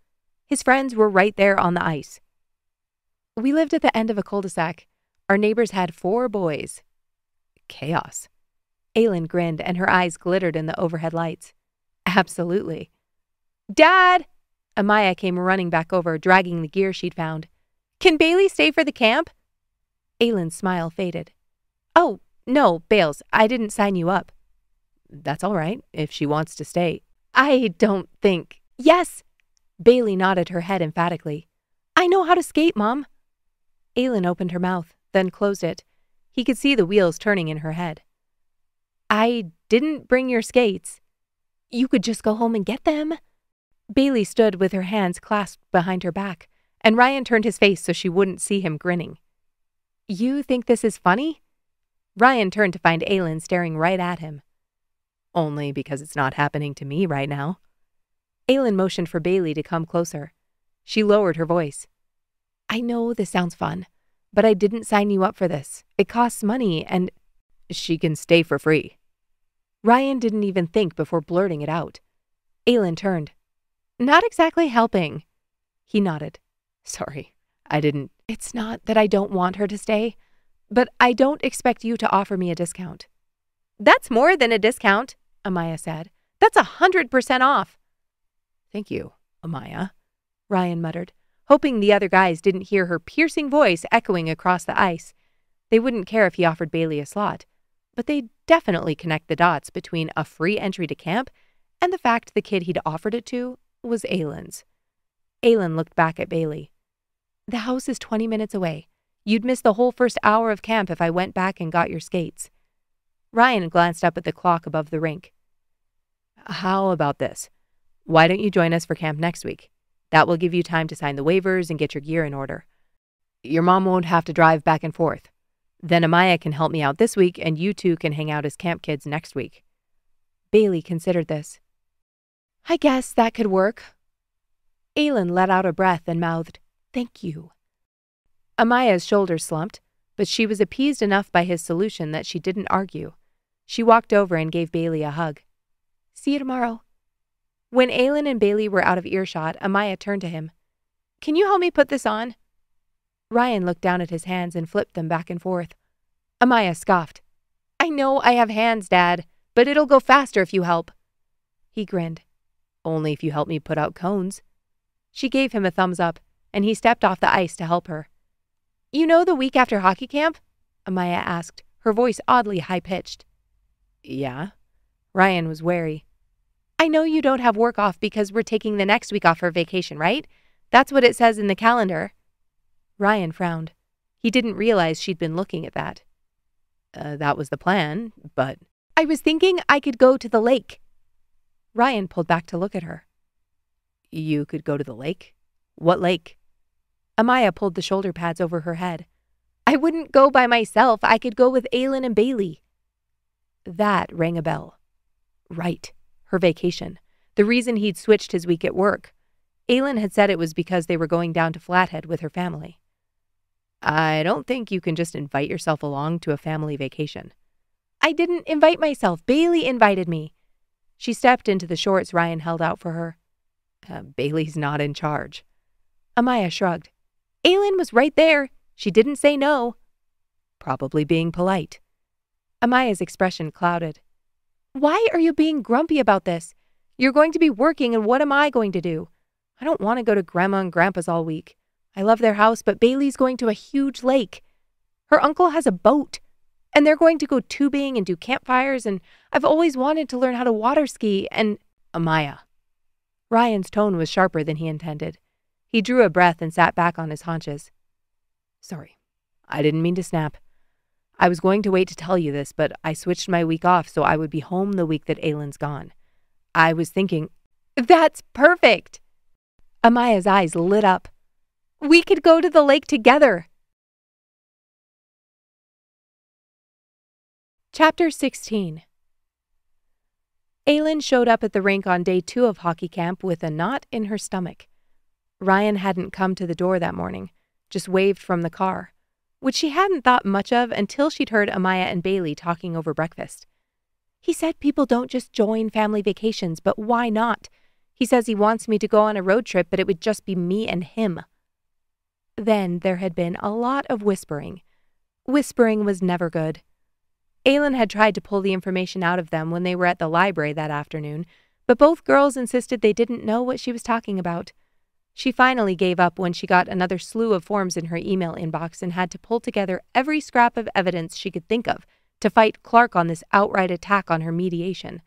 His friends were right there on the ice. We lived at the end of a cul-de-sac. Our neighbors had 4 boys. Chaos. Aylin grinned and her eyes glittered in the overhead lights. Absolutely. Dad! Amaya came running back over, dragging the gear she'd found. Can Bailey stay for the camp? Aylin's smile faded. Oh, no, Bales, I didn't sign you up. That's all right, if she wants to stay. I don't think... Yes! Bailey nodded her head emphatically. I know how to skate, Mom. Aylin opened her mouth, then closed it. He could see the wheels turning in her head. I didn't bring your skates. You could just go home and get them. Bailey stood with her hands clasped behind her back, and Ryan turned his face so she wouldn't see him grinning. You think this is funny? Ryan turned to find Aylin staring right at him. Only because it's not happening to me right now. Aylin motioned for Bailey to come closer. She lowered her voice. I know this sounds fun, but I didn't sign you up for this. It costs money and... She can stay for free. Ryan didn't even think before blurting it out. Aylin turned. Not exactly helping. He nodded. Sorry, I didn't... It's not that I don't want her to stay, but I don't expect you to offer me a discount. That's more than a discount, Amaya said. That's 100% off. Thank you, Amaya, Ryan muttered, hoping the other guys didn't hear her piercing voice echoing across the ice. They wouldn't care if he offered Bailey a slot, but they'd definitely connect the dots between a free entry to camp and the fact the kid he'd offered it to was Aylin's. Aylin looked back at Bailey. The house is 20 minutes away. You'd miss the whole first hour of camp if I went back and got your skates. Ryan glanced up at the clock above the rink. How about this? Why don't you join us for camp next week? That will give you time to sign the waivers and get your gear in order. Your mom won't have to drive back and forth. Then Amaya can help me out this week and you two can hang out as camp kids next week. Bailey considered this. I guess that could work. Aylin let out a breath and mouthed, Thank you. Amaya's shoulders slumped, but she was appeased enough by his solution that she didn't argue. She walked over and gave Bailey a hug. See you tomorrow. When Aylin and Bailey were out of earshot, Amaya turned to him. can you help me put this on? Ryan looked down at his hands and flipped them back and forth. Amaya scoffed. I know I have hands, Dad, but it'll go faster if you help. He grinned. Only if you help me put out cones. She gave him a thumbs up, and he stepped off the ice to help her. You know the week after hockey camp? Amaya asked, her voice oddly high-pitched. Yeah. Ryan was wary. I know you don't have work off because we're taking the next week off for vacation, right? That's what it says in the calendar. Ryan frowned. He didn't realize she'd been looking at that. That was the plan, but... I was thinking I could go to the lake. Ryan pulled back to look at her. You could go to the lake? What lake? Amaya pulled the shoulder pads over her head. I wouldn't go by myself. I could go with Aylin and Bailey. That rang a bell. Right. Her vacation. The reason he'd switched his week at work. Aylin had said it was because they were going down to Flathead with her family. I don't think you can just invite yourself along to a family vacation. I didn't invite myself. Bailey invited me. She stepped into the shorts Ryan held out for her. Bailey's not in charge. Amaya shrugged. Aylin was right there. She didn't say no. Probably being polite. Amaya's expression clouded. Why are you being grumpy about this? You're going to be working, and what am I going to do? I don't want to go to Grandma and Grandpa's all week. I love their house, but Bailey's going to a huge lake. Her uncle has a boat, and they're going to go tubing and do campfires, and I've always wanted to learn how to water ski, and... Amaya. Ryan's tone was sharper than he intended. He drew a breath and sat back on his haunches. Sorry, I didn't mean to snap. I was going to wait to tell you this, but I switched my week off so I would be home the week that Aylin's gone. I was thinking... That's perfect! Amaya's eyes lit up. We could go to the lake together. Chapter 16. Aylin showed up at the rink on day 2 of hockey camp with a knot in her stomach. Ryan hadn't come to the door that morning, just waved from the car, which she hadn't thought much of until she'd heard Amaya and Bailey talking over breakfast. He said people don't just join family vacations, but why not? He says he wants me to go on a road trip, but it would just be me and him. Then there had been a lot of whispering. Whispering was never good. Aylin had tried to pull the information out of them when they were at the library that afternoon, but both girls insisted they didn't know what she was talking about. She finally gave up when she got another slew of forms in her email inbox and had to pull together every scrap of evidence she could think of to fight Clark on this outright attack on her mediation.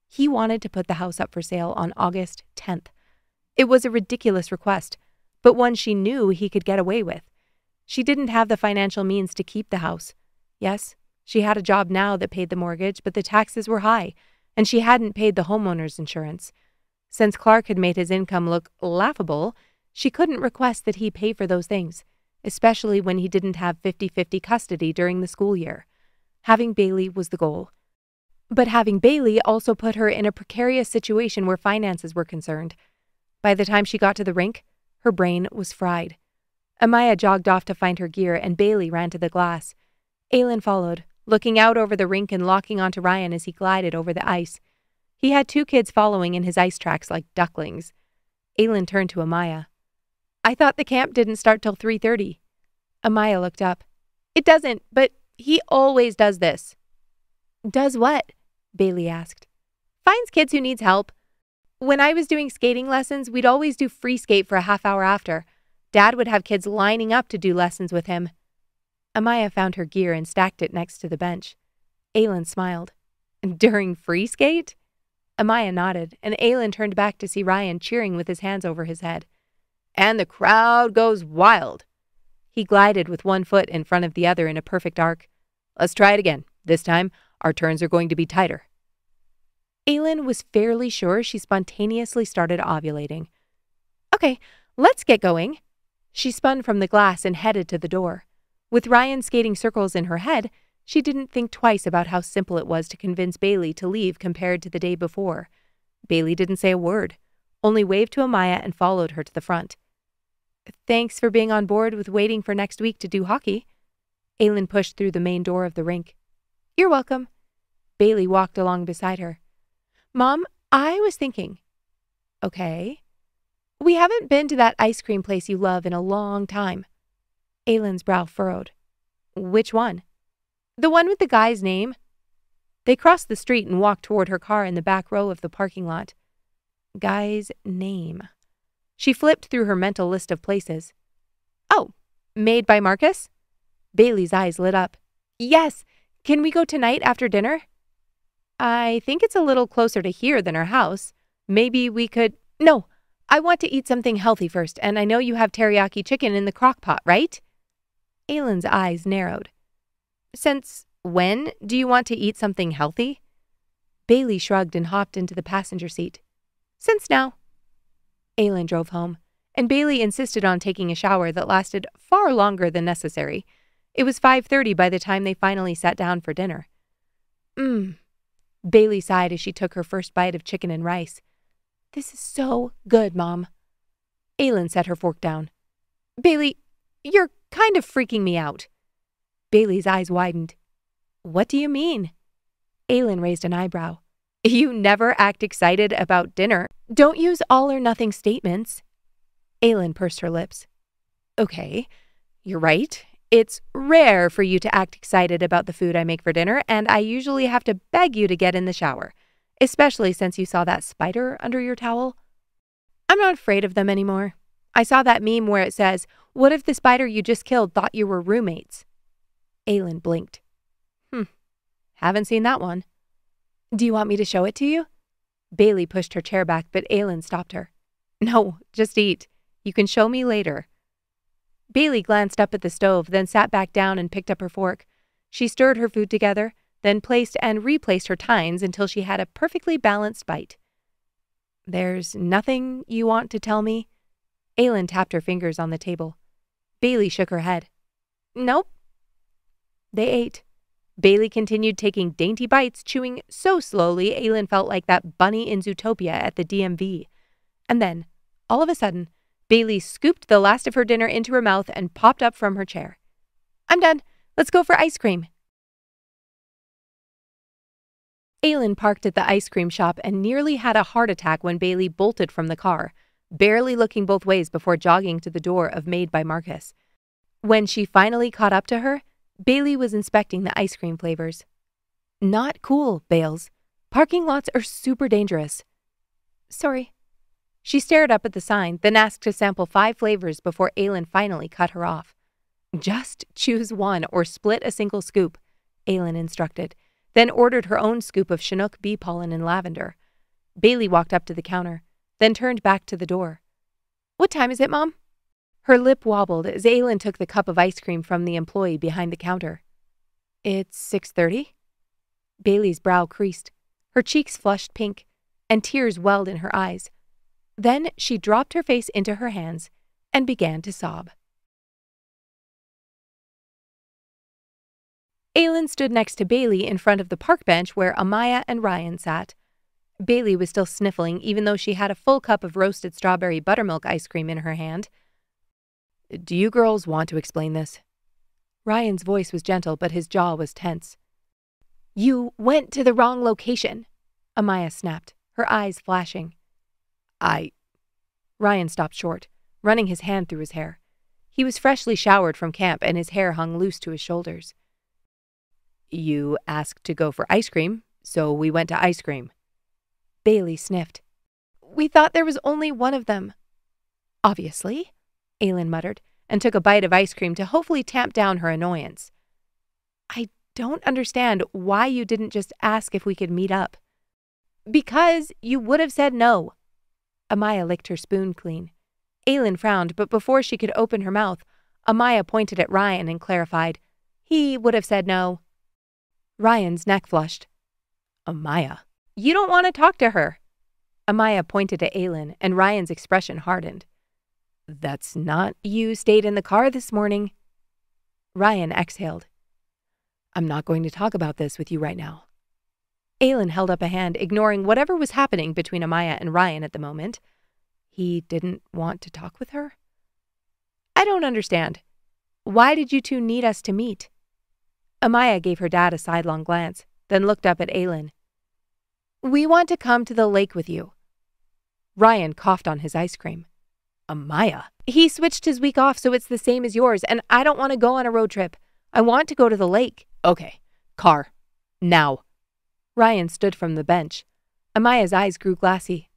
He wanted to put the house up for sale on August 10th. It was a ridiculous request, but one she knew he could get away with. She didn't have the financial means to keep the house. Yes, she had a job now that paid the mortgage, but the taxes were high, and she hadn't paid the homeowner's insurance. Since Clark had made his income look laughable, she couldn't request that he pay for those things, especially when he didn't have 50-50 custody during the school year. Having Bailey was the goal. But having Bailey also put her in a precarious situation where finances were concerned. By the time she got to the rink, her brain was fried. Amaya jogged off to find her gear, and Bailey ran to the glass. Aylin followed, looking out over the rink and locking onto Ryan as he glided over the ice. He had 2 kids following in his ice tracks like ducklings. Aylin turned to Amaya. I thought the camp didn't start till 3:30. Amaya looked up. It doesn't, but he always does this. Does what? Bailey asked. Finds kids who needs help. When I was doing skating lessons, we'd always do free skate for a half hour after. Dad would have kids lining up to do lessons with him. Amaya found her gear and stacked it next to the bench. Aylin smiled. During free skate? Amaya nodded, and Aylin turned back to see Ryan cheering with his hands over his head. And the crowd goes wild. He glided with one foot in front of the other in a perfect arc. Let's try it again. This time, our turns are going to be tighter. Aylin was fairly sure she spontaneously started ovulating. Okay, let's get going. She spun from the glass and headed to the door. With Ryan skating circles in her head, she didn't think twice about how simple it was to convince Bailey to leave compared to the day before. Bailey didn't say a word, only waved to Amaya and followed her to the front. Thanks for being on board with waiting for next week to do hockey. Aylin pushed through the main door of the rink. You're welcome. Bailey walked along beside her. Mom, I was thinking. Okay. We haven't been to that ice cream place you love in a long time. Aylin's brow furrowed. Which one? The one with the guy's name. They crossed the street and walked toward her car in the back row of the parking lot. Guy's name. She flipped through her mental list of places. Oh, Made by Marcus? Bailey's eyes lit up. Yes. Can we go tonight after dinner? I think it's a little closer to here than our house. Maybe we could… No, I want to eat something healthy first, and I know you have teriyaki chicken in the crock pot, right? Aylin's eyes narrowed. Since when do you want to eat something healthy? Bailey shrugged and hopped into the passenger seat. Since now. Aylin drove home, and Bailey insisted on taking a shower that lasted far longer than necessary. It was 5:30 by the time they finally sat down for dinner. Bailey sighed as she took her first bite of chicken and rice. This is so good, Mom. Aylin set her fork down. Bailey, you're kind of freaking me out. Bailey's eyes widened. What do you mean? Aylin raised an eyebrow. You never act excited about dinner. Don't use all or nothing statements. Aylin pursed her lips. Okay, you're right. It's rare for you to act excited about the food I make for dinner, and I usually have to beg you to get in the shower, especially since you saw that spider under your towel. I'm not afraid of them anymore. I saw that meme where it says, what if the spider you just killed thought you were roommates? Aylin blinked. Haven't seen that one. Do you want me to show it to you? Bailey pushed her chair back, but Aylin stopped her. No, just eat. You can show me later. Bailey glanced up at the stove, then sat back down and picked up her fork. She stirred her food together, then placed and replaced her tines until she had a perfectly balanced bite. There's nothing you want to tell me? Aylin tapped her fingers on the table. Bailey shook her head. Nope. They ate. Bailey continued taking dainty bites, chewing so slowly Aylin felt like that bunny in Zootopia at the DMV. And then, all of a sudden, Bailey scooped the last of her dinner into her mouth and popped up from her chair. I'm done. Let's go for ice cream. Aylin parked at the ice cream shop and nearly had a heart attack when Bailey bolted from the car, barely looking both ways before jogging to the door of Made by Marcus. When she finally caught up to her, Bailey was inspecting the ice cream flavors. Not cool, Bales. Parking lots are super dangerous. Sorry. She stared up at the sign, then asked to sample 5 flavors before Aylin finally cut her off. Just choose one or split a single scoop, Aylin instructed, then ordered her own scoop of Chinook bee pollen and lavender. Bailey walked up to the counter, then turned back to the door. What time is it, Mom? Her lip wobbled as Aylin took the cup of ice cream from the employee behind the counter. It's 6:30? Bailey's brow creased. Her cheeks flushed pink, and tears welled in her eyes. Then she dropped her face into her hands and began to sob. Aylin stood next to Bailey in front of the park bench where Amaya and Ryan sat. Bailey was still sniffling even though she had a full cup of roasted strawberry buttermilk ice cream in her hand. Do you girls want to explain this? Ryan's voice was gentle, but his jaw was tense. You went to the wrong location, Amaya snapped, her eyes flashing. Ryan stopped short, running his hand through his hair. He was freshly showered from camp and his hair hung loose to his shoulders. You asked to go for ice cream, so we went to ice cream. Bailey sniffed. We thought there was only one of them. Obviously, Aylin muttered, and took a bite of ice cream to hopefully tamp down her annoyance. I don't understand why you didn't just ask if we could meet up. Because you would have said no. Amaya licked her spoon clean. Aylin frowned, but before she could open her mouth, Amaya pointed at Ryan and clarified, he would have said no. Ryan's neck flushed. Amaya, you don't want to talk to her. Amaya pointed to Aylin, and Ryan's expression hardened. That's not you stayed in the car this morning. Ryan exhaled. I'm not going to talk about this with you right now. Aylin held up a hand, ignoring whatever was happening between Amaya and Ryan at the moment. He didn't want to talk with her? I don't understand. Why did you two need us to meet? Amaya gave her dad a sidelong glance, then looked up at Aylin. We want to come to the lake with you. Ryan coughed on his ice cream. Amaya. He switched his week off so it's the same as yours, and I don't want to go on a road trip. I want to go to the lake. Okay. Car. Now. Ryan stood from the bench. Amaya's eyes grew glassy.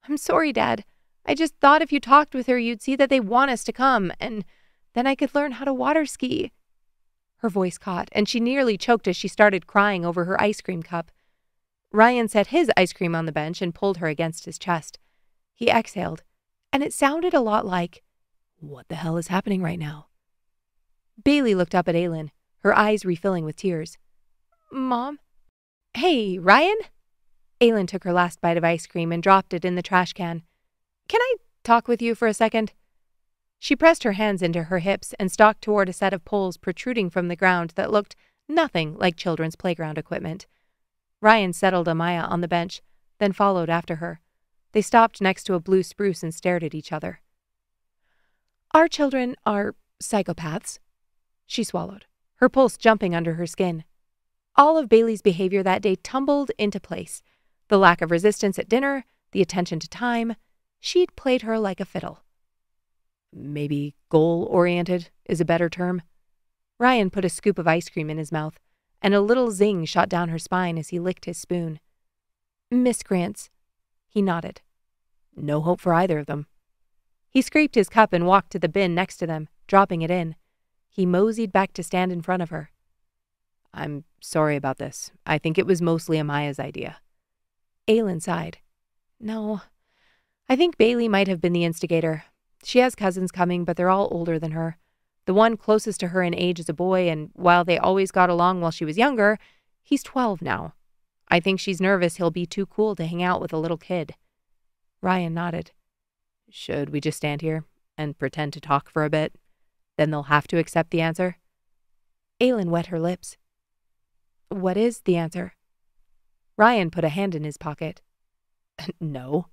I'm sorry, Dad. I just thought if you talked with her, you'd see that they want us to come, and then I could learn how to water ski. Her voice caught, and she nearly choked as she started crying over her ice cream cup. Ryan set his ice cream on the bench and pulled her against his chest. He exhaled, and it sounded a lot like, what the hell is happening right now? Bailey looked up at Aylin, her eyes refilling with tears. Mom? Hey, Ryan? Aylin took her last bite of ice cream and dropped it in the trash can. Can I talk with you for a second? She pressed her hands into her hips and stalked toward a set of poles protruding from the ground that looked nothing like children's playground equipment. Ryan settled Amaya on the bench, then followed after her. They stopped next to a blue spruce and stared at each other. Our children are psychopaths. She swallowed, her pulse jumping under her skin. All of Bailey's behavior that day tumbled into place. The lack of resistance at dinner, the attention to time. She'd played her like a fiddle. Maybe goal-oriented is a better term. Ryan put a scoop of ice cream in his mouth, and a little zing shot down her spine as he licked his spoon. Miscreants. He nodded. No hope for either of them. He scraped his cup and walked to the bin next to them, dropping it in. He moseyed back to stand in front of her. I'm sorry about this. I think it was mostly Amaya's idea. Aylin sighed. No, I think Bailey might have been the instigator. She has cousins coming, but they're all older than her. The one closest to her in age is a boy, and while they always got along while she was younger, he's 12 now. I think she's nervous he'll be too cool to hang out with a little kid. Ryan nodded. Should we just stand here and pretend to talk for a bit? Then they'll have to accept the answer. Aylin wet her lips. What is the answer? Ryan put a hand in his pocket. No.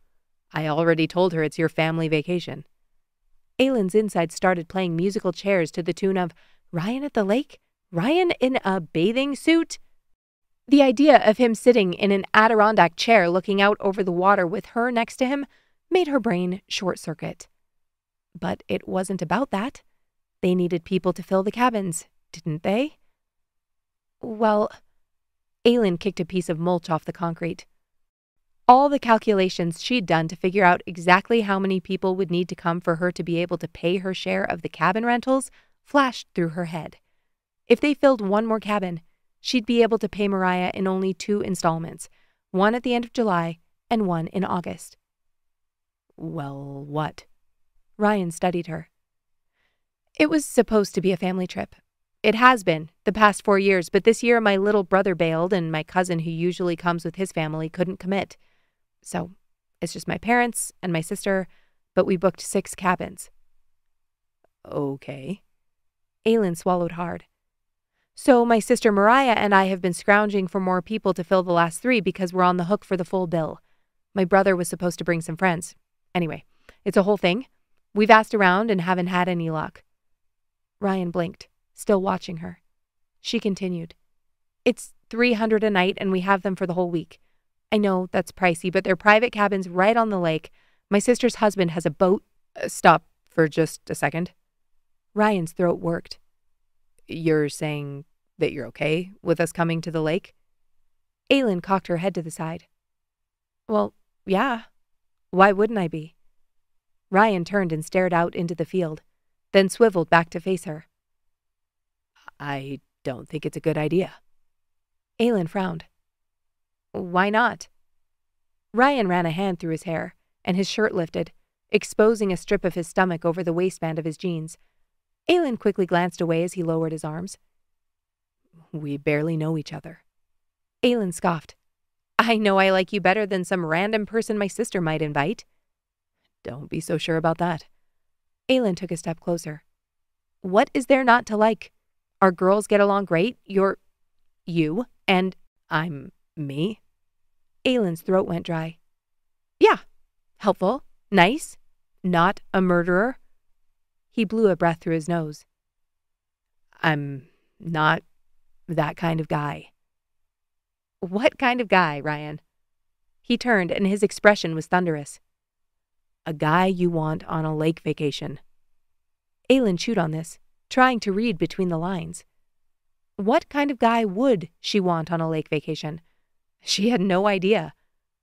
I already told her it's your family vacation. Aylin's inside started playing musical chairs to the tune of Ryan at the lake? Ryan in a bathing suit? The idea of him sitting in an Adirondack chair looking out over the water with her next to him made her brain short-circuit. But it wasn't about that. They needed people to fill the cabins, didn't they? Well, Aylin kicked a piece of mulch off the concrete. All the calculations she'd done to figure out exactly how many people would need to come for her to be able to pay her share of the cabin rentals flashed through her head. If they filled one more cabin, she'd be able to pay Mariah in only 2 installments, one at the end of July and one in August. Well, what? Ryan studied her. It was supposed to be a family trip. It has been, the past 4 years, but this year my little brother bailed and my cousin who usually comes with his family couldn't commit. So, it's just my parents and my sister, but we booked 6 cabins. Okay. Aylin swallowed hard. So my sister Mariah and I have been scrounging for more people to fill the last 3 because we're on the hook for the full bill. My brother was supposed to bring some friends. Anyway, it's a whole thing. We've asked around and haven't had any luck. Ryan blinked, still watching her. She continued. It's $300 a night and we have them for the whole week. I know that's pricey, but they're private cabins right on the lake. My sister's husband has a boat. Stop for just a second. Ryan's throat worked. You're saying that you're okay with us coming to the lake? Aylin cocked her head to the side. Well, yeah. Why wouldn't I be? Ryan turned and stared out into the field, then swiveled back to face her. I don't think it's a good idea. Aylin frowned. Why not? Ryan ran a hand through his hair, and his shirt lifted, exposing a strip of his stomach over the waistband of his jeans. Aylin quickly glanced away as he lowered his arms. We barely know each other. Aylin scoffed. I know I like you better than some random person my sister might invite. Don't be so sure about that. Aylin took a step closer. What is there not to like? Our girls get along great. You're you, and I'm me. Aylin's throat went dry. Yeah, helpful, nice, not a murderer. He blew a breath through his nose. I'm not that kind of guy. What kind of guy, Ryan? He turned, and his expression was thunderous. A guy you want on a lake vacation. Aylin chewed on this, trying to read between the lines. What kind of guy would she want on a lake vacation? She had no idea.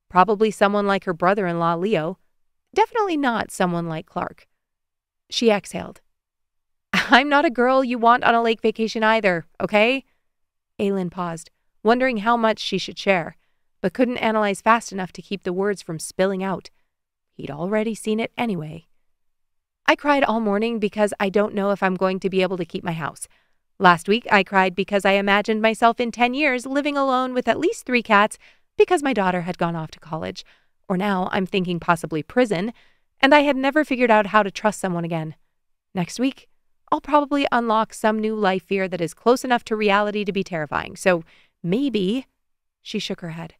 Probably someone like her brother-in-law, Leo. Definitely not someone like Clark. She exhaled. I'm not a girl you want on a lake vacation either, okay? Aylin paused, wondering how much she should share, but couldn't analyze fast enough to keep the words from spilling out. He'd already seen it anyway. I cried all morning because I don't know if I'm going to be able to keep my house. Last week, I cried because I imagined myself in 10 years living alone with at least 3 cats because my daughter had gone off to college. Or now I'm thinking possibly prison, and I had never figured out how to trust someone again. Next week, I'll probably unlock some new life fear that is close enough to reality to be terrifying. So maybe, she shook her head.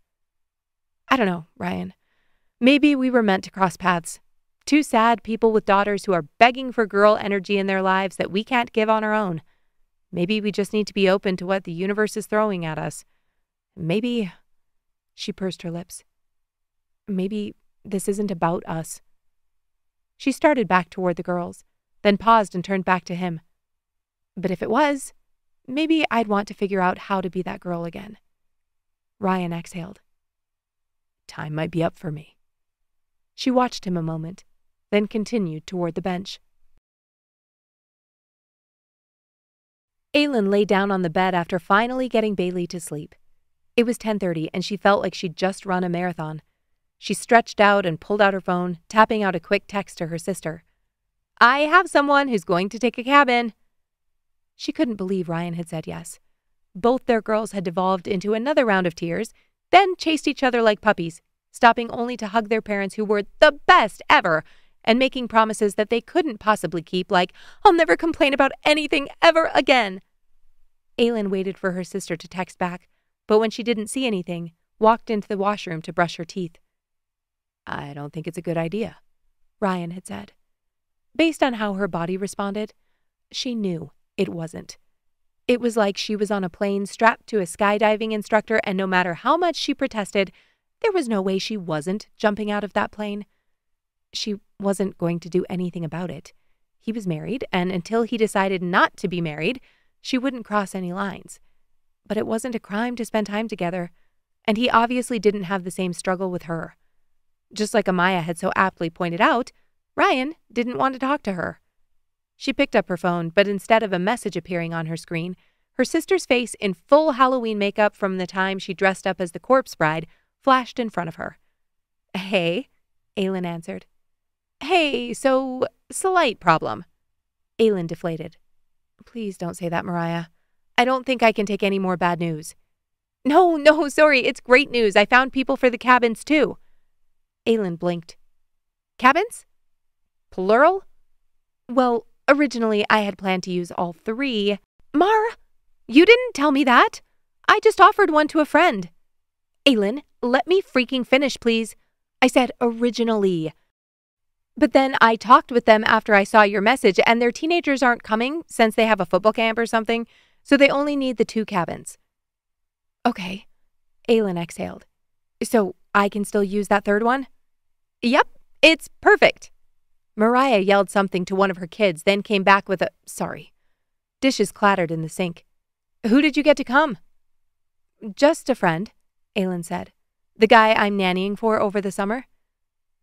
I don't know, Ryan. Maybe we were meant to cross paths. 2 sad people with daughters who are begging for girl energy in their lives that we can't give on our own. Maybe we just need to be open to what the universe is throwing at us. Maybe, she pursed her lips. Maybe this isn't about us. She started back toward the girls, then paused and turned back to him. But if it was, maybe I'd want to figure out how to be that girl again. Ryan exhaled. Time might be up for me. She watched him a moment, then continued toward the bench. Aylin lay down on the bed after finally getting Bailey to sleep. It was 10:30 and she felt like she'd just run a marathon. She stretched out and pulled out her phone, tapping out a quick text to her sister. I have someone who's going to take a cabin. She couldn't believe Ryan had said yes. Both their girls had devolved into another round of tears, then chased each other like puppies, stopping only to hug their parents who were the best ever, and making promises that they couldn't possibly keep, like, I'll never complain about anything ever again. Aylin waited for her sister to text back, but when she didn't see anything, walked into the washroom to brush her teeth. I don't think it's a good idea, Ryan had said. Based on how her body responded, she knew it wasn't. It was like she was on a plane strapped to a skydiving instructor, and no matter how much she protested, there was no way she wasn't jumping out of that plane. She wasn't going to do anything about it. He was married, and until he decided not to be married, she wouldn't cross any lines. But it wasn't a crime to spend time together, and he obviously didn't have the same struggle with her. Just like Amaya had so aptly pointed out, Ryan didn't want to talk to her. She picked up her phone, but instead of a message appearing on her screen, her sister's face in full Halloween makeup from the time she dressed up as the corpse bride flashed in front of her. Hey, Aylin answered. Hey, so, slight problem. Aylin deflated. Please don't say that, Mariah. I don't think I can take any more bad news. No, sorry, it's great news. I found people for the cabins, too. Aylin blinked. Cabins? Plural? Well, originally I had planned to use all 3. Mar, you didn't tell me that. I just offered one to a friend. Aylin, let me freaking finish, please. I said originally. But then I talked with them after I saw your message, and their teenagers aren't coming since they have a football camp or something, so they only need the 2 cabins. Okay. Aylin exhaled. So I can still use that 3rd one? Yep, it's perfect. Mariah yelled something to one of her kids, then came back with a, sorry. Dishes clattered in the sink. Who did you get to come? Just a friend, Aylin said. The guy I'm nannying for over the summer.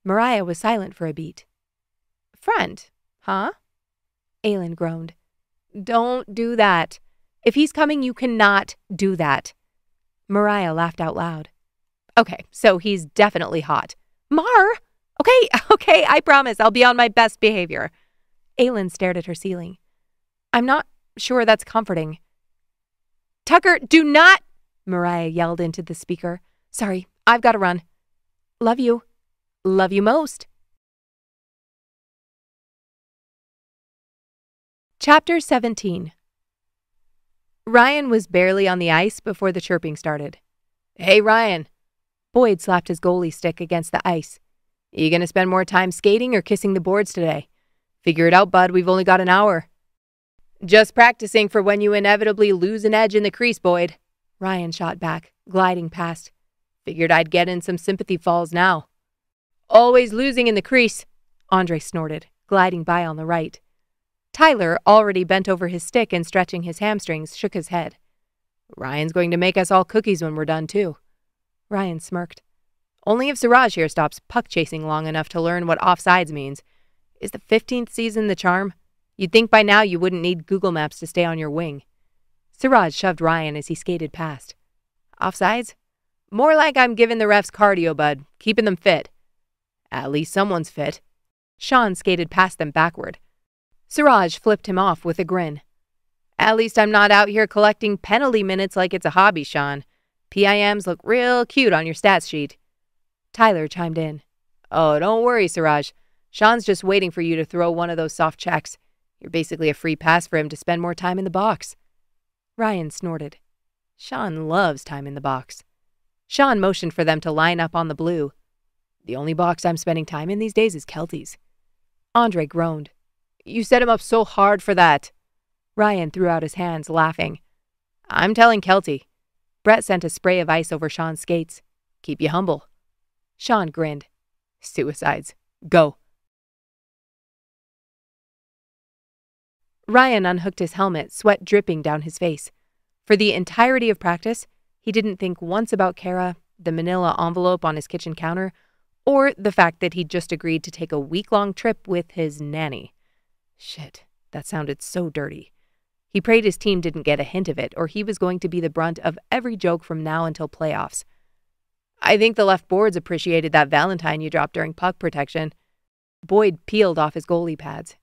Mariah was silent for a beat. Friend, huh? Aylin groaned. Don't do that. If he's coming, you cannot do that. Mariah laughed out loud. Okay, so he's definitely hot. Mar! Okay, I promise I'll be on my best behavior. Aylin stared at her ceiling. I'm not sure that's comforting. Tucker, do not! Mariah yelled into the speaker. Sorry, I've got to run. Love you. Love you most. Chapter 17. Ryan was barely on the ice before the chirping started. Hey, Ryan. Boyd slapped his goalie stick against the ice. You gonna spend more time skating or kissing the boards today? Figure it out, bud. We've only got an hour. Just practicing for when you inevitably lose an edge in the crease, Boyd. Ryan shot back, gliding past. Figured I'd get in some sympathy falls now. Always losing in the crease. Andre snorted, gliding by on the right. Tyler, already bent over his stick and stretching his hamstrings, shook his head. Ryan's going to make us all cookies when we're done, too. Ryan smirked. Only if Siraj here stops puck chasing long enough to learn what offsides means. Is the 15th season the charm? You'd think by now you wouldn't need Google Maps to stay on your wing. Siraj shoved Ryan as he skated past. Offsides? More like I'm giving the refs cardio, bud, keeping them fit. At least someone's fit. Sean skated past them backward. Siraj flipped him off with a grin. At least I'm not out here collecting penalty minutes like it's a hobby, Sean. PIMs look real cute on your stats sheet. Tyler chimed in. Oh, don't worry, Siraj. Sean's just waiting for you to throw one of those soft checks. You're basically a free pass for him to spend more time in the box. Ryan snorted. Sean loves time in the box. Sean motioned for them to line up on the blue. The only box I'm spending time in these days is Kelty's. Andre groaned. You set him up so hard for that. Ryan threw out his hands, laughing. I'm telling Kelty. Brett sent a spray of ice over Sean's skates. Keep you humble. Sean grinned. Suicides. Go. Ryan unhooked his helmet, sweat dripping down his face. For the entirety of practice, he didn't think once about Kara, the manila envelope on his kitchen counter, or the fact that he'd just agreed to take a week-long trip with his nanny. Shit, that sounded so dirty. He prayed his team didn't get a hint of it, or he was going to be the brunt of every joke from now until playoffs. I think the left boards appreciated that Valentine you dropped during puck protection. Boyd peeled off his goalie pads.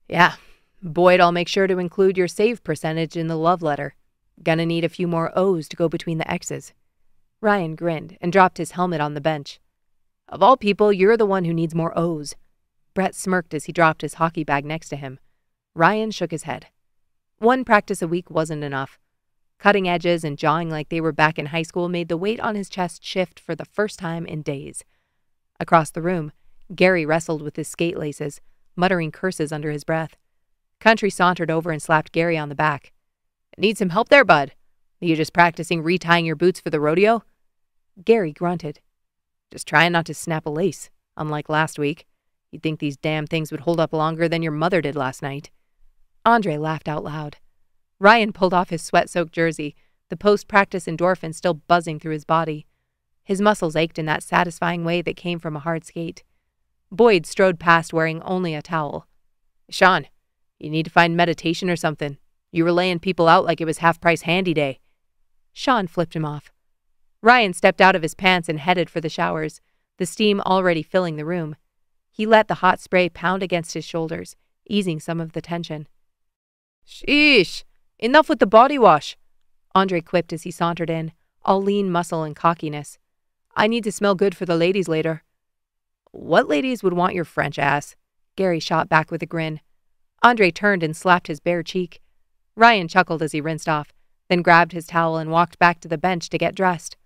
Yeah, Boyd, I'll make sure to include your save percentage in the love letter. Gonna need a few more O's to go between the X's. Ryan grinned and dropped his helmet on the bench. Of all people, you're the one who needs more O's. Brett smirked as he dropped his hockey bag next to him. Ryan shook his head. One practice a week wasn't enough. Cutting edges and jawing like they were back in high school made the weight on his chest shift for the first time in days. Across the room, Gary wrestled with his skate laces, muttering curses under his breath. Country sauntered over and slapped Gary on the back. Need some help there, bud? Are you just practicing retying your boots for the rodeo? Gary grunted. Just trying not to snap a lace, unlike last week. You'd think these damn things would hold up longer than your mother did last night. Andre laughed out loud. Ryan pulled off his sweat-soaked jersey, the post-practice endorphin still buzzing through his body. His muscles ached in that satisfying way that came from a hard skate. Boyd strode past wearing only a towel. Sean, you need to find meditation or something. You were laying people out like it was half-price handy day. Sean flipped him off. Ryan stepped out of his pants and headed for the showers, the steam already filling the room. He let the hot spray pound against his shoulders, easing some of the tension. Sheesh! Enough with the body wash, Andre quipped as he sauntered in, all lean muscle and cockiness. I need to smell good for the ladies later. What ladies would want your French ass? Gary shot back with a grin. Andre turned and slapped his bare cheek. Ryan chuckled as he rinsed off, then grabbed his towel and walked back to the bench to get dressed.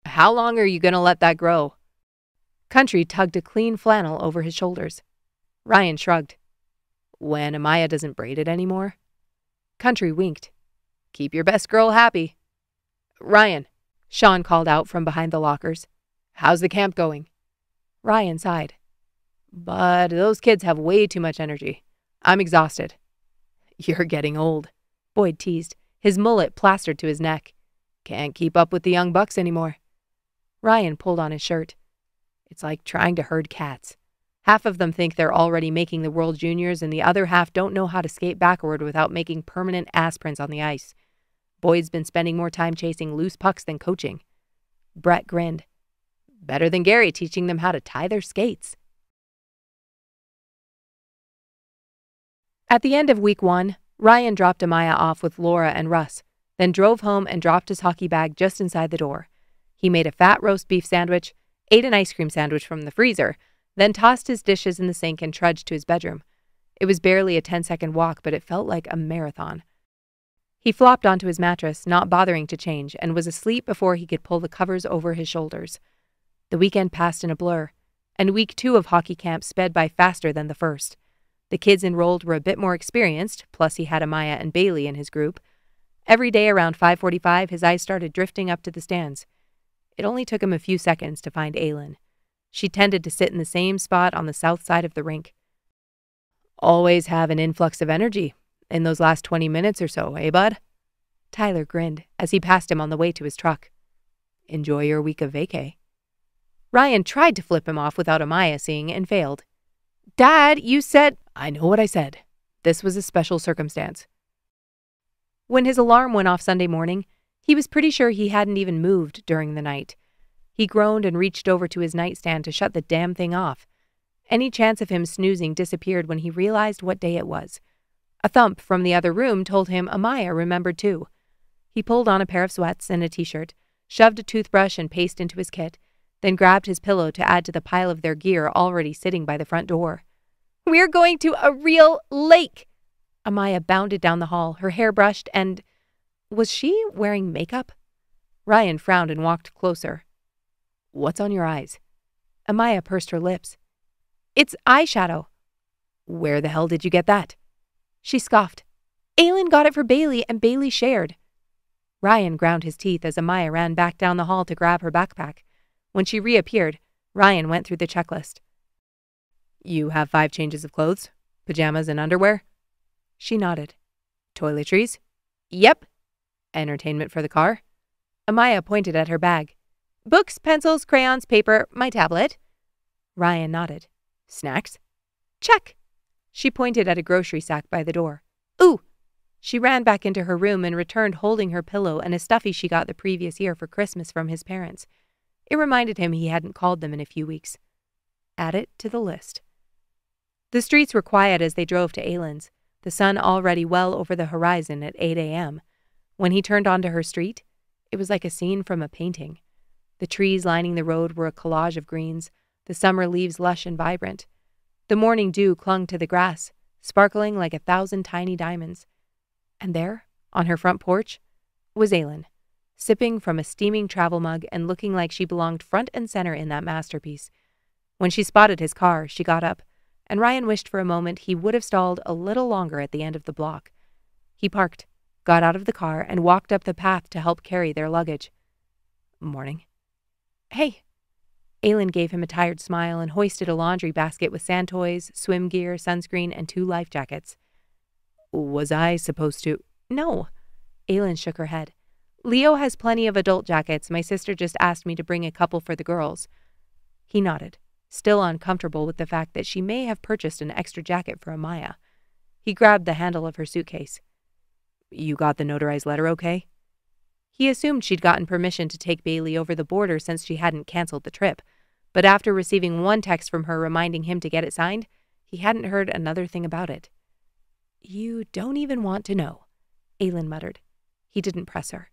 How long are you going to let that grow? Country tugged a clean flannel over his shoulders. Ryan shrugged. When Amaya doesn't braid it anymore? Country winked. Keep your best girl happy. Ryan, Sean called out from behind the lockers. How's the camp going? Ryan sighed. But those kids have way too much energy. I'm exhausted. You're getting old, Boyd teased, his mullet plastered to his neck. Can't keep up with the young bucks anymore. Ryan pulled on his shirt. It's like trying to herd cats. Half of them think they're already making the World Juniors, and the other half don't know how to skate backward without making permanent ass prints on the ice. Boyd's been spending more time chasing loose pucks than coaching. Brett grinned. Better than Gary teaching them how to tie their skates. At the end of week 1, Ryan dropped Amaya off with Laura and Russ, then drove home and dropped his hockey bag just inside the door. He made a fat roast beef sandwich, ate an ice cream sandwich from the freezer, then tossed his dishes in the sink and trudged to his bedroom. It was barely a 10-second walk, but it felt like a marathon. He flopped onto his mattress, not bothering to change, and was asleep before he could pull the covers over his shoulders. The weekend passed in a blur, and week 2 of hockey camp sped by faster than the first. The kids enrolled were a bit more experienced, plus he had Amaya and Bailey in his group. Every day around 5:45, his eyes started drifting up to the stands. It only took him a few seconds to find Aylin. She tended to sit in the same spot on the south side of the rink. Always have an influx of energy in those last 20 minutes or so, eh, bud? Tyler grinned as he passed him on the way to his truck. Enjoy your week of vacay. Ryan tried to flip him off without Amaya seeing and failed. Dad, you said— I know what I said. This was a special circumstance. When his alarm went off Sunday morning, he was pretty sure he hadn't even moved during the night. He groaned and reached over to his nightstand to shut the damn thing off. Any chance of him snoozing disappeared when he realized what day it was. A thump from the other room told him Amaya remembered too. He pulled on a pair of sweats and a t-shirt, shoved a toothbrush and paste into his kit, then grabbed his pillow to add to the pile of their gear already sitting by the front door. We're going to a real lake! Amaya bounded down the hall, her hair brushed, and— was she wearing makeup? Ryan frowned and walked closer. What's on your eyes? Amaya pursed her lips. It's eyeshadow. Where the hell did you get that? She scoffed. Aylin got it for Bailey and Bailey shared. Ryan ground his teeth as Amaya ran back down the hall to grab her backpack. When she reappeared, Ryan went through the checklist. You have 5 changes of clothes, pajamas and underwear? She nodded. Toiletries? Yep. Entertainment for the car? Amaya pointed at her bag. Books, pencils, crayons, paper, my tablet. Ryan nodded. Snacks? Check. She pointed at a grocery sack by the door. Ooh! She ran back into her room and returned holding her pillow and a stuffy she got the previous year for Christmas from his parents. It reminded him he hadn't called them in a few weeks. Add it to the list. The streets were quiet as they drove to Aylin's, the sun already well over the horizon at 8 a.m. When he turned onto her street, it was like a scene from a painting. The trees lining the road were a collage of greens, the summer leaves lush and vibrant. The morning dew clung to the grass, sparkling like 1,000 tiny diamonds. And there, on her front porch, was Aylin, sipping from a steaming travel mug and looking like she belonged front and center in that masterpiece. When she spotted his car, she got up, and Ryan wished for a moment he would have stalled a little longer at the end of the block. He parked, got out of the car, and walked up the path to help carry their luggage. Morning. Hey. Aylin gave him a tired smile and hoisted a laundry basket with sand toys, swim gear, sunscreen, and 2 life jackets. Was I supposed to? No. Aylin shook her head. Leo has plenty of adult jackets. My sister just asked me to bring a couple for the girls. He nodded, still uncomfortable with the fact that she may have purchased an extra jacket for Amaya. He grabbed the handle of her suitcase. You got the notarized letter okay? He assumed she'd gotten permission to take Bailey over the border since she hadn't canceled the trip, but after receiving one text from her reminding him to get it signed, he hadn't heard another thing about it. You don't even want to know, Aylin muttered. He didn't press her.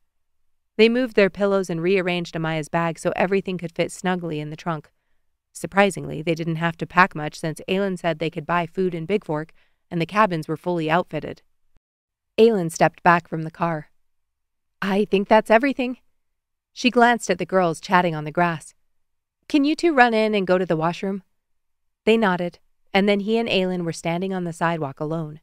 They moved their pillows and rearranged Amaya's bag so everything could fit snugly in the trunk. Surprisingly, they didn't have to pack much since Aylin said they could buy food in Big Fork and the cabins were fully outfitted. Aylin stepped back from the car. I think that's everything. She glanced at the girls chatting on the grass. Can you 2 run in and go to the washroom? They nodded, and then he and Aylin were standing on the sidewalk alone.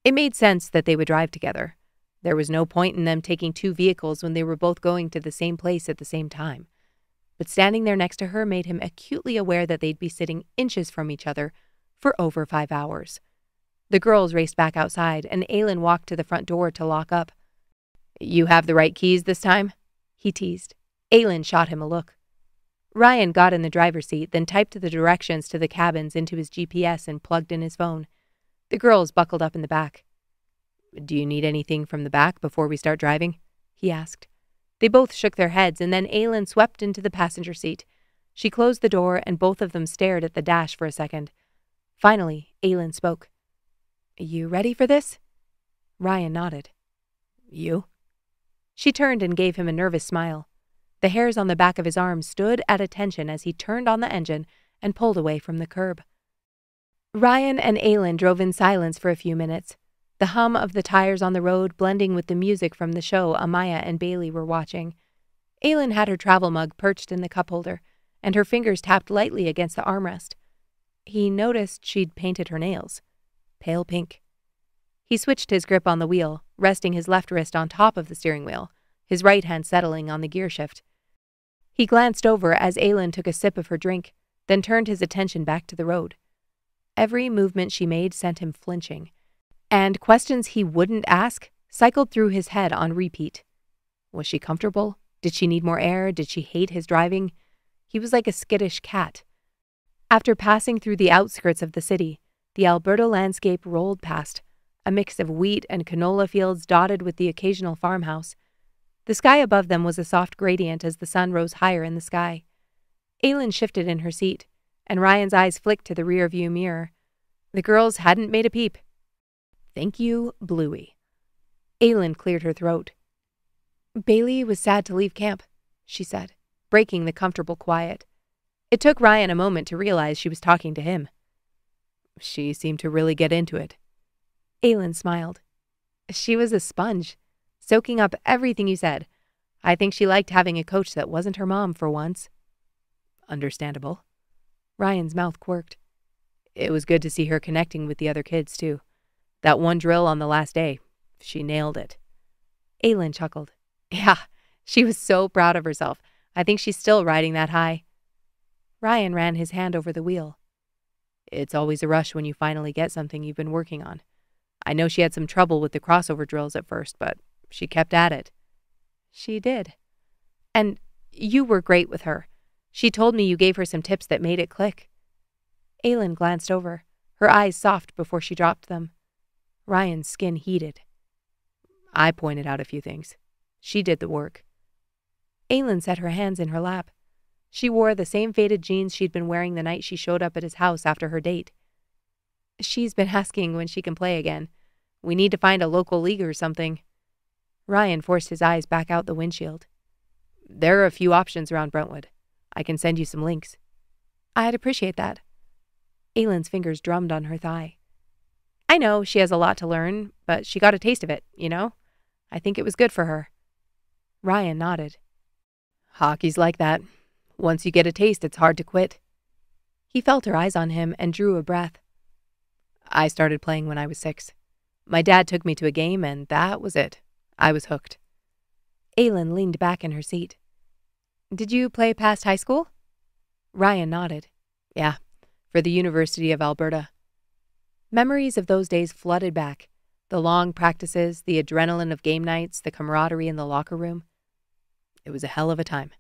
It made sense that they would drive together. There was no point in them taking 2 vehicles when they were both going to the same place at the same time. But standing there next to her made him acutely aware that they'd be sitting inches from each other for over 5 hours. The girls raced back outside, and Aylin walked to the front door to lock up. You have the right keys this time? He teased. Aylin shot him a look. Ryan got in the driver's seat, then typed the directions to the cabins into his GPS and plugged in his phone. The girls buckled up in the back. Do you need anything from the back before we start driving? He asked. They both shook their heads, and then Aylin swept into the passenger seat. She closed the door, and both of them stared at the dash for a second. Finally, Aylin spoke. You ready for this? Ryan nodded. You? She turned and gave him a nervous smile. The hairs on the back of his arms stood at attention as he turned on the engine and pulled away from the curb. Ryan and Aylin drove in silence for a few minutes, the hum of the tires on the road blending with the music from the show Amaya and Bailey were watching. Aylin had her travel mug perched in the cup holder, and her fingers tapped lightly against the armrest. He noticed she'd painted her nails. Pale pink. He switched his grip on the wheel, resting his left wrist on top of the steering wheel, his right hand settling on the gear shift. He glanced over as Aylin took a sip of her drink, then turned his attention back to the road. Every movement she made sent him flinching, and questions he wouldn't ask cycled through his head on repeat. Was she comfortable? Did she need more air? Did she hate his driving? He was like a skittish cat. After passing through the outskirts of the city, the Alberta landscape rolled past, a mix of wheat and canola fields dotted with the occasional farmhouse. The sky above them was a soft gradient as the sun rose higher in the sky. Aylin shifted in her seat, and Ryan's eyes flicked to the rearview mirror. The girls hadn't made a peep. "Thank you, Bluey." Aylin cleared her throat. "Bailey was sad to leave camp," she said, breaking the comfortable quiet. It took Ryan a moment to realize she was talking to him. "She seemed to really get into it." Aylin smiled. "She was a sponge, soaking up everything you said. I think she liked having a coach that wasn't her mom for once." "Understandable." Ryan's mouth quirked. "It was good to see her connecting with the other kids, too. That one drill on the last day, she nailed it." Aylin chuckled. "Yeah, she was so proud of herself. I think she's still riding that high." Ryan ran his hand over the wheel. "It's always a rush when you finally get something you've been working on. I know she had some trouble with the crossover drills at first, but she kept at it." "She did. And you were great with her. She told me you gave her some tips that made it click." Aylin glanced over, her eyes soft before she dropped them. Ryan's skin heated. "I pointed out a few things. She did the work." Aylin set her hands in her lap. She wore the same faded jeans she'd been wearing the night she showed up at his house after her date. "She's been asking when she can play again. We need to find a local league or something." Ryan forced his eyes back out the windshield. "There are a few options around Brentwood. I can send you some links." "I'd appreciate that." Aylin's fingers drummed on her thigh. "I know she has a lot to learn, but she got a taste of it, you know? I think it was good for her." Ryan nodded. "Hockey's like that. Once you get a taste, it's hard to quit." He felt her eyes on him and drew a breath. "I started playing when I was 6. My dad took me to a game, and that was it. I was hooked." Aylin leaned back in her seat. "Did you play past high school?" Ryan nodded. "Yeah, for the University of Alberta." Memories of those days flooded back. The long practices, the adrenaline of game nights, the camaraderie in the locker room. It was a hell of a time.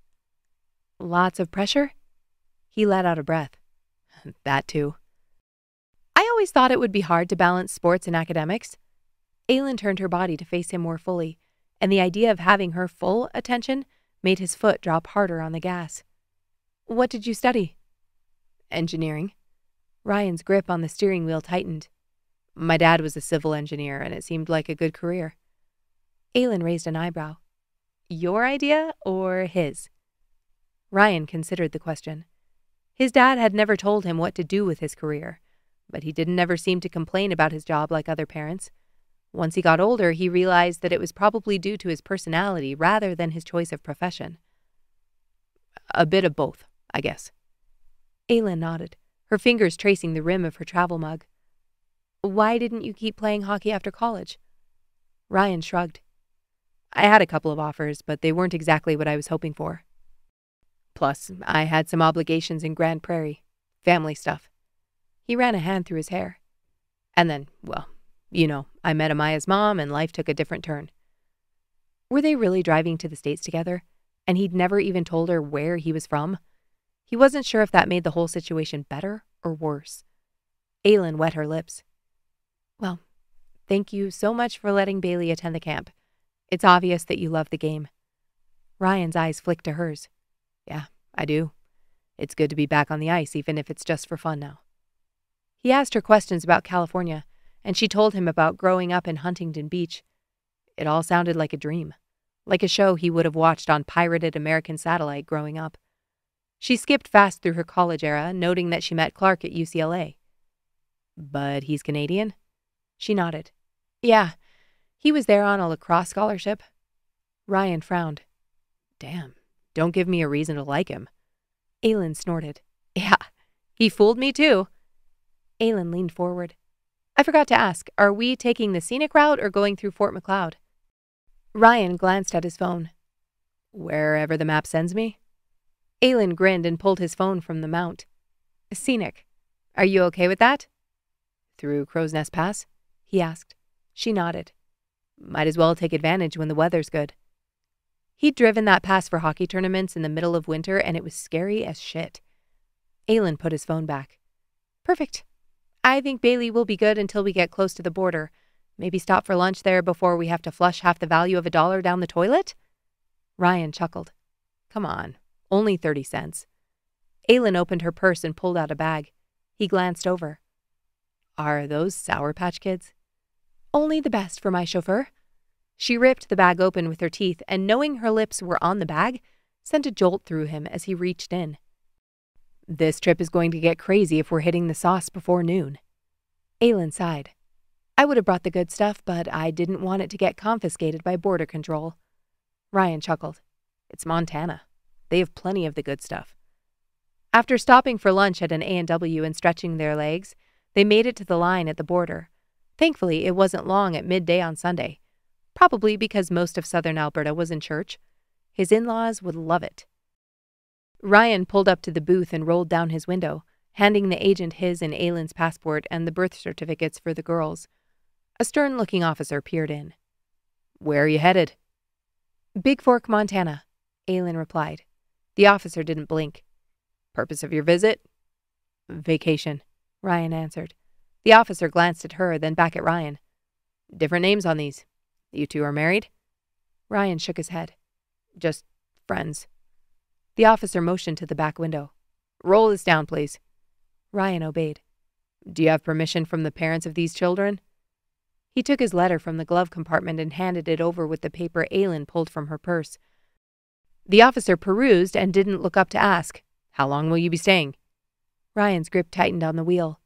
"Lots of pressure?" He let out a breath. "That too." "I always thought it would be hard to balance sports and academics." Aylin turned her body to face him more fully, and the idea of having her full attention made his foot drop harder on the gas. "What did you study?" "Engineering." Ryan's grip on the steering wheel tightened. "My dad was a civil engineer, and it seemed like a good career." Aylin raised an eyebrow. "Your idea or his?" Ryan considered the question. His dad had never told him what to do with his career, but he didn't ever seem to complain about his job like other parents. Once he got older, he realized that it was probably due to his personality rather than his choice of profession. "A bit of both, I guess." Aylin nodded, her fingers tracing the rim of her travel mug. "Why didn't you keep playing hockey after college?" Ryan shrugged. "I had a couple of offers, but they weren't exactly what I was hoping for. Plus, I had some obligations in Grand Prairie. Family stuff." He ran a hand through his hair. "And then, well, you know, I met Amaya's mom and life took a different turn." Were they really driving to the States together? And he'd never even told her where he was from? He wasn't sure if that made the whole situation better or worse. Aylin wet her lips. "Well, thank you so much for letting Bailey attend the camp. It's obvious that you love the game." Ryan's eyes flicked to hers. "Yeah, I do. It's good to be back on the ice, even if it's just for fun now." He asked her questions about California, and she told him about growing up in Huntington Beach. It all sounded like a dream, like a show he would have watched on pirated American satellite growing up. She skipped fast through her college era, noting that she met Clark at UCLA. "But he's Canadian?" She nodded. "Yeah, he was there on a lacrosse scholarship." Ryan frowned. "Damn, don't give me a reason to like him." Aylin snorted. "Yeah, he fooled me too." Aylin leaned forward. "I forgot to ask, are we taking the scenic route or going through Fort McLeod?" Ryan glanced at his phone. "Wherever the map sends me." Aylin grinned and pulled his phone from the mount. Scenic. Are you okay with that? Through Crow's Nest Pass? He asked. She nodded. Might as well take advantage when the weather's good. He'd driven that pass for hockey tournaments in the middle of winter, and it was scary as shit. Aylin put his phone back. Perfect. I think Bailey will be good until we get close to the border. Maybe stop for lunch there before we have to flush half the value of $1 down the toilet? Ryan chuckled. Come on, only 30 cents. Aylin opened her purse and pulled out a bag. He glanced over. Are those Sour Patch Kids? Only the best for my chauffeur. She ripped the bag open with her teeth, and knowing her lips were on the bag, sent a jolt through him as he reached in. This trip is going to get crazy if we're hitting the sauce before noon. Aylin sighed. I would have brought the good stuff, but I didn't want it to get confiscated by border control. Ryan chuckled. It's Montana. They have plenty of the good stuff. After stopping for lunch at an A&W and stretching their legs, they made it to the line at the border. Thankfully, it wasn't long at midday on Sunday. Probably because most of southern Alberta was in church. His in-laws would love it. Ryan pulled up to the booth and rolled down his window, handing the agent his and Aylin's passport and the birth certificates for the girls. A stern-looking officer peered in. Where are you headed? Big Fork, Montana, Aylin replied. The officer didn't blink. Purpose of your visit? Vacation, Ryan answered. The officer glanced at her, then back at Ryan. Different names on these. You two are married? Ryan shook his head. Just friends. The officer motioned to the back window. Roll this down, please. Ryan obeyed. Do you have permission from the parents of these children? He took his letter from the glove compartment and handed it over with the paper Aylin pulled from her purse. The officer perused and didn't look up to ask, How long will you be staying? Ryan's grip tightened on the wheel.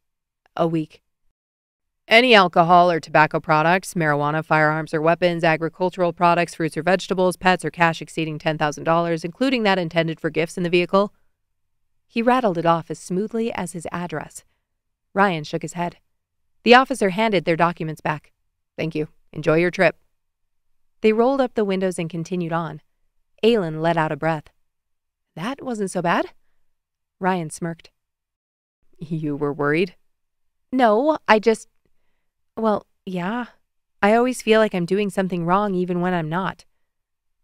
A week. Any alcohol or tobacco products, marijuana, firearms or weapons, agricultural products, fruits or vegetables, pets or cash exceeding $10,000, including that intended for gifts in the vehicle? He rattled it off as smoothly as his address. Ryan shook his head. The officer handed their documents back. Thank you. Enjoy your trip. They rolled up the windows and continued on. Aylin let out a breath. That wasn't so bad. Ryan smirked. You were worried? No, Well, yeah. I always feel like I'm doing something wrong even when I'm not.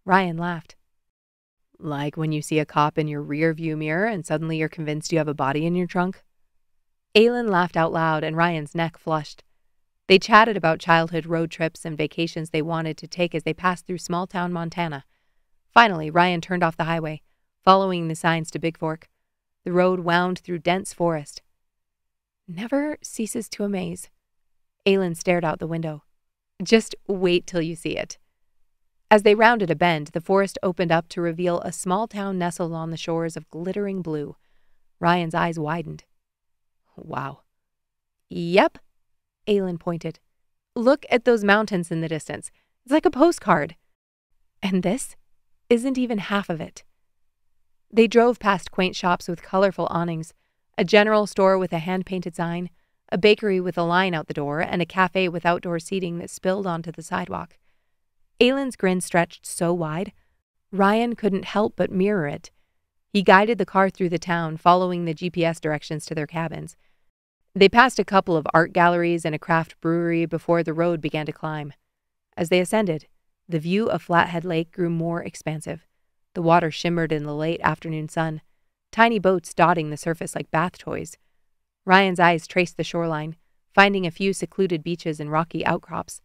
Ryan laughed. Like when you see a cop in your rear view mirror and suddenly you're convinced you have a body in your trunk? Aylin laughed out loud and Ryan's neck flushed. They chatted about childhood road trips and vacations they wanted to take as they passed through small-town Montana. Finally, Ryan turned off the highway, following the signs to Big Fork. The road wound through dense forest. Never ceases to amaze. Aylin stared out the window. Just wait till you see it. As they rounded a bend, the forest opened up to reveal a small town nestled on the shores of glittering blue. Ryan's eyes widened. Wow. Yep, Aylin pointed. Look at those mountains in the distance. It's like a postcard. And this isn't even half of it. They drove past quaint shops with colorful awnings, a general store with a hand-painted sign, a bakery with a line out the door, and a cafe with outdoor seating that spilled onto the sidewalk. Aylin's grin stretched so wide, Ryan couldn't help but mirror it. He guided the car through the town, following the GPS directions to their cabins. They passed a couple of art galleries and a craft brewery before the road began to climb. As they ascended, the view of Flathead Lake grew more expansive. The water shimmered in the late afternoon sun, tiny boats dotting the surface like bath toys. Ryan's eyes traced the shoreline, finding a few secluded beaches and rocky outcrops.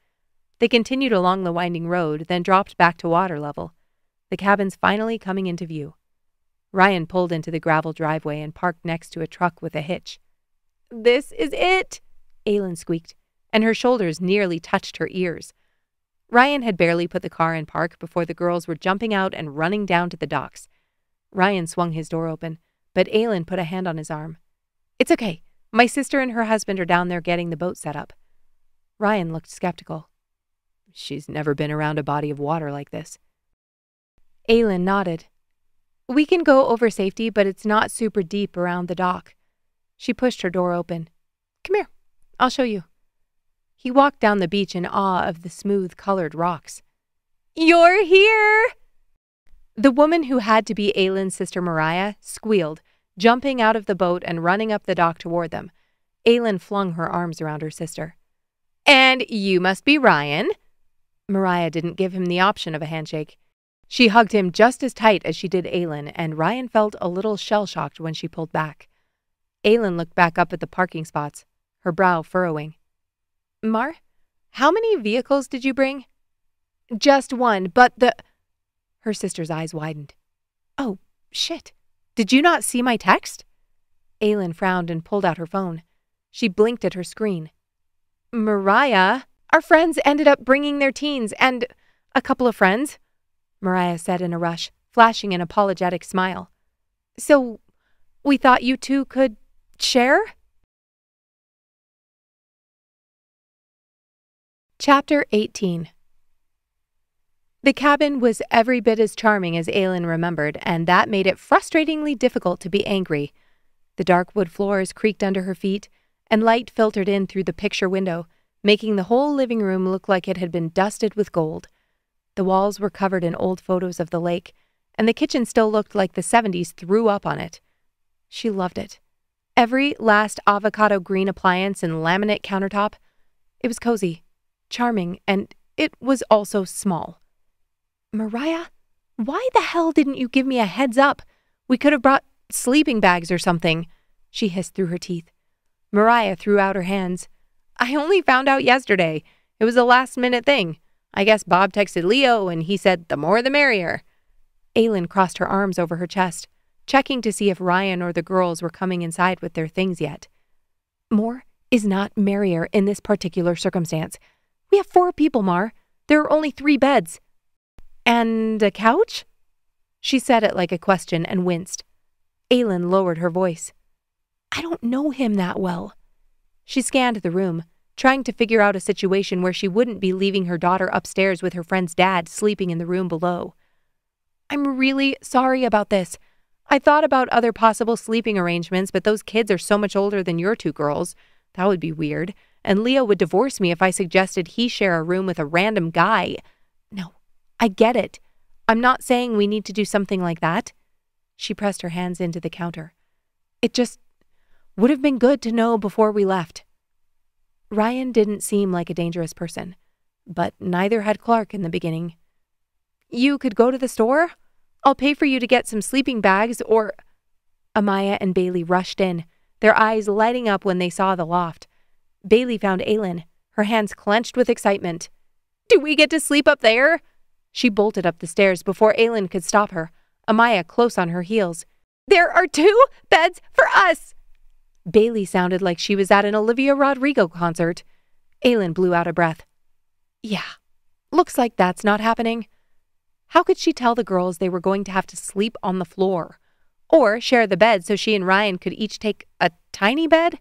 They continued along the winding road, then dropped back to water level, the cabins finally coming into view. Ryan pulled into the gravel driveway and parked next to a truck with a hitch. This is it, Aylin squeaked, and her shoulders nearly touched her ears. Ryan had barely put the car in park before the girls were jumping out and running down to the docks. Ryan swung his door open, but Aylin put a hand on his arm. It's okay. My sister and her husband are down there getting the boat set up. Ryan looked skeptical. She's never been around a body of water like this. Aylin nodded. We can go over safety, but it's not super deep around the dock. She pushed her door open. Come here. I'll show you. He walked down the beach in awe of the smooth-colored rocks. You're here! The woman who had to be Aylin's sister Mariah squealed, Jumping out of the boat and running up the dock toward them, Aylin flung her arms around her sister. "And you must be Ryan." Mariah didn't give him the option of a handshake. She hugged him just as tight as she did Aylin, and Ryan felt a little shell-shocked when she pulled back. Aylin looked back up at the parking spots, her brow furrowing. "Mar, how many vehicles did you bring?" "Just one, but the—" Her sister's eyes widened. "Oh, shit. Did you not see my text?" Aylin frowned and pulled out her phone. She blinked at her screen. "Mariah, our friends ended up bringing their teens and a couple of friends," Mariah said in a rush, flashing an apologetic smile. "So we thought you two could share?" Chapter 18. The cabin was every bit as charming as Aylin remembered, and that made it frustratingly difficult to be angry. The dark wood floors creaked under her feet, and light filtered in through the picture window, making the whole living room look like it had been dusted with gold. The walls were covered in old photos of the lake, and the kitchen still looked like the 70s threw up on it. She loved it. Every last avocado green appliance and laminate countertop. It was cozy, charming, and it was also small. "Mariah, why the hell didn't you give me a heads up? We could have brought sleeping bags or something," she hissed through her teeth. Mariah threw out her hands. "I only found out yesterday. It was a last-minute thing. I guess Bob texted Leo and he said the more the merrier." Aylin crossed her arms over her chest, checking to see if Ryan or the girls were coming inside with their things yet. "More is not merrier in this particular circumstance. We have 4 people, Mar. There are only 3 beds." "And a couch?" She said it like a question and winced. Aylin lowered her voice. "I don't know him that well." She scanned the room, trying to figure out a situation where she wouldn't be leaving her daughter upstairs with her friend's dad sleeping in the room below. "I'm really sorry about this. I thought about other possible sleeping arrangements, but those kids are so much older than your 2 girls. That would be weird, and Leo would divorce me if I suggested he share a room with a random guy. No, I get it. I'm not saying we need to do something like that." She pressed her hands into the counter. "It just would have been good to know before we left." Ryan didn't seem like a dangerous person, but neither had Clark in the beginning. "You could go to the store? I'll pay for you to get some sleeping bags or—" Amaya and Bailey rushed in, their eyes lighting up when they saw the loft. Bailey found Aylin, her hands clenched with excitement. "Do we get to sleep up there?" She bolted up the stairs before Aylin could stop her, Amaya close on her heels. "There are 2 beds for us!" Bailey sounded like she was at an Olivia Rodrigo concert. Aylin blew out a breath. "Yeah, looks like that's not happening." How could she tell the girls they were going to have to sleep on the floor? Or share the bed so she and Ryan could each take a tiny bed?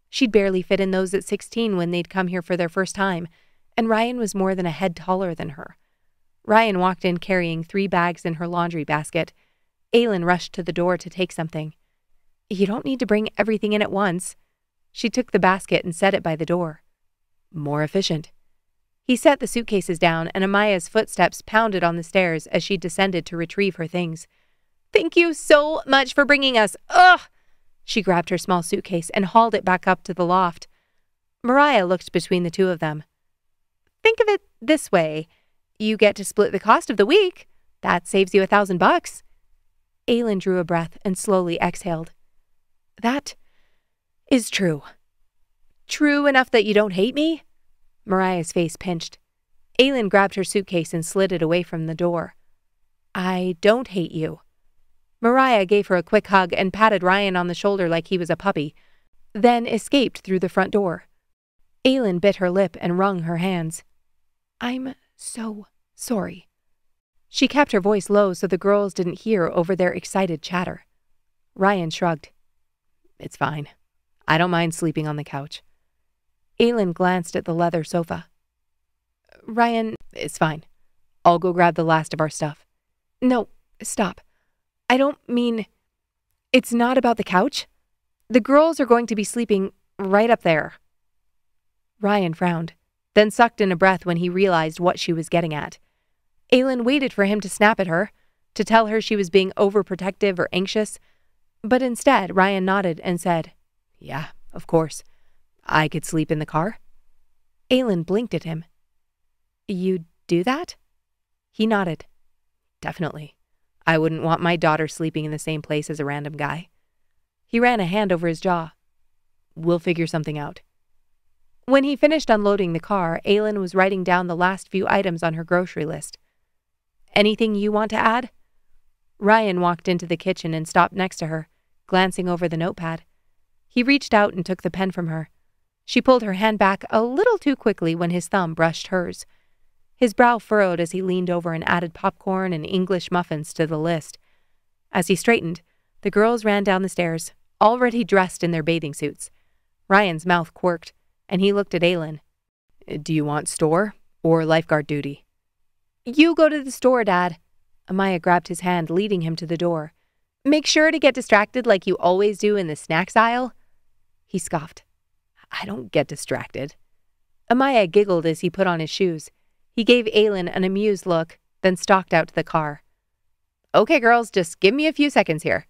She'd barely fit in those at 16 when they'd come here for their first time, and Ryan was more than a head taller than her. Ryan walked in carrying 3 bags in her laundry basket. Aylin rushed to the door to take something. "You don't need to bring everything in at once." She took the basket and set it by the door. "More efficient." He set the suitcases down, and Amaya's footsteps pounded on the stairs as she descended to retrieve her things. "Thank you so much for bringing us. Ugh!" She grabbed her small suitcase and hauled it back up to the loft. Mariah looked between the 2 of them. "Think of it this way. You get to split the cost of the week. That saves you $1,000. Aylin drew a breath and slowly exhaled. "That is true." "True enough that you don't hate me?" Mariah's face pinched. Aylin grabbed her suitcase and slid it away from the door. "I don't hate you." Mariah gave her a quick hug and patted Ryan on the shoulder like he was a puppy, then escaped through the front door. Aylin bit her lip and wrung her hands. "I'm so sorry." She kept her voice low so the girls didn't hear over their excited chatter. Ryan shrugged. "It's fine. I don't mind sleeping on the couch." Aylin glanced at the leather sofa. "Ryan, it's fine. I'll go grab the last of our stuff." "No, stop. I don't mean... It's not about the couch. The girls are going to be sleeping right up there." Ryan frowned, then sucked in a breath when he realized what she was getting at. Aylin waited for him to snap at her, to tell her she was being overprotective or anxious, But instead, Ryan nodded and said, "Yeah, of course. I could sleep in the car." Aylin blinked at him. "You do that?" He nodded. "Definitely. I wouldn't want my daughter sleeping in the same place as a random guy." He ran a hand over his jaw. "We'll figure something out." When he finished unloading the car, Aylin was writing down the last few items on her grocery list. "Anything you want to add?" Ryan walked into the kitchen and stopped next to her, glancing over the notepad. He reached out and took the pen from her. She pulled her hand back a little too quickly when his thumb brushed hers. His brow furrowed as he leaned over and added popcorn and English muffins to the list. As he straightened, the girls ran down the stairs, already dressed in their bathing suits. Ryan's mouth quirked, and he looked at Aylin. "Do you want store or lifeguard duty?" "You go to the store, Dad." Amaya grabbed his hand, leading him to the door. "Make sure to get distracted like you always do in the snacks aisle." He scoffed. "I don't get distracted." Amaya giggled as he put on his shoes. He gave Aylin an amused look, then stalked out to the car. "Okay, girls, just give me a few seconds here."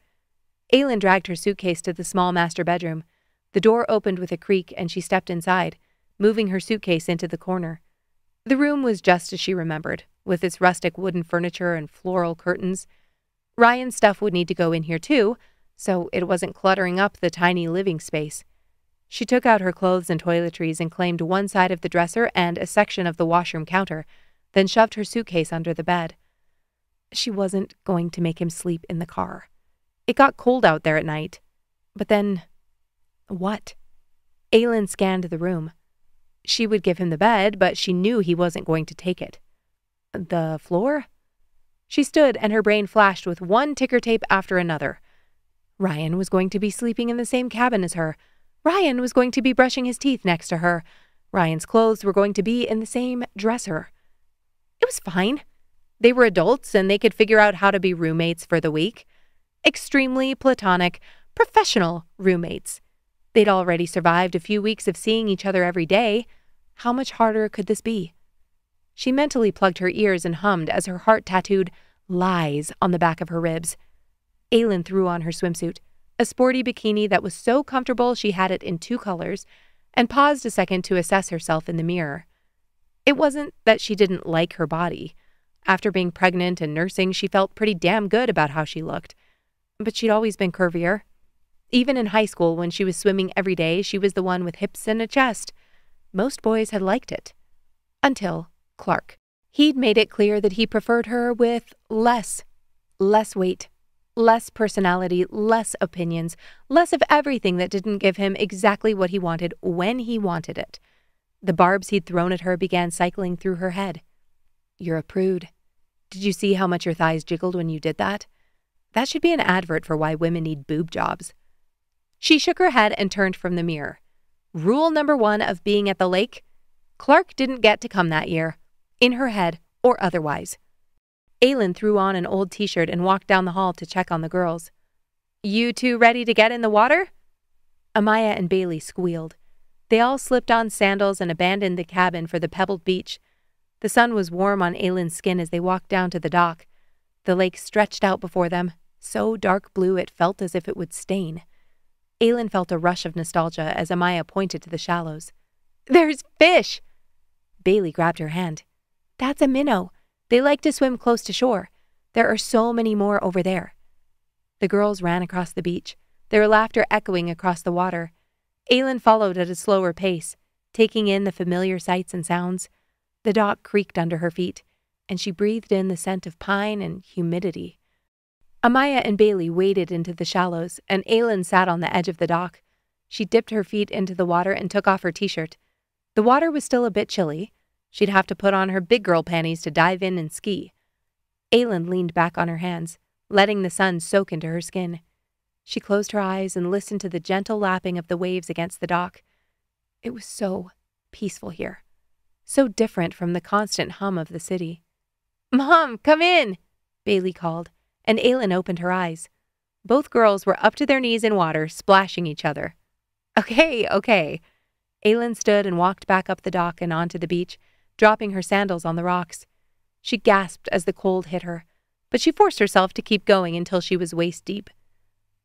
Aylin dragged her suitcase to the small master bedroom. The door opened with a creak and she stepped inside, moving her suitcase into the corner. The room was just as she remembered, with its rustic wooden furniture and floral curtains. Ryan's stuff would need to go in here too, so it wasn't cluttering up the tiny living space. She took out her clothes and toiletries and claimed one side of the dresser and a section of the washroom counter, then shoved her suitcase under the bed. She wasn't going to make him sleep in the car. It got cold out there at night. But then, what? Aylin scanned the room. She would give him the bed, but she knew he wasn't going to take it. The floor? She stood and her brain flashed with one ticker tape after another. Ryan was going to be sleeping in the same cabin as her. Ryan was going to be brushing his teeth next to her. Ryan's clothes were going to be in the same dresser. It was fine. They were adults and they could figure out how to be roommates for the week. Extremely platonic, professional roommates. They'd already survived a few weeks of seeing each other every day. How much harder could this be? She mentally plugged her ears and hummed as her heart tattooed "lies" on the back of her ribs. Aylin threw on her swimsuit, a sporty bikini that was so comfortable she had it in 2 colors, and paused a second to assess herself in the mirror. It wasn't that she didn't like her body. After being pregnant and nursing, she felt pretty damn good about how she looked. But she'd always been curvier. Even in high school, when she was swimming every day, she was the one with hips and a chest. Most boys had liked it. Until Clark. He'd made it clear that he preferred her with less weight, less personality, less opinions, less of everything that didn't give him exactly what he wanted when he wanted it. The barbs he'd thrown at her began cycling through her head. "You're a prude. Did you see how much your thighs jiggled when you did that? That should be an advert for why women need boob jobs." She shook her head and turned from the mirror. Rule number 1 of being at the lake: Clark didn't get to come that year, in her head or otherwise. Aylin threw on an old t-shirt and walked down the hall to check on the girls. "You two ready to get in the water?" Amaya and Bailey squealed. They all slipped on sandals and abandoned the cabin for the pebbled beach. The sun was warm on Aylin's skin as they walked down to the dock. The lake stretched out before them, so dark blue it felt as if it would stain. Aylin felt a rush of nostalgia as Amaya pointed to the shallows. "There's fish!" Bailey grabbed her hand. "That's a minnow. They like to swim close to shore. There are so many more over there." The girls ran across the beach, their laughter echoing across the water. Aylin followed at a slower pace, taking in the familiar sights and sounds. The dock creaked under her feet, and she breathed in the scent of pine and humidity. Amaya and Bailey waded into the shallows, and Aylin sat on the edge of the dock. She dipped her feet into the water and took off her t-shirt. The water was still a bit chilly. She'd have to put on her big girl panties to dive in and ski. Aylin leaned back on her hands, letting the sun soak into her skin. She closed her eyes and listened to the gentle lapping of the waves against the dock. It was so peaceful here, so different from the constant hum of the city. "Mom, come in!" Bailey called, and Aylin opened her eyes. Both girls were up to their knees in water, splashing each other. Okay. Aylin stood and walked back up the dock and onto the beach, dropping her sandals on the rocks. She gasped as the cold hit her, but she forced herself to keep going until she was waist deep.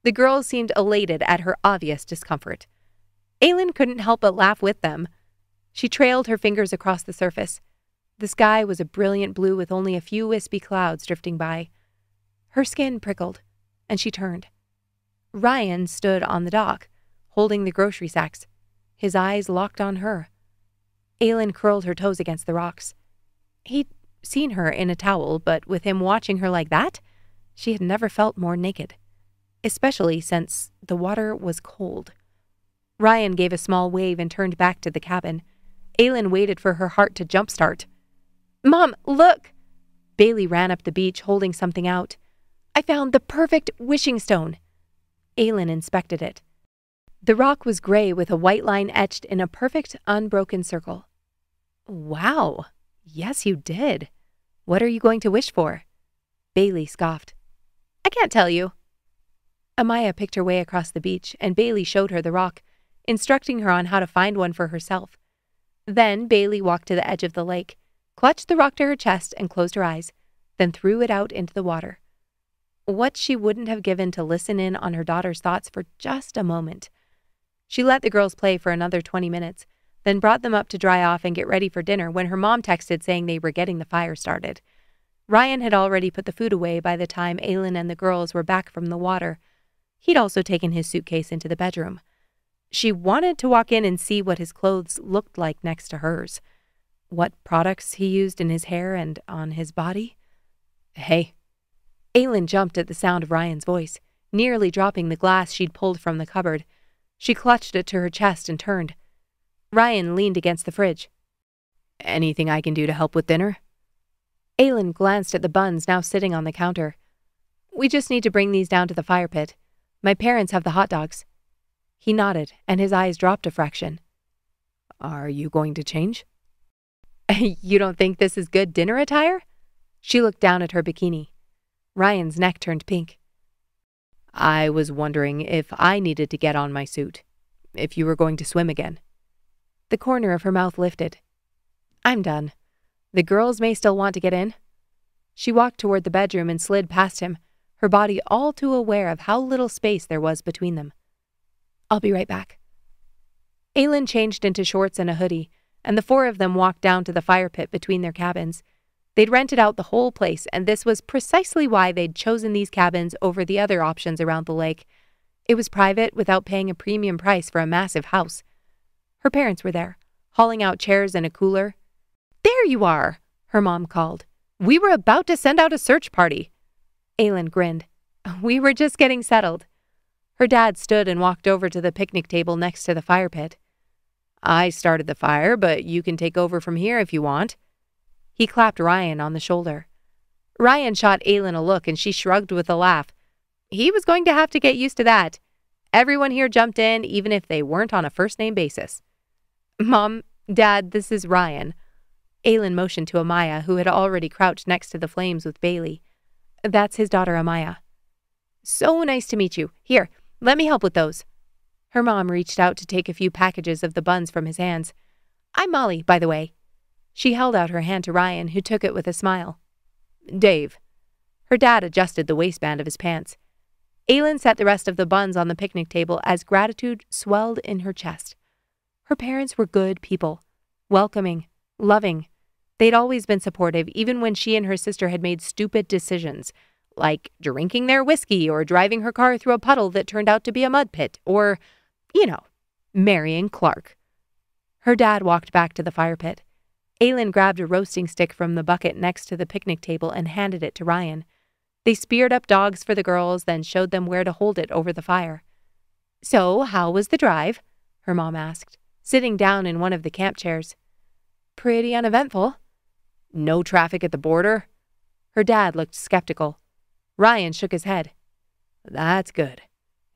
The girls seemed elated at her obvious discomfort. Aylin couldn't help but laugh with them. She trailed her fingers across the surface. The sky was a brilliant blue with only a few wispy clouds drifting by. Her skin prickled, and she turned. Ryan stood on the dock, holding the grocery sacks, his eyes locked on her. Aylin curled her toes against the rocks. He'd seen her in a towel, but with him watching her like that, she had never felt more naked, especially since the water was cold. Ryan gave a small wave and turned back to the cabin. Aylin waited for her heart to jumpstart. "Mom, look!" Bailey ran up the beach holding something out. "I found the perfect wishing stone." Aylin inspected it. The rock was gray with a white line etched in a perfect, unbroken circle. "Wow, yes you did. What are you going to wish for?" Bailey scoffed. "I can't tell you." Amaya picked her way across the beach, and Bailey showed her the rock, instructing her on how to find one for herself. Then Bailey walked to the edge of the lake, clutched the rock to her chest and closed her eyes, then threw it out into the water. What she wouldn't have given to listen in on her daughter's thoughts for just a moment. She let the girls play for another 20 minutes, then brought them up to dry off and get ready for dinner when her mom texted saying they were getting the fire started. Ryan had already put the food away by the time Aylin and the girls were back from the water. He'd also taken his suitcase into the bedroom. She wanted to walk in and see what his clothes looked like next to hers. What products he used in his hair and on his body. "Hey." Aylin jumped at the sound of Ryan's voice, nearly dropping the glass she'd pulled from the cupboard. She clutched it to her chest and turned. Ryan leaned against the fridge. "Anything I can do to help with dinner?" Aylin glanced at the buns now sitting on the counter. "We just need to bring these down to the fire pit. My parents have the hot dogs." He nodded, and his eyes dropped a fraction. "Are you going to change?" "You don't think this is good dinner attire?" She looked down at her bikini. Ryan's neck turned pink. "I was wondering if I needed to get on my suit, if you were going to swim again." The corner of her mouth lifted. "I'm done. The girls may still want to get in." She walked toward the bedroom and slid past him, her body all too aware of how little space there was between them. "I'll be right back." Aylin changed into shorts and a hoodie, and the four of them walked down to the fire pit between their cabins. They'd rented out the whole place, and this was precisely why they'd chosen these cabins over the other options around the lake. It was private without paying a premium price for a massive house. Her parents were there, hauling out chairs and a cooler. "There you are," her mom called. "We were about to send out a search party." Aylin grinned. "We were just getting settled." Her dad stood and walked over to the picnic table next to the fire pit. "I started the fire, but you can take over from here if you want." He clapped Ryan on the shoulder. Ryan shot Aylin a look and she shrugged with a laugh. He was going to have to get used to that. Everyone here jumped in, even if they weren't on a first-name basis. "Mom, Dad, this is Ryan." Aylin motioned to Amaya, who had already crouched next to the flames with Bailey. "That's his daughter, Amaya." "So nice to meet you. Here, let me help with those." Her mom reached out to take a few packages of the buns from his hands. "I'm Molly, by the way." She held out her hand to Ryan, who took it with a smile. "Dave." Her dad adjusted the waistband of his pants. Aylin set the rest of the buns on the picnic table as gratitude swelled in her chest. Her parents were good people, welcoming, loving. They'd always been supportive, even when she and her sister had made stupid decisions, like drinking their whiskey or driving her car through a puddle that turned out to be a mud pit, or, marrying Clark. Her dad walked back to the fire pit. Aylin grabbed a roasting stick from the bucket next to the picnic table and handed it to Ryan. They speared up dogs for the girls, then showed them where to hold it over the fire. "So, how was the drive?" her mom asked, sitting down in one of the camp chairs. "Pretty uneventful." "No traffic at the border?" Her dad looked skeptical. Ryan shook his head. "That's good.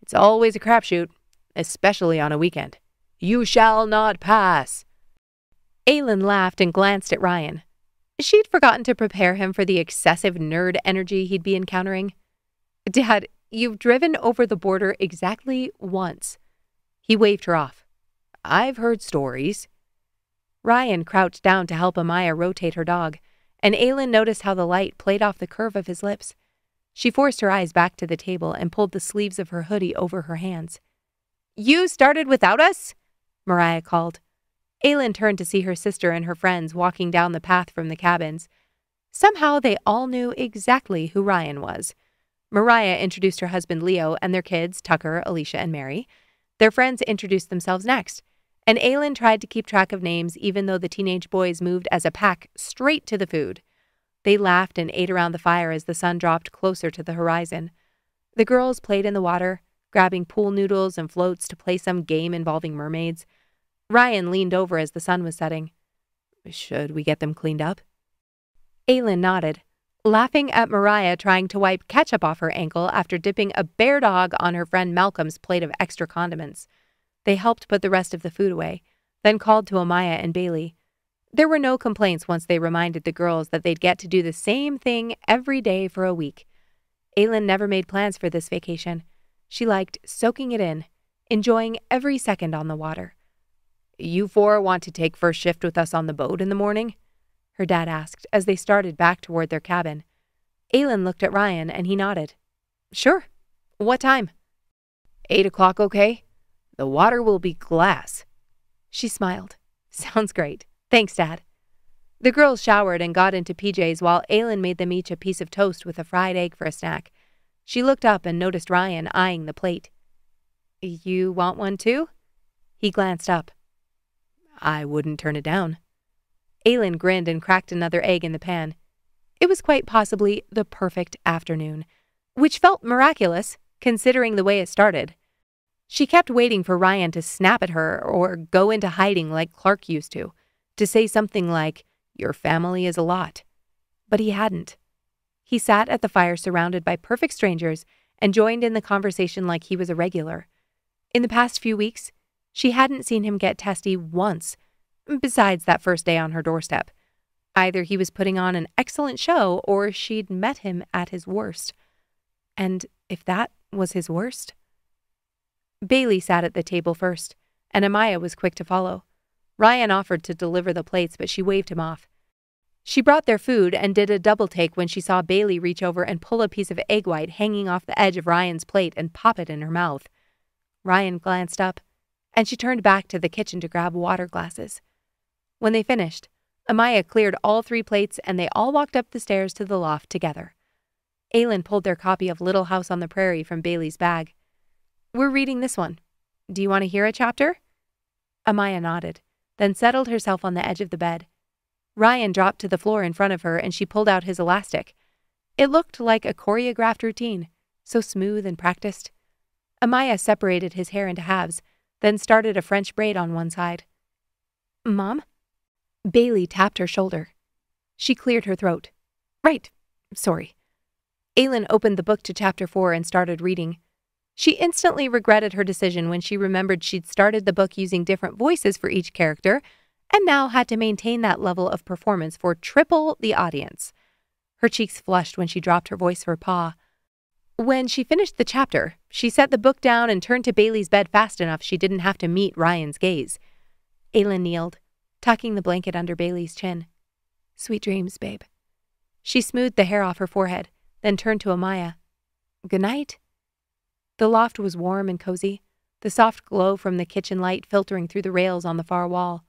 It's always a crapshoot, especially on a weekend. You shall not pass." Aylin laughed and glanced at Ryan. She'd forgotten to prepare him for the excessive nerd energy he'd be encountering. "Dad, you've driven over the border exactly once." He waved her off. "I've heard stories." Ryan crouched down to help Amaya rotate her dog, and Aylin noticed how the light played off the curve of his lips. She forced her eyes back to the table and pulled the sleeves of her hoodie over her hands. "You started without us?" Mariah called. Aylin turned to see her sister and her friends walking down the path from the cabins. Somehow they all knew exactly who Ryan was. Mariah introduced her husband Leo and their kids, Tucker, Alicia, and Mary. Their friends introduced themselves next, and Aylin tried to keep track of names even though the teenage boys moved as a pack straight to the food. They laughed and ate around the fire as the sun dropped closer to the horizon. The girls played in the water, grabbing pool noodles and floats to play some game involving mermaids. Ryan leaned over as the sun was setting. "Should we get them cleaned up?" Aylin nodded, laughing at Mariah trying to wipe ketchup off her ankle after dipping a bear dog on her friend Malcolm's plate of extra condiments. They helped put the rest of the food away, then called to Amaya and Bailey. There were no complaints once they reminded the girls that they'd get to do the same thing every day for a week. Aylin never made plans for this vacation. She liked soaking it in, enjoying every second on the water. "You four want to take first shift with us on the boat in the morning?" her dad asked as they started back toward their cabin. Aylin looked at Ryan and he nodded. "Sure. What time?" 8 o'clock, okay? The water will be glass." She smiled. "Sounds great. Thanks, Dad." The girls showered and got into PJs while Aylin made them each a piece of toast with a fried egg for a snack. She looked up and noticed Ryan eyeing the plate. "You want one too?" He glanced up. "I wouldn't turn it down." Aylin grinned and cracked another egg in the pan. It was quite possibly the perfect afternoon, which felt miraculous considering the way it started. She kept waiting for Ryan to snap at her or go into hiding like Clark used to say something like, "Your family is a lot." But he hadn't. He sat at the fire surrounded by perfect strangers and joined in the conversation like he was a regular. In the past few weeks, she hadn't seen him get testy once, besides that first day on her doorstep. Either he was putting on an excellent show or she'd met him at his worst. And if that was his worst? Bailey sat at the table first, and Amaya was quick to follow. Ryan offered to deliver the plates, but she waved him off. She brought their food and did a double take when she saw Bailey reach over and pull a piece of egg white hanging off the edge of Ryan's plate and pop it in her mouth. Ryan glanced up, and she turned back to the kitchen to grab water glasses. When they finished, Amaya cleared all 3 plates and they all walked up the stairs to the loft together. Aylin pulled their copy of Little House on the Prairie from Bailey's bag. "We're reading this one. Do you want to hear a chapter?" Amaya nodded, then settled herself on the edge of the bed. Ryan dropped to the floor in front of her and she pulled out his elastic. It looked like a choreographed routine, so smooth and practiced. Amaya separated his hair into halves, then started a French braid on one side. "Mom?" Bailey tapped her shoulder. She cleared her throat. "Right. Sorry." Aylin opened the book to chapter 4 and started reading. She instantly regretted her decision when she remembered she'd started the book using different voices for each character and now had to maintain that level of performance for triple the audience. Her cheeks flushed when she dropped her voice for Pa. When she finished the chapter, she set the book down and turned to Bailey's bed fast enough she didn't have to meet Ryan's gaze. Aylin kneeled, tucking the blanket under Bailey's chin. "Sweet dreams, babe." She smoothed the hair off her forehead, then turned to Amaya. "Good night." The loft was warm and cozy, the soft glow from the kitchen light filtering through the rails on the far wall.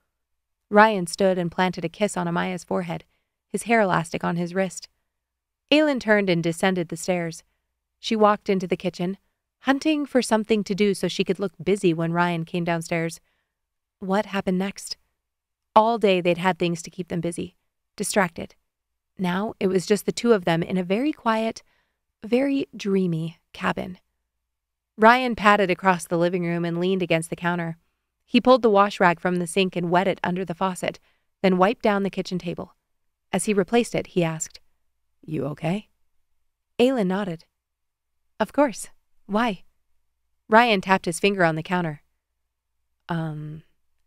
Ryan stood and planted a kiss on Amaya's forehead, his hair elastic on his wrist. Aylin turned and descended the stairs. She walked into the kitchen, hunting for something to do so she could look busy when Ryan came downstairs. What happened next? All day they'd had things to keep them busy, distracted. Now it was just the two of them in a very quiet, very dreamy cabin. Ryan padded across the living room and leaned against the counter. He pulled the wash rag from the sink and wet it under the faucet, then wiped down the kitchen table. As he replaced it, he asked, "You okay?" Aylin nodded. "Of course. Why?" Ryan tapped his finger on the counter.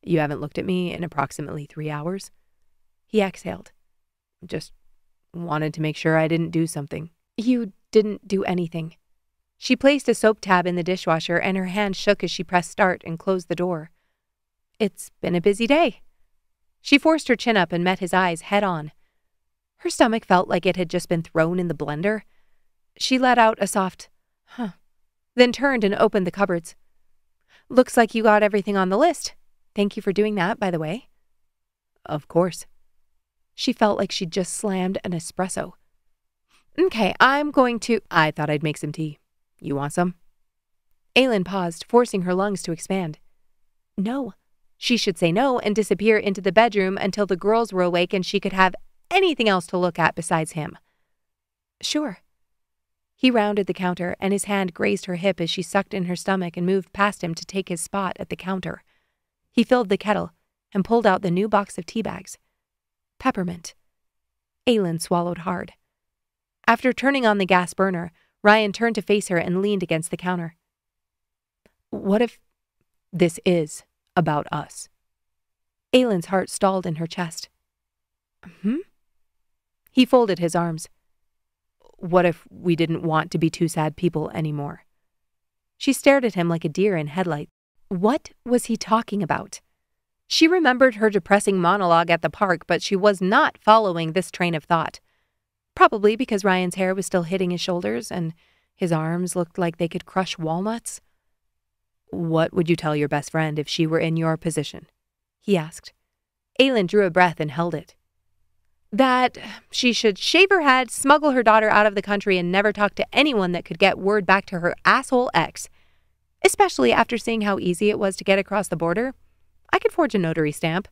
You haven't looked at me in approximately 3 hours?" He exhaled. "Just wanted to make sure I didn't do something." "You didn't do anything." She placed a soap tab in the dishwasher and her hand shook as she pressed start and closed the door. "It's been a busy day." She forced her chin up and met his eyes head on. Her stomach felt like it had just been thrown in the blender. She let out a soft, huh, then turned and opened the cupboards. Looks like you got everything on the list. Thank you for doing that, by the way. Of course. She felt like she'd just slammed an espresso. Okay, I thought I'd make some tea. You want some? Aylin paused, forcing her lungs to expand. No. She should say no and disappear into the bedroom until the girls were awake and she could have anything else to look at besides him. Sure. He rounded the counter, and his hand grazed her hip as she sucked in her stomach and moved past him to take his spot at the counter. He filled the kettle and pulled out the new box of tea bags. Peppermint. Aylin swallowed hard. After turning on the gas burner, Ryan turned to face her and leaned against the counter. What if this is about us? Aylin's heart stalled in her chest. He folded his arms. What if we didn't want to be two sad people anymore? She stared at him like a deer in headlights. What was he talking about? She remembered her depressing monologue at the park, but she was not following this train of thought. Probably because Ryan's hair was still hitting his shoulders and his arms looked like they could crush walnuts. What would you tell your best friend if she were in your position? He asked. Aylin drew a breath and held it. That she should shave her head, smuggle her daughter out of the country, and never talk to anyone that could get word back to her asshole ex. Especially after seeing how easy it was to get across the border. I could forge a notary stamp.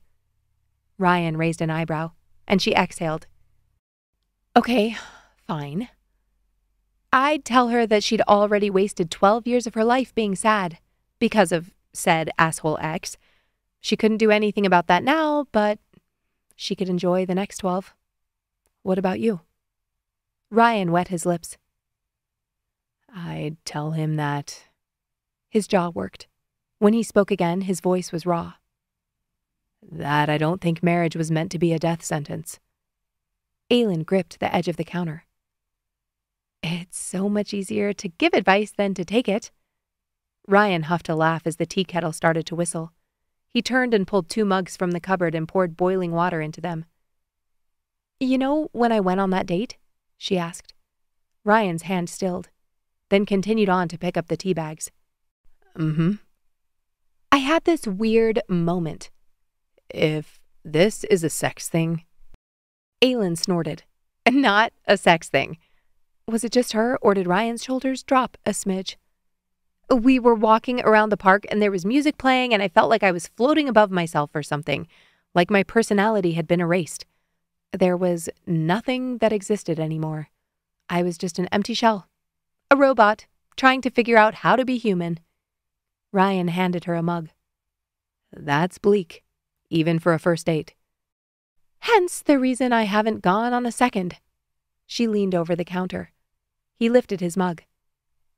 Ryan raised an eyebrow, and she exhaled. Okay, fine. I'd tell her that she'd already wasted 12 years of her life being sad because of said asshole ex. She couldn't do anything about that now, but she could enjoy the next 12. What about you? Ryan wet his lips. I'd tell him that. His jaw worked. When he spoke again, his voice was raw. That I don't think marriage was meant to be a death sentence. Aylin gripped the edge of the counter. It's so much easier to give advice than to take it. Ryan huffed a laugh as the tea kettle started to whistle. He turned and pulled 2 mugs from the cupboard and poured boiling water into them. You know when I went on that date? She asked. Ryan's hand stilled, then continued on to pick up the tea bags. I had this weird moment. If this is a sex thing. Aylin snorted. Not a sex thing. Was it just her, or did Ryan's shoulders drop a smidge? We were walking around the park and there was music playing and I felt like I was floating above myself or something, like my personality had been erased. There was nothing that existed anymore. I was just an empty shell. A robot, trying to figure out how to be human. Ryan handed her a mug. That's bleak, even for a first date. Hence the reason I haven't gone on a second. She leaned over the counter. He lifted his mug.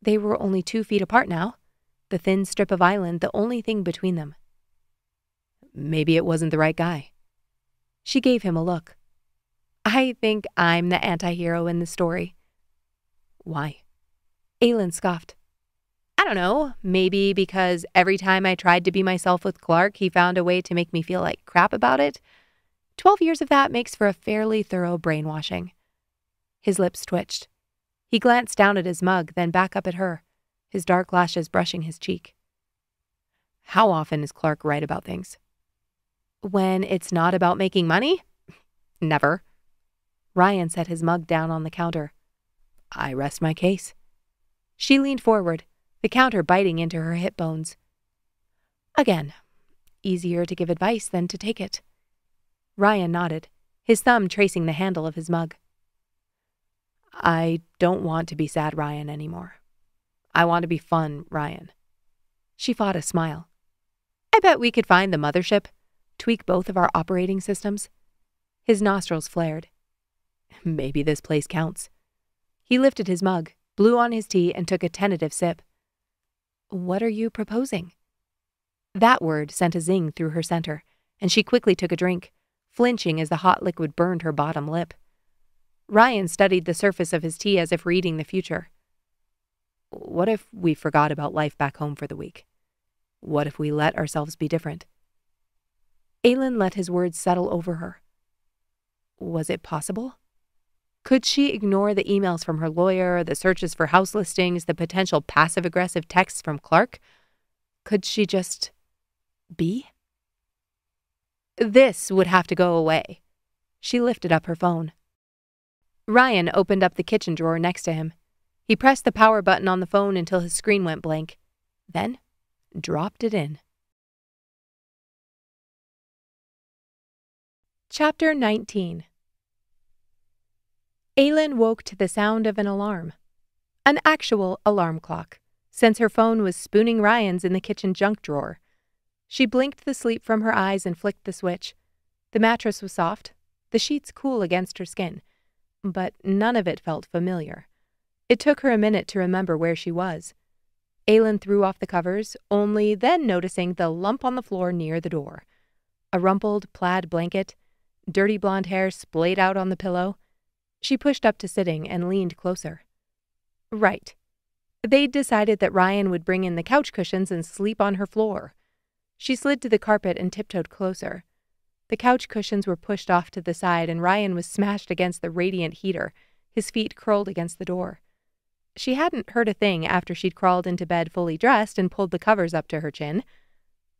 They were only 2 feet apart now, the thin strip of island the only thing between them. Maybe it wasn't the right guy. She gave him a look. I think I'm the anti-hero in the story. Why? Aylin scoffed. I don't know, maybe because every time I tried to be myself with Clark, he found a way to make me feel like crap about it. 12 years of that makes for a fairly thorough brainwashing. His lips twitched. He glanced down at his mug, then back up at her, his dark lashes brushing his cheek. How often is Clark right about things? When it's not about making money? Never. Ryan set his mug down on the counter. I rest my case. She leaned forward, the counter biting into her hip bones. Again, easier to give advice than to take it. Ryan nodded, his thumb tracing the handle of his mug. I don't want to be sad Ryan anymore. I want to be fun Ryan. She fought a smile. I bet we could find the mothership, tweak both of our operating systems. His nostrils flared. Maybe this place counts. He lifted his mug, blew on his tea, and took a tentative sip. What are you proposing? That word sent a zing through her center, and she quickly took a drink, flinching as the hot liquid burned her bottom lip. Ryan studied the surface of his tea as if reading the future. What if we forgot about life back home for the week? What if we let ourselves be different? Aylin let his words settle over her. Was it possible? Could she ignore the emails from her lawyer, the searches for house listings, the potential passive-aggressive texts from Clark? Could she just be? This would have to go away. She lifted up her phone. Ryan opened up the kitchen drawer next to him. He pressed the power button on the phone until his screen went blank, then dropped it in. Chapter 19. Aylin woke to the sound of an alarm. An actual alarm clock, since her phone was spooning Ryan's in the kitchen junk drawer. She blinked the sleep from her eyes and flicked the switch. The mattress was soft, the sheets cool against her skin, but none of it felt familiar. It took her a minute to remember where she was. Aylin threw off the covers, only then noticing the lump on the floor near the door. A rumpled plaid blanket, dirty blonde hair splayed out on the pillow. She pushed up to sitting and leaned closer. Right. They'd decided that Ryan would bring in the couch cushions and sleep on her floor. She slid to the carpet and tiptoed closer. The couch cushions were pushed off to the side and Ryan was smashed against the radiant heater, his feet curled against the door. She hadn't heard a thing after she'd crawled into bed fully dressed and pulled the covers up to her chin.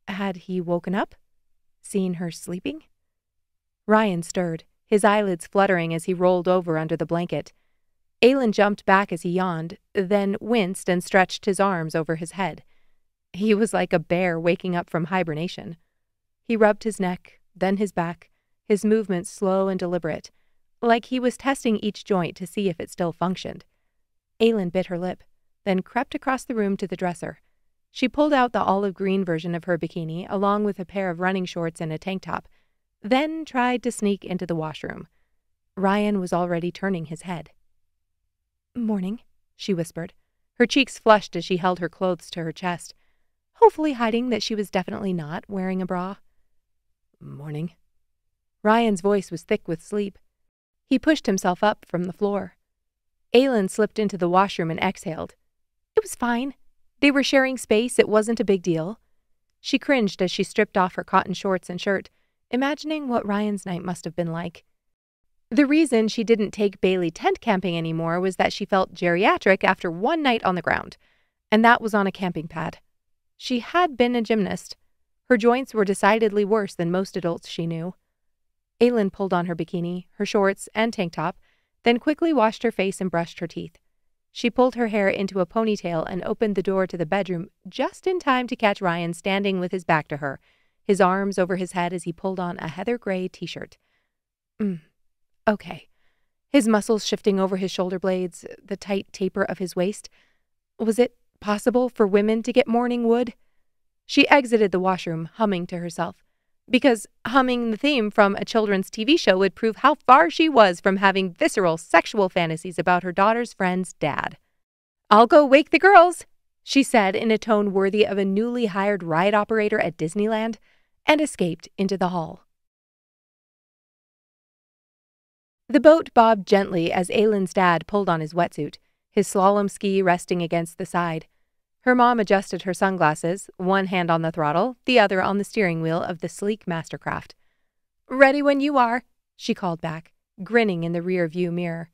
Had he woken up? Seen her sleeping? Ryan stirred, his eyelids fluttering as he rolled over under the blanket. Aylin jumped back as he yawned, then winced and stretched his arms over his head. He was like a bear waking up from hibernation. He rubbed his neck, then his back, his movements slow and deliberate, like he was testing each joint to see if it still functioned. Aylin bit her lip, then crept across the room to the dresser. She pulled out the olive green version of her bikini along with a pair of running shorts and a tank top, then tried to sneak into the washroom. Ryan was already turning his head. "Morning," she whispered. Her cheeks flushed as she held her clothes to her chest, hopefully hiding that she was definitely not wearing a bra. "Morning." Ryan's voice was thick with sleep. He pushed himself up from the floor. Aylin slipped into the washroom and exhaled. It was fine. They were sharing space. It wasn't a big deal. She cringed as she stripped off her cotton shorts and shirt, imagining what Ryan's night must have been like. The reason she didn't take Bailey tent camping anymore was that she felt geriatric after one night on the ground, and that was on a camping pad. She had been a gymnast. Her joints were decidedly worse than most adults she knew. Aylin pulled on her bikini, her shorts, and tank top, then quickly washed her face and brushed her teeth. She pulled her hair into a ponytail and opened the door to the bedroom just in time to catch Ryan standing with his back to her, his arms over his head as he pulled on a heather gray t-shirt. Okay. His muscles shifting over his shoulder blades, the tight taper of his waist. Was it possible for women to get morning wood? She exited the washroom, humming to herself, because humming the theme from a children's TV show would prove how far she was from having visceral sexual fantasies about her daughter's friend's dad. "I'll go wake the girls," she said in a tone worthy of a newly hired ride operator at Disneyland, and escaped into the hall. The boat bobbed gently as Aylin's dad pulled on his wetsuit, his slalom ski resting against the side. Her mom adjusted her sunglasses, one hand on the throttle, the other on the steering wheel of the sleek Mastercraft. "Ready when you are," she called back, grinning in the rear view mirror.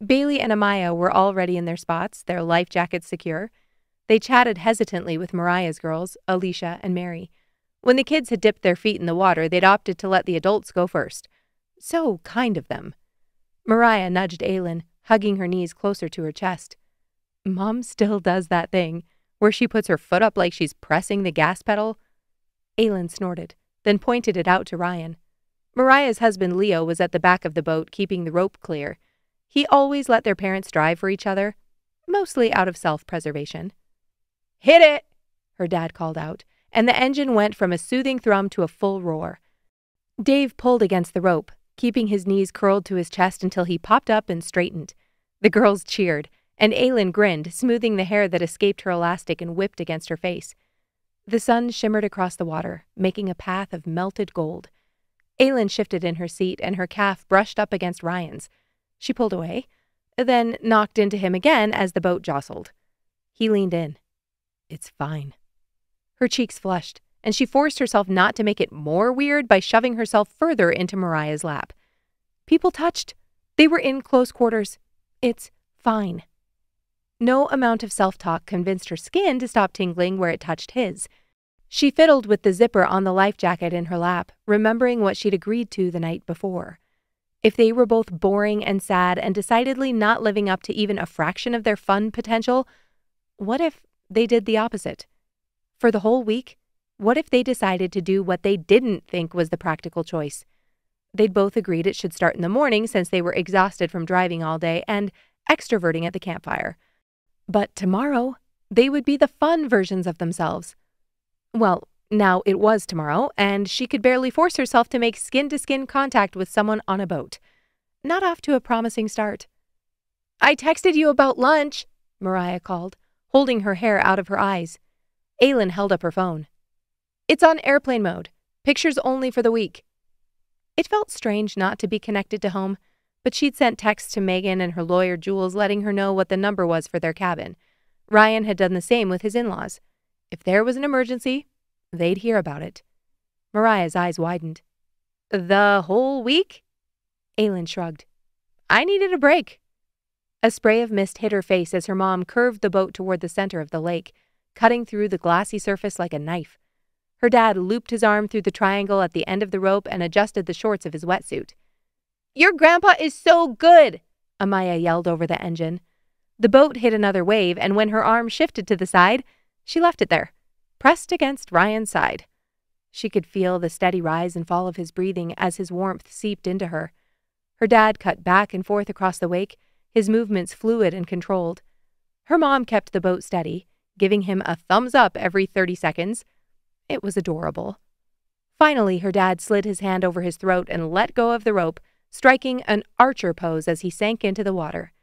Bailey and Amaya were already in their spots, their life jackets secure. They chatted hesitantly with Mariah's girls, Alicia and Mary. When the kids had dipped their feet in the water, they'd opted to let the adults go first. So kind of them. Mariah nudged Aylin, hugging her knees closer to her chest. Mom still does that thing, where she puts her foot up like she's pressing the gas pedal. Aylin snorted, then pointed it out to Ryan. Mariah's husband Leo was at the back of the boat, keeping the rope clear. He always let their parents drive for each other, mostly out of self-preservation. "Hit it!" her dad called out, and the engine went from a soothing thrum to a full roar. Dave pulled against the rope, keeping his knees curled to his chest until he popped up and straightened. The girls cheered, and Aylin grinned, smoothing the hair that escaped her elastic and whipped against her face. The sun shimmered across the water, making a path of melted gold. Aylin shifted in her seat, and her calf brushed up against Ryan's. She pulled away, then knocked into him again as the boat jostled. He leaned in. "It's fine." Her cheeks flushed, and she forced herself not to make it more weird by shoving herself further into Mariah's lap. People touched. They were in close quarters. It's fine. No amount of self-talk convinced her skin to stop tingling where it touched his. She fiddled with the zipper on the life jacket in her lap, remembering what she'd agreed to the night before. If they were both boring and sad and decidedly not living up to even a fraction of their fun potential, what if they did the opposite? For the whole week, what if they decided to do what they didn't think was the practical choice? They'd both agreed it should start in the morning since they were exhausted from driving all day and extroverting at the campfire. But tomorrow, they would be the fun versions of themselves. Well, now it was tomorrow, and she could barely force herself to make skin-to-skin contact with someone on a boat. Not off to a promising start. "I texted you about lunch," Mariah called, holding her hair out of her eyes. Aylin held up her phone. "It's on airplane mode. Pictures only for the week." It felt strange not to be connected to home, but she'd sent texts to Megan and her lawyer Jules letting her know what the number was for their cabin. Ryan had done the same with his in-laws. If there was an emergency, they'd hear about it. Mariah's eyes widened. "The whole week?" Aylin shrugged. "I needed a break." A spray of mist hit her face as her mom curved the boat toward the center of the lake, cutting through the glassy surface like a knife. Her dad looped his arm through the triangle at the end of the rope and adjusted the shorts of his wetsuit. "Your grandpa is so good!" Amaya yelled over the engine. The boat hit another wave, and when her arm shifted to the side, she left it there, pressed against Ryan's side. She could feel the steady rise and fall of his breathing as his warmth seeped into her. Her dad cut back and forth across the wake, his movements fluid and controlled. Her mom kept the boat steady, giving him a thumbs up every 30 seconds. It was adorable. Finally, her dad slid his hand over his throat and let go of the rope, striking an archer pose as he sank into the water.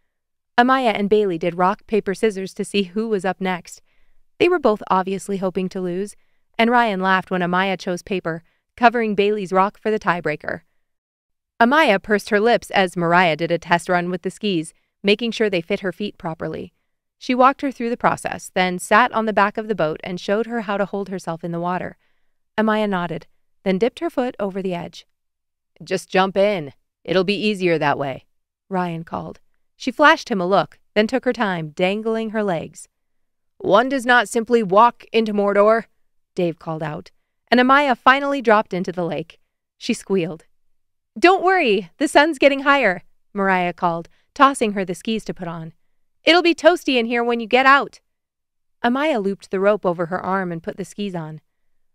Amaya and Bailey did rock, paper, scissors to see who was up next. They were both obviously hoping to lose, and Ryan laughed when Amaya chose paper, covering Bailey's rock for the tiebreaker. Amaya pursed her lips as Mariah did a test run with the skis, making sure they fit her feet properly. She walked her through the process, then sat on the back of the boat and showed her how to hold herself in the water. Amaya nodded, then dipped her foot over the edge. "Just jump in. It'll be easier that way," Ryan called. She flashed him a look, then took her time, dangling her legs. "One does not simply walk into Mordor," Dave called out, and Amaya finally dropped into the lake. She squealed. "Don't worry, the sun's getting higher," Mariah called, tossing her the skis to put on. "It'll be toasty in here when you get out." Amaya looped the rope over her arm and put the skis on.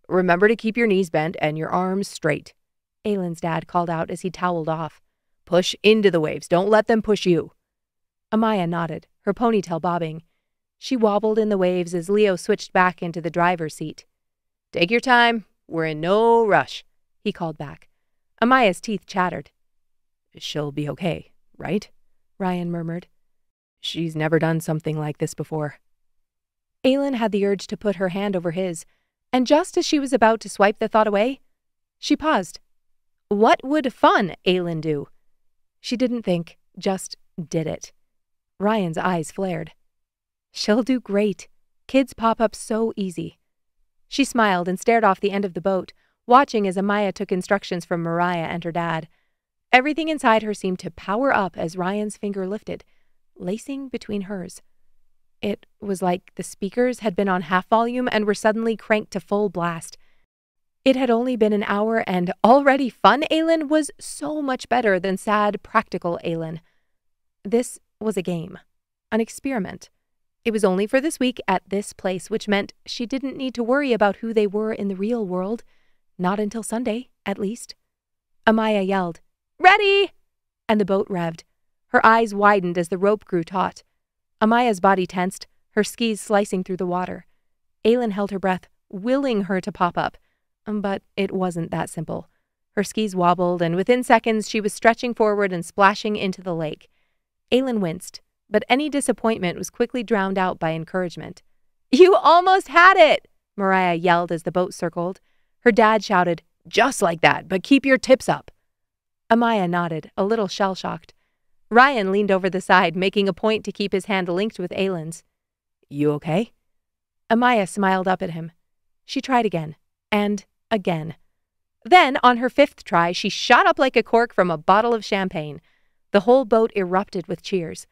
"Remember to keep your knees bent and your arms straight," Aylin's dad called out as he toweled off. "Push into the waves. Don't let them push you." Amaya nodded, her ponytail bobbing. She wobbled in the waves as Leo switched back into the driver's seat. "Take your time. We're in no rush," he called back. Amaya's teeth chattered. "She'll be okay, right?" Ryan murmured. "She's never done something like this before." Aylin had the urge to put her hand over his, and just as she was about to swipe the thought away, she paused. What would fun Aylin do? She didn't think, just did it. Ryan's eyes flared. "She'll do great. Kids pop up so easy." She smiled and stared off the end of the boat, watching as Amaya took instructions from Mariah and her dad. Everything inside her seemed to power up as Ryan's finger lifted, lacing between hers. It was like the speakers had been on half volume and were suddenly cranked to full blast. It had only been an hour, and already fun Aylin was so much better than sad, practical Aylin. This was a game, an experiment. It was only for this week at this place, which meant she didn't need to worry about who they were in the real world. Not until Sunday, at least. Amaya yelled, "Ready!" and the boat revved. Her eyes widened as the rope grew taut. Amaya's body tensed, her skis slicing through the water. Aylin held her breath, willing her to pop up. But it wasn't that simple. Her skis wobbled, and within seconds she was stretching forward and splashing into the lake. Aylin winced, but any disappointment was quickly drowned out by encouragement. "You almost had it!" Mariah yelled as the boat circled. Her dad shouted, "Just like that, but keep your tips up." Amaya nodded, a little shell-shocked. Ryan leaned over the side, making a point to keep his hand linked with Aylin's. "You okay?" Amaya smiled up at him. She tried again, and again. Then, on her fifth try, she shot up like a cork from a bottle of champagne. The whole boat erupted with cheers.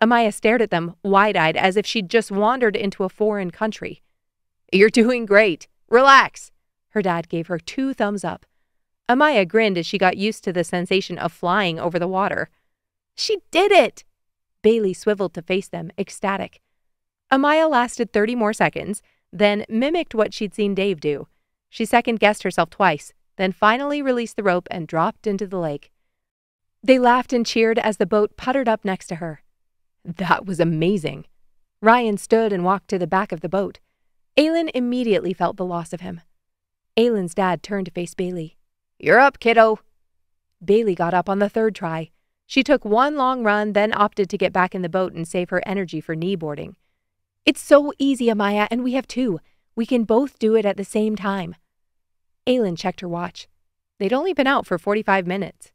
Amaya stared at them, wide-eyed, as if she'd just wandered into a foreign country. "You're doing great. Relax." Her dad gave her 2 thumbs up. Amaya grinned as she got used to the sensation of flying over the water. "She did it!" Bailey swiveled to face them, ecstatic. Amaya lasted 30 more seconds, then mimicked what she'd seen Dave do. She second-guessed herself twice, then finally released the rope and dropped into the lake. They laughed and cheered as the boat puttered up next to her. That was amazing. Ryan stood and walked to the back of the boat. Aylin immediately felt the loss of him. Aylin's dad turned to face Bailey. "You're up, kiddo." Bailey got up on the 3rd try. She took one long run, then opted to get back in the boat and save her energy for kneeboarding. "It's so easy, Amaya, and we have 2. We can both do it at the same time." Aylin checked her watch. They'd only been out for 45 minutes.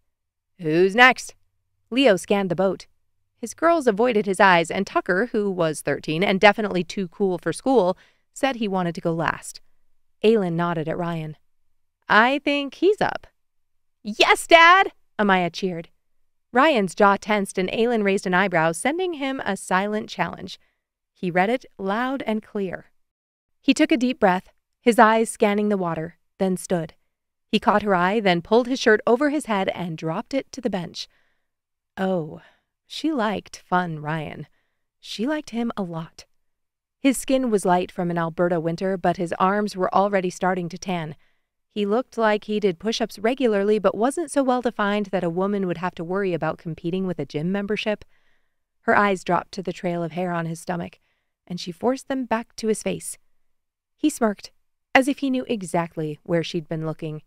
"Who's next?" Leo scanned the boat. His girls avoided his eyes, and Tucker, who was 13 and definitely too cool for school, said he wanted to go last. Aylin nodded at Ryan. "I think he's up." "Yes, Dad!" Amaya cheered. Ryan's jaw tensed and Aylin raised an eyebrow, sending him a silent challenge. He read it loud and clear. He took a deep breath, his eyes scanning the water, then stood. He caught her eye, then pulled his shirt over his head and dropped it to the bench. Oh, she liked fun Ryan. She liked him a lot. His skin was light from an Alberta winter, but his arms were already starting to tan. He looked like he did push-ups regularly, but wasn't so well-defined that a woman would have to worry about competing with a gym membership. Her eyes dropped to the trail of hair on his stomach, and she forced them back to his face. He smirked, as if he knew exactly where she'd been looking.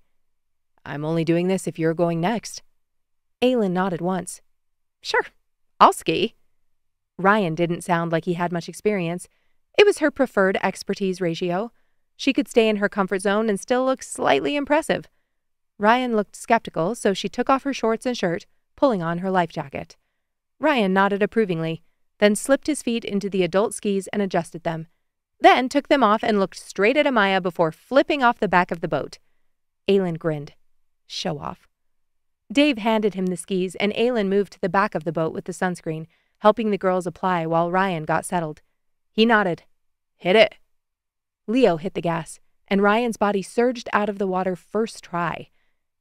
"I'm only doing this if you're going next." Aylin nodded once. "Sure, I'll ski." Ryan didn't sound like he had much experience. It was her preferred expertise ratio. She could stay in her comfort zone and still look slightly impressive. Ryan looked skeptical, so she took off her shorts and shirt, pulling on her life jacket. Ryan nodded approvingly, then slipped his feet into the adult skis and adjusted them, then took them off and looked straight at Amaya before flipping off the back of the boat. Aylin grinned. Show off. Dave handed him the skis, and Aylin moved to the back of the boat with the sunscreen, helping the girls apply while Ryan got settled. He nodded. "Hit it." Leo hit the gas, and Ryan's body surged out of the water first try.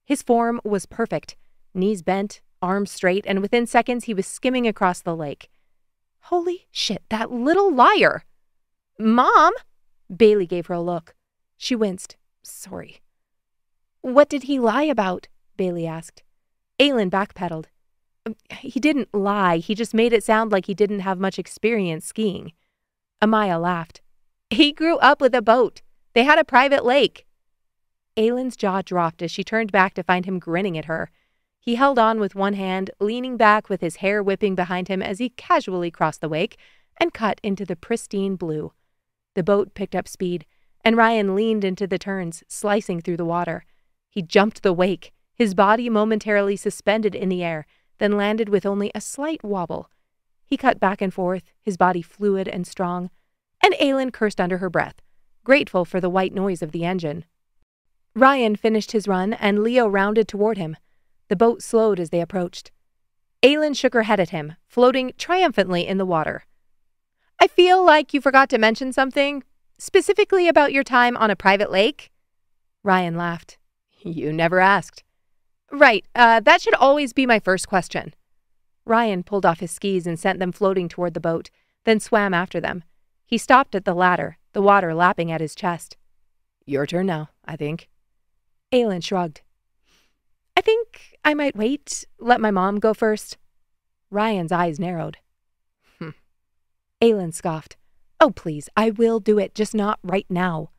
His form was perfect, knees bent, arms straight, and within seconds he was skimming across the lake. Holy shit, that little liar! "Mom!" Bailey gave her a look. She winced. "Sorry." "What did he lie about?" Bailey asked. Aylin backpedaled. "He didn't lie, he just made it sound like he didn't have much experience skiing." Amaya laughed. "He grew up with a boat. They had a private lake." Aylin's jaw dropped as she turned back to find him grinning at her. He held on with one hand, leaning back with his hair whipping behind him as he casually crossed the wake and cut into the pristine blue. The boat picked up speed, and Ryan leaned into the turns, slicing through the water. He jumped the wake, his body momentarily suspended in the air, then landed with only a slight wobble. He cut back and forth, his body fluid and strong, and Aylin cursed under her breath, grateful for the white noise of the engine. Ryan finished his run, and Leo rounded toward him. The boat slowed as they approached. Aylin shook her head at him, floating triumphantly in the water. "I feel like you forgot to mention something, specifically about your time on a private lake." Ryan laughed. "You never asked." "Right, that should always be my first question." Ryan pulled off his skis and sent them floating toward the boat, then swam after them. He stopped at the ladder, the water lapping at his chest. "Your turn now, I think." Aylin shrugged. "I think I might wait, let my mom go first." Ryan's eyes narrowed. Aylin scoffed. "Oh, please, I will do it, just not right now."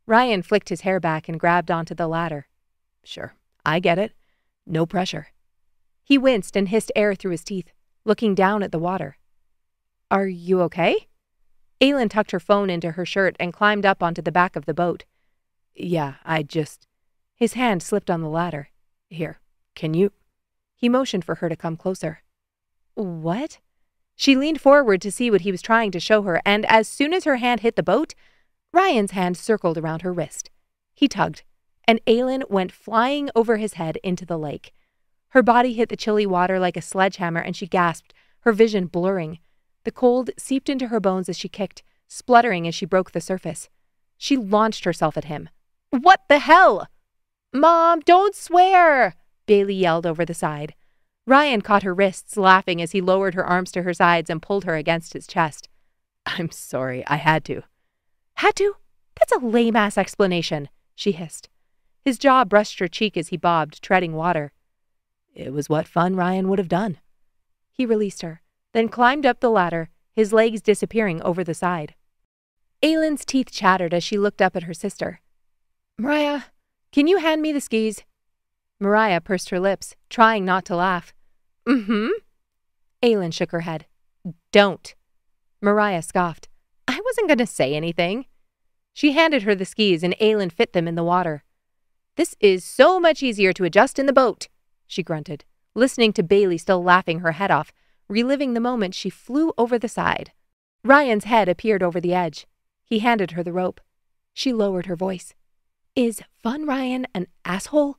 Ryan flicked his hair back and grabbed onto the ladder. "Sure, I get it. No pressure." He winced and hissed air through his teeth, looking down at the water. "Are you okay?" Aylin tucked her phone into her shirt and climbed up onto the back of the boat. "Yeah, His hand slipped on the ladder. "Here, can you—" He motioned for her to come closer. "What?" She leaned forward to see what he was trying to show her, and as soon as her hand hit the boat, Ryan's hand circled around her wrist. He tugged, and Aylin went flying over his head into the lake. Her body hit the chilly water like a sledgehammer and she gasped, her vision blurring. The cold seeped into her bones as she kicked, spluttering as she broke the surface. She launched herself at him. "What the hell?" "Mom, don't swear!" Bailey yelled over the side. Ryan caught her wrists, laughing as he lowered her arms to her sides and pulled her against his chest. "I'm sorry, I had to." "Had to? That's a lame-ass explanation," she hissed. His jaw brushed her cheek as he bobbed, treading water. "It was what fun Ryan would have done." He released her, then climbed up the ladder, his legs disappearing over the side. Aylin's teeth chattered as she looked up at her sister. "Mariah, can you hand me the skis?" Mariah pursed her lips, trying not to laugh. "Mm-hmm." Aylin shook her head. "Don't." Mariah scoffed. "I wasn't going to say anything." She handed her the skis and Aylin fit them in the water. "This is so much easier to adjust in the boat," she grunted, listening to Bailey still laughing her head off, reliving the moment she flew over the side. Ryan's head appeared over the edge. He handed her the rope. She lowered her voice. "Is Fun Ryan an asshole?"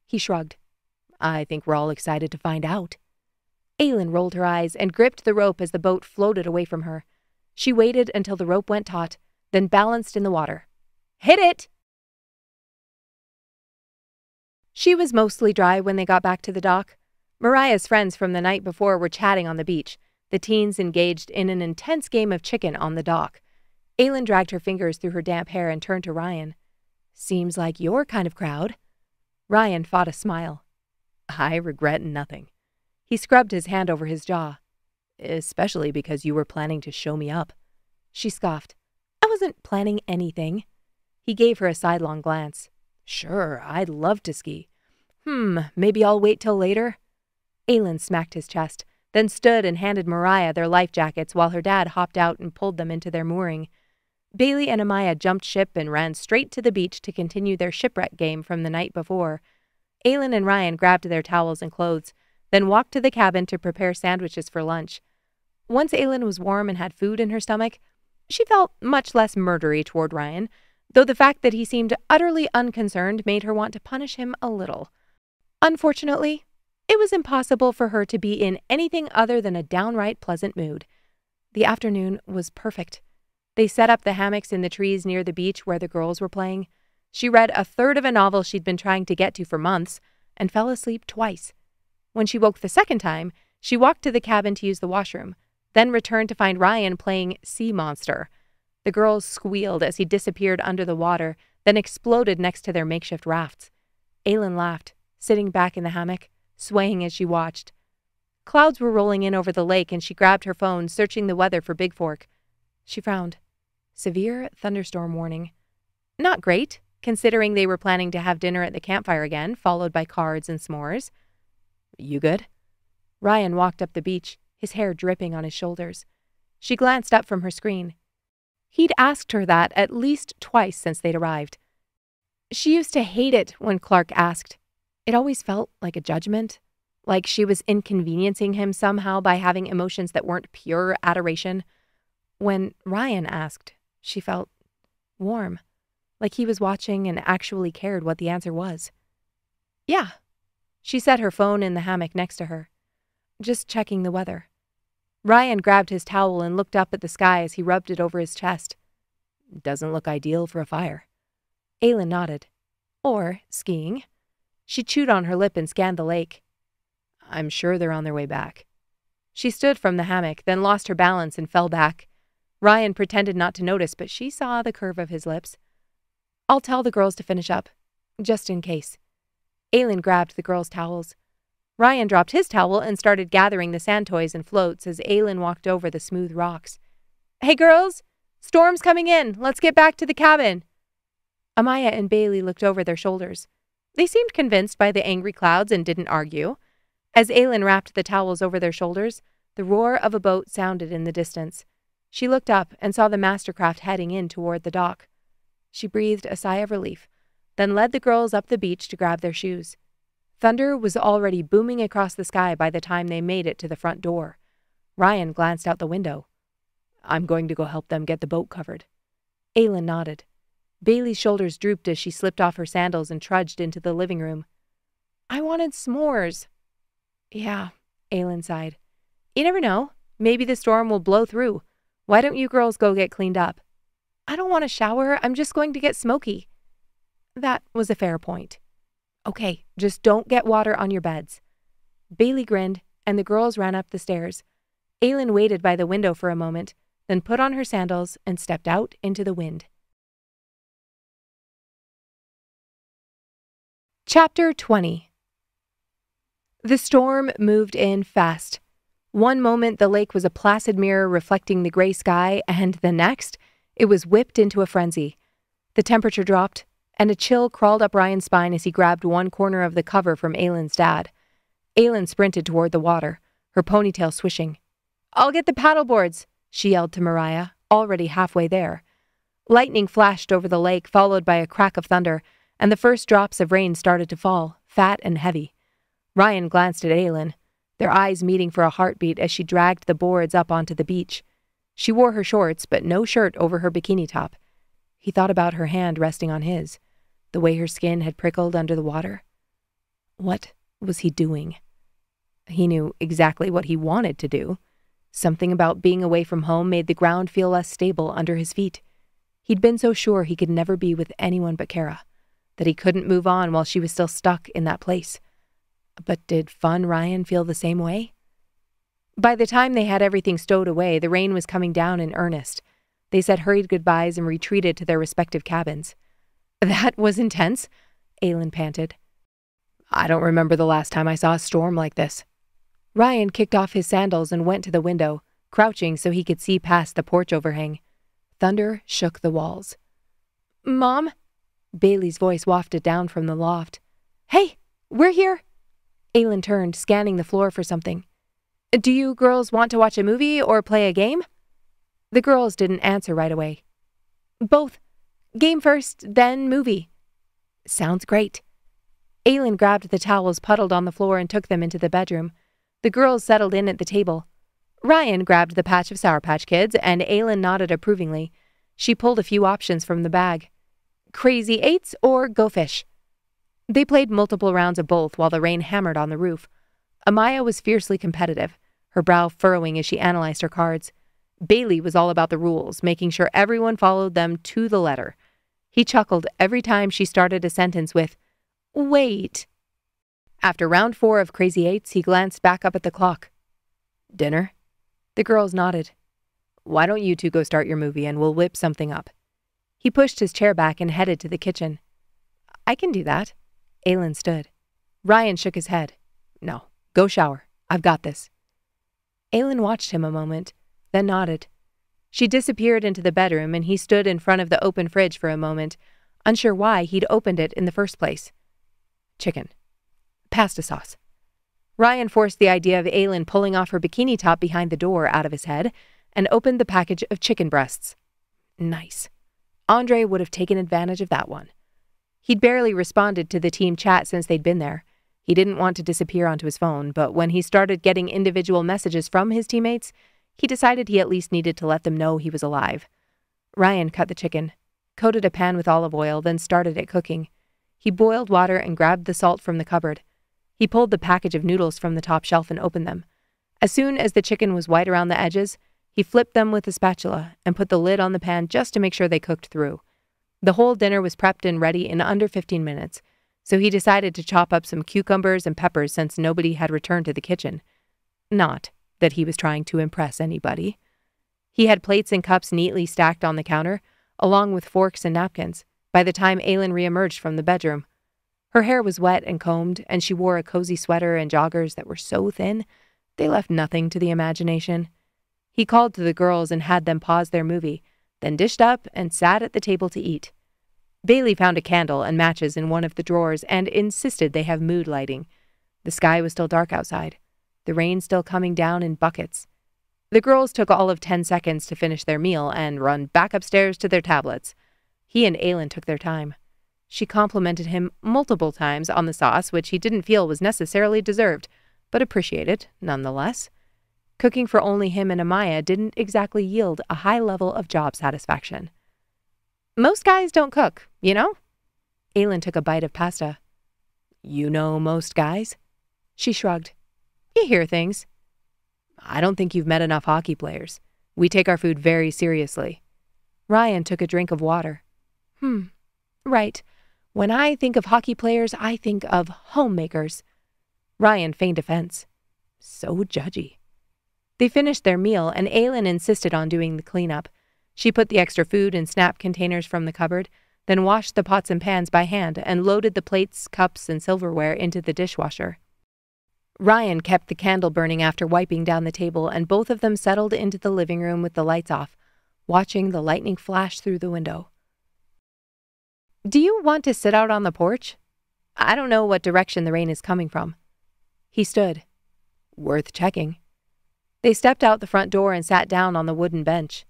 He shrugged. "I think we're all excited to find out." Aylin rolled her eyes and gripped the rope as the boat floated away from her. She waited until the rope went taut, then balanced in the water. "Hit it!" She was mostly dry when they got back to the dock. Mariah's friends from the night before were chatting on the beach, the teens engaged in an intense game of chicken on the dock. Aylin dragged her fingers through her damp hair and turned to Ryan. "Seems like your kind of crowd." Ryan fought a smile. "I regret nothing." He scrubbed his hand over his jaw. "Especially because you were planning to show me up." She scoffed. "I wasn't planning anything." He gave her a sidelong glance. "Sure, I'd love to ski. Maybe I'll wait till later." Aylin smacked his chest, then stood and handed Mariah their life jackets while her dad hopped out and pulled them into their mooring. Bailey and Amaya jumped ship and ran straight to the beach to continue their shipwreck game from the night before. Aylin and Ryan grabbed their towels and clothes, then walked to the cabin to prepare sandwiches for lunch. Once Aylin was warm and had food in her stomach, she felt much less murdery toward Ryan, though the fact that he seemed utterly unconcerned made her want to punish him a little. Unfortunately, it was impossible for her to be in anything other than a downright pleasant mood. The afternoon was perfect. They set up the hammocks in the trees near the beach where the girls were playing. She read a third of a novel she'd been trying to get to for months and fell asleep twice. When she woke the second time, she walked to the cabin to use the washroom, then returned to find Ryan playing Sea Monster. The girls squealed as he disappeared under the water, then exploded next to their makeshift rafts. Aylin laughed, sitting back in the hammock, swaying as she watched. Clouds were rolling in over the lake and she grabbed her phone, searching the weather for Big Fork. She frowned. Severe thunderstorm warning. Not great, considering they were planning to have dinner at the campfire again, followed by cards and s'mores. "You good?" Ryan walked up the beach, his hair dripping on his shoulders. She glanced up from her screen. He'd asked her that at least twice since they'd arrived. She used to hate it when Clark asked. It always felt like a judgment, like she was inconveniencing him somehow by having emotions that weren't pure adoration. When Ryan asked, she felt warm, like he was watching and actually cared what the answer was. "Yeah." She set her phone in the hammock next to her. "Just checking the weather." Ryan grabbed his towel and looked up at the sky as he rubbed it over his chest. "Doesn't look ideal for a fire." Aylin nodded. "Or skiing." She chewed on her lip and scanned the lake. "I'm sure they're on their way back." She stood from the hammock, then lost her balance and fell back. Ryan pretended not to notice, but she saw the curve of his lips. "I'll tell the girls to finish up, just in case." Aylin grabbed the girls' towels. Ryan dropped his towel and started gathering the sand toys and floats as Aylin walked over the smooth rocks. "Hey girls, storm's coming in. Let's get back to the cabin." Amaya and Bailey looked over their shoulders. They seemed convinced by the angry clouds and didn't argue. As Aylin wrapped the towels over their shoulders, the roar of a boat sounded in the distance. She looked up and saw the mastercraft heading in toward the dock. She breathed a sigh of relief, then led the girls up the beach to grab their shoes. Thunder was already booming across the sky by the time they made it to the front door. Ryan glanced out the window. "I'm going to go help them get the boat covered." Aylin nodded. Bailey's shoulders drooped as she slipped off her sandals and trudged into the living room. "I wanted s'mores," Yeah, Aylin sighed. You never know. Maybe the storm will blow through. Why don't you girls go get cleaned up? I don't want to shower. I'm just going to get smoky. That was a fair point. Okay, just don't get water on your beds. Bailey grinned, and the girls ran up the stairs. Aylin waited by the window for a moment, then put on her sandals and stepped out into the wind. Chapter 20. The storm moved in fast. One moment the lake was a placid mirror reflecting the gray sky, and the next, it was whipped into a frenzy. The temperature dropped, and a chill crawled up Ryan's spine as he grabbed one corner of the cover from Aylin's dad. Aylin sprinted toward the water, her ponytail swishing. "I'll get the paddleboards," she yelled to Mariah, already halfway there. Lightning flashed over the lake, followed by a crack of thunder, and the first drops of rain started to fall, fat and heavy. Ryan glanced at Aylin, their eyes meeting for a heartbeat as she dragged the boards up onto the beach. She wore her shorts, but no shirt over her bikini top. He thought about her hand resting on his, the way her skin had prickled under the water. What was he doing? He knew exactly what he wanted to do. Something about being away from home made the ground feel less stable under his feet. He'd been so sure he could never be with anyone but Kara, that he couldn't move on while she was still stuck in that place. But did Fun Ryan feel the same way? By the time they had everything stowed away, the rain was coming down in earnest. They said hurried goodbyes and retreated to their respective cabins. That was intense, Aylin panted. I don't remember the last time I saw a storm like this. Ryan kicked off his sandals and went to the window, crouching so he could see past the porch overhang. Thunder shook the walls. Mom? Bailey's voice wafted down from the loft. Hey, we're here. Aylin turned, scanning the floor for something. Do you girls want to watch a movie or play a game? The girls didn't answer right away. Both. Game first, then movie. Sounds great. Aylin grabbed the towels puddled on the floor and took them into the bedroom. The girls settled in at the table. Ryan grabbed the patch of Sour Patch Kids, and Aylin nodded approvingly. She pulled a few options from the bag. Crazy Eights or Go Fish? They played multiple rounds of both while the rain hammered on the roof. Amaya was fiercely competitive, her brow furrowing as she analyzed her cards. Bailey was all about the rules, making sure everyone followed them to the letter. He chuckled every time she started a sentence with, "Wait." After round 4 of Crazy Eights, he glanced back up at the clock. Dinner? The girls nodded. Why don't you two go start your movie and we'll whip something up? He pushed his chair back and headed to the kitchen. I can do that. Aylin stood. Ryan shook his head. No, go shower. I've got this. Aylin watched him a moment, then nodded. She disappeared into the bedroom and he stood in front of the open fridge for a moment, unsure why he'd opened it in the first place. Chicken. Pasta sauce. Ryan forced the idea of Aylin pulling off her bikini top behind the door out of his head and opened the package of chicken breasts. Nice. Andre would have taken advantage of that one. He'd barely responded to the team chat since they'd been there. He didn't want to disappear onto his phone, but when he started getting individual messages from his teammates, he decided he at least needed to let them know he was alive. Ryan cut the chicken, coated a pan with olive oil, then started it cooking. He boiled water and grabbed the salt from the cupboard. He pulled the package of noodles from the top shelf and opened them. As soon as the chicken was white around the edges, he flipped them with a spatula and put the lid on the pan just to make sure they cooked through. The whole dinner was prepped and ready in under 15 minutes, so he decided to chop up some cucumbers and peppers since nobody had returned to the kitchen. Not that he was trying to impress anybody. He had plates and cups neatly stacked on the counter, along with forks and napkins, by the time Aylin reemerged from the bedroom. Her hair was wet and combed, and she wore a cozy sweater and joggers that were so thin, they left nothing to the imagination. He called to the girls and had them pause their movie, then dished up and sat at the table to eat. Bailey found a candle and matches in one of the drawers and insisted they have mood lighting. The sky was still dark outside, the rain still coming down in buckets. The girls took all of 10 seconds to finish their meal and run back upstairs to their tablets. He and Aylin took their time. She complimented him multiple times on the sauce, which he didn't feel was necessarily deserved, but appreciated nonetheless. Cooking for only him and Amaya didn't exactly yield a high level of job satisfaction. Most guys don't cook, you know? Aylin took a bite of pasta. You know most guys? She shrugged. You hear things. I don't think you've met enough hockey players. We take our food very seriously. Ryan took a drink of water. Right. When I think of hockey players, I think of homemakers. Ryan feigned offense. So judgy. They finished their meal, and Aylin insisted on doing the cleanup. She put the extra food in snap containers from the cupboard, then washed the pots and pans by hand and loaded the plates, cups, and silverware into the dishwasher. Ryan kept the candle burning after wiping down the table, and both of them settled into the living room with the lights off, watching the lightning flash through the window. Do you want to sit out on the porch? I don't know what direction the rain is coming from. He stood. Worth checking. They stepped out the front door and sat down on the wooden bench.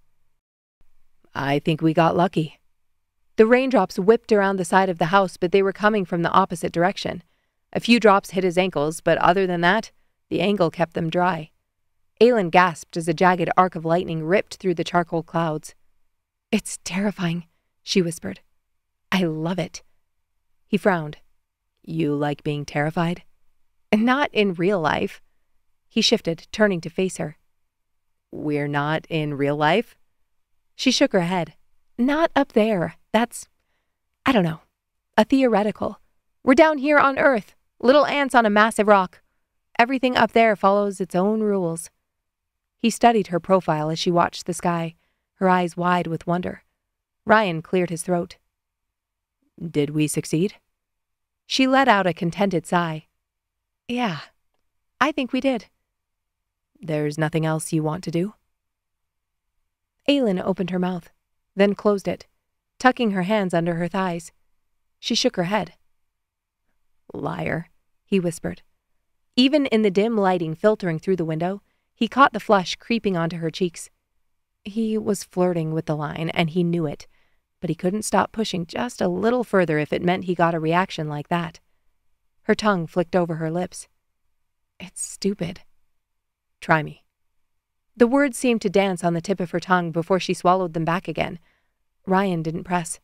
I think we got lucky. The raindrops whipped around the side of the house, but they were coming from the opposite direction. A few drops hit his ankles, but other than that, the angle kept them dry. Aylin gasped as a jagged arc of lightning ripped through the charcoal clouds. It's terrifying, she whispered. I love it. He frowned. You like being terrified? Not in real life. He shifted, turning to face her. We're not in real life? She shook her head. Not up there. That's, I don't know, a theoretical. We're down here on Earth, little ants on a massive rock. Everything up there follows its own rules. He studied her profile as she watched the sky, her eyes wide with wonder. Ryan cleared his throat. Did we succeed? She let out a contented sigh. Yeah, I think we did. There's nothing else you want to do? Aylin opened her mouth, then closed it, tucking her hands under her thighs. She shook her head. Liar, he whispered. Even in the dim lighting filtering through the window, he caught the flush creeping onto her cheeks. He was flirting with the line, and he knew it, but he couldn't stop pushing just a little further if it meant he got a reaction like that. Her tongue flicked over her lips. It's stupid. Try me. The words seemed to dance on the tip of her tongue before she swallowed them back again. Ryan didn't press.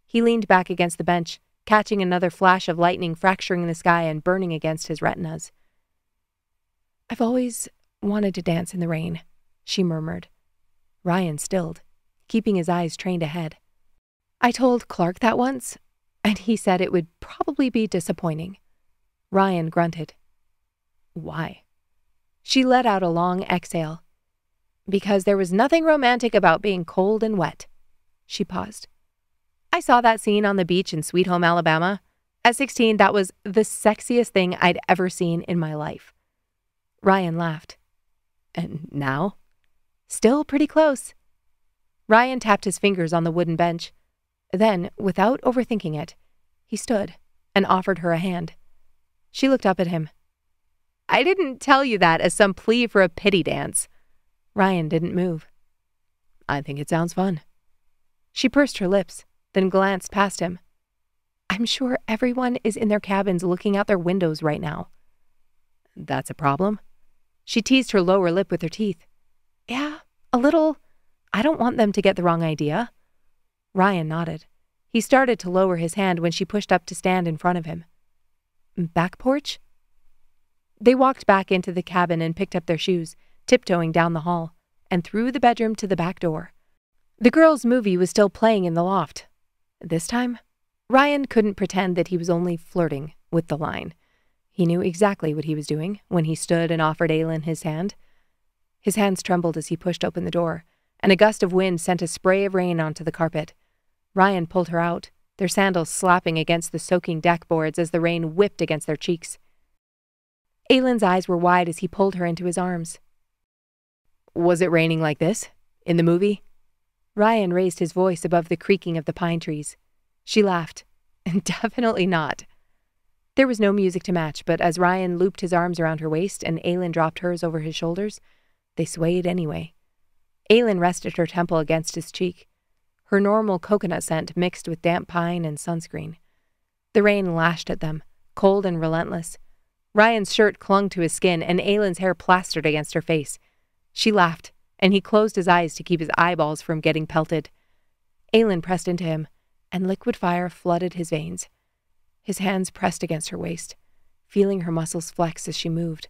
He leaned back against the bench, catching another flash of lightning fracturing the sky and burning against his retinas. I've always wanted to dance in the rain, she murmured. Ryan stilled, keeping his eyes trained ahead. I told Clark that once, and he said it would probably be disappointing. Ryan grunted. Why? She let out a long exhale. Because there was nothing romantic about being cold and wet. She paused. I saw that scene on the beach in Sweet Home, Alabama. At 16, that was the sexiest thing I'd ever seen in my life. Ryan laughed. And now? Still pretty close. Ryan tapped his fingers on the wooden bench. Then, without overthinking it, he stood and offered her a hand. She looked up at him. I didn't tell you that as some plea for a pity dance. Ryan didn't move. I think it sounds fun. She pursed her lips, then glanced past him. I'm sure everyone is in their cabins looking out their windows right now. That's a problem? She teased her lower lip with her teeth. Yeah, a little. I don't want them to get the wrong idea. Ryan nodded. He started to lower his hand when she pushed up to stand in front of him. Back porch? They walked back into the cabin and picked up their shoes, tiptoeing down the hall, and through the bedroom to the back door. The girls' movie was still playing in the loft. This time, Ryan couldn't pretend that he was only flirting with the line. He knew exactly what he was doing when he stood and offered Aylin his hand. His hands trembled as he pushed open the door, and a gust of wind sent a spray of rain onto the carpet. Ryan pulled her out, their sandals slapping against the soaking deck boards as the rain whipped against their cheeks. Aylin's eyes were wide as he pulled her into his arms. Was it raining like this? In the movie? Ryan raised his voice above the creaking of the pine trees. She laughed. Definitely not. There was no music to match, but as Ryan looped his arms around her waist and Aylin dropped hers over his shoulders, they swayed anyway. Aylin rested her temple against his cheek. Her normal coconut scent mixed with damp pine and sunscreen. The rain lashed at them, cold and relentless. Ryan's shirt clung to his skin, and Aylin's hair plastered against her face. She laughed, and he closed his eyes to keep his eyeballs from getting pelted. Aylin pressed into him, and liquid fire flooded his veins. His hands pressed against her waist, feeling her muscles flex as she moved.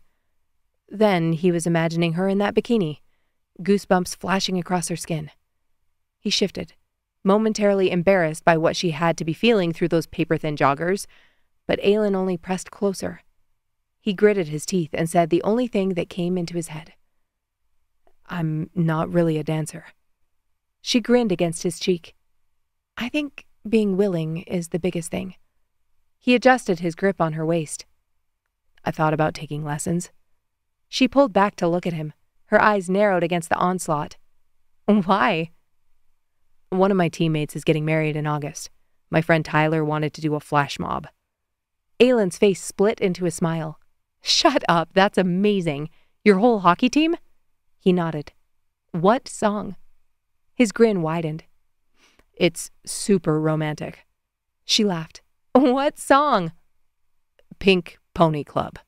Then he was imagining her in that bikini, goosebumps flashing across her skin. He shifted, momentarily embarrassed by what she had to be feeling through those paper-thin joggers, but Aylin only pressed closer. He gritted his teeth and said the only thing that came into his head. "I'm not really a dancer." She grinned against his cheek. "I think being willing is the biggest thing." He adjusted his grip on her waist. "I thought about taking lessons." She pulled back to look at him, her eyes narrowed against the onslaught. "Why?" "One of my teammates is getting married in August. My friend Tyler wanted to do a flash mob." Aylin's face split into a smile. "Shut up, that's amazing. Your whole hockey team?" He nodded. "What song?" His grin widened. "It's super romantic." She laughed. "What song?" "Pink Pony Club."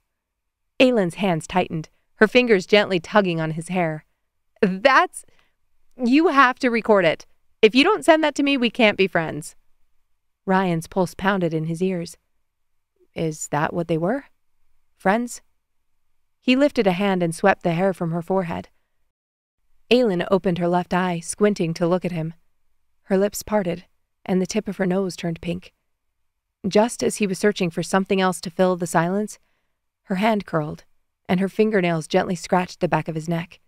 Aylin's hands tightened, her fingers gently tugging on his hair. You have to record it. If you don't send that to me, we can't be friends." Ryan's pulse pounded in his ears. Is that what they were? Friends? He lifted a hand and swept the hair from her forehead. Aylin opened her left eye, squinting to look at him. Her lips parted, and the tip of her nose turned pink. Just as he was searching for something else to fill the silence, her hand curled, and her fingernails gently scratched the back of his neck.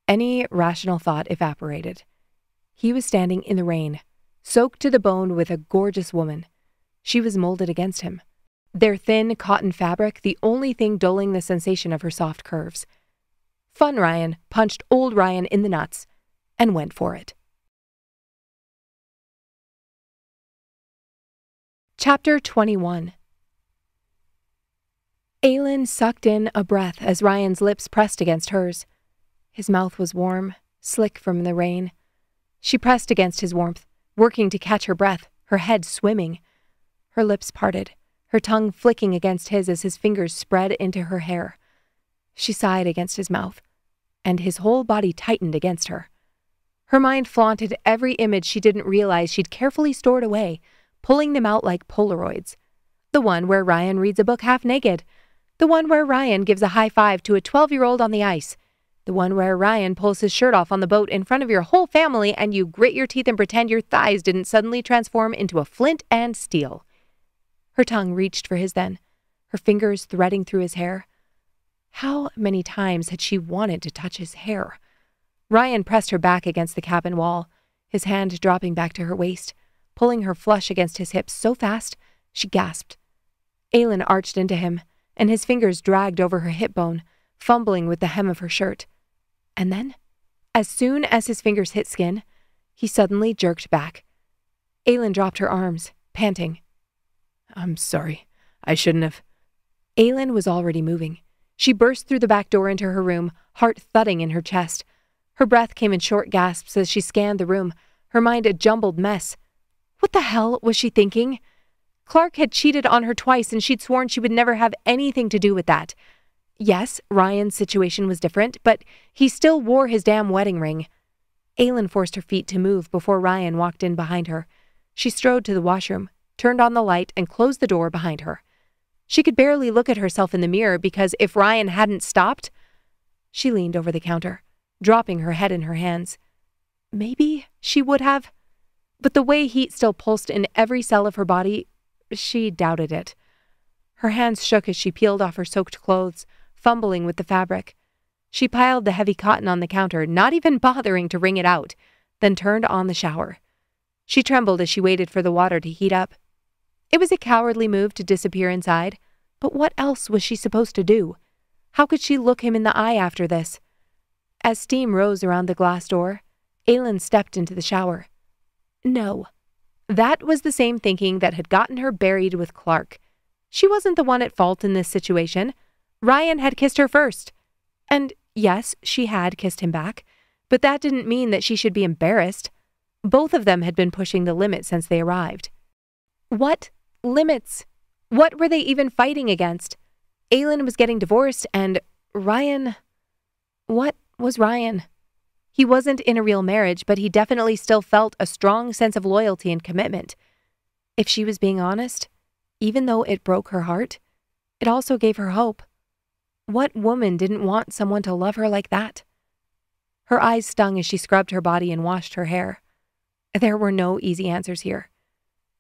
Any rational thought evaporated. He was standing in the rain, soaked to the bone with a gorgeous woman. She was molded against him, their thin cotton fabric the only thing dulling the sensation of her soft curves. Fun Ryan punched old Ryan in the nuts and went for it. Chapter 21. Aylin sucked in a breath as Ryan's lips pressed against hers. His mouth was warm, slick from the rain. She pressed against his warmth, working to catch her breath, her head swimming. Her lips parted, her tongue flicking against his as his fingers spread into her hair. She sighed against his mouth, and his whole body tightened against her. Her mind flaunted every image she didn't realize she'd carefully stored away, pulling them out like Polaroids. The one where Ryan reads a book half naked. The one where Ryan gives a high five to a 12-year-old on the ice. The one where Ryan pulls his shirt off on the boat in front of your whole family and you grit your teeth and pretend your thighs didn't suddenly transform into a flint and steel. Her tongue reached for his then, her fingers threading through his hair. How many times had she wanted to touch his hair? Ryan pressed her back against the cabin wall, his hand dropping back to her waist, pulling her flush against his hips so fast she gasped. Aylin arched into him, and his fingers dragged over her hip bone, fumbling with the hem of her shirt. And then, as soon as his fingers hit skin, he suddenly jerked back. Aylin dropped her arms, panting. "I'm sorry. I shouldn't have." Aylin was already moving. She burst through the back door into her room, heart thudding in her chest. Her breath came in short gasps as she scanned the room, her mind a jumbled mess. What the hell was she thinking? Clark had cheated on her twice and she'd sworn she would never have anything to do with that. Yes, Ryan's situation was different, but he still wore his damn wedding ring. Aylin forced her feet to move before Ryan walked in behind her. She strode to the washroom, turned on the light, and closed the door behind her. She could barely look at herself in the mirror because if Ryan hadn't stopped... She leaned over the counter, dropping her head in her hands. Maybe she would have. But the way heat still pulsed in every cell of her body, she doubted it. Her hands shook as she peeled off her soaked clothes, fumbling with the fabric. She piled the heavy cotton on the counter, not even bothering to wring it out, then turned on the shower. She trembled as she waited for the water to heat up. It was a cowardly move to disappear inside, but what else was she supposed to do? How could she look him in the eye after this? As steam rose around the glass door, Aylin stepped into the shower. No. That was the same thinking that had gotten her buried with Clark. She wasn't the one at fault in this situation. Ryan had kissed her first. And yes, she had kissed him back, but that didn't mean that she should be embarrassed. Both of them had been pushing the limit since they arrived. What limits? What were they even fighting against? Aylin was getting divorced and Ryan... What was Ryan? He wasn't in a real marriage, but he definitely still felt a strong sense of loyalty and commitment. If she was being honest, even though it broke her heart, it also gave her hope. What woman didn't want someone to love her like that? Her eyes stung as she scrubbed her body and washed her hair. There were no easy answers here.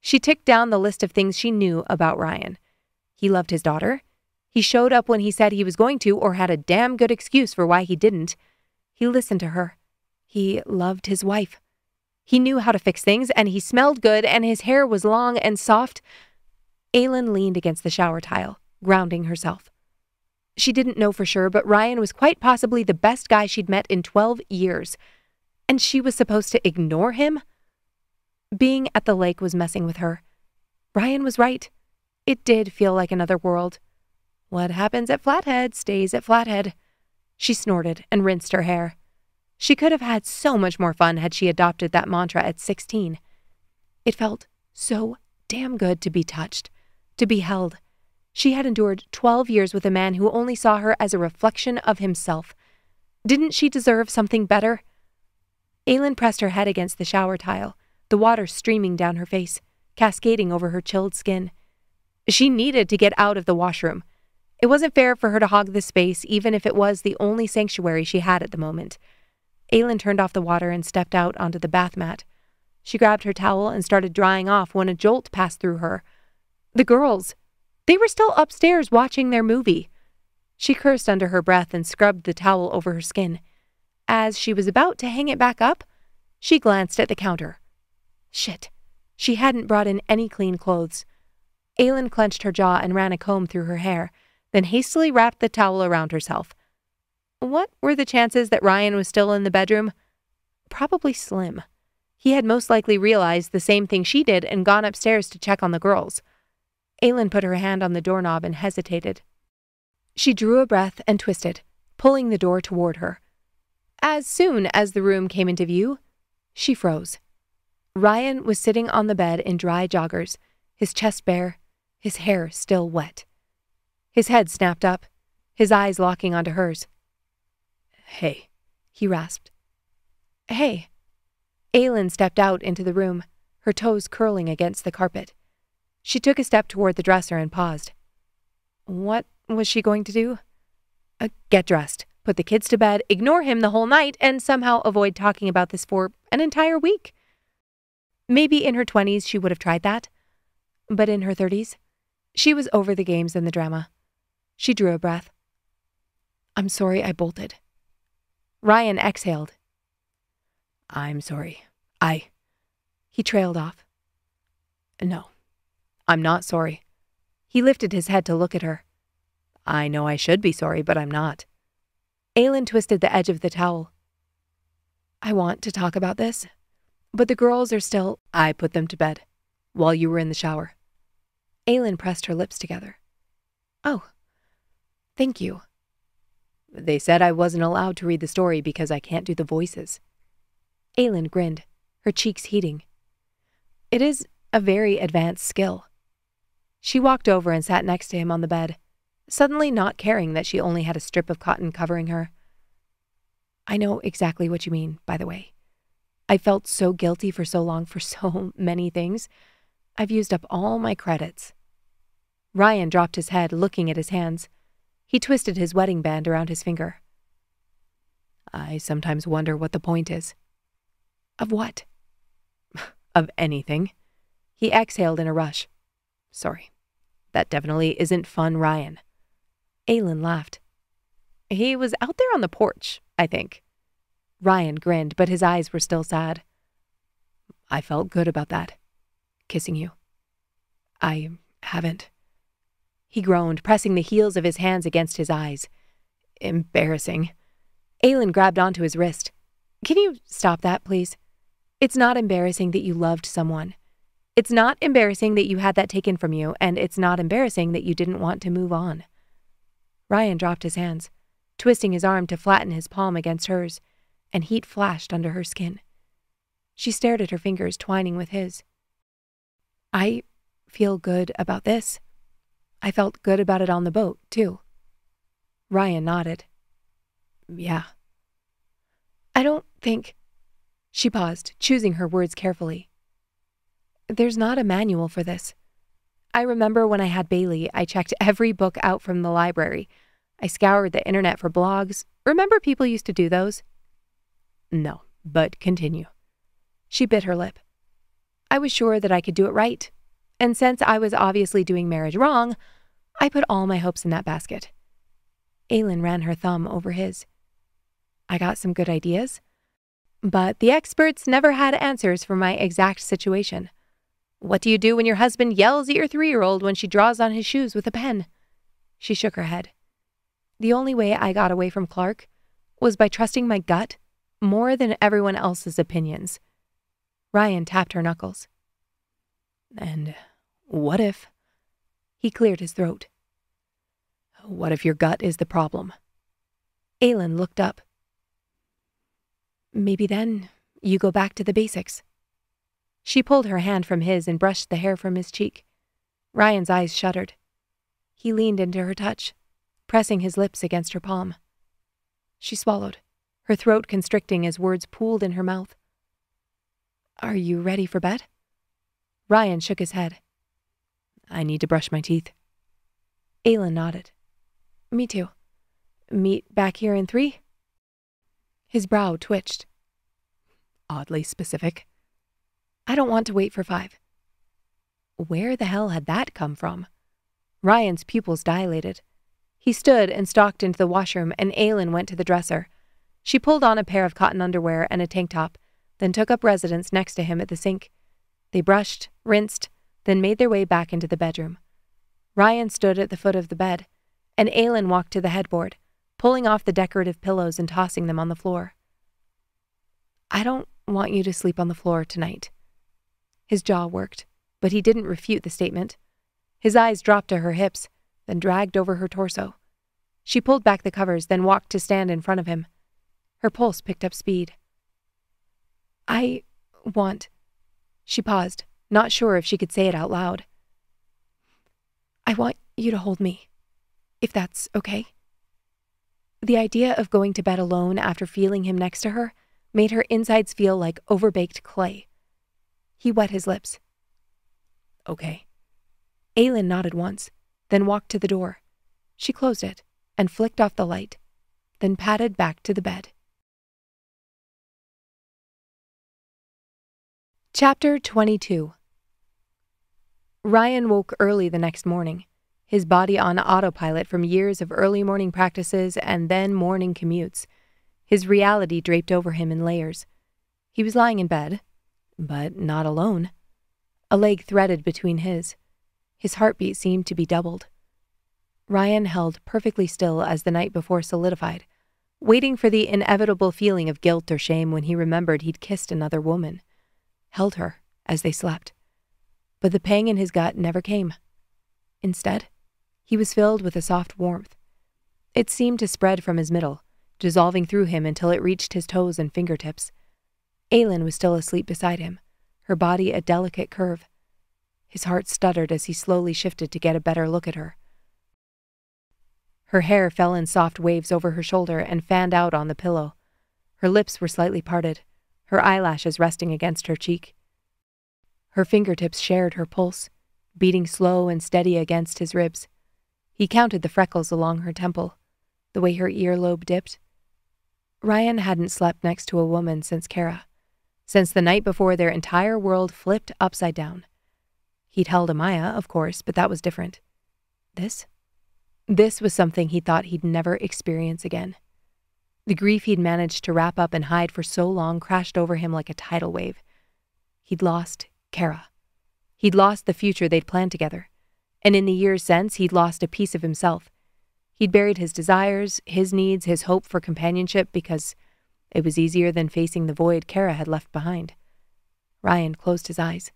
She ticked down the list of things she knew about Ryan. He loved his daughter. He showed up when he said he was going to or had a damn good excuse for why he didn't. He listened to her. He loved his wife. He knew how to fix things, and he smelled good, and his hair was long and soft. Aylin leaned against the shower tile, grounding herself. She didn't know for sure, but Ryan was quite possibly the best guy she'd met in 12 years. And she was supposed to ignore him? Being at the lake was messing with her. Ryan was right. It did feel like another world. What happens at Flathead stays at Flathead. She snorted and rinsed her hair. She could have had so much more fun had she adopted that mantra at 16. It felt so damn good to be touched, to be held. She had endured 12 years with a man who only saw her as a reflection of himself. Didn't she deserve something better? Aylin pressed her head against the shower tile, the water streaming down her face, cascading over her chilled skin. She needed to get out of the washroom. It wasn't fair for her to hog the space, even if it was the only sanctuary she had at the moment. Aylin turned off the water and stepped out onto the bath mat. She grabbed her towel and started drying off when a jolt passed through her. The girls! They were still upstairs watching their movie. She cursed under her breath and scrubbed the towel over her skin. As she was about to hang it back up, she glanced at the counter. Shit. She hadn't brought in any clean clothes. Aylin clenched her jaw and ran a comb through her hair, then hastily wrapped the towel around herself. What were the chances that Ryan was still in the bedroom? Probably slim. He had most likely realized the same thing she did and gone upstairs to check on the girls. Aylin put her hand on the doorknob and hesitated. She drew a breath and twisted, pulling the door toward her. As soon as the room came into view, she froze. Ryan was sitting on the bed in dry joggers, his chest bare, his hair still wet. His head snapped up, his eyes locking onto hers. "Hey," he rasped. "Hey." Aylin stepped out into the room, her toes curling against the carpet. She took a step toward the dresser and paused. What was she going to do? Get dressed, put the kids to bed, ignore him the whole night, and somehow avoid talking about this for an entire week. Maybe in her 20s she would have tried that. But in her 30s, she was over the games and the drama. She drew a breath. "I'm sorry I bolted." Ryan exhaled. "I'm sorry. He trailed off. "No, I'm not sorry." He lifted his head to look at her. "I know I should be sorry, but I'm not." Aylin twisted the edge of the towel. "I want to talk about this, but the girls are still—" "I put them to bed while you were in the shower." Aylin pressed her lips together. "Oh, thank you." "They said I wasn't allowed to read the story because I can't do the voices." Aylin grinned, her cheeks heating. "It is a very advanced skill." She walked over and sat next to him on the bed, suddenly not caring that she only had a strip of cotton covering her. "I know exactly what you mean, by the way. I felt so guilty for so long for so many things. I've used up all my credits." Ryan dropped his head, looking at his hands. He twisted his wedding band around his finger. "I sometimes wonder what the point is." "Of what?" "Of anything." He exhaled in a rush. "Sorry. That definitely isn't fun, Ryan." Aylin laughed. "He was out there on the porch, I think." Ryan grinned, but his eyes were still sad. "I felt good about that. Kissing you." "I haven't." He groaned, pressing the heels of his hands against his eyes. "Embarrassing." Aylin grabbed onto his wrist. "Can you stop that, please? It's not embarrassing that you loved someone. It's not embarrassing that you had that taken from you, and it's not embarrassing that you didn't want to move on." Ryan dropped his hands, twisting his arm to flatten his palm against hers, and heat flashed under her skin. She stared at her fingers twining with his. "I feel good about this. I felt good about it on the boat, too." Ryan nodded. "Yeah." "I don't think—" She paused, choosing her words carefully. "There's not a manual for this. I remember when I had Bailey, I checked every book out from the library. I scoured the internet for blogs. Remember people used to do those? No, but continue. She bit her lip. I was sure that I could do it right. And since I was obviously doing marriage wrong, I put all my hopes in that basket. Aylin ran her thumb over his. I got some good ideas, but the experts never had answers for my exact situation. What do you do when your husband yells at your 3-year-old when she draws on his shoes with a pen? She shook her head. The only way I got away from Clark was by trusting my gut more than everyone else's opinions. Ryan tapped her knuckles. And what if? He cleared his throat. What if your gut is the problem? Aylin looked up. Maybe then you go back to the basics. She pulled her hand from his and brushed the hair from his cheek. Ryan's eyes shuddered. He leaned into her touch, pressing his lips against her palm. She swallowed, her throat constricting as words pooled in her mouth. Are you ready for bed? Ryan shook his head. I need to brush my teeth. Aylin nodded. Me too. Meet back here in 3? His brow twitched. Oddly specific. I don't want to wait for 5. Where the hell had that come from? Ryan's pupils dilated. He stood and stalked into the washroom, and Aylin went to the dresser. She pulled on a pair of cotton underwear and a tank top, then took up residence next to him at the sink. They brushed, rinsed, then made their way back into the bedroom. Ryan stood at the foot of the bed, and Aylin walked to the headboard, pulling off the decorative pillows and tossing them on the floor. I don't want you to sleep on the floor tonight. His jaw worked, but he didn't refute the statement. His eyes dropped to her hips, then dragged over her torso. She pulled back the covers, then walked to stand in front of him. Her pulse picked up speed. I want... She paused, not sure if she could say it out loud. I want you to hold me, if that's okay. The idea of going to bed alone after feeling him next to her made her insides feel like overbaked clay. He wet his lips. Okay. Aylin nodded once, then walked to the door. She closed it and flicked off the light, then padded back to the bed. Chapter 22. Ryan woke early the next morning, his body on autopilot from years of early morning practices and then morning commutes. His reality draped over him in layers. He was lying in bed, but not alone. A leg threaded between his. His heartbeat seemed to be doubled. Ryan held perfectly still as the night before solidified, waiting for the inevitable feeling of guilt or shame when he remembered he'd kissed another woman. Held her as they slept. But the pang in his gut never came. Instead, he was filled with a soft warmth. It seemed to spread from his middle, dissolving through him until it reached his toes and fingertips. Aylin was still asleep beside him, her body a delicate curve. His heart stuttered as he slowly shifted to get a better look at her. Her hair fell in soft waves over her shoulder and fanned out on the pillow. Her lips were slightly parted, her eyelashes resting against her cheek. Her fingertips shared her pulse, beating slow and steady against his ribs. He counted the freckles along her temple, the way her earlobe dipped. Ryan hadn't slept next to a woman since Kara, since the night before their entire world flipped upside down. He'd held Amaya, of course, but that was different. This was something he thought he'd never experience again. The grief he'd managed to wrap up and hide for so long crashed over him like a tidal wave. He'd lost Kara. He'd lost the future they'd planned together. And in the years since, he'd lost a piece of himself. He'd buried his desires, his needs, his hope for companionship because it was easier than facing the void Kara had left behind. Ryan closed his eyes,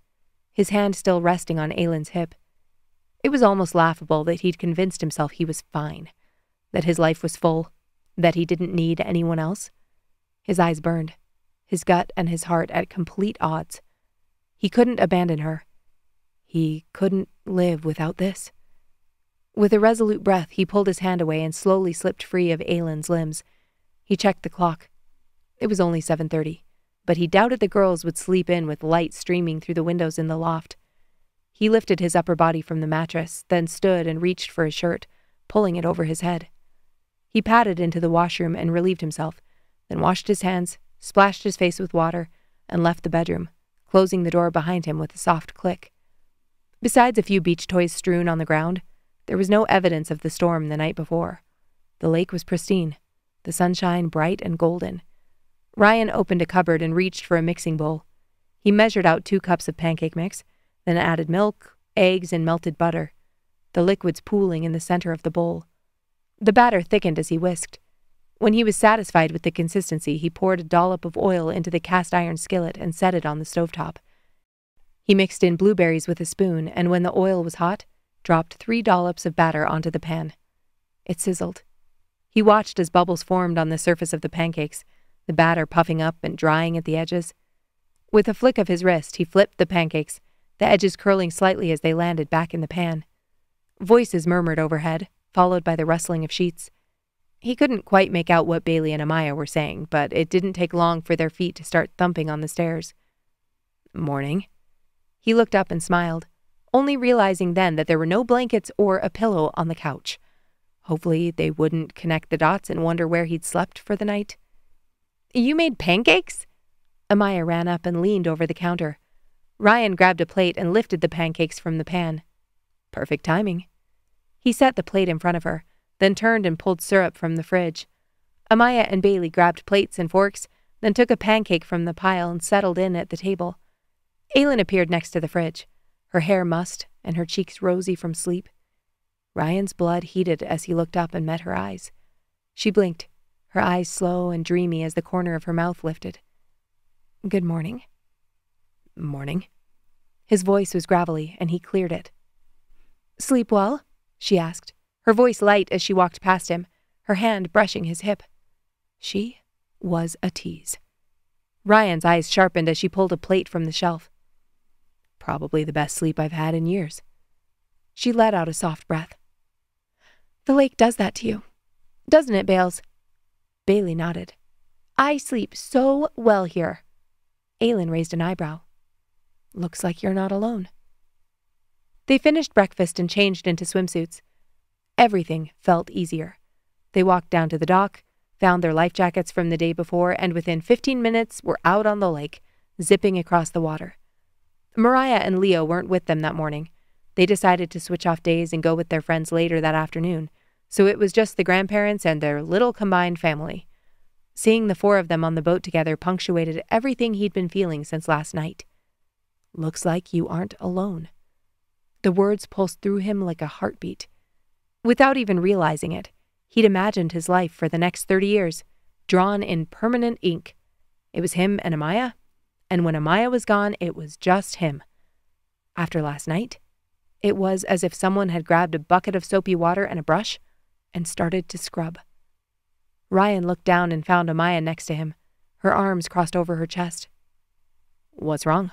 his hand still resting on Aylin's hip. It was almost laughable that he'd convinced himself he was fine, that his life was full, that he didn't need anyone else. His eyes burned, his gut and his heart at complete odds. He couldn't abandon her. He couldn't live without this. With a resolute breath, he pulled his hand away and slowly slipped free of Aylin's limbs. He checked the clock. It was only 7:30, but he doubted the girls would sleep in with light streaming through the windows in the loft. He lifted his upper body from the mattress, then stood and reached for his shirt, pulling it over his head. He padded into the washroom and relieved himself, then washed his hands, splashed his face with water, and left the bedroom, closing the door behind him with a soft click. Besides a few beach toys strewn on the ground, there was no evidence of the storm the night before. The lake was pristine, the sunshine bright and golden. Ryan opened a cupboard and reached for a mixing bowl. He measured out 2 cups of pancake mix, then added milk, eggs, and melted butter, the liquids pooling in the center of the bowl. The batter thickened as he whisked. When he was satisfied with the consistency, he poured a dollop of oil into the cast-iron skillet and set it on the stovetop. He mixed in blueberries with a spoon, and when the oil was hot, dropped 3 dollops of batter onto the pan. It sizzled. He watched as bubbles formed on the surface of the pancakes, the batter puffing up and drying at the edges. With a flick of his wrist, he flipped the pancakes, the edges curling slightly as they landed back in the pan. Voices murmured overhead, followed by the rustling of sheets. He couldn't quite make out what Bailey and Amaya were saying, but it didn't take long for their feet to start thumping on the stairs. "Morning." He looked up and smiled, only realizing then that there were no blankets or a pillow on the couch. Hopefully they wouldn't connect the dots and wonder where he'd slept for the night. "You made pancakes?" Amaya ran up and leaned over the counter. Ryan grabbed a plate and lifted the pancakes from the pan. Perfect timing. He set the plate in front of her, then turned and pulled syrup from the fridge. Amaya and Bailey grabbed plates and forks, then took a pancake from the pile and settled in at the table. Aylin appeared next to the fridge, her hair mussed and her cheeks rosy from sleep. Ryan's blood heated as he looked up and met her eyes. She blinked, her eyes slow and dreamy as the corner of her mouth lifted. "Good morning." "Morning." His voice was gravelly, and he cleared it. "Sleep well?" she asked, her voice light as she walked past him, her hand brushing his hip. She was a tease. Ryan's eyes sharpened as she pulled a plate from the shelf. "Probably the best sleep I've had in years." She let out a soft breath. "The lake does that to you, doesn't it, Bales?" Bailey nodded. "I sleep so well here." Aylin raised an eyebrow. "Looks like you're not alone." They finished breakfast and changed into swimsuits. Everything felt easier. They walked down to the dock, found their life jackets from the day before, and within 15 minutes were out on the lake, zipping across the water. Mariah and Leo weren't with them that morning. They decided to switch off days and go with their friends later that afternoon, so it was just the grandparents and their little combined family. Seeing the 4 of them on the boat together punctuated everything he'd been feeling since last night. "Looks like you aren't alone." The words pulsed through him like a heartbeat. Without even realizing it, he'd imagined his life for the next 30 years, drawn in permanent ink. It was him and Amaya, and when Amaya was gone, it was just him. After last night, it was as if someone had grabbed a bucket of soapy water and a brush and started to scrub. Ryan looked down and found Amaya next to him, her arms crossed over her chest. "What's wrong?"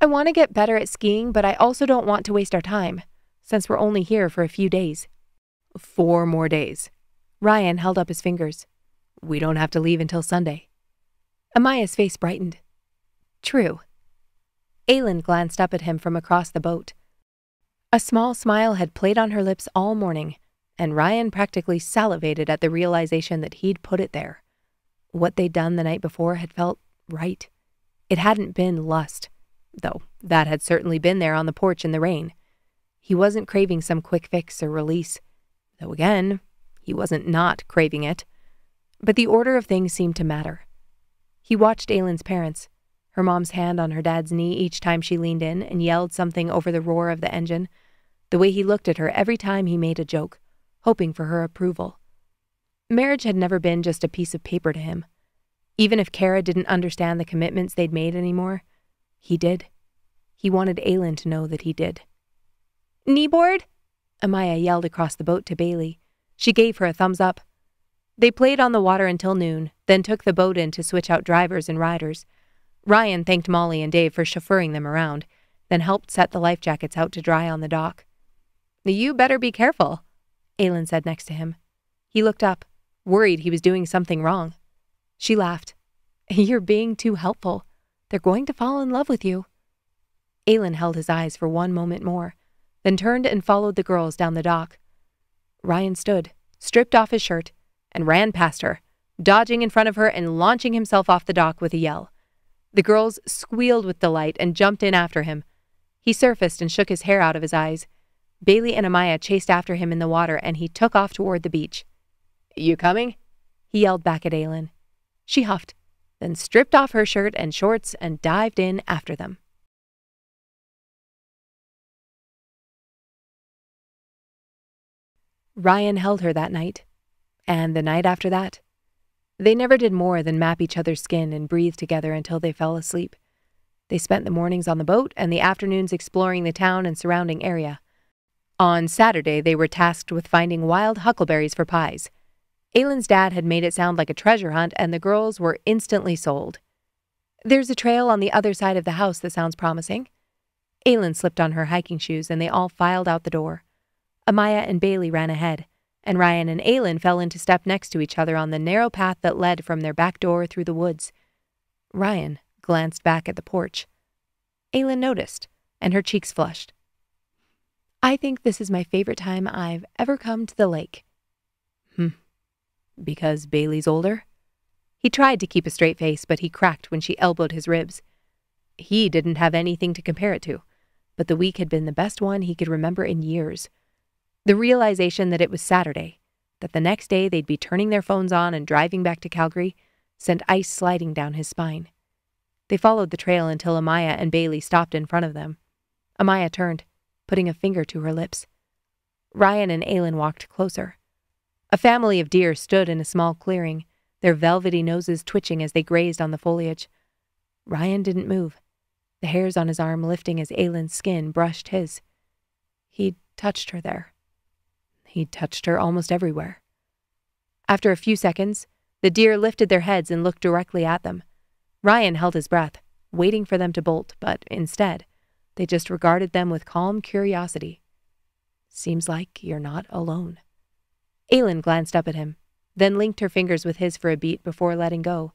"I want to get better at skiing, but I also don't want to waste our time, since we're only here for a few days." 4 more days. Ryan held up his fingers. "We don't have to leave until Sunday." Amaya's face brightened. "True." Aylin glanced up at him from across the boat. A small smile had played on her lips all morning, and Ryan practically salivated at the realization that he'd put it there. What they'd done the night before had felt right. It hadn't been lust, though that had certainly been there on the porch in the rain. He wasn't craving some quick fix or release, though again, he wasn't not craving it. But the order of things seemed to matter. He watched Aylin's parents, her mom's hand on her dad's knee each time she leaned in and yelled something over the roar of the engine, the way he looked at her every time he made a joke, hoping for her approval. Marriage had never been just a piece of paper to him. Even if Kara didn't understand the commitments they'd made anymore, he did. He wanted Aylin to know that he did. "Kneeboard?" Amaya yelled across the boat to Bailey. She gave her a thumbs up. They played on the water until noon, then took the boat in to switch out drivers and riders. Ryan thanked Molly and Dave for chauffeuring them around, then helped set the life jackets out to dry on the dock. "You better be careful," Aylin said next to him. He looked up, worried he was doing something wrong. She laughed. "You're being too helpful. They're going to fall in love with you." Aylin held his eyes for one moment more, then turned and followed the girls down the dock. Ryan stood, stripped off his shirt, and ran past her, dodging in front of her and launching himself off the dock with a yell. The girls squealed with delight and jumped in after him. He surfaced and shook his hair out of his eyes. Bailey and Amaya chased after him in the water, and he took off toward the beach. "You coming?" he yelled back at Aylin. She huffed, then stripped off her shirt and shorts and dived in after them. Ryan held her that night, and the night after that. They never did more than map each other's skin and breathe together until they fell asleep. They spent the mornings on the boat and the afternoons exploring the town and surrounding area. On Saturday, they were tasked with finding wild huckleberries for pies. Aylin's dad had made it sound like a treasure hunt, and the girls were instantly sold. "There's a trail on the other side of the house that sounds promising." Aylin slipped on her hiking shoes, and they all filed out the door. Amaya and Bailey ran ahead, and Ryan and Aylin fell into step next to each other on the narrow path that led from their back door through the woods. Ryan glanced back at the porch. Aylin noticed, and her cheeks flushed. "I think this is my favorite time I've ever come to the lake." Because Bailey's older? He tried to keep a straight face, but he cracked when she elbowed his ribs. He didn't have anything to compare it to, but the week had been the best one he could remember in years. The realization that it was Saturday, that the next day they'd be turning their phones on and driving back to Calgary, sent ice sliding down his spine. They followed the trail until Amaya and Bailey stopped in front of them. Amaya turned, putting a finger to her lips. Ryan and Aylin walked closer. A family of deer stood in a small clearing, their velvety noses twitching as they grazed on the foliage. Ryan didn't move, the hairs on his arm lifting as Aylin's skin brushed his. He'd touched her there. He'd touched her almost everywhere. After a few seconds, the deer lifted their heads and looked directly at them. Ryan held his breath, waiting for them to bolt, but instead, they just regarded them with calm curiosity. "Seems like you're not alone." Aylin glanced up at him, then linked her fingers with his for a beat before letting go.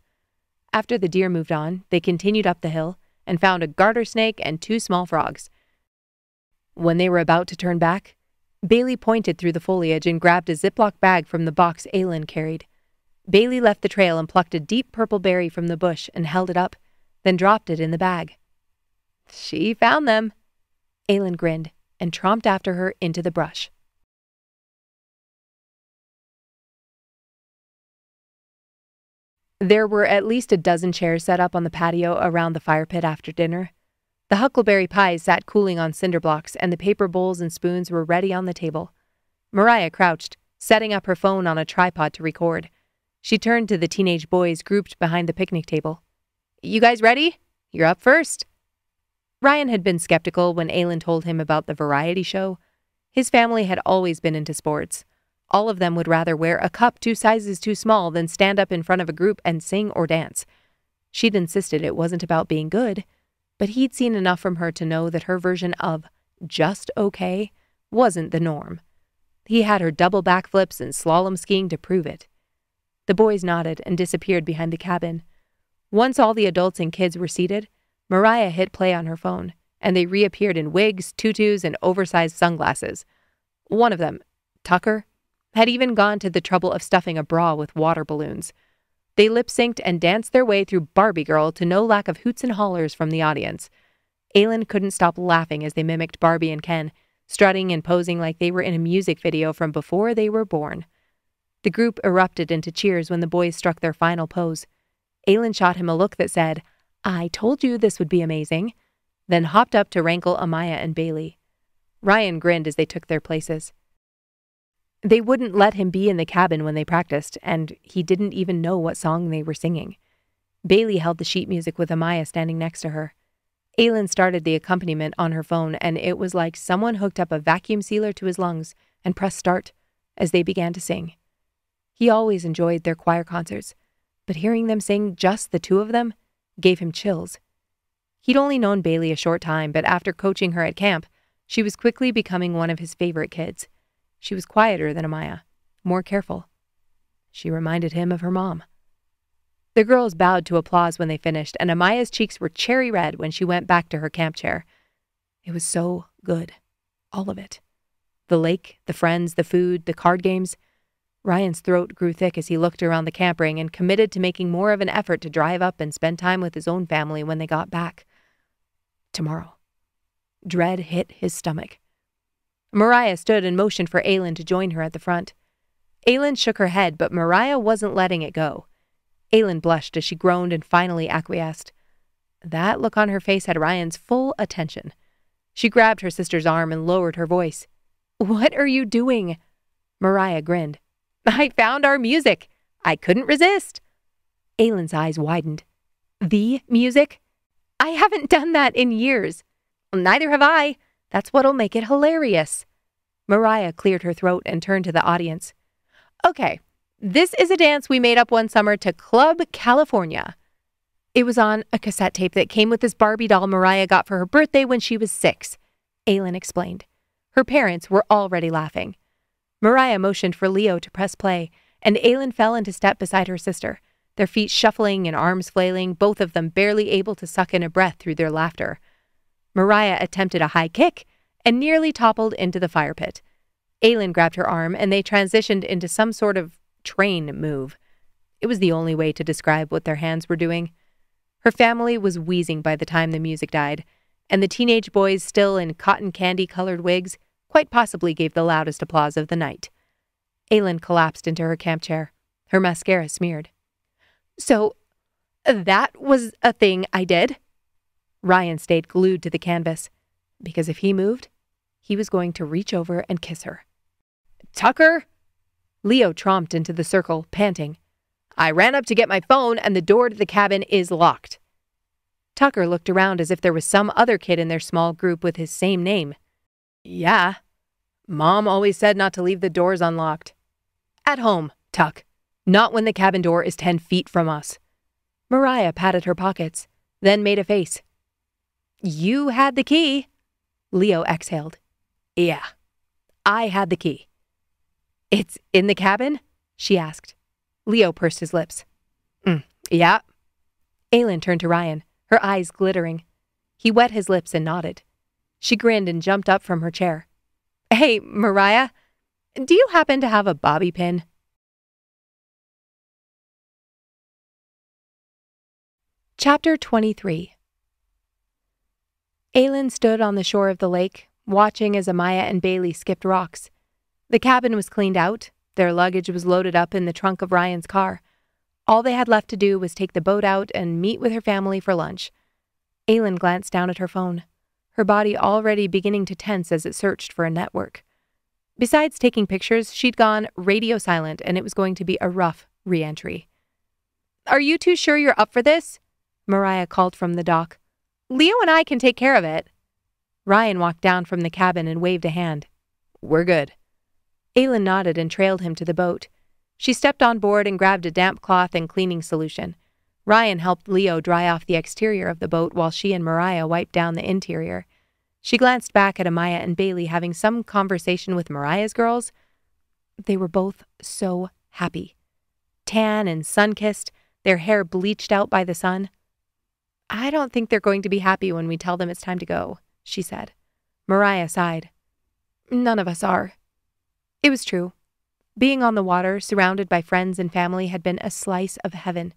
After the deer moved on, they continued up the hill and found a garter snake and 2 small frogs. When they were about to turn back, Bailey pointed through the foliage and grabbed a Ziploc bag from the box Aylin carried. Bailey left the trail and plucked a deep purple berry from the bush and held it up, then dropped it in the bag. "She found them." Aylin grinned and tromped after her into the brush. There were at least a dozen chairs set up on the patio around the fire pit after dinner. The huckleberry pies sat cooling on cinder blocks, and the paper bowls and spoons were ready on the table. Mariah crouched, setting up her phone on a tripod to record. She turned to the teenage boys grouped behind the picnic table. "You guys ready? You're up first." Ryan had been skeptical when Aylin told him about the variety show. His family had always been into sports. All of them would rather wear a cup 2 sizes too small than stand up in front of a group and sing or dance. She'd insisted it wasn't about being good, but he'd seen enough from her to know that her version of just okay wasn't the norm. He had her double backflips and slalom skiing to prove it. The boys nodded and disappeared behind the cabin. Once all the adults and kids were seated, Mariah hit play on her phone, and they reappeared in wigs, tutus, and oversized sunglasses. One of them, Tucker, had even gone to the trouble of stuffing a bra with water balloons. They lip-synced and danced their way through Barbie Girl to no lack of hoots and hollers from the audience. Aylin couldn't stop laughing as they mimicked Barbie and Ken, strutting and posing like they were in a music video from before they were born. The group erupted into cheers when the boys struck their final pose. Aylin shot him a look that said, "I told you this would be amazing," then hopped up to wrangle Amaya and Bailey. Ryan grinned as they took their places. They wouldn't let him be in the cabin when they practiced, and he didn't even know what song they were singing. Bailey held the sheet music with Amaya standing next to her. Aylin started the accompaniment on her phone, and it was like someone hooked up a vacuum sealer to his lungs and pressed start as they began to sing. He always enjoyed their choir concerts, but hearing them sing just the 2 of them gave him chills. He'd only known Bailey a short time, but after coaching her at camp, she was quickly becoming one of his favorite kids. She was quieter than Amaya, more careful. She reminded him of her mom. The girls bowed to applause when they finished, and Amaya's cheeks were cherry red when she went back to her camp chair. It was so good, all of it. The lake, the friends, the food, the card games. Ryan's throat grew thick as he looked around the camp ring and committed to making more of an effort to drive up and spend time with his own family when they got back. Tomorrow. Dread hit his stomach. Mariah stood and motioned for Aylin to join her at the front. Aylin shook her head, but Mariah wasn't letting it go. Aylin blushed as she groaned and finally acquiesced. That look on her face had Ryan's full attention. She grabbed her sister's arm and lowered her voice. "What are you doing?" Mariah grinned. "I found our music. I couldn't resist." Aylin's eyes widened. "The music? I haven't done that in years." "Neither have I. That's what'll make it hilarious." Mariah cleared her throat and turned to the audience. "Okay, this is a dance we made up one summer to Club California." It was on a cassette tape that came with this Barbie doll Mariah got for her birthday when she was 6, Aylin explained. Her parents were already laughing. Mariah motioned for Leo to press play, and Aylin fell into step beside her sister, their feet shuffling and arms flailing, both of them barely able to suck in a breath through their laughter. Mariah attempted a high kick and nearly toppled into the fire pit. Aylin grabbed her arm, and they transitioned into some sort of train move. It was the only way to describe what their hands were doing. Her family was wheezing by the time the music died, and the teenage boys, still in cotton candy-colored wigs, quite possibly gave the loudest applause of the night. Aylin collapsed into her camp chair, her mascara smeared. "So, that was a thing I did?" Ryan stayed glued to the canvas, because if he moved, he was going to reach over and kiss her. "Tucker!" Leo tromped into the circle, panting. "I ran up to get my phone, and the door to the cabin is locked." Tucker looked around as if there was some other kid in their small group with his same name. "Yeah. Mom always said not to leave the doors unlocked." "At home, Tuck. Not when the cabin door is 10 feet from us." Mariah patted her pockets, then made a face. "You had the key." Leo exhaled. "Yeah, I had the key." "It's in the cabin?" she asked. Leo pursed his lips. Yeah." Aylin turned to Ryan, her eyes glittering. He wet his lips and nodded. She grinned and jumped up from her chair. "Hey, Mariah, do you happen to have a bobby pin?" Chapter 23. Aylin stood on the shore of the lake, watching as Amaya and Bailey skipped rocks. The cabin was cleaned out. Their luggage was loaded up in the trunk of Ryan's car. All they had left to do was take the boat out and meet with her family for lunch. Aylin glanced down at her phone, her body already beginning to tense as it searched for a network. Besides taking pictures, she'd gone radio silent, and it was going to be a rough re-entry. "Are you two sure you're up for this?" Mariah called from the dock. "Leo and I can take care of it." Ryan walked down from the cabin and waved a hand. "We're good." Aylin nodded and trailed him to the boat. She stepped on board and grabbed a damp cloth and cleaning solution. Ryan helped Leo dry off the exterior of the boat while she and Mariah wiped down the interior. She glanced back at Amaya and Bailey having some conversation with Mariah's girls. They were both so happy. Tan and sun-kissed, their hair bleached out by the sun. "I don't think they're going to be happy when we tell them it's time to go," she said. Mariah sighed. "None of us are." It was true. Being on the water, surrounded by friends and family, had been a slice of heaven.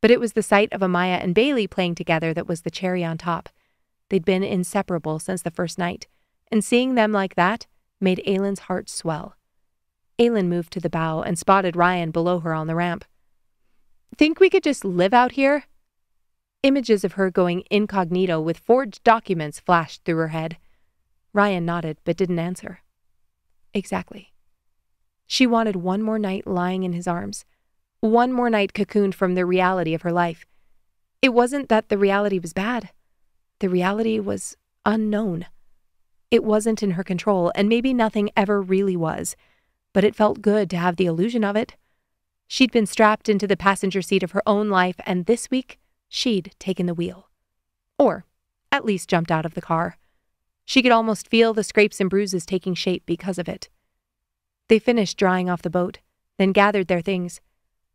But it was the sight of Amaya and Bailey playing together that was the cherry on top. They'd been inseparable since the first night, and seeing them like that made Aylin's heart swell. Aylin moved to the bow and spotted Ryan below her on the ramp. "Think we could just live out here?" Images of her going incognito with forged documents flashed through her head. Ryan nodded but didn't answer. Exactly. She wanted one more night lying in his arms, one more night cocooned from the reality of her life. It wasn't that the reality was bad. The reality was unknown. It wasn't in her control, and maybe nothing ever really was, but it felt good to have the illusion of it. She'd been strapped into the passenger seat of her own life, and this week, she'd taken the wheel. Or, at least jumped out of the car. She could almost feel the scrapes and bruises taking shape because of it. They finished drying off the boat, then gathered their things.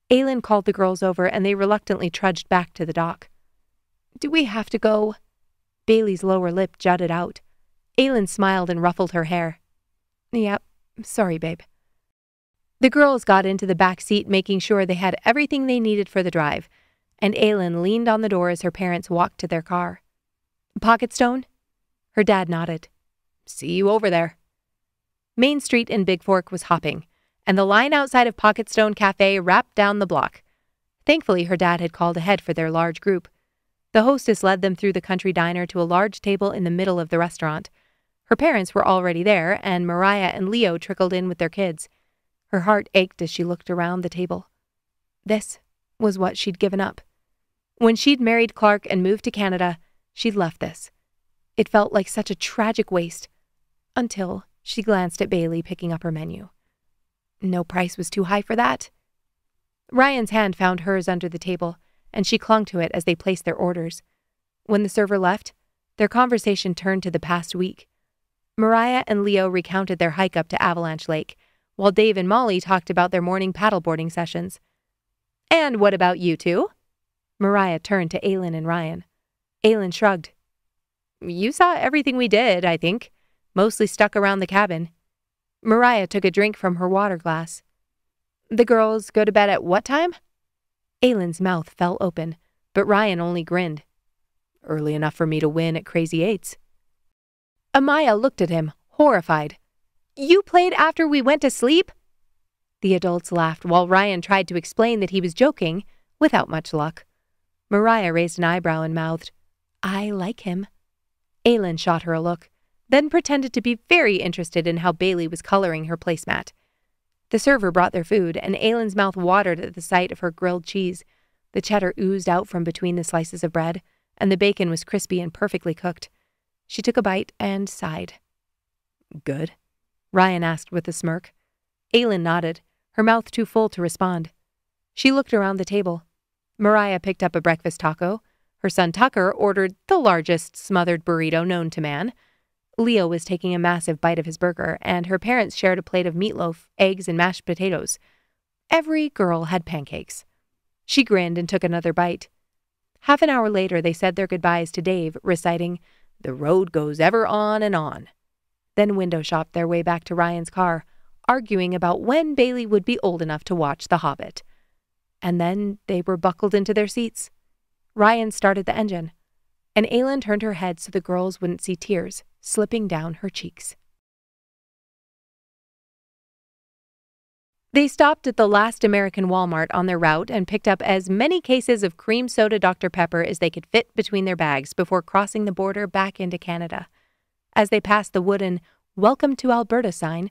Aylin called the girls over, and they reluctantly trudged back to the dock. "Do we have to go?" Bailey's lower lip jutted out. Aylin smiled and ruffled her hair. "Yep, sorry, babe." The girls got into the back seat, making sure they had everything they needed for the drive, and Aylin leaned on the door as her parents walked to their car. "Pocket Stone?" Her dad nodded. "See you over there." Main Street in Big Fork was hopping, and the line outside of Pocket Stone Cafe wrapped down the block. Thankfully, her dad had called ahead for their large group. The hostess led them through the country diner to a large table in the middle of the restaurant. Her parents were already there, and Mariah and Leo trickled in with their kids. Her heart ached as she looked around the table. This was what she'd given up. When she'd married Clark and moved to Canada, she'd left this. It felt like such a tragic waste, until she glanced at Bailey picking up her menu. No price was too high for that. Ryan's hand found hers under the table, and she clung to it as they placed their orders. When the server left, their conversation turned to the past week. Mariah and Leo recounted their hike up to Avalanche Lake, while Dave and Molly talked about their morning paddleboarding sessions. "And what about you two?" Mariah turned to Aylin and Ryan. Aylin shrugged. "You saw everything we did, I think. Mostly stuck around the cabin." Mariah took a drink from her water glass. "The girls go to bed at what time?" Aylin's mouth fell open, but Ryan only grinned. "Early enough for me to win at Crazy Eights." Amaya looked at him, horrified. "You played after we went to sleep?" The adults laughed while Ryan tried to explain that he was joking, without much luck. Mariah raised an eyebrow and mouthed, "I like him." Aylin shot her a look, then pretended to be very interested in how Bailey was coloring her placemat. The server brought their food, and Aylin's mouth watered at the sight of her grilled cheese. The cheddar oozed out from between the slices of bread, and the bacon was crispy and perfectly cooked. She took a bite and sighed. "Good?" Ryan asked with a smirk. Aylin nodded, her mouth too full to respond. She looked around the table. Mariah picked up a breakfast taco. Her son Tucker ordered the largest smothered burrito known to man. Leo was taking a massive bite of his burger, and her parents shared a plate of meatloaf, eggs, and mashed potatoes. Every girl had pancakes. She grinned and took another bite. Half an hour later, they said their goodbyes to Dave, reciting, "The road goes ever on and on," then window shopped their way back to Ryan's car, arguing about when Bailey would be old enough to watch The Hobbit. And then they were buckled into their seats. Ryan started the engine, and Aylin turned her head so the girls wouldn't see tears slipping down her cheeks. They stopped at the last American Walmart on their route and picked up as many cases of cream soda Dr. Pepper as they could fit between their bags before crossing the border back into Canada. As they passed the wooden "Welcome to Alberta" sign,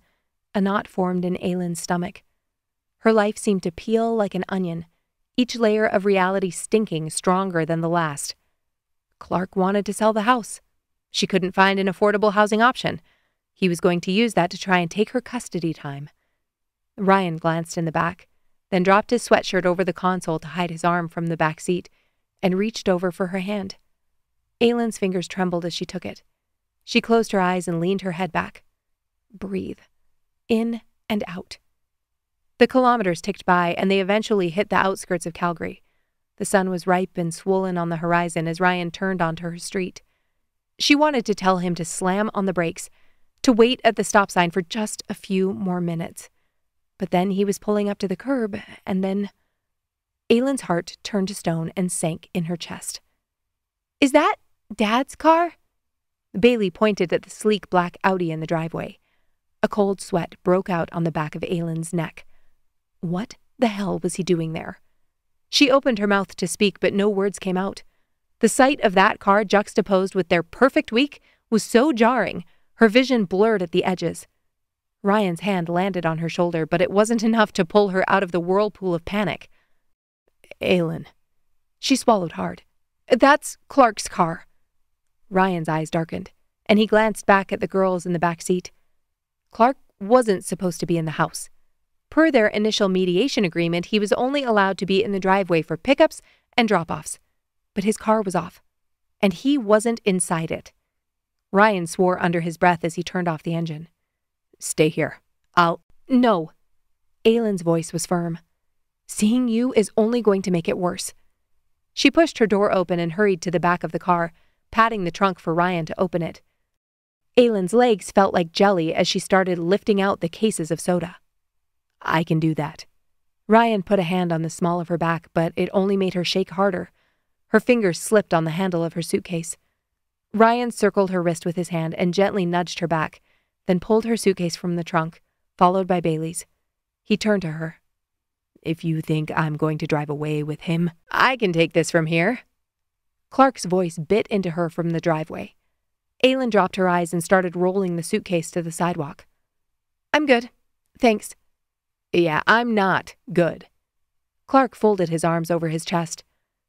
a knot formed in Aylin's stomach. Her life seemed to peel like an onion, each layer of reality stinking stronger than the last. Clark wanted to sell the house. She couldn't find an affordable housing option. He was going to use that to try and take her custody time. Ryan glanced in the back, then dropped his sweatshirt over the console to hide his arm from the back seat, and reached over for her hand. Aylin's fingers trembled as she took it. She closed her eyes and leaned her head back. Breathe. In and out. The kilometers ticked by, and they eventually hit the outskirts of Calgary. The sun was ripe and swollen on the horizon as Ryan turned onto her street. She wanted to tell him to slam on the brakes, to wait at the stop sign for just a few more minutes. But then he was pulling up to the curb, and then Aylin's heart turned to stone and sank in her chest. "Is that Dad's car?" Bailey pointed at the sleek black Audi in the driveway. A cold sweat broke out on the back of Aylin's neck. What the hell was he doing there? She opened her mouth to speak, but no words came out. The sight of that car juxtaposed with their perfect week was so jarring, her vision blurred at the edges. Ryan's hand landed on her shoulder, but it wasn't enough to pull her out of the whirlpool of panic. "Aylin." She swallowed hard. "That's Clark's car." Ryan's eyes darkened, and he glanced back at the girls in the back seat. Clark wasn't supposed to be in the house. Per their initial mediation agreement, he was only allowed to be in the driveway for pickups and drop-offs. But his car was off, and he wasn't inside it. Ryan swore under his breath as he turned off the engine. "Stay here. No." Aylin's voice was firm. "Seeing you is only going to make it worse." She pushed her door open and hurried to the back of the car, patting the trunk for Ryan to open it. Aylin's legs felt like jelly as she started lifting out the cases of soda. I can do that. Ryan put a hand on the small of her back, but it only made her shake harder. Her fingers slipped on the handle of her suitcase. Ryan circled her wrist with his hand and gently nudged her back, then pulled her suitcase from the trunk, followed by Bailey's. He turned to her. If you think I'm going to drive away with him, I can take this from here. Clark's voice bit into her from the driveway. Aylin dropped her eyes and started rolling the suitcase to the sidewalk. I'm good. Thanks. Yeah, I'm not good. Clark folded his arms over his chest.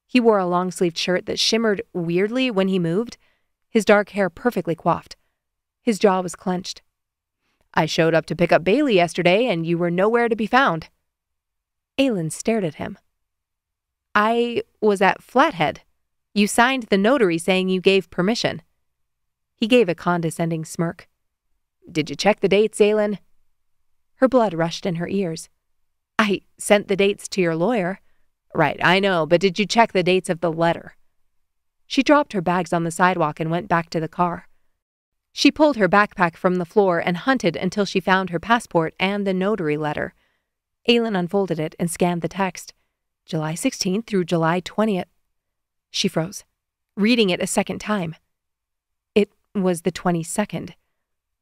He wore a long-sleeved shirt that shimmered weirdly when he moved, his dark hair perfectly coiffed. His jaw was clenched. I showed up to pick up Bailey yesterday, and you were nowhere to be found. Aylin stared at him. I was at Flathead. You signed the notary saying you gave permission. He gave a condescending smirk. Did you check the dates, Aylin? Her blood rushed in her ears. I sent the dates to your lawyer. Right, I know, but did you check the dates of the letter? She dropped her bags on the sidewalk and went back to the car. She pulled her backpack from the floor and hunted until she found her passport and the notary letter. Aylin unfolded it and scanned the text. July 16th through July 20th. She froze, reading it a second time. It was the 22nd.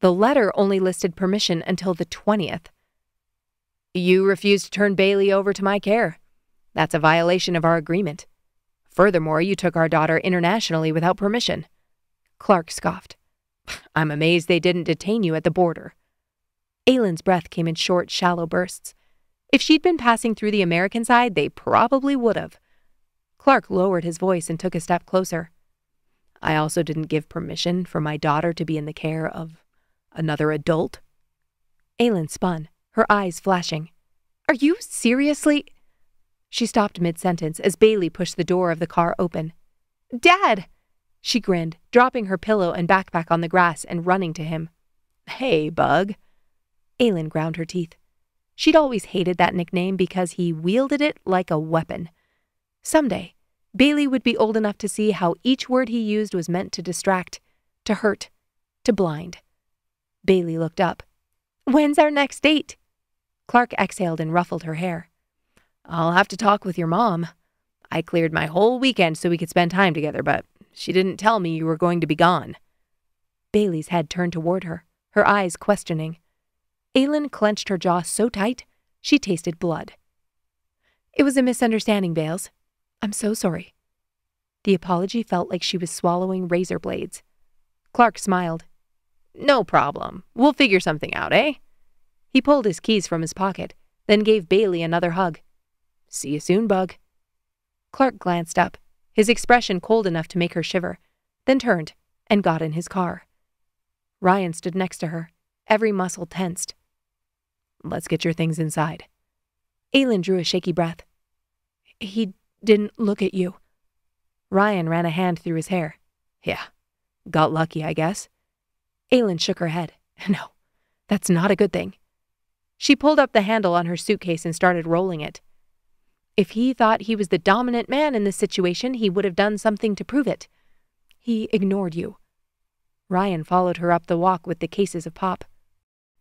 The letter only listed permission until the 20th. You refused to turn Bailey over to my care. That's a violation of our agreement. Furthermore, you took our daughter internationally without permission. Clark scoffed. I'm amazed they didn't detain you at the border. Aylin's breath came in short, shallow bursts. If she'd been passing through the American side, they probably would have. Clark lowered his voice and took a step closer. I also didn't give permission for my daughter to be in the care of another adult. Aylin spun, her eyes flashing. Are you seriously? She stopped mid-sentence as Bailey pushed the door of the car open. Dad! She grinned, dropping her pillow and backpack on the grass and running to him. Hey, Bug. Aylin ground her teeth. She'd always hated that nickname because he wielded it like a weapon. Someday, Bailey would be old enough to see how each word he used was meant to distract, to hurt, to blind. Bailey looked up. When's our next date? Clark exhaled and ruffled her hair. I'll have to talk with your mom. I cleared my whole weekend so we could spend time together, but she didn't tell me you were going to be gone. Bailey's head turned toward her, her eyes questioning. Aylin clenched her jaw so tight, she tasted blood. It was a misunderstanding, Bales. I'm so sorry. The apology felt like she was swallowing razor blades. Clark smiled. No problem. We'll figure something out, eh? He pulled his keys from his pocket, then gave Bailey another hug. See you soon, Bug. Clark glanced up, his expression cold enough to make her shiver, then turned and got in his car. Ryan stood next to her, every muscle tensed. Let's get your things inside. Aylin drew a shaky breath. He didn't look at you. Ryan ran a hand through his hair. Yeah, got lucky, I guess. Aylin shook her head. No, that's not a good thing. She pulled up the handle on her suitcase and started rolling it. If he thought he was the dominant man in this situation, he would have done something to prove it. He ignored you. Ryan followed her up the walk with the cases of pop.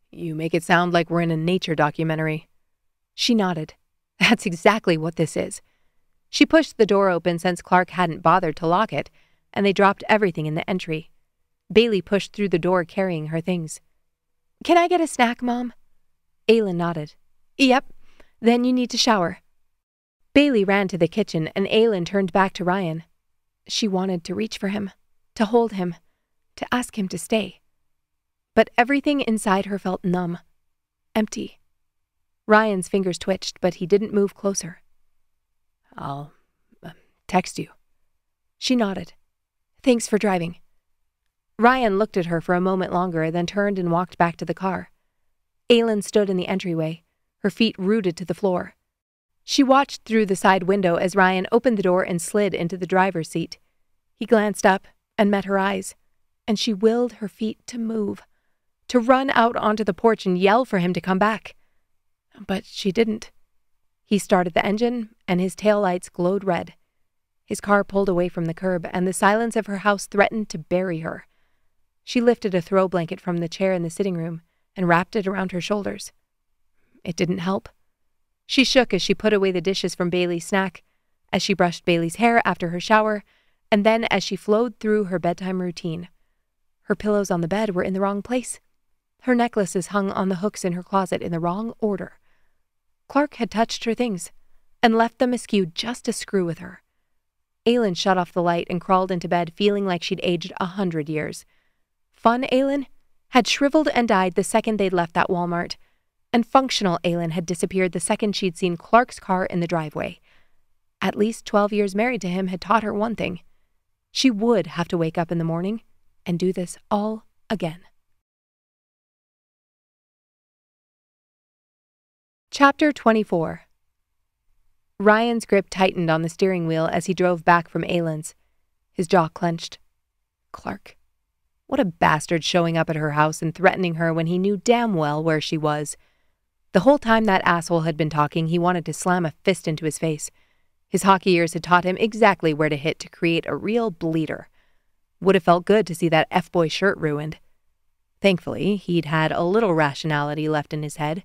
You make it sound like we're in a nature documentary. She nodded. That's exactly what this is. She pushed the door open since Clark hadn't bothered to lock it, and they dropped everything in the entry. Bailey pushed through the door carrying her things. Can I get a snack, Mom? Aylin nodded. Yep, then you need to shower. Bailey ran to the kitchen and Aylin turned back to Ryan. She wanted to reach for him, to hold him, to ask him to stay. But everything inside her felt numb, empty. Ryan's fingers twitched, but he didn't move closer. I'll text you. She nodded. Thanks for driving. Ryan looked at her for a moment longer, then turned and walked back to the car. Aylin stood in the entryway, her feet rooted to the floor. She watched through the side window as Ryan opened the door and slid into the driver's seat. He glanced up and met her eyes, and she willed her feet to move, to run out onto the porch and yell for him to come back. But she didn't. He started the engine, and his taillights glowed red. His car pulled away from the curb, and the silence of her house threatened to bury her. She lifted a throw blanket from the chair in the sitting room and wrapped it around her shoulders. It didn't help. She shook as she put away the dishes from Bailey's snack, as she brushed Bailey's hair after her shower, and then as she flowed through her bedtime routine. Her pillows on the bed were in the wrong place. Her necklaces hung on the hooks in her closet in the wrong order. Clark had touched her things and left them askew just to screw with her. Aylin shut off the light and crawled into bed feeling like she'd aged 100 years. Fun Aylin had shriveled and died the second they'd left that Walmart, and functional Aylin had disappeared the second she'd seen Clark's car in the driveway. At least 12 years married to him had taught her one thing. She would have to wake up in the morning and do this all again. Chapter 24. Ryan's grip tightened on the steering wheel as he drove back from Aylin's. His jaw clenched. Clark. What a bastard showing up at her house and threatening her when he knew damn well where she was. The whole time that asshole had been talking, he wanted to slam a fist into his face. His hockey years had taught him exactly where to hit to create a real bleeder. Would have felt good to see that F-boy shirt ruined. Thankfully, he'd had a little rationality left in his head.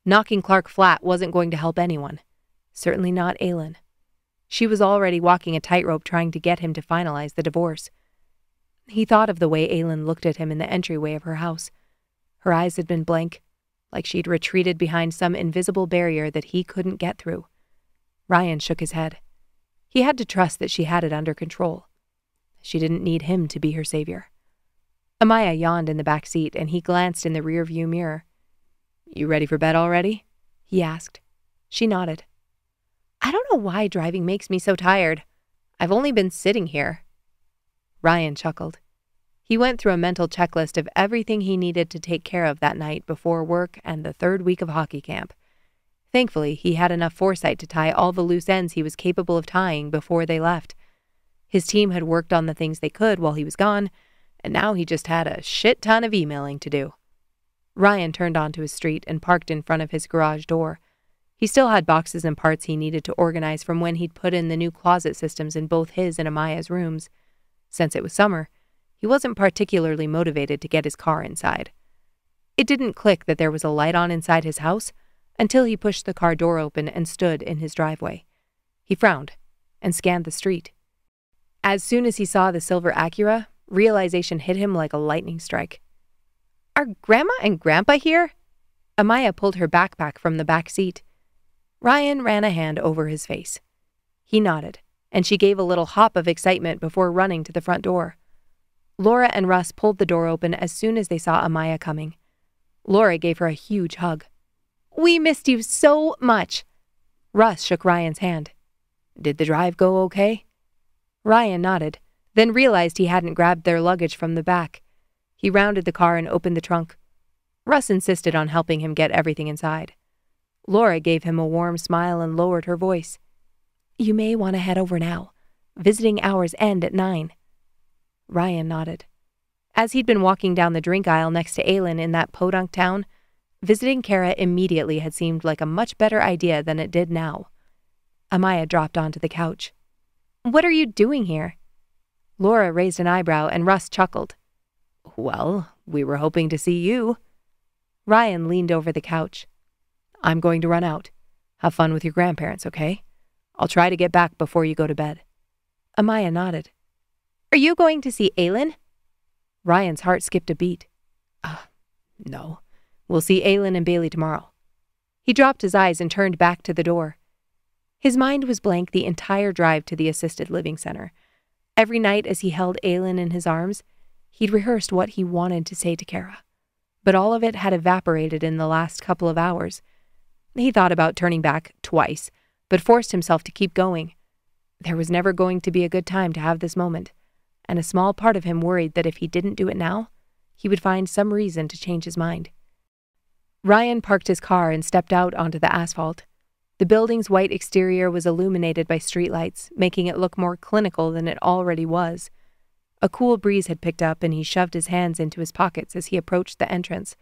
Knocking Clark flat wasn't going to help anyone. Certainly not Aylin. She was already walking a tightrope trying to get him to finalize the divorce. He thought of the way Aylin looked at him in the entryway of her house. Her eyes had been blank, like she'd retreated behind some invisible barrier that he couldn't get through. Ryan shook his head. He had to trust that she had it under control. She didn't need him to be her savior. Amaya yawned in the back seat, and he glanced in the rearview mirror. "You ready for bed already?" he asked. She nodded. "I don't know why driving makes me so tired. I've only been sitting here." Ryan chuckled. He went through a mental checklist of everything he needed to take care of that night before work and the third week of hockey camp. Thankfully, he had enough foresight to tie all the loose ends he was capable of tying before they left. His team had worked on the things they could while he was gone, and now he just had a shit ton of emailing to do. Ryan turned onto his street and parked in front of his garage door. He still had boxes and parts he needed to organize from when he'd put in the new closet systems in both his and Amaya's rooms. Since it was summer, he wasn't particularly motivated to get his car inside. It didn't click that there was a light on inside his house until he pushed the car door open and stood in his driveway. He frowned and scanned the street. As soon as he saw the silver Acura, realization hit him like a lightning strike. "Are Grandma and Grandpa here?" Amaya pulled her backpack from the back seat. Ryan ran a hand over his face. He nodded, and she gave a little hop of excitement before running to the front door. Laura and Russ pulled the door open as soon as they saw Amaya coming. Laura gave her a huge hug. "We missed you so much." Russ shook Ryan's hand. "Did the drive go okay?" Ryan nodded, then realized he hadn't grabbed their luggage from the back. He rounded the car and opened the trunk. Russ insisted on helping him get everything inside. Laura gave him a warm smile and lowered her voice. "You may want to head over now. Visiting hours end at 9. Ryan nodded. As he'd been walking down the drink aisle next to Aylin in that podunk town, visiting Kara immediately had seemed like a much better idea than it did now. Amaya dropped onto the couch. "What are you doing here?" Laura raised an eyebrow and Russ chuckled. "Well, we were hoping to see you." Ryan leaned over the couch. "I'm going to run out. Have fun with your grandparents, okay? I'll try to get back before you go to bed." Amaya nodded. "Are you going to see Aylin?" Ryan's heart skipped a beat. No. We'll see Aylin and Bailey tomorrow." He dropped his eyes and turned back to the door. His mind was blank the entire drive to the assisted living center. Every night as he held Aylin in his arms, he'd rehearsed what he wanted to say to Kara. But all of it had evaporated in the last couple of hours. He thought about turning back twice, but forced himself to keep going. There was never going to be a good time to have this moment, and a small part of him worried that if he didn't do it now, he would find some reason to change his mind. Ryan parked his car and stepped out onto the asphalt. The building's white exterior was illuminated by streetlights, making it look more clinical than it already was. A cool breeze had picked up, and he shoved his hands into his pockets as he approached the entrance.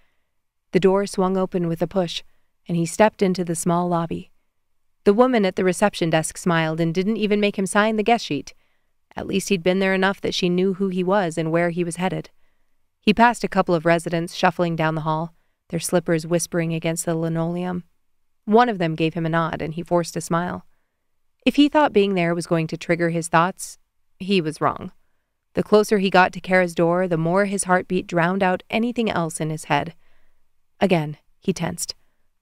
The door swung open with a push, and he stepped into the small lobby. The woman at the reception desk smiled and didn't even make him sign the guest sheet. At least he'd been there enough that she knew who he was and where he was headed. He passed a couple of residents shuffling down the hall, their slippers whispering against the linoleum. One of them gave him a nod, and he forced a smile. If he thought being there was going to trigger his thoughts, he was wrong. The closer he got to Kara's door, the more his heartbeat drowned out anything else in his head. Again, he tensed,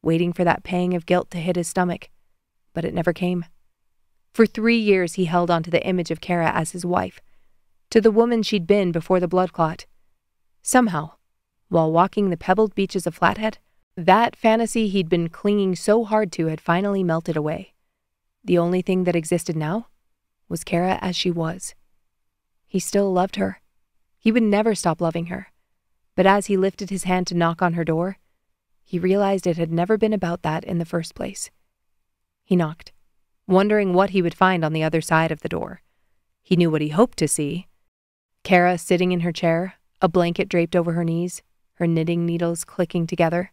waiting for that pang of guilt to hit his stomach. But it never came. For 3 years he held onto the image of Kara as his wife, to the woman she'd been before the blood clot. Somehow, while walking the pebbled beaches of Flathead, that fantasy he'd been clinging so hard to had finally melted away. The only thing that existed now was Kara as she was. He still loved her. He would never stop loving her. But as he lifted his hand to knock on her door, he realized it had never been about that in the first place. He knocked, wondering what he would find on the other side of the door. He knew what he hoped to see. Kara sitting in her chair, a blanket draped over her knees, her knitting needles clicking together.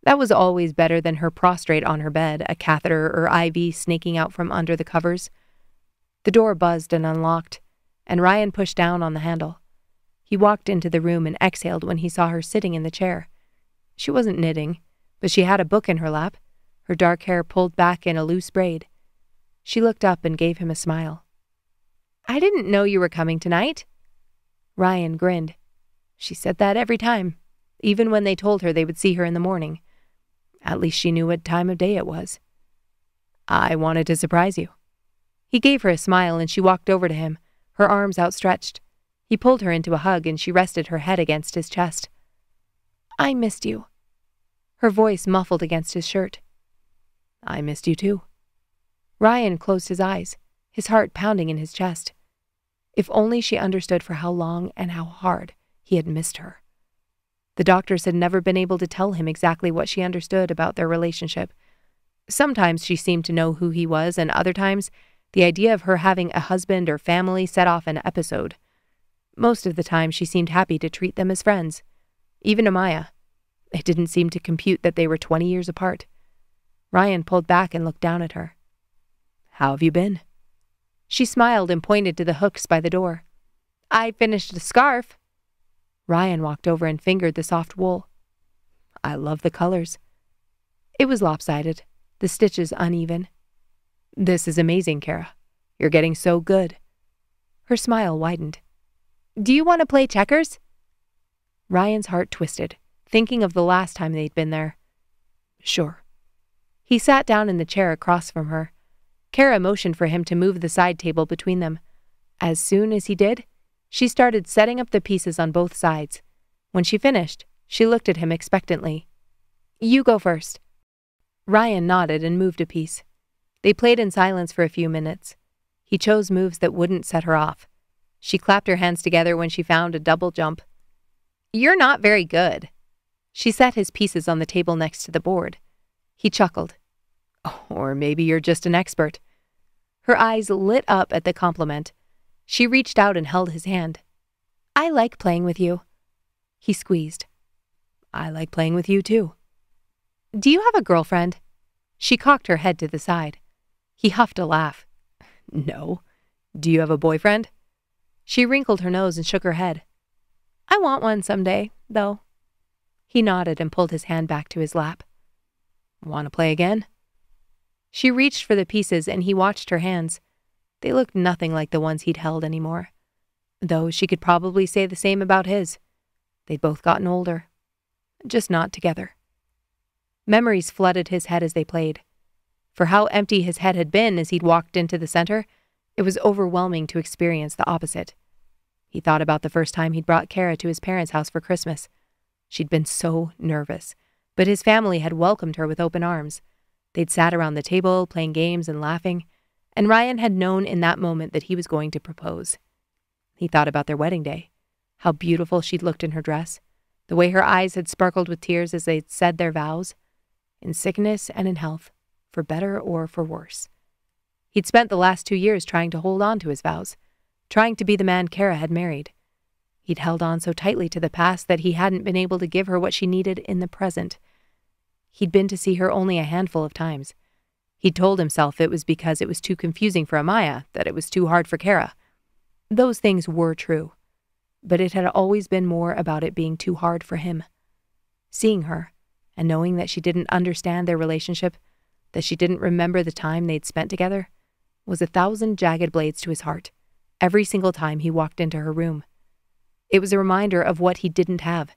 That was always better than her prostrate on her bed, a catheter or IV snaking out from under the covers. The door buzzed and unlocked, and Ryan pushed down on the handle. He walked into the room and exhaled when he saw her sitting in the chair. She wasn't knitting, but she had a book in her lap, her dark hair pulled back in a loose braid. She looked up and gave him a smile. "I didn't know you were coming tonight." Ryan grinned. She said that every time, even when they told her they would see her in the morning. At least she knew what time of day it was. "I wanted to surprise you." He gave her a smile and she walked over to him, her arms outstretched. He pulled her into a hug and she rested her head against his chest. "I missed you." Her voice muffled against his shirt. "I missed you too." Ryan closed his eyes, his heart pounding in his chest. If only she understood for how long and how hard he had missed her. The doctors had never been able to tell him exactly what she understood about their relationship. Sometimes she seemed to know who he was, and other times the idea of her having a husband or family set off an episode. Most of the time she seemed happy to treat them as friends. Even Amaya. It didn't seem to compute that they were 20 years apart. Ryan pulled back and looked down at her. "How have you been?" She smiled and pointed to the hooks by the door. "I finished the scarf." Ryan walked over and fingered the soft wool. "I love the colors." It was lopsided, the stitches uneven. "This is amazing, Kara. You're getting so good." Her smile widened. "Do you want to play checkers?" Ryan's heart twisted, thinking of the last time they'd been there. "Sure." He sat down in the chair across from her. Kara motioned for him to move the side table between them. As soon as he did, she started setting up the pieces on both sides. When she finished, she looked at him expectantly. "You go first." Ryan nodded and moved a piece. They played in silence for a few minutes. He chose moves that wouldn't set her off. She clapped her hands together when she found a double jump. "You're not very good." She set his pieces on the table next to the board. He chuckled. "Or maybe you're just an expert." Her eyes lit up at the compliment. She reached out and held his hand. "I like playing with you." He squeezed. "I like playing with you too." "Do you have a girlfriend?" She cocked her head to the side. He huffed a laugh. "No. Do you have a boyfriend?" She wrinkled her nose and shook her head. "I want one someday, though." He nodded and pulled his hand back to his lap. "Want to play again?" She reached for the pieces and he watched her hands. They looked nothing like the ones he'd held anymore. Though she could probably say the same about his. They'd both gotten older. Just not together. Memories flooded his head as they played. For how empty his head had been as he'd walked into the center, it was overwhelming to experience the opposite. He thought about the first time he'd brought Kara to his parents' house for Christmas. She'd been so nervous, but his family had welcomed her with open arms. They'd sat around the table, playing games and laughing, and Ryan had known in that moment that he was going to propose. He thought about their wedding day, how beautiful she'd looked in her dress, the way her eyes had sparkled with tears as they'd said their vows, in sickness and in health, for better or for worse. He'd spent the last 2 years trying to hold on to his vows, trying to be the man Kara had married. He'd held on so tightly to the past that he hadn't been able to give her what she needed in the present. He'd been to see her only a handful of times. He'd told himself it was because it was too confusing for Amaya, that it was too hard for Kara. Those things were true, but it had always been more about it being too hard for him. Seeing her, and knowing that she didn't understand their relationship, that she didn't remember the time they'd spent together, was 1,000 jagged blades to his heart, every single time he walked into her room. It was a reminder of what he didn't have.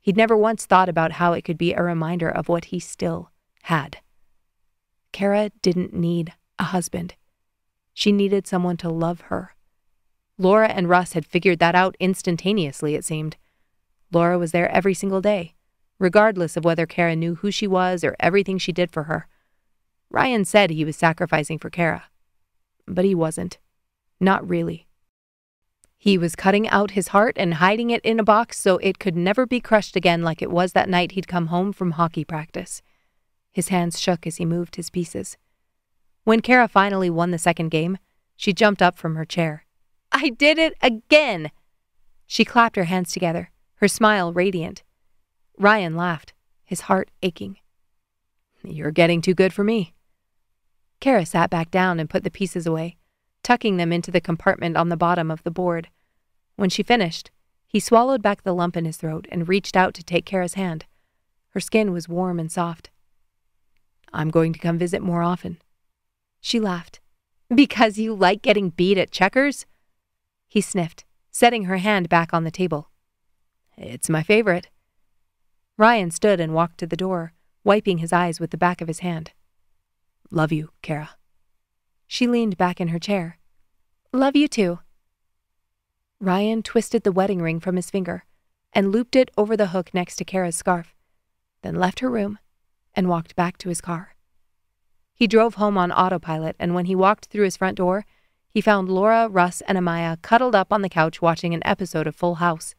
He'd never once thought about how it could be a reminder of what he still had. Kara didn't need a husband. She needed someone to love her. Laura and Russ had figured that out instantaneously, it seemed. Laura was there every single day, regardless of whether Kara knew who she was or everything she did for her. Ryan said he was sacrificing for Kara, but he wasn't. Not really. He was cutting out his heart and hiding it in a box so it could never be crushed again like it was that night he'd come home from hockey practice. His hands shook as he moved his pieces. When Kara finally won the second game, she jumped up from her chair. "I did it again!" She clapped her hands together, her smile radiant. Ryan laughed, his heart aching. "You're getting too good for me." Kara sat back down and put the pieces away, tucking them into the compartment on the bottom of the board. When she finished, he swallowed back the lump in his throat and reached out to take Kara's hand. Her skin was warm and soft. "I'm going to come visit more often." She laughed. "Because you like getting beat at checkers?" He sniffed, setting her hand back on the table. "It's my favorite." Ryan stood and walked to the door, wiping his eyes with the back of his hand. "Love you, Kara." She leaned back in her chair. "Love you too." Ryan twisted the wedding ring from his finger and looped it over the hook next to Kara's scarf, then left her room and walked back to his car. He drove home on autopilot, and when he walked through his front door, he found Laura, Russ, and Amaya cuddled up on the couch watching an episode of Full House.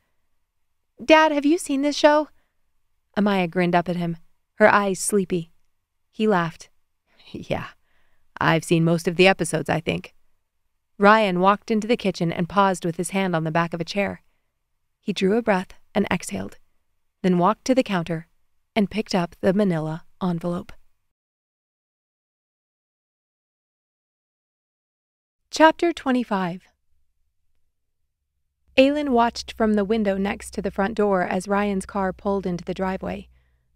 "Dad, have you seen this show?" Amaya grinned up at him, her eyes sleepy. He laughed. "Yeah, I've seen most of the episodes, I think." Ryan walked into the kitchen and paused with his hand on the back of a chair. He drew a breath and exhaled, then walked to the counter and picked up the manila envelope. Chapter 25. Aylin watched from the window next to the front door as Ryan's car pulled into the driveway,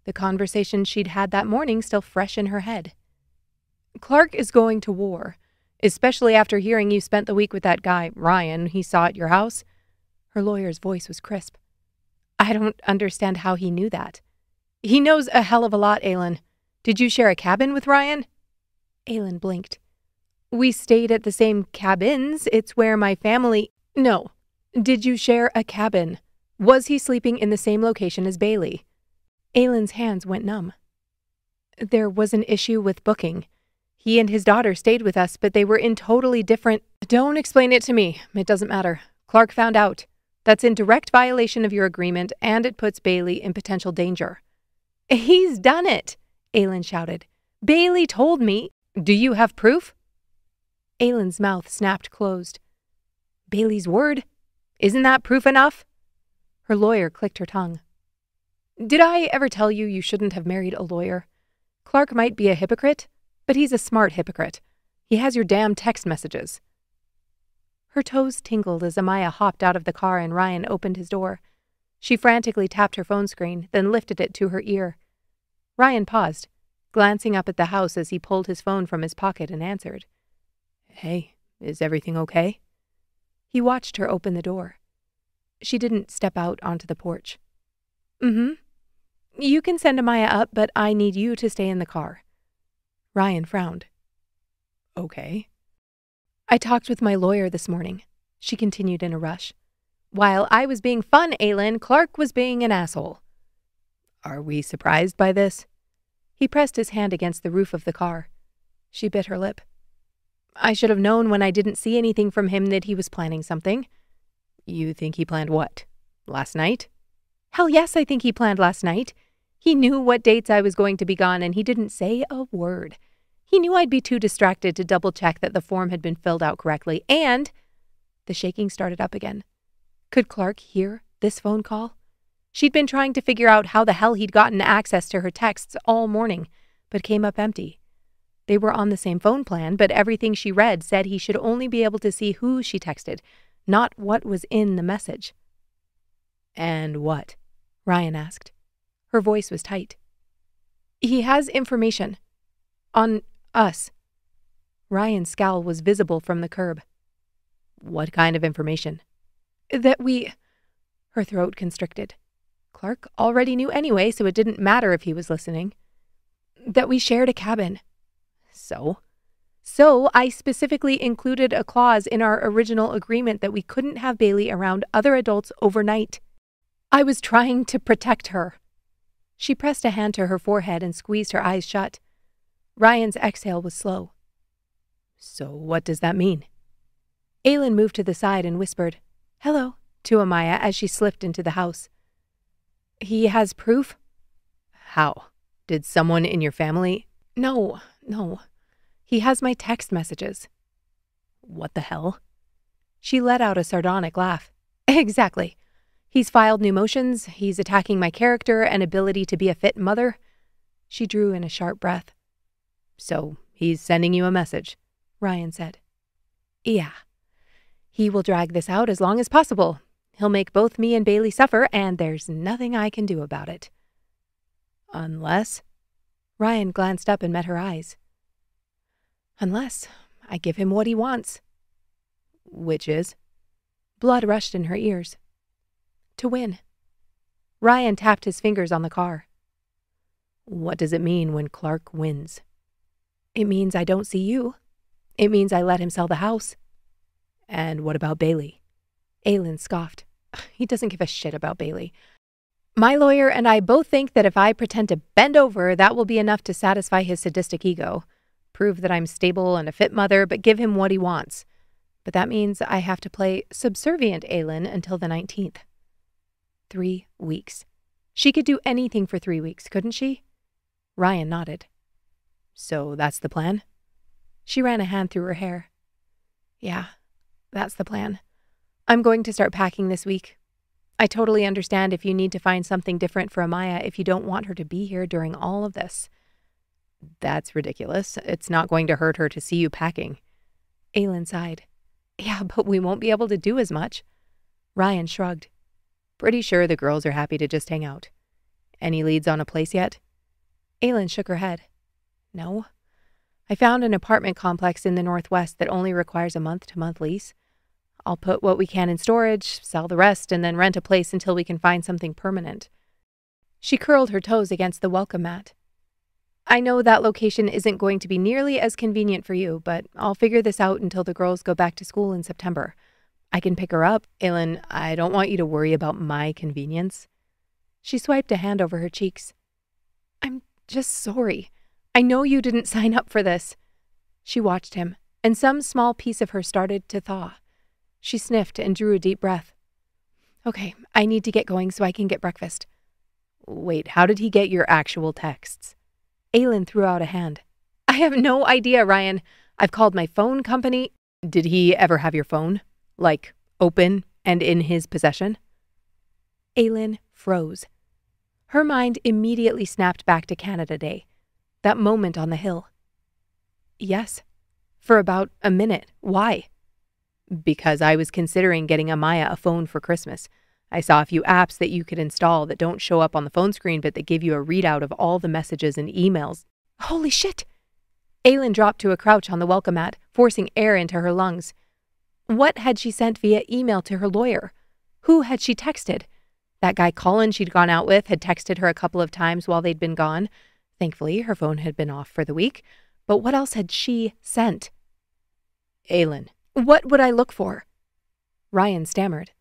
the conversation she'd had that morning still fresh in her head. "Clark is going to war, especially after hearing you spent the week with that guy, Ryan, he saw at your house." Her lawyer's voice was crisp. "I don't understand how he knew that." "He knows a hell of a lot, Aylin. Did you share a cabin with Ryan?" Aylin blinked. "We stayed at the same cabins. It's where my family—" "No. Did you share a cabin? Was he sleeping in the same location as Bailey?" Aylin's hands went numb. "There was an issue with booking. He and his daughter stayed with us, but they were in totally different—" "Don't explain it to me. It doesn't matter. Clark found out. That's in direct violation of your agreement, and it puts Bailey in potential danger." "He's done it!" Aylin shouted. "Bailey told me—" "Do you have proof?" Aylin's mouth snapped closed. "Bailey's word? Isn't that proof enough?" Her lawyer clicked her tongue. "Did I ever tell you you shouldn't have married a lawyer? Clark might be a hypocrite, but he's a smart hypocrite. He has your damn text messages." Her toes tingled as Amaya hopped out of the car and Ryan opened his door. She frantically tapped her phone screen, then lifted it to her ear. Ryan paused, glancing up at the house as he pulled his phone from his pocket and answered. "Hey, is everything okay?" He watched her open the door. She didn't step out onto the porch. "Mm-hmm. You can send Amaya up, but I need you to stay in the car." Ryan frowned. "Okay." "I talked with my lawyer this morning," she continued in a rush. "While I was being fun, Aylin, Clark was being an asshole." "Are we surprised by this?" He pressed his hand against the roof of the car. She bit her lip. "I should have known when I didn't see anything from him that he was planning something." "You think he planned what? Last night?" "Hell yes, I think he planned last night. He knew what dates I was going to be gone, and he didn't say a word. He knew I'd be too distracted to double-check that the form had been filled out correctly, and—" The shaking started up again. Could Clark hear this phone call? She'd been trying to figure out how the hell he'd gotten access to her texts all morning, but came up empty. They were on the same phone plan, but everything she read said he should only be able to see who she texted, not what was in the message. "And what?" Ryan asked. Her voice was tight. He has information. On us. Ryan's scowl was visible from the curb. What kind of information? That we... Her throat constricted. Clark already knew anyway, so it didn't matter if he was listening. That we shared a cabin. So I specifically included a clause in our original agreement that we couldn't have Bailey around other adults overnight. I was trying to protect her. She pressed a hand to her forehead and squeezed her eyes shut. Ryan's exhale was slow. So what does that mean? Aylin moved to the side and whispered, "Hello," to Amaya as she slipped into the house. He has proof? How? Did someone in your family? No. He has my text messages. What the hell? She let out a sardonic laugh. Exactly. He's filed new motions. He's attacking my character and ability to be a fit mother. She drew in a sharp breath. So he's sending you a message, Ryan said. Yeah. He will drag this out as long as possible. He'll make both me and Bailey suffer, and there's nothing I can do about it. Unless? Ryan glanced up and met her eyes. Unless I give him what he wants. Which is? Blood rushed in her ears. To win. Ryan tapped his fingers on the car. What does it mean when Clark wins? It means I don't see you. It means I let him sell the house. And what about Bailey? Aylin scoffed. He doesn't give a shit about Bailey. My lawyer and I both think that if I pretend to bend over, that will be enough to satisfy his sadistic ego. Prove that I'm stable and a fit mother, but give him what he wants. But that means I have to play subservient Aylin until the 19th. 3 weeks. She could do anything for 3 weeks, couldn't she? Ryan nodded. So that's the plan? She ran a hand through her hair. Yeah, that's the plan. I'm going to start packing this week. I totally understand if you need to find something different for Amaya if you don't want her to be here during all of this. That's ridiculous. It's not going to hurt her to see you packing. Aylin sighed. Yeah, but we won't be able to do as much. Ryan shrugged. Pretty sure the girls are happy to just hang out. Any leads on a place yet? Aylin shook her head. No. I found an apartment complex in the Northwest that only requires a month-to-month lease. I'll put what we can in storage, sell the rest, and then rent a place until we can find something permanent. She curled her toes against the welcome mat. I know that location isn't going to be nearly as convenient for you, but I'll figure this out until the girls go back to school in September. I can pick her up. Aylin, I don't want you to worry about my convenience. She swiped a hand over her cheeks. I'm just sorry. I know you didn't sign up for this. She watched him, and some small piece of her started to thaw. She sniffed and drew a deep breath. Okay, I need to get going so I can get breakfast. Wait, how did he get your actual texts? Aylin threw out a hand. I have no idea, Ryan. I've called my phone company. Did he ever have your phone? Like, open and in his possession? Aylin froze. Her mind immediately snapped back to Canada Day. That moment on the hill. Yes. For about a minute. Why? Because I was considering getting Amaya a phone for Christmas. I saw a few apps that you could install that don't show up on the phone screen, but that give you a readout of all the messages and emails. Holy shit! Aylin dropped to a crouch on the welcome mat, forcing air into her lungs. What had she sent via email to her lawyer? Who had she texted? That guy Colin she'd gone out with had texted her a couple of times while they'd been gone. Thankfully, her phone had been off for the week. But what else had she sent? Aylin. What would I look for? Ryan stammered.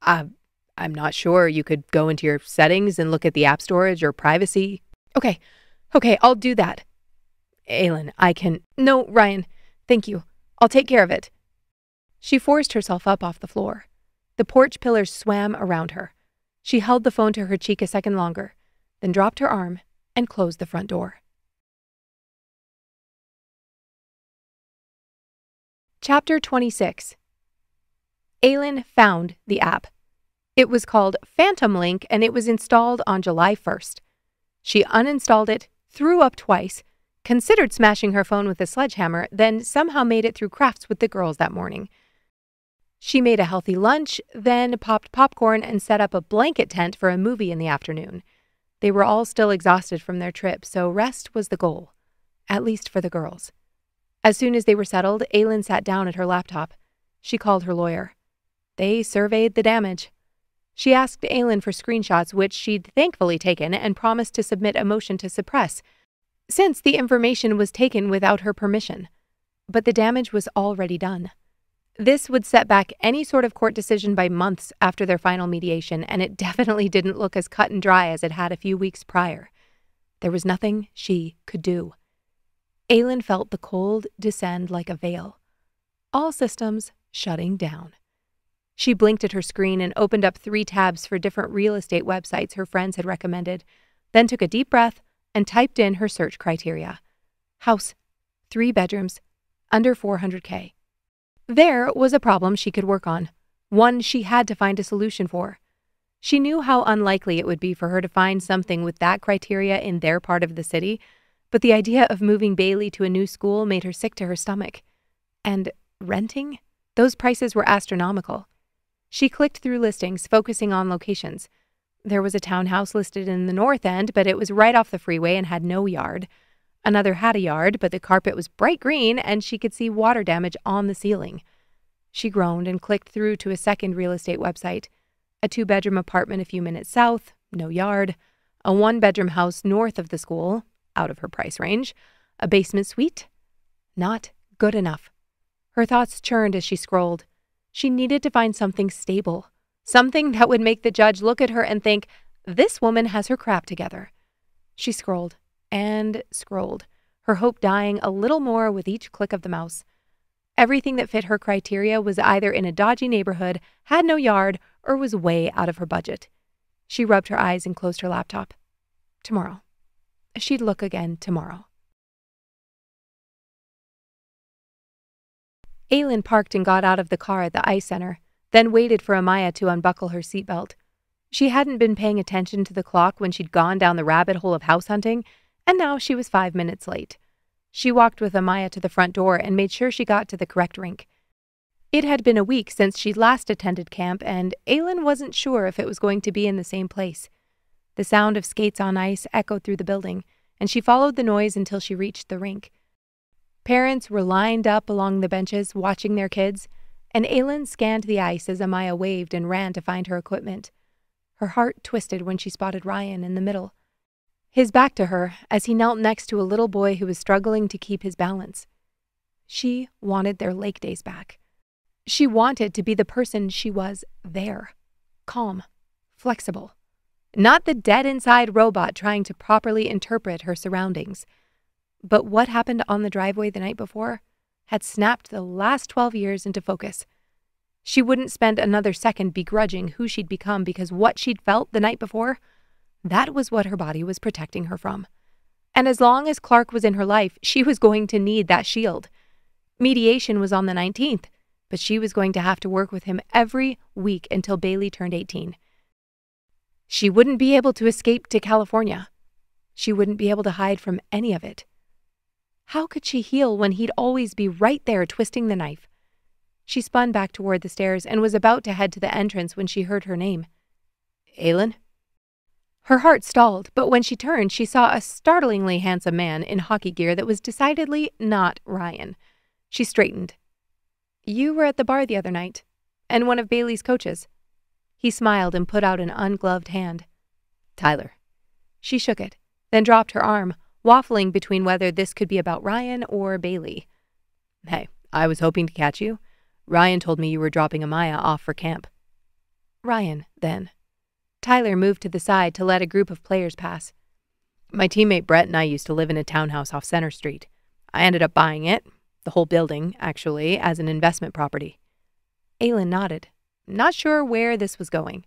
I'm not sure. You could go into your settings and look at the app storage or privacy. Okay, I'll do that. Aylin, I can... No, Ryan, thank you. I'll take care of it. She forced herself up off the floor. The porch pillars swam around her. She held the phone to her cheek a second longer, then dropped her arm and closed the front door. Chapter 26. Aylin found the app. It was called Phantom Link, and it was installed on July 1st. She uninstalled it, threw up twice, considered smashing her phone with a sledgehammer, then somehow made it through crafts with the girls that morning. She made a healthy lunch, then popped popcorn and set up a blanket tent for a movie in the afternoon. They were all still exhausted from their trip, so rest was the goal, at least for the girls. As soon as they were settled, Aylin sat down at her laptop. She called her lawyer. They surveyed the damage. She asked Aylin for screenshots, which she'd thankfully taken, and promised to submit a motion to suppress, since the information was taken without her permission. But the damage was already done. This would set back any sort of court decision by months after their final mediation, and it definitely didn't look as cut and dry as it had a few weeks prior. There was nothing she could do. Aylin felt the cold descend like a veil. All systems shutting down. She blinked at her screen and opened up 3 tabs for different real estate websites her friends had recommended, then took a deep breath and typed in her search criteria. House, 3 bedrooms, under $400K. There was a problem she could work on, one she had to find a solution for. She knew how unlikely it would be for her to find something with that criteria in their part of the city, but the idea of moving Bailey to a new school made her sick to her stomach. And renting? Those prices were astronomical. She clicked through listings, focusing on locations. There was a townhouse listed in the north end, but it was right off the freeway and had no yard. Another had a yard, but the carpet was bright green and she could see water damage on the ceiling. She groaned and clicked through to a second real estate website. A 2-bedroom apartment a few minutes south, no yard. A 1-bedroom house north of the school, out of her price range. A basement suite. Not good enough. Her thoughts churned as she scrolled. She needed to find something stable. Something that would make the judge look at her and think, this woman has her crap together. She scrolled and scrolled, her hope dying a little more with each click of the mouse. Everything that fit her criteria was either in a dodgy neighborhood, had no yard, or was way out of her budget. She rubbed her eyes and closed her laptop. Tomorrow. She'd look again tomorrow. Aylin parked and got out of the car at the ice center, then waited for Amaya to unbuckle her seatbelt. She hadn't been paying attention to the clock when she'd gone down the rabbit hole of house hunting, and now she was 5 minutes late. She walked with Amaya to the front door and made sure she got to the correct rink. It had been a week since she'd last attended camp, and Aylin wasn't sure if it was going to be in the same place. The sound of skates on ice echoed through the building, and she followed the noise until she reached the rink. Parents were lined up along the benches watching their kids, and Aylin scanned the ice as Amaya waved and ran to find her equipment. Her heart twisted when she spotted Ryan in the middle, his back to her as he knelt next to a little boy who was struggling to keep his balance. She wanted their lake days back. She wanted to be the person she was there, calm, flexible, not the dead-inside robot trying to properly interpret her surroundings. But what happened on the driveway the night before had snapped the last 12 years into focus. She wouldn't spend another second begrudging who she'd become because what she'd felt the night before, that was what her body was protecting her from. And as long as Clark was in her life, she was going to need that shield. Mediation was on the 19th, but she was going to have to work with him every week until Bailey turned 18. She wouldn't be able to escape to California. She wouldn't be able to hide from any of it. How could she heal when he'd always be right there twisting the knife? She spun back toward the stairs and was about to head to the entrance when she heard her name. Aylin? Her heart stalled, but when she turned, she saw a startlingly handsome man in hockey gear that was decidedly not Ryan. She straightened. You were at the bar the other night, and one of Bailey's coaches. He smiled and put out an ungloved hand. Tyler. She shook it, then dropped her arm, waffling between whether this could be about Ryan or Bailey. Hey, I was hoping to catch you. Ryan told me you were dropping Amaya off for camp. Ryan, then. Tyler moved to the side to let a group of players pass. My teammate Brett and I used to live in a townhouse off Center Street. I ended up buying it, the whole building, actually, as an investment property. Aylin nodded, not sure where this was going.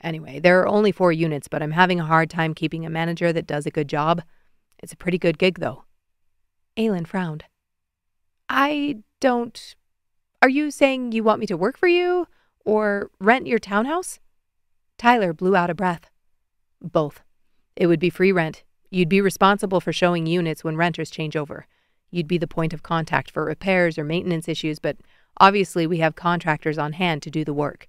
Anyway, there are only 4 units, but I'm having a hard time keeping a manager that does a good job. It's a pretty good gig, though. Aylin frowned. Are you saying you want me to work for you? Or rent your townhouse? Tyler blew out a breath. Both. It would be free rent. You'd be responsible for showing units when renters change over. You'd be the point of contact for repairs or maintenance issues, but obviously we have contractors on hand to do the work.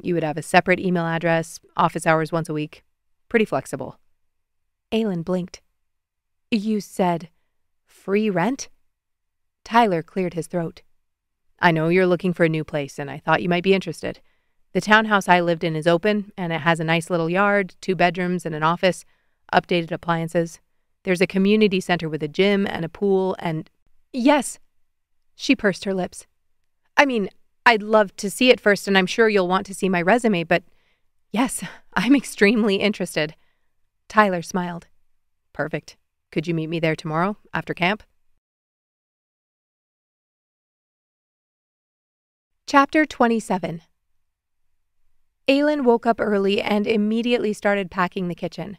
You would have a separate email address, office hours once a week. Pretty flexible. Aylin blinked. You said free rent? Tyler cleared his throat. I know you're looking for a new place, and I thought you might be interested. The townhouse I lived in is open, and it has a nice little yard, 2 bedrooms and an office, updated appliances. There's a community center with a gym and a pool and... Yes, she pursed her lips. I mean, I'd love to see it first, and I'm sure you'll want to see my resume, but yes, I'm extremely interested. Tyler smiled. Perfect. Could you meet me there tomorrow, after camp? Chapter 27. Aylin woke up early and immediately started packing the kitchen.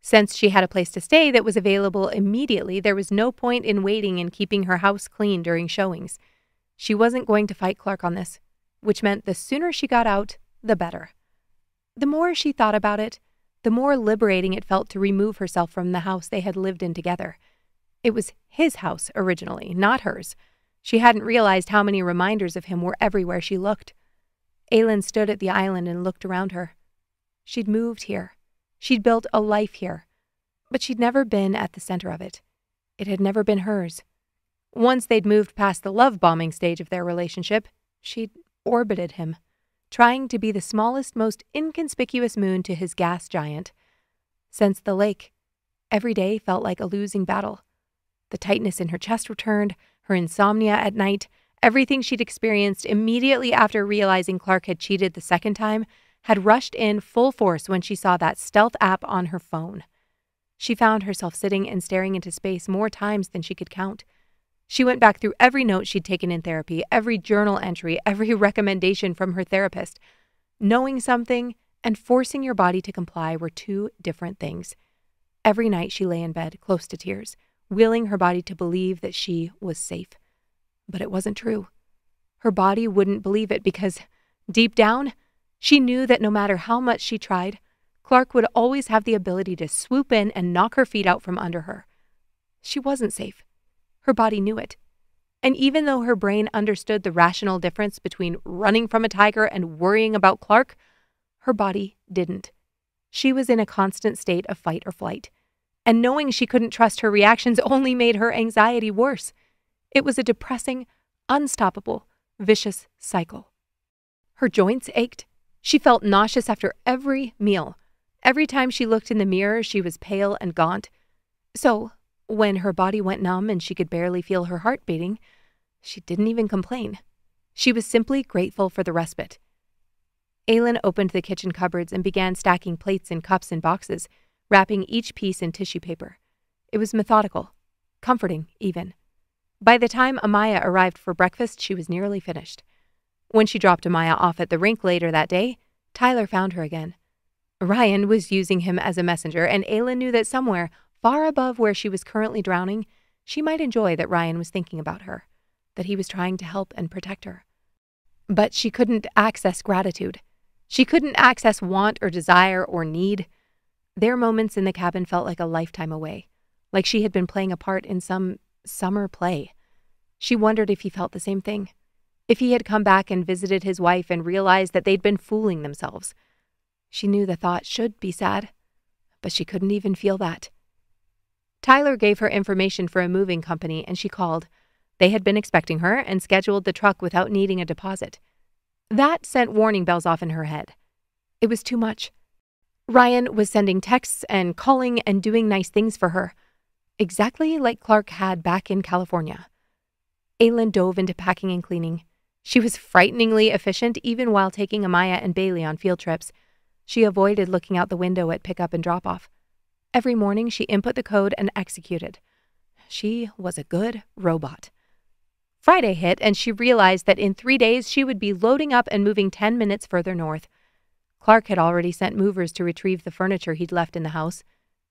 Since she had a place to stay that was available immediately, there was no point in waiting and keeping her house clean during showings. She wasn't going to fight Clark on this, which meant the sooner she got out, the better. The more she thought about it, the more liberating it felt to remove herself from the house they had lived in together. It was his house originally, not hers. She hadn't realized how many reminders of him were everywhere she looked. Aylin stood at the island and looked around her. She'd moved here. She'd built a life here. But she'd never been at the center of it. It had never been hers. Once they'd moved past the love-bombing stage of their relationship, she'd orbited him, trying to be the smallest, most inconspicuous moon to his gas giant. Since the lake, every day felt like a losing battle. The tightness in her chest returned, her insomnia at night, everything she'd experienced immediately after realizing Clark had cheated the second time had rushed in full force when she saw that stealth app on her phone. She found herself sitting and staring into space more times than she could count. She went back through every note she'd taken in therapy, every journal entry, every recommendation from her therapist. Knowing something and forcing your body to comply were 2 different things. Every night she lay in bed, close to tears, willing her body to believe that she was safe. But it wasn't true. Her body wouldn't believe it because, deep down, she knew that no matter how much she tried, Clark would always have the ability to swoop in and knock her feet out from under her. She wasn't safe. Her body knew it. And even though her brain understood the rational difference between running from a tiger and worrying about Clark, her body didn't. She was in a constant state of fight or flight. And knowing she couldn't trust her reactions only made her anxiety worse. It was a depressing, unstoppable, vicious cycle. Her joints ached. She felt nauseous after every meal. Every time she looked in the mirror, she was pale and gaunt. So, when her body went numb and she could barely feel her heart beating, she didn't even complain. She was simply grateful for the respite. Aylin opened the kitchen cupboards and began stacking plates and cups in boxes, wrapping each piece in tissue paper. It was methodical, comforting even. By the time Amaya arrived for breakfast, she was nearly finished. When she dropped Amaya off at the rink later that day, Tyler found her again. Ryan was using him as a messenger, and Aylin knew that somewhere, far above where she was currently drowning, she might enjoy that Ryan was thinking about her, that he was trying to help and protect her. But she couldn't access gratitude. She couldn't access want or desire or need. Their moments in the cabin felt like a lifetime away, like she had been playing a part in some summer play. She wondered if he felt the same thing, if he had come back and visited his wife and realized that they'd been fooling themselves. She knew the thought should be sad, but she couldn't even feel that. Tyler gave her information for a moving company, and she called. They had been expecting her and scheduled the truck without needing a deposit. That sent warning bells off in her head. It was too much. Ryan was sending texts and calling and doing nice things for her, exactly like Clark had back in California. Aylin dove into packing and cleaning. She was frighteningly efficient even while taking Amaya and Bailey on field trips. She avoided looking out the window at pickup and drop-off. Every morning, she input the code and executed. She was a good robot. Friday hit, and she realized that in 3 days, she would be loading up and moving 10 minutes further north. Clark had already sent movers to retrieve the furniture he'd left in the house.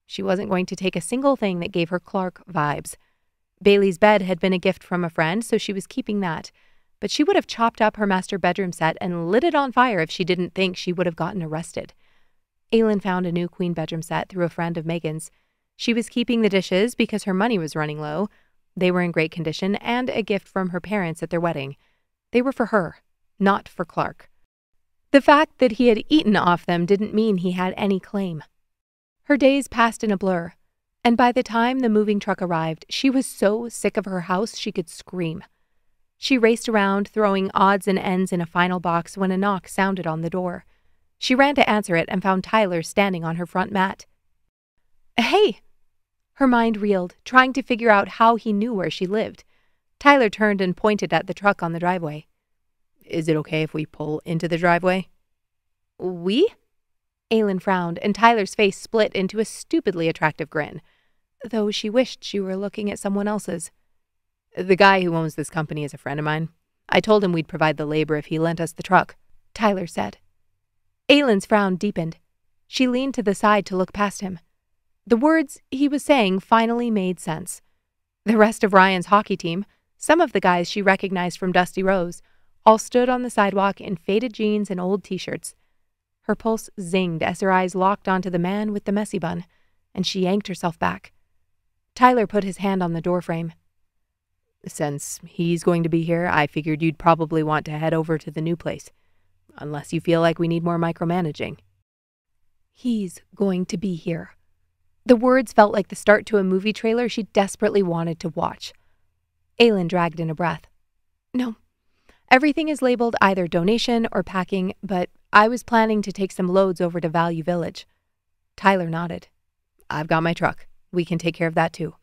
She wasn't going to take a single thing that gave her Clark vibes. Bailey's bed had been a gift from a friend, so she was keeping that. But she would have chopped up her master bedroom set and lit it on fire if she didn't think she would have gotten arrested. Aylin found a new queen bedroom set through a friend of Megan's. She was keeping the dishes because her money was running low. They were in great condition and a gift from her parents at their wedding. They were for her, not for Clark. The fact that he had eaten off them didn't mean he had any claim. Her days passed in a blur. And by the time the moving truck arrived, she was so sick of her house she could scream. She raced around, throwing odds and ends in a final box when a knock sounded on the door. She ran to answer it and found Tyler standing on her front mat. "Hey!" Her mind reeled, trying to figure out how he knew where she lived. Tyler turned and pointed at the truck on the driveway. "Is it okay if we pull into the driveway?" "We?" Aylin frowned, and Tyler's face split into a stupidly attractive grin, though she wished she were looking at someone else's. "The guy who owns this company is a friend of mine. I told him we'd provide the labor if he lent us the truck," Tyler said. Aylin's frown deepened. She leaned to the side to look past him. The words he was saying finally made sense. The rest of Ryan's hockey team, some of the guys she recognized from Dusty Rose, all stood on the sidewalk in faded jeans and old t-shirts. Her pulse zinged as her eyes locked onto the man with the messy bun, and she yanked herself back. Tyler put his hand on the doorframe. "Since he's going to be here, I figured you'd probably want to head over to the new place, unless you feel like we need more micromanaging." He's going to be here. The words felt like the start to a movie trailer she desperately wanted to watch. Aylin dragged in a breath. "No. Everything is labeled either donation or packing, but I was planning to take some loads over to Value Village." Tyler nodded. "I've got my truck. We can take care of that too."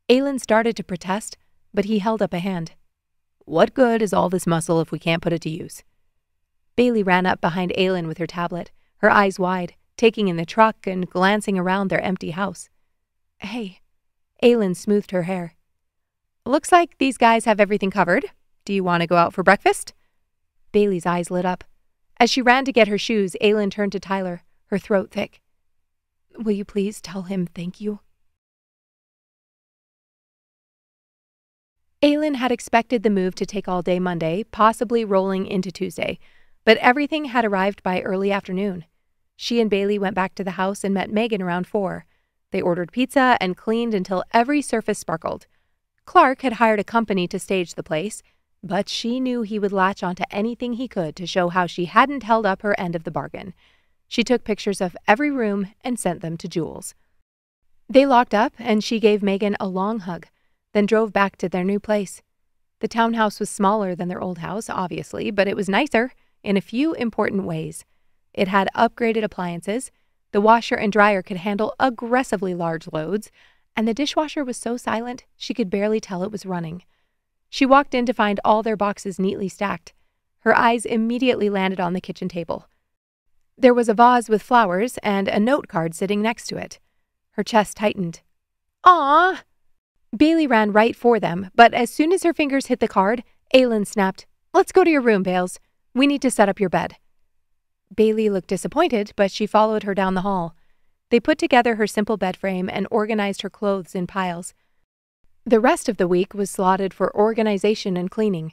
Aylin started to protest, but he held up a hand. "What good is all this muscle if we can't put it to use?" Bailey ran up behind Aylin with her tablet, her eyes wide, taking in the truck and glancing around their empty house. "Hey." Aylin smoothed her hair. "Looks like these guys have everything covered. Do you want to go out for breakfast?" Bailey's eyes lit up. As she ran to get her shoes, Aylin turned to Tyler, her throat thick. "Will you please tell him thank you?" Aylin had expected the move to take all day Monday, possibly rolling into Tuesday, but everything had arrived by early afternoon. She and Bailey went back to the house and met Megan around 4. They ordered pizza and cleaned until every surface sparkled. Clark had hired a company to stage the place, but she knew he would latch onto anything he could to show how she hadn't held up her end of the bargain. She took pictures of every room and sent them to Jules. They locked up, and she gave Megan a long hug, then drove back to their new place. The townhouse was smaller than their old house, obviously, but it was nicer in a few important ways. It had upgraded appliances, the washer and dryer could handle aggressively large loads, and the dishwasher was so silent she could barely tell it was running. She walked in to find all their boxes neatly stacked. Her eyes immediately landed on the kitchen table. There was a vase with flowers and a note card sitting next to it. Her chest tightened. "Aw!" Bailey ran right for them, but as soon as her fingers hit the card, Aylin snapped, "Let's go to your room, Bales. We need to set up your bed." Bailey looked disappointed, but she followed her down the hall. They put together her simple bed frame and organized her clothes in piles. The rest of the week was slotted for organization and cleaning.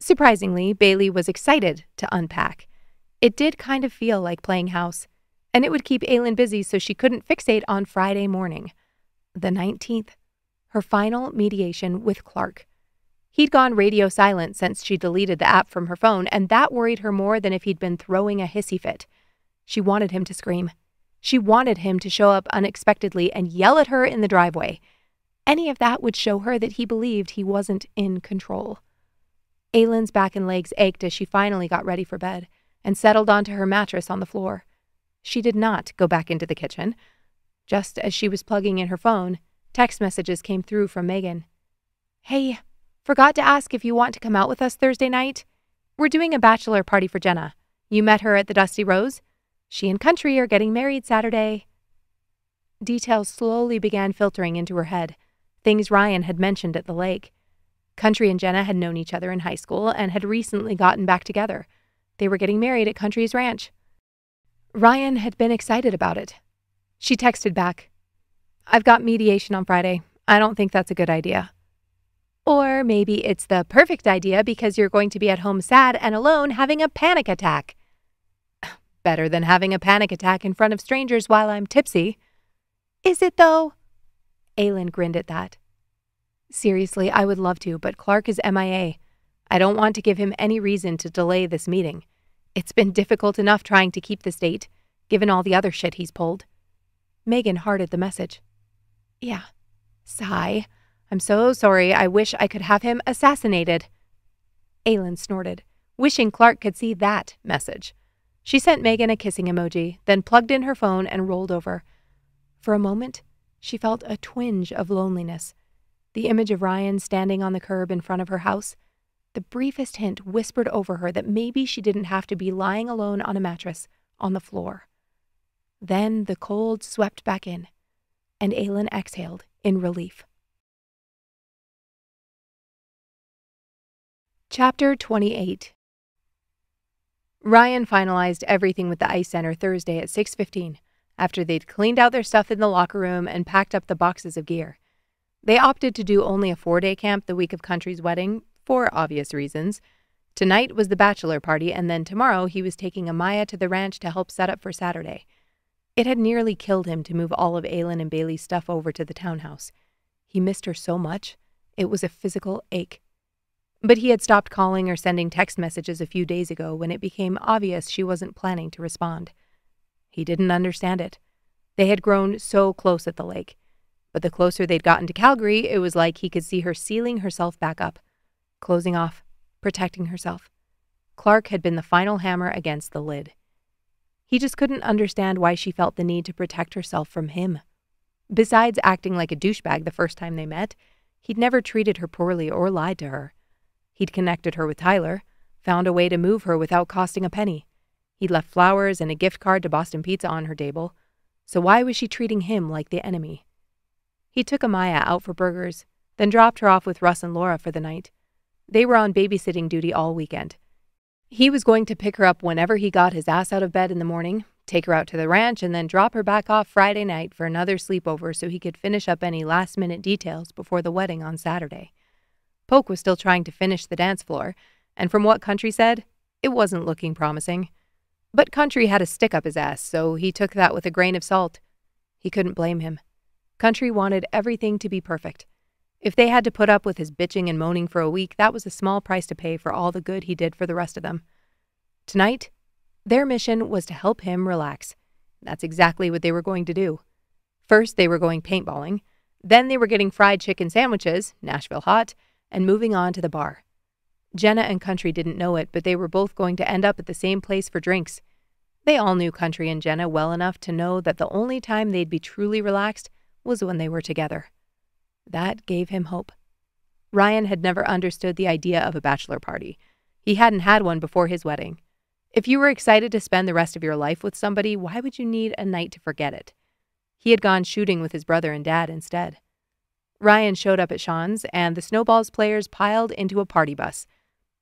Surprisingly, Bailey was excited to unpack. It did kind of feel like playing house, and it would keep Aylin busy so she couldn't fixate on Friday morning. The 19th, her final mediation with Clark. He'd gone radio silent since she deleted the app from her phone, and that worried her more than if he'd been throwing a hissy fit. She wanted him to scream. She wanted him to show up unexpectedly and yell at her in the driveway. Any of that would show her that he believed he wasn't in control. Aylin's back and legs ached as she finally got ready for bed and settled onto her mattress on the floor. She did not go back into the kitchen. Just as she was plugging in her phone, text messages came through from Megan. "Hey, forgot to ask if you want to come out with us Thursday night. We're doing a bachelor party for Jenna. You met her at the Dusty Rose. She and Country are getting married Saturday." Details slowly began filtering into her head, things Ryan had mentioned at the lake. Country and Jenna had known each other in high school and had recently gotten back together. They were getting married at Country's ranch. Ryan had been excited about it. She texted back, "I've got mediation on Friday. I don't think that's a good idea." Or maybe it's the perfect idea because you're going to be at home sad and alone having a panic attack. Better than having a panic attack in front of strangers while I'm tipsy. Is it though? Aylin grinned at that. Seriously, I would love to, but Clark is MIA. I don't want to give him any reason to delay this meeting. It's been difficult enough trying to keep this date, given all the other shit he's pulled. Megan hearted the message. Yeah. Sigh. I'm so sorry. I wish I could have him assassinated. Aylin snorted, wishing Clark could see that message. She sent Megan a kissing emoji, then plugged in her phone and rolled over. For a moment, she felt a twinge of loneliness. The image of Ryan standing on the curb in front of her house, the briefest hint whispered over her that maybe she didn't have to be lying alone on a mattress on the floor. Then the cold swept back in, and Aylin exhaled in relief. Chapter 28. Ryan finalized everything with the ice center Thursday at 6:15, after they'd cleaned out their stuff in the locker room and packed up the boxes of gear. They opted to do only a 4-day camp the week of Country's wedding, for obvious reasons. Tonight was the bachelor party, and then tomorrow he was taking Amaya to the ranch to help set up for Saturday. It had nearly killed him to move all of Aylin and Bailey's stuff over to the townhouse. He missed her so much, it was a physical ache. But he had stopped calling or sending text messages a few days ago when it became obvious she wasn't planning to respond. He didn't understand it. They had grown so close at the lake. But the closer they'd gotten to Calgary, it was like he could see her sealing herself back up, closing off, protecting herself. Clark had been the final hammer against the lid. He just couldn't understand why she felt the need to protect herself from him. Besides acting like a douchebag the first time they met, he'd never treated her poorly or lied to her. He'd connected her with Tyler, found a way to move her without costing a penny. He'd left flowers and a gift card to Boston Pizza on her table. So why was she treating him like the enemy? He took Amaya out for burgers, then dropped her off with Russ and Laura for the night. They were on babysitting duty all weekend. He was going to pick her up whenever he got his ass out of bed in the morning, take her out to the ranch, and then drop her back off Friday night for another sleepover so he could finish up any last-minute details before the wedding on Saturday. Polk was still trying to finish the dance floor, and from what Country said, it wasn't looking promising. But Country had a stick up his ass, so he took that with a grain of salt. He couldn't blame him. Country wanted everything to be perfect. If they had to put up with his bitching and moaning for a week, that was a small price to pay for all the good he did for the rest of them. Tonight, their mission was to help him relax. That's exactly what they were going to do. First, they were going paintballing. Then they were getting fried chicken sandwiches, Nashville hot, and moving on to the bar. Jenna and Country didn't know it, but they were both going to end up at the same place for drinks. They all knew Country and Jenna well enough to know that the only time they'd be truly relaxed was when they were together. That gave him hope. Ryan had never understood the idea of a bachelor party. He hadn't had one before his wedding. If you were excited to spend the rest of your life with somebody, why would you need a night to forget it? He had gone shooting with his brother and dad instead. Ryan showed up at Sean's, and the Snowballs players piled into a party bus.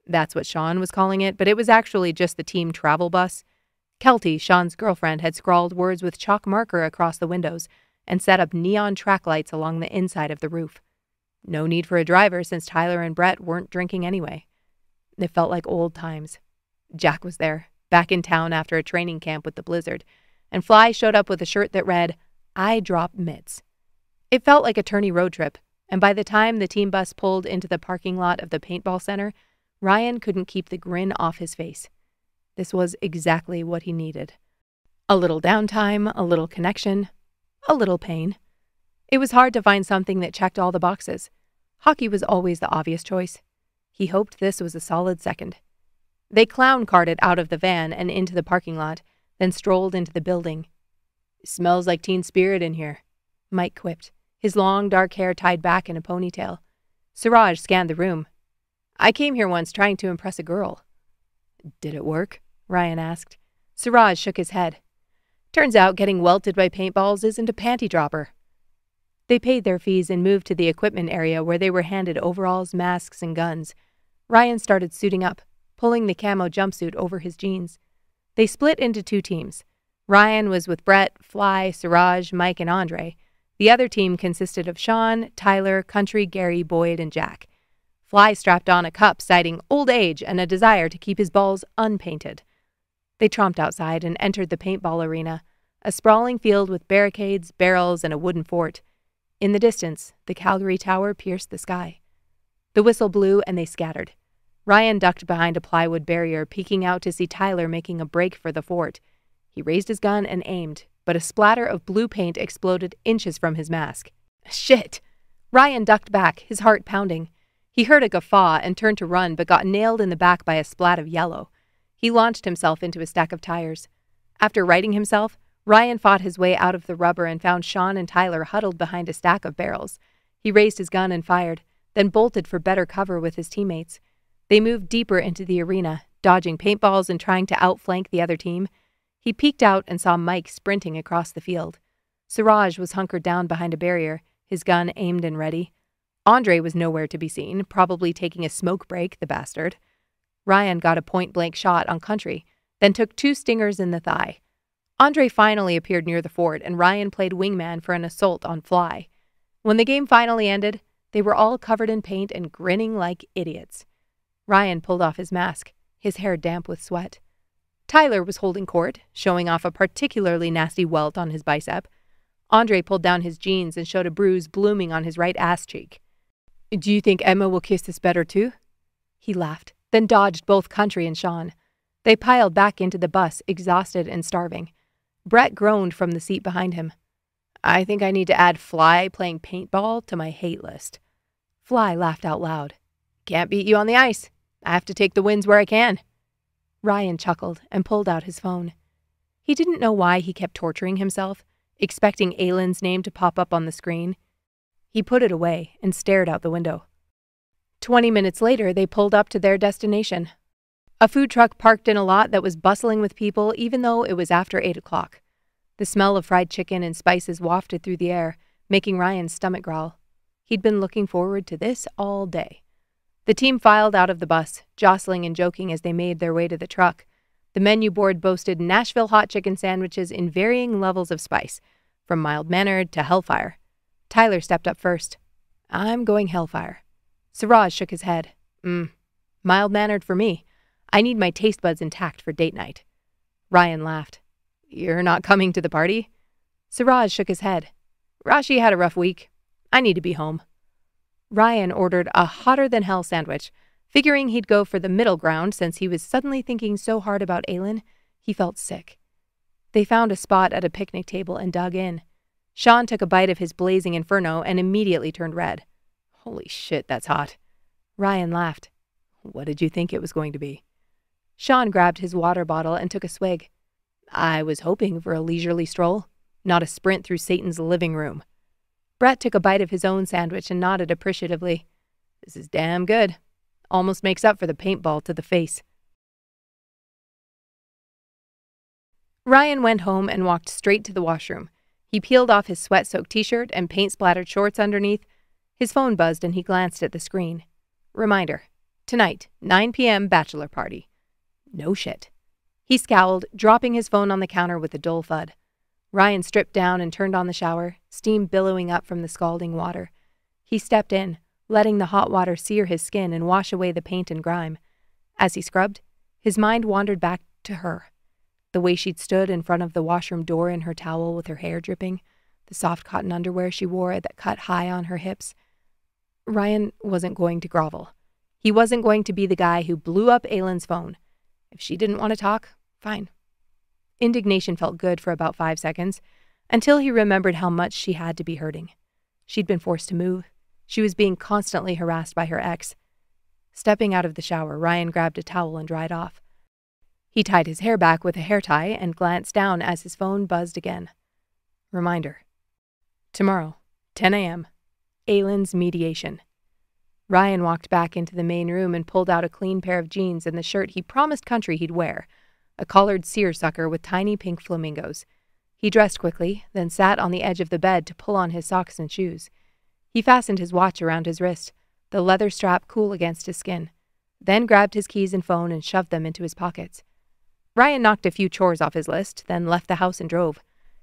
That's what Sean was calling it, but it was actually just the team travel bus. Kelty, Sean's girlfriend, had scrawled words with chalk marker across the windows and set up neon track lights along the inside of the roof. No need for a driver since Tyler and Brett weren't drinking anyway. It felt like old times. Jack was there, back in town after a training camp with the blizzard, and Fly showed up with a shirt that read, "I drop mitts." It felt like a tourney road trip, and by the time the team bus pulled into the parking lot of the paintball center, Ryan couldn't keep the grin off his face. This was exactly what he needed. A little downtime, a little connection, a little pain. It was hard to find something that checked all the boxes. Hockey was always the obvious choice. He hoped this was a solid second. They clown-carted out of the van and into the parking lot, then strolled into the building. "Smells like teen spirit in here," Mike quipped, his long dark hair tied back in a ponytail. Siraj scanned the room. "I came here once trying to impress a girl." "Did it work?" Ryan asked. Siraj shook his head. "Turns out getting welted by paintballs isn't a panty dropper." They paid their fees and moved to the equipment area where they were handed overalls, masks, and guns. Ryan started suiting up, pulling the camo jumpsuit over his jeans. They split into 2 teams. Ryan was with Brett, Fly, Siraj, Mike, and Andre. The other team consisted of Sean, Tyler, Country, Gary, Boyd, and Jack. Fly strapped on a cup citing old age and a desire to keep his balls unpainted. They tromped outside and entered the paintball arena, a sprawling field with barricades, barrels, and a wooden fort. In the distance, the Calgary Tower pierced the sky. The whistle blew and they scattered. Ryan ducked behind a plywood barrier, peeking out to see Tyler making a break for the fort. He raised his gun and aimed, but a splatter of blue paint exploded inches from his mask. Shit! Ryan ducked back, his heart pounding. He heard a guffaw and turned to run, but got nailed in the back by a splat of yellow. He launched himself into a stack of tires. After righting himself, Ryan fought his way out of the rubber and found Sean and Tyler huddled behind a stack of barrels. He raised his gun and fired, then bolted for better cover with his teammates. They moved deeper into the arena, dodging paintballs and trying to outflank the other team. He peeked out and saw Mike sprinting across the field. Siraj was hunkered down behind a barrier, his gun aimed and ready. Andre was nowhere to be seen, probably taking a smoke break, the bastard. Ryan got a point-blank shot on Country, then took 2 stingers in the thigh. Andre finally appeared near the fort, and Ryan played wingman for an assault on Fly. When the game finally ended, they were all covered in paint and grinning like idiots. Ryan pulled off his mask, his hair damp with sweat. Tyler was holding court, showing off a particularly nasty welt on his bicep. Andre pulled down his jeans and showed a bruise blooming on his right ass cheek. "Do you think Emma will kiss this better too?" He laughed, then dodged both Country and Sean. They piled back into the bus, exhausted and starving. Brett groaned from the seat behind him. "I think I need to add Fly playing paintball to my hate list." Fly laughed out loud. "Can't beat you on the ice. I have to take the wins where I can." Ryan chuckled and pulled out his phone. He didn't know why he kept torturing himself, expecting Aylin's name to pop up on the screen. He put it away and stared out the window. 20 minutes later, they pulled up to their destination. A food truck parked in a lot that was bustling with people even though it was after 8 o'clock. The smell of fried chicken and spices wafted through the air, making Ryan's stomach growl. He'd been looking forward to this all day. The team filed out of the bus, jostling and joking as they made their way to the truck. The menu board boasted Nashville hot chicken sandwiches in varying levels of spice, from mild-mannered to hellfire. Tyler stepped up first. "I'm going hellfire." Siraj shook his head. Mild-mannered for me. I need my taste buds intact for date night." Ryan laughed. "You're not coming to the party?" Siraj shook his head. "Rashi had a rough week. I need to be home." Ryan ordered a hotter-than-hell sandwich, figuring he'd go for the middle ground since he was suddenly thinking so hard about Aylin, he felt sick. They found a spot at a picnic table and dug in. Sean took a bite of his blazing inferno and immediately turned red. "Holy shit, that's hot." Ryan laughed. "What did you think it was going to be?" Sean grabbed his water bottle and took a swig. "I was hoping for a leisurely stroll, not a sprint through Satan's living room." Brett took a bite of his own sandwich and nodded appreciatively. "This is damn good. Almost makes up for the paintball to the face." Ryan went home and walked straight to the washroom. He peeled off his sweat-soaked t-shirt and paint-splattered shorts underneath. His phone buzzed and he glanced at the screen. Reminder. Tonight, 9 p.m. bachelor party. No shit. He scowled, dropping his phone on the counter with a dull thud. Ryan stripped down and turned on the shower, steam billowing up from the scalding water. He stepped in, letting the hot water sear his skin and wash away the paint and grime. As he scrubbed, his mind wandered back to her. The way she'd stood in front of the washroom door in her towel with her hair dripping, the soft cotton underwear she wore that cut high on her hips. Ryan wasn't going to grovel. He wasn't going to be the guy who blew up Aylin's phone. If she didn't want to talk, fine. Indignation felt good for about 5 seconds, until he remembered how much she had to be hurting. She'd been forced to move. She was being constantly harassed by her ex. Stepping out of the shower, Ryan grabbed a towel and dried off. He tied his hair back with a hair tie and glanced down as his phone buzzed again. Reminder. Tomorrow, 10 a.m. Aylin's mediation. Ryan walked back into the main room and pulled out a clean pair of jeans and the shirt he promised Country he'd wear, a collared seersucker with tiny pink flamingos. He dressed quickly, then sat on the edge of the bed to pull on his socks and shoes. He fastened his watch around his wrist, the leather strap cool against his skin, then grabbed his keys and phone and shoved them into his pockets. Ryan knocked a few chores off his list, then left the house and drove.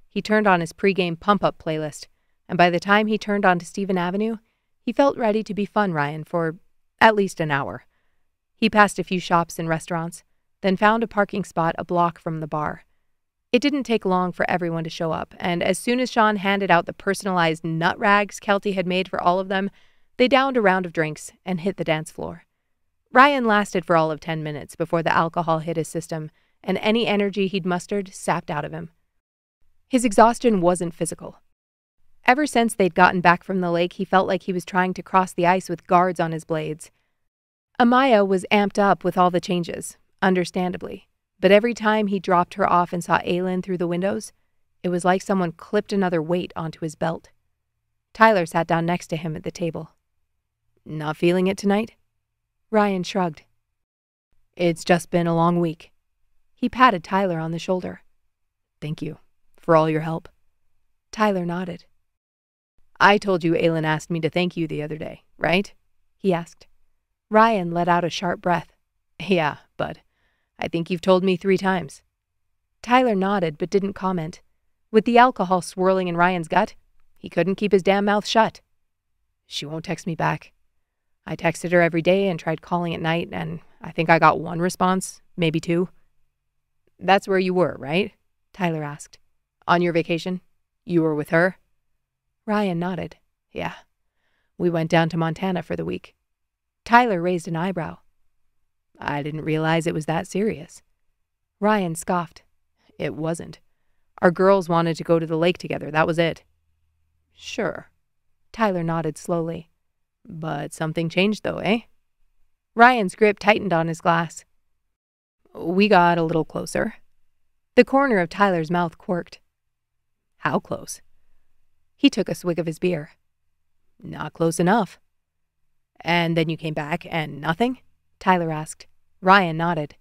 He turned on his pregame pump-up playlist, and by the time he turned onto Stephen Avenue, he felt ready to be fun Ryan for at least an hour. He passed a few shops and restaurants, then found a parking spot a block from the bar. It didn't take long for everyone to show up, and as soon as Sean handed out the personalized nut rags Kelty had made for all of them, they downed a round of drinks and hit the dance floor. Ryan lasted for all of 10 minutes before the alcohol hit his system, and any energy he'd mustered sapped out of him. His exhaustion wasn't physical. Ever since they'd gotten back from the lake, he felt like he was trying to cross the ice with guards on his blades. Amaya was amped up with all the changes, understandably, but every time he dropped her off and saw Aylin through the windows, it was like someone clipped another weight onto his belt. Tyler sat down next to him at the table. "Not feeling it tonight?" Ryan shrugged. "It's just been a long week." He patted Tyler on the shoulder. "Thank you for all your help." Tyler nodded. "I told you Aylin asked me to thank you the other day, right?" he asked. Ryan let out a sharp breath. "Yeah, but I think you've told me 3 times. Tyler nodded but didn't comment. With the alcohol swirling in Ryan's gut, he couldn't keep his damn mouth shut. "She won't text me back. I texted her every day and tried calling at night, and I think I got 1 response, maybe 2. "That's where you were, right?" Tyler asked. "On your vacation? You were with her?" Ryan nodded. "Yeah. We went down to Montana for the week." Tyler raised an eyebrow. "I didn't realize it was that serious." Ryan scoffed. "It wasn't. Our girls wanted to go to the lake together, that was it." "Sure." Tyler nodded slowly. "But something changed though, eh?" Ryan's grip tightened on his glass. "We got a little closer." The corner of Tyler's mouth quirked. "How close?" He took a swig of his beer. "Not close enough." "And then you came back and nothing?" Tyler asked. Ryan nodded.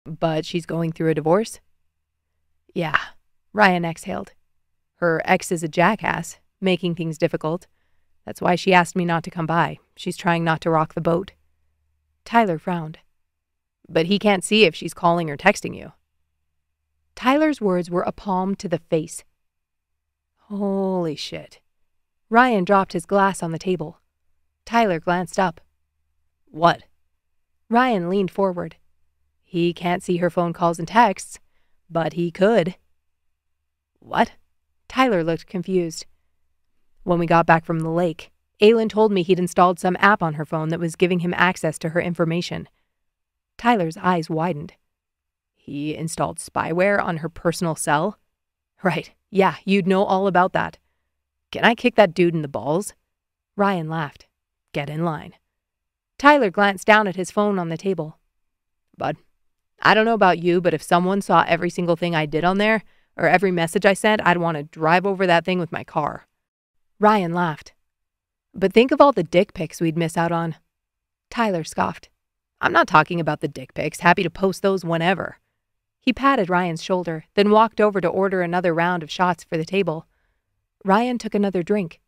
"But she's going through a divorce?" "Yeah," Ryan exhaled. "Her ex is a jackass, making things difficult. That's why she asked me not to come by. She's trying not to rock the boat." Tyler frowned. "But he can't see if she's calling or texting you." Tyler's words were a palm to the face. Holy shit. Ryan dropped his glass on the table. Tyler glanced up. "What?" Ryan leaned forward. "He can't see her phone calls and texts, but he could." "What?" Tyler looked confused. "When we got back from the lake, Aylin told me he'd installed some app on her phone that was giving him access to her information." Tyler's eyes widened. "He installed spyware on her personal cell?" "Right. Yeah, you'd know all about that." "Can I kick that dude in the balls?" Ryan laughed. "Get in line." Tyler glanced down at his phone on the table. "Bud, I don't know about you, but if someone saw every single thing I did on there, or every message I sent, I'd want to drive over that thing with my car." Ryan laughed. "But think of all the dick pics we'd miss out on." Tyler scoffed. "I'm not talking about the dick pics. Happy to post those whenever." He patted Ryan's shoulder, then walked over to order another round of shots for the table. Ryan took another drink.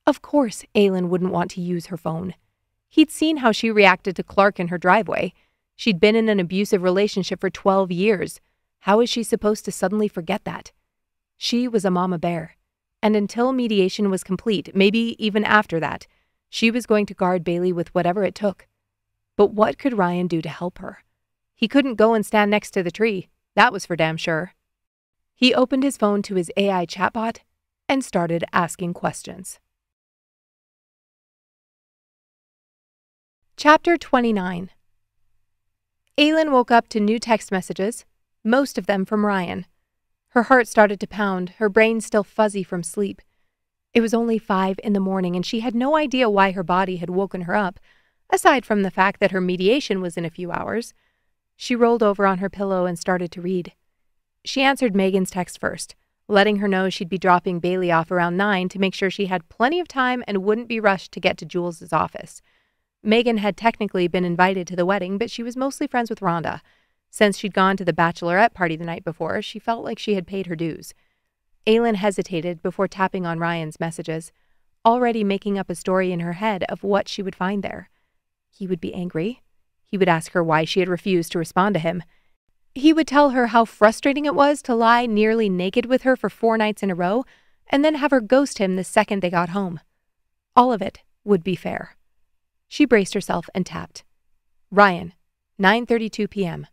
Of course Aylin wouldn't want to use her phone. He'd seen how she reacted to Clark in her driveway. She'd been in an abusive relationship for 12 years. How is she supposed to suddenly forget that? She was a mama bear. And until mediation was complete, maybe even after that, she was going to guard Bailey with whatever it took. But what could Ryan do to help her? He couldn't go and stand next to the tree. That was for damn sure. He opened his phone to his AI chatbot and started asking questions. Chapter 29. Aylin woke up to new text messages, most of them from Ryan. Her heart started to pound, her brain still fuzzy from sleep. It was only 5 in the morning, and she had no idea why her body had woken her up, aside from the fact that her mediation was in a few hours. She rolled over on her pillow and started to read. She answered Megan's text first, letting her know she'd be dropping Bailey off around 9 to make sure she had plenty of time and wouldn't be rushed to get to Jules's office. Megan had technically been invited to the wedding, but she was mostly friends with Rhonda. Since she'd gone to the bachelorette party the night before, she felt like she had paid her dues. Aylin hesitated before tapping on Ryan's messages, already making up a story in her head of what she would find there. He would be angry. He would ask her why she had refused to respond to him. He would tell her how frustrating it was to lie nearly naked with her for 4 nights in a row, and then have her ghost him the second they got home. All of it would be fair. She braced herself and tapped. Ryan, 9:32 p.m.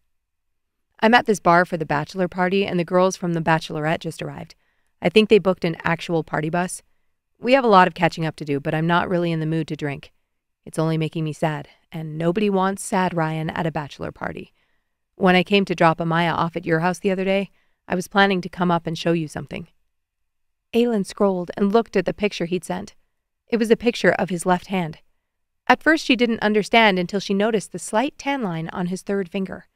I'm at this bar for the bachelor party, and the girls from the bachelorette just arrived. I think they booked an actual party bus. We have a lot of catching up to do, but I'm not really in the mood to drink. It's only making me sad, and nobody wants sad Ryan at a bachelor party. When I came to drop Amaya off at your house the other day, I was planning to come up and show you something. Aylin scrolled and looked at the picture he'd sent. It was a picture of his left hand. At first she didn't understand until she noticed the slight tan line on his third finger.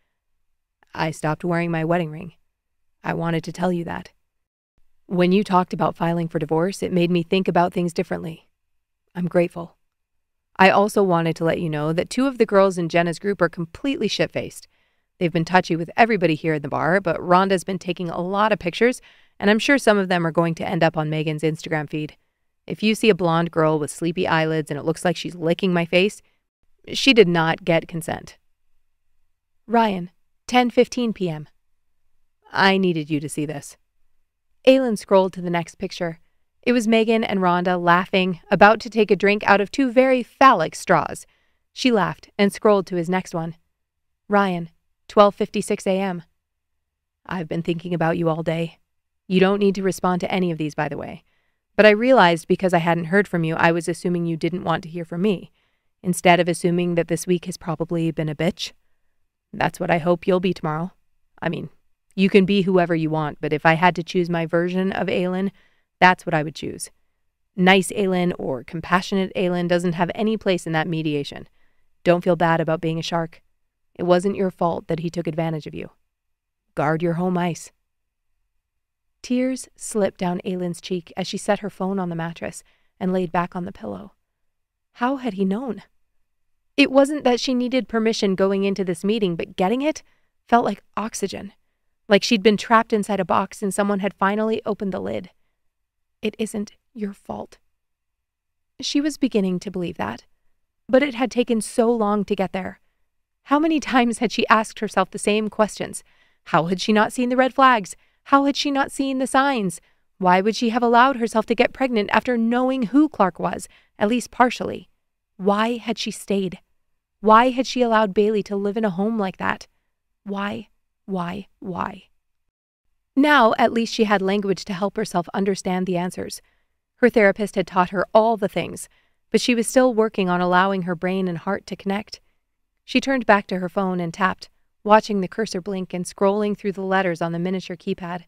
I stopped wearing my wedding ring. I wanted to tell you that. When you talked about filing for divorce, it made me think about things differently. I'm grateful. I also wanted to let you know that 2 of the girls in Jenna's group are completely shit-faced. They've been touchy with everybody here at the bar, but Rhonda's been taking a lot of pictures, and I'm sure some of them are going to end up on Megan's Instagram feed. If you see a blonde girl with sleepy eyelids and it looks like she's licking my face, she did not get consent. Ryan, 10:15 p.m. I needed you to see this. Aylin scrolled to the next picture. It was Megan and Rhonda laughing, about to take a drink out of 2 very phallic straws. She laughed and scrolled to his next one. Ryan, 12:56 a.m. I've been thinking about you all day. You don't need to respond to any of these, by the way. But I realized because I hadn't heard from you, I was assuming you didn't want to hear from me, instead of assuming that this week has probably been a bitch. That's what I hope you'll be tomorrow. I mean, you can be whoever you want, but if I had to choose my version of Aylin, that's what I would choose. Nice Aylin or compassionate Aylin doesn't have any place in that mediation. Don't feel bad about being a shark. It wasn't your fault that he took advantage of you. Guard your home ice. Tears slipped down Aylin's cheek as she set her phone on the mattress and laid back on the pillow. How had he known? It wasn't that she needed permission going into this meeting, but getting it felt like oxygen, like she'd been trapped inside a box and someone had finally opened the lid. It isn't your fault. She was beginning to believe that, but it had taken so long to get there. How many times had she asked herself the same questions? How had she not seen the red flags? How had she not seen the signs? Why would she have allowed herself to get pregnant after knowing who Clark was, at least partially? Why had she stayed? Why had she allowed Bailey to live in a home like that? Why? Now, at least she had language to help herself understand the answers. Her therapist had taught her all the things, but she was still working on allowing her brain and heart to connect. She turned back to her phone and tapped, watching the cursor blink and scrolling through the letters on the miniature keypad.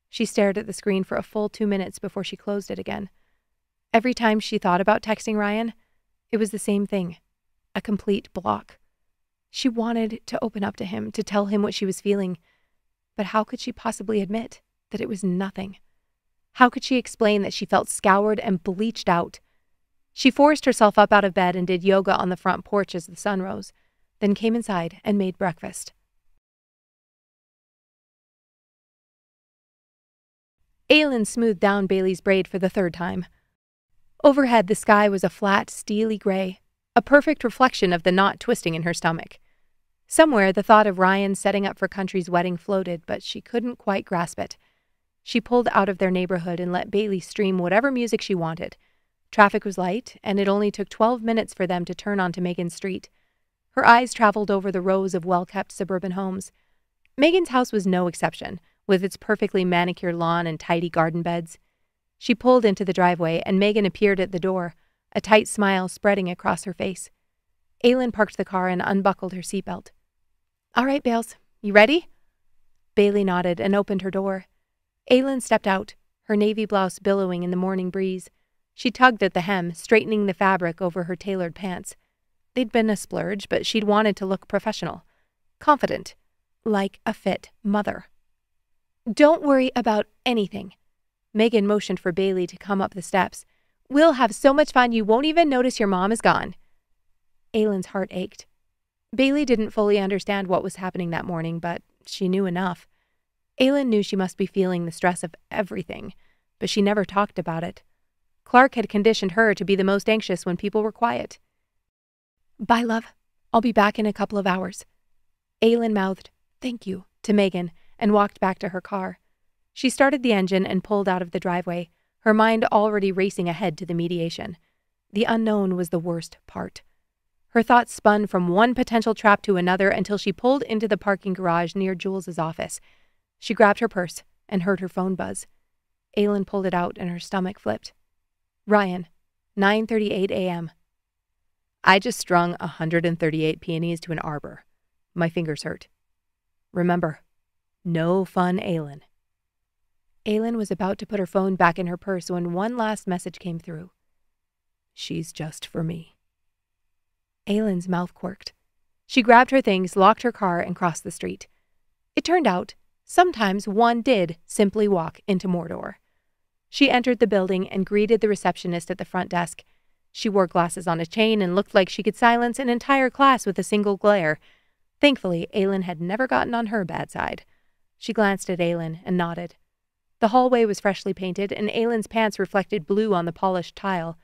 She stared at the screen for a full 2 minutes before she closed it again. Every time she thought about texting Ryan, it was the same thing, a complete block. She wanted to open up to him, to tell him what she was feeling, but how could she possibly admit that it was nothing? How could she explain that she felt scoured and bleached out? She forced herself up out of bed and did yoga on the front porch as the sun rose, then came inside and made breakfast. Aylin smoothed down Bailey's braid for the 3rd time. Overhead, the sky was a flat, steely gray, a perfect reflection of the knot twisting in her stomach. Somewhere, the thought of Ryan setting up for Country's wedding floated, but she couldn't quite grasp it. She pulled out of their neighborhood and let Bailey stream whatever music she wanted. Traffic was light, and it only took 12 minutes for them to turn onto Megan's street. Her eyes traveled over the rows of well-kept suburban homes. Megan's house was no exception, with its perfectly manicured lawn and tidy garden beds. She pulled into the driveway, and Megan appeared at the door, a tight smile spreading across her face. Aylin parked the car and unbuckled her seatbelt. All right, Bales, you ready? Bailey nodded and opened her door. Aylin stepped out, her navy blouse billowing in the morning breeze. She tugged at the hem, straightening the fabric over her tailored pants. They'd been a splurge, but she'd wanted to look professional, confident, like a fit mother. Don't worry about anything. Megan motioned for Bailey to come up the steps. We'll have so much fun you won't even notice your mom is gone. Aylin's heart ached. Bailey didn't fully understand what was happening that morning, but she knew enough. Aylin knew she must be feeling the stress of everything, but she never talked about it. Clark had conditioned her to be the most anxious when people were quiet. Bye, love. I'll be back in a couple of hours. Aylin mouthed, "Thank you," to Megan and walked back to her car. She started the engine and pulled out of the driveway, her mind already racing ahead to the mediation. The unknown was the worst part. Her thoughts spun from one potential trap to another until she pulled into the parking garage near Jules's office. She grabbed her purse and heard her phone buzz. Aylin pulled it out and her stomach flipped. Ryan, 9:38 a.m. I just strung 138 peonies to an arbor. My fingers hurt. Remember, no fun, Aylin. Aylin was about to put her phone back in her purse when one last message came through. She's just for me. Aylin's mouth quirked. She grabbed her things, locked her car, and crossed the street. It turned out, sometimes one did simply walk into Mordor. She entered the building and greeted the receptionist at the front desk. She wore glasses on a chain and looked like she could silence an entire class with a single glare. Thankfully, Aylin had never gotten on her bad side. She glanced at Aylin and nodded. The hallway was freshly painted, and Aylin's pants reflected blue on the polished tile.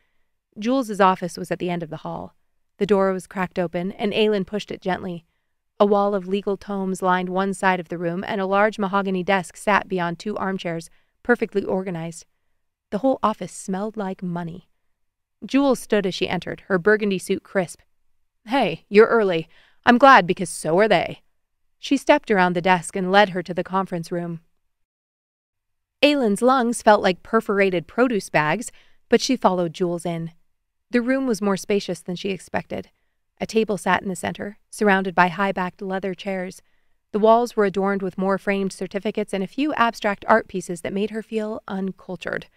Jules's office was at the end of the hall. The door was cracked open, and Aylin pushed it gently. A wall of legal tomes lined one side of the room, and a large mahogany desk sat beyond two armchairs, perfectly organized. The whole office smelled like money. Jules stood as she entered, her burgundy suit crisp. "Hey, you're early. I'm glad because so are they." She stepped around the desk and led her to the conference room. Aylin's lungs felt like perforated produce bags, but she followed Jules in. The room was more spacious than she expected. A table sat in the center, surrounded by high-backed leather chairs. The walls were adorned with more framed certificates and a few abstract art pieces that made her feel uncultured.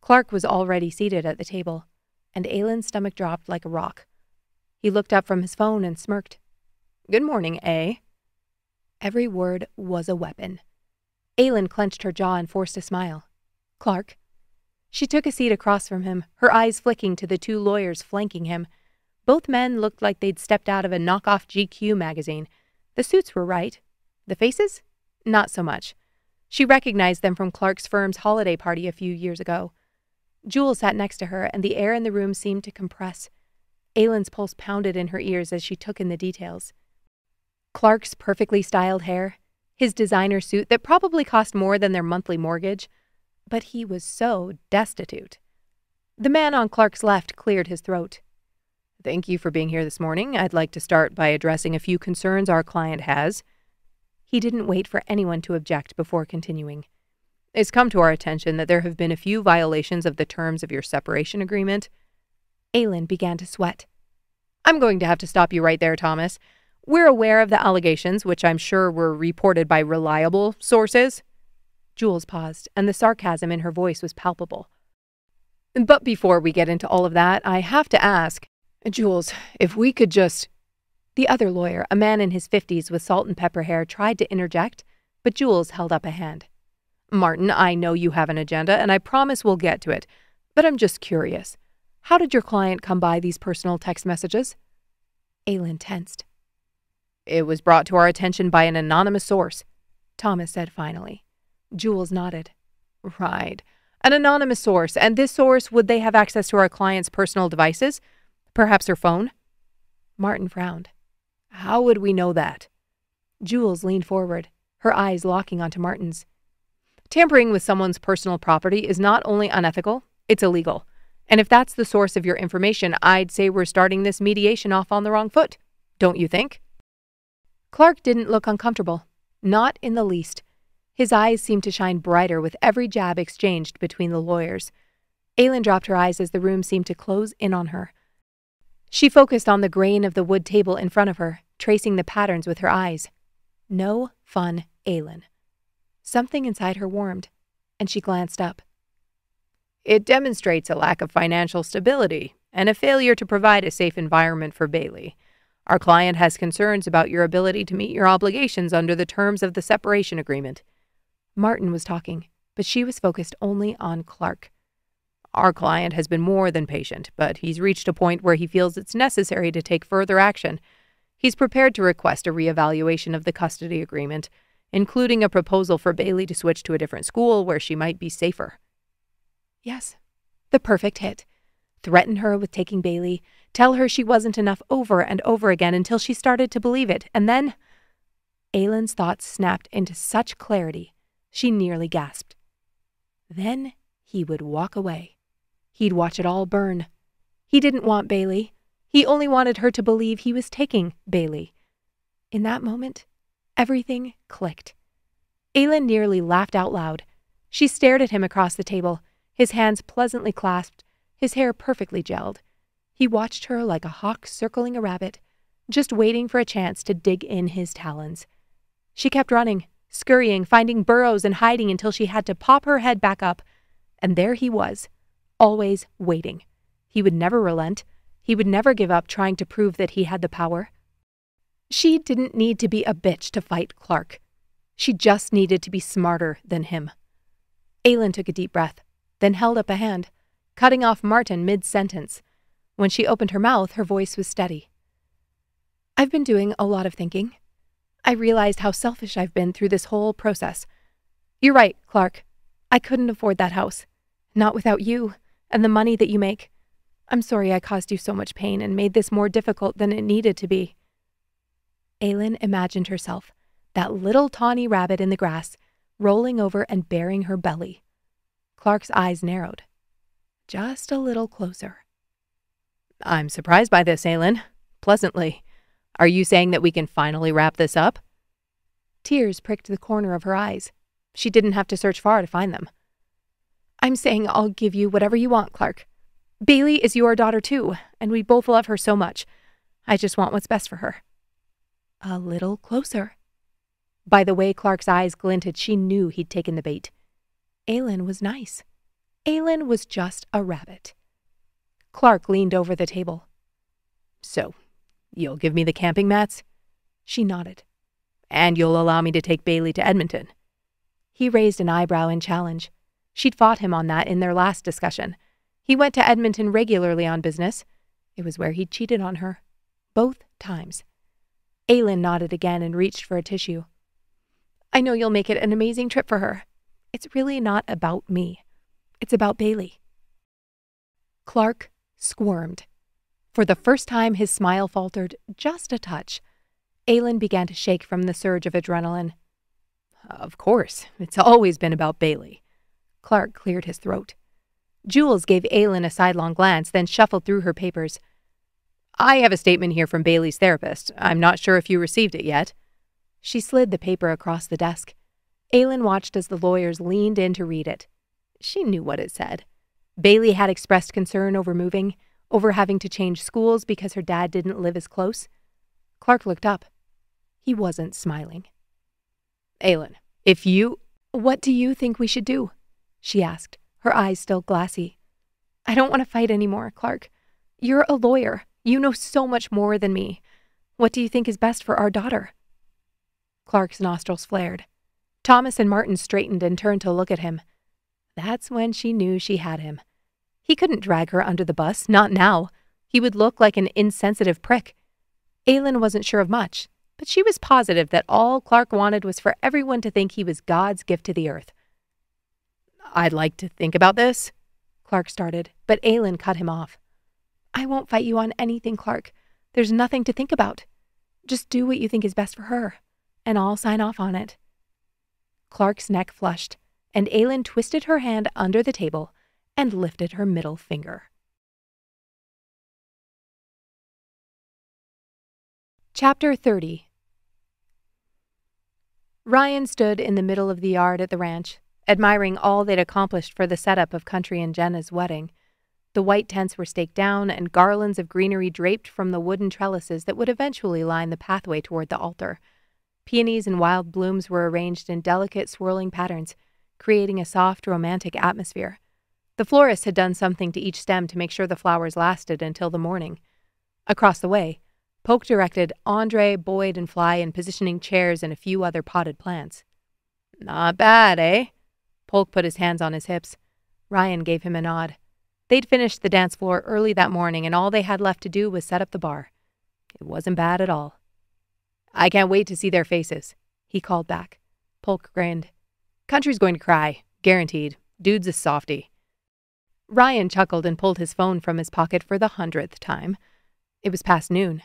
Clark was already seated at the table, and Aylin's stomach dropped like a rock. He looked up from his phone and smirked. "Good morning, eh?" Every word was a weapon. Aylin clenched her jaw and forced a smile. "Clark." She took a seat across from him, her eyes flicking to the two lawyers flanking him. Both men looked like they'd stepped out of a knockoff GQ magazine. The suits were right. The faces? Not so much. She recognized them from Clark's firm's holiday party a few years ago. Jules sat next to her, and the air in the room seemed to compress. Aylin's pulse pounded in her ears as she took in the details. Clark's perfectly styled hair, his designer suit that probably cost more than their monthly mortgage, but he was so destitute. The man on Clark's left cleared his throat. "Thank you for being here this morning. I'd like to start by addressing a few concerns our client has." He didn't wait for anyone to object before continuing. "It's come to our attention that there have been a few violations of the terms of your separation agreement." Aylin began to sweat. "I'm going to have to stop you right there, Thomas. We're aware of the allegations, which I'm sure were reported by reliable sources." Jules paused, and the sarcasm in her voice was palpable. "But before we get into all of that, I have to ask, Jules, if we could just—" The other lawyer, a man in his 50s with salt and pepper hair, tried to interject, but Jules held up a hand. "Martin, I know you have an agenda, and I promise we'll get to it, but I'm just curious. How did your client come by these personal text messages?" Aylin tensed. "It was brought to our attention by an anonymous source," Thomas said finally. Jules nodded. "Right. An anonymous source. And this source, would they have access to our client's personal devices? Perhaps her phone?" Martin frowned. "How would we know that?" Jules leaned forward, her eyes locking onto Martin's. "Tampering with someone's personal property is not only unethical, it's illegal. And if that's the source of your information, I'd say we're starting this mediation off on the wrong foot. Don't you think?" Clark didn't look uncomfortable. Not in the least. His eyes seemed to shine brighter with every jab exchanged between the lawyers. Aylin dropped her eyes as the room seemed to close in on her. She focused on the grain of the wood table in front of her, tracing the patterns with her eyes. No fun, Aylin. Something inside her warmed, and she glanced up. "It demonstrates a lack of financial stability and a failure to provide a safe environment for Bailey. Our client has concerns about your ability to meet your obligations under the terms of the separation agreement." Martin was talking, but she was focused only on Clark. "Our client has been more than patient, but he's reached a point where he feels it's necessary to take further action. He's prepared to request a reevaluation of the custody agreement, including a proposal for Bailey to switch to a different school where she might be safer." Yes, the perfect hit. Threaten her with taking Bailey, tell her she wasn't enough over and over again until she started to believe it, and then— Aylin's thoughts snapped into such clarity, she nearly gasped. Then he would walk away. He'd watch it all burn. He didn't want Bailey. He only wanted her to believe he was taking Bailey. In that moment, everything clicked. Aylin nearly laughed out loud. She stared at him across the table, his hands pleasantly clasped, his hair perfectly gelled. He watched her like a hawk circling a rabbit, just waiting for a chance to dig in his talons. She kept running, scurrying, finding burrows and hiding until she had to pop her head back up. And there he was, always waiting. He would never relent. He would never give up trying to prove that he had the power. She didn't need to be a bitch to fight Clark. She just needed to be smarter than him. Aylin took a deep breath, then held up a hand, cutting off Martin mid-sentence. When she opened her mouth, her voice was steady. I've been doing a lot of thinking. I realized how selfish I've been through this whole process. You're right, Clark. I couldn't afford that house. Not without you and the money that you make. I'm sorry I caused you so much pain and made this more difficult than it needed to be. Aylin imagined herself, that little tawny rabbit in the grass, rolling over and baring her belly. Clark's eyes narrowed. Just a little closer. I'm surprised by this, Aylin. Pleasantly. Are you saying that we can finally wrap this up? Tears pricked the corner of her eyes. She didn't have to search far to find them. I'm saying I'll give you whatever you want, Clark. Bailey is your daughter too, and we both love her so much. I just want what's best for her. A little closer. By the way Clark's eyes glinted, she knew he'd taken the bait. Aylin was nice. Aylin was just a rabbit. Clark leaned over the table. So, you'll give me the camping mats? She nodded. And you'll allow me to take Bailey to Edmonton? He raised an eyebrow in challenge. She'd fought him on that in their last discussion. He went to Edmonton regularly on business. It was where he'd cheated on her. Both times. Aylin nodded again and reached for a tissue. I know you'll make it an amazing trip for her. It's really not about me. It's about Bailey. Clark squirmed. For the first time, his smile faltered just a touch. Aylin began to shake from the surge of adrenaline. Of course, it's always been about Bailey. Clark cleared his throat. Jules gave Aylin a sidelong glance, then shuffled through her papers. I have a statement here from Bailey's therapist. I'm not sure if you received it yet. She slid the paper across the desk. Aylin watched as the lawyers leaned in to read it. She knew what it said. Bailey had expressed concern over moving, over having to change schools because her dad didn't live as close. Clark looked up. He wasn't smiling. Aylin, if you... What do you think we should do? She asked, her eyes still glassy. I don't want to fight anymore, Clark. You're a lawyer. You know so much more than me. What do you think is best for our daughter? Clark's nostrils flared. Thomas and Martin straightened and turned to look at him. That's when she knew she had him. He couldn't drag her under the bus, not now. He would look like an insensitive prick. Aylin wasn't sure of much, but she was positive that all Clark wanted was for everyone to think he was God's gift to the earth. I'd like to think about this, Clark started, but Aylin cut him off. I won't fight you on anything, Clark. There's nothing to think about. Just do what you think is best for her, and I'll sign off on it. Clark's neck flushed, and Aylin twisted her hand under the table and lifted her middle finger. Chapter 30. Ryan stood in the middle of the yard at the ranch, admiring all they'd accomplished for the setup of Country and Jenna's wedding. The white tents were staked down and garlands of greenery draped from the wooden trellises that would eventually line the pathway toward the altar. Peonies and wild blooms were arranged in delicate swirling patterns, creating a soft, romantic atmosphere. The florist had done something to each stem to make sure the flowers lasted until the morning. Across the way, Polk directed Andre, Boyd, and Fly in positioning chairs and a few other potted plants. Not bad, eh? Polk put his hands on his hips. Ryan gave him a nod. They'd finished the dance floor early that morning, and all they had left to do was set up the bar. It wasn't bad at all. I can't wait to see their faces, he called back. Polk grinned. Country's going to cry, guaranteed. Dude's a softie. Ryan chuckled and pulled his phone from his pocket for the 100th time. It was past noon.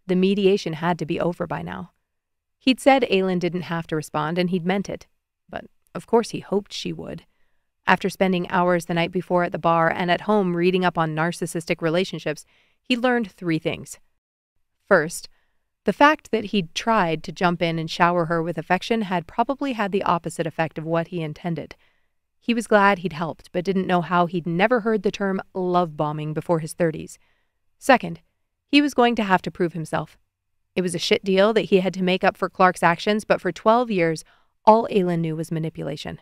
The mediation had to be over by now. He'd said Aylin didn't have to respond, and he'd meant it. But of course he hoped she would. After spending hours the night before at the bar and at home reading up on narcissistic relationships, he learned 3 things. First, the fact that he'd tried to jump in and shower her with affection had probably had the opposite effect of what he intended. He was glad he'd helped, but didn't know how he'd never heard the term love bombing before his 30s. Second, he was going to have to prove himself. It was a shit deal that he had to make up for Clark's actions, but for 12 years, All Aylin knew was manipulation.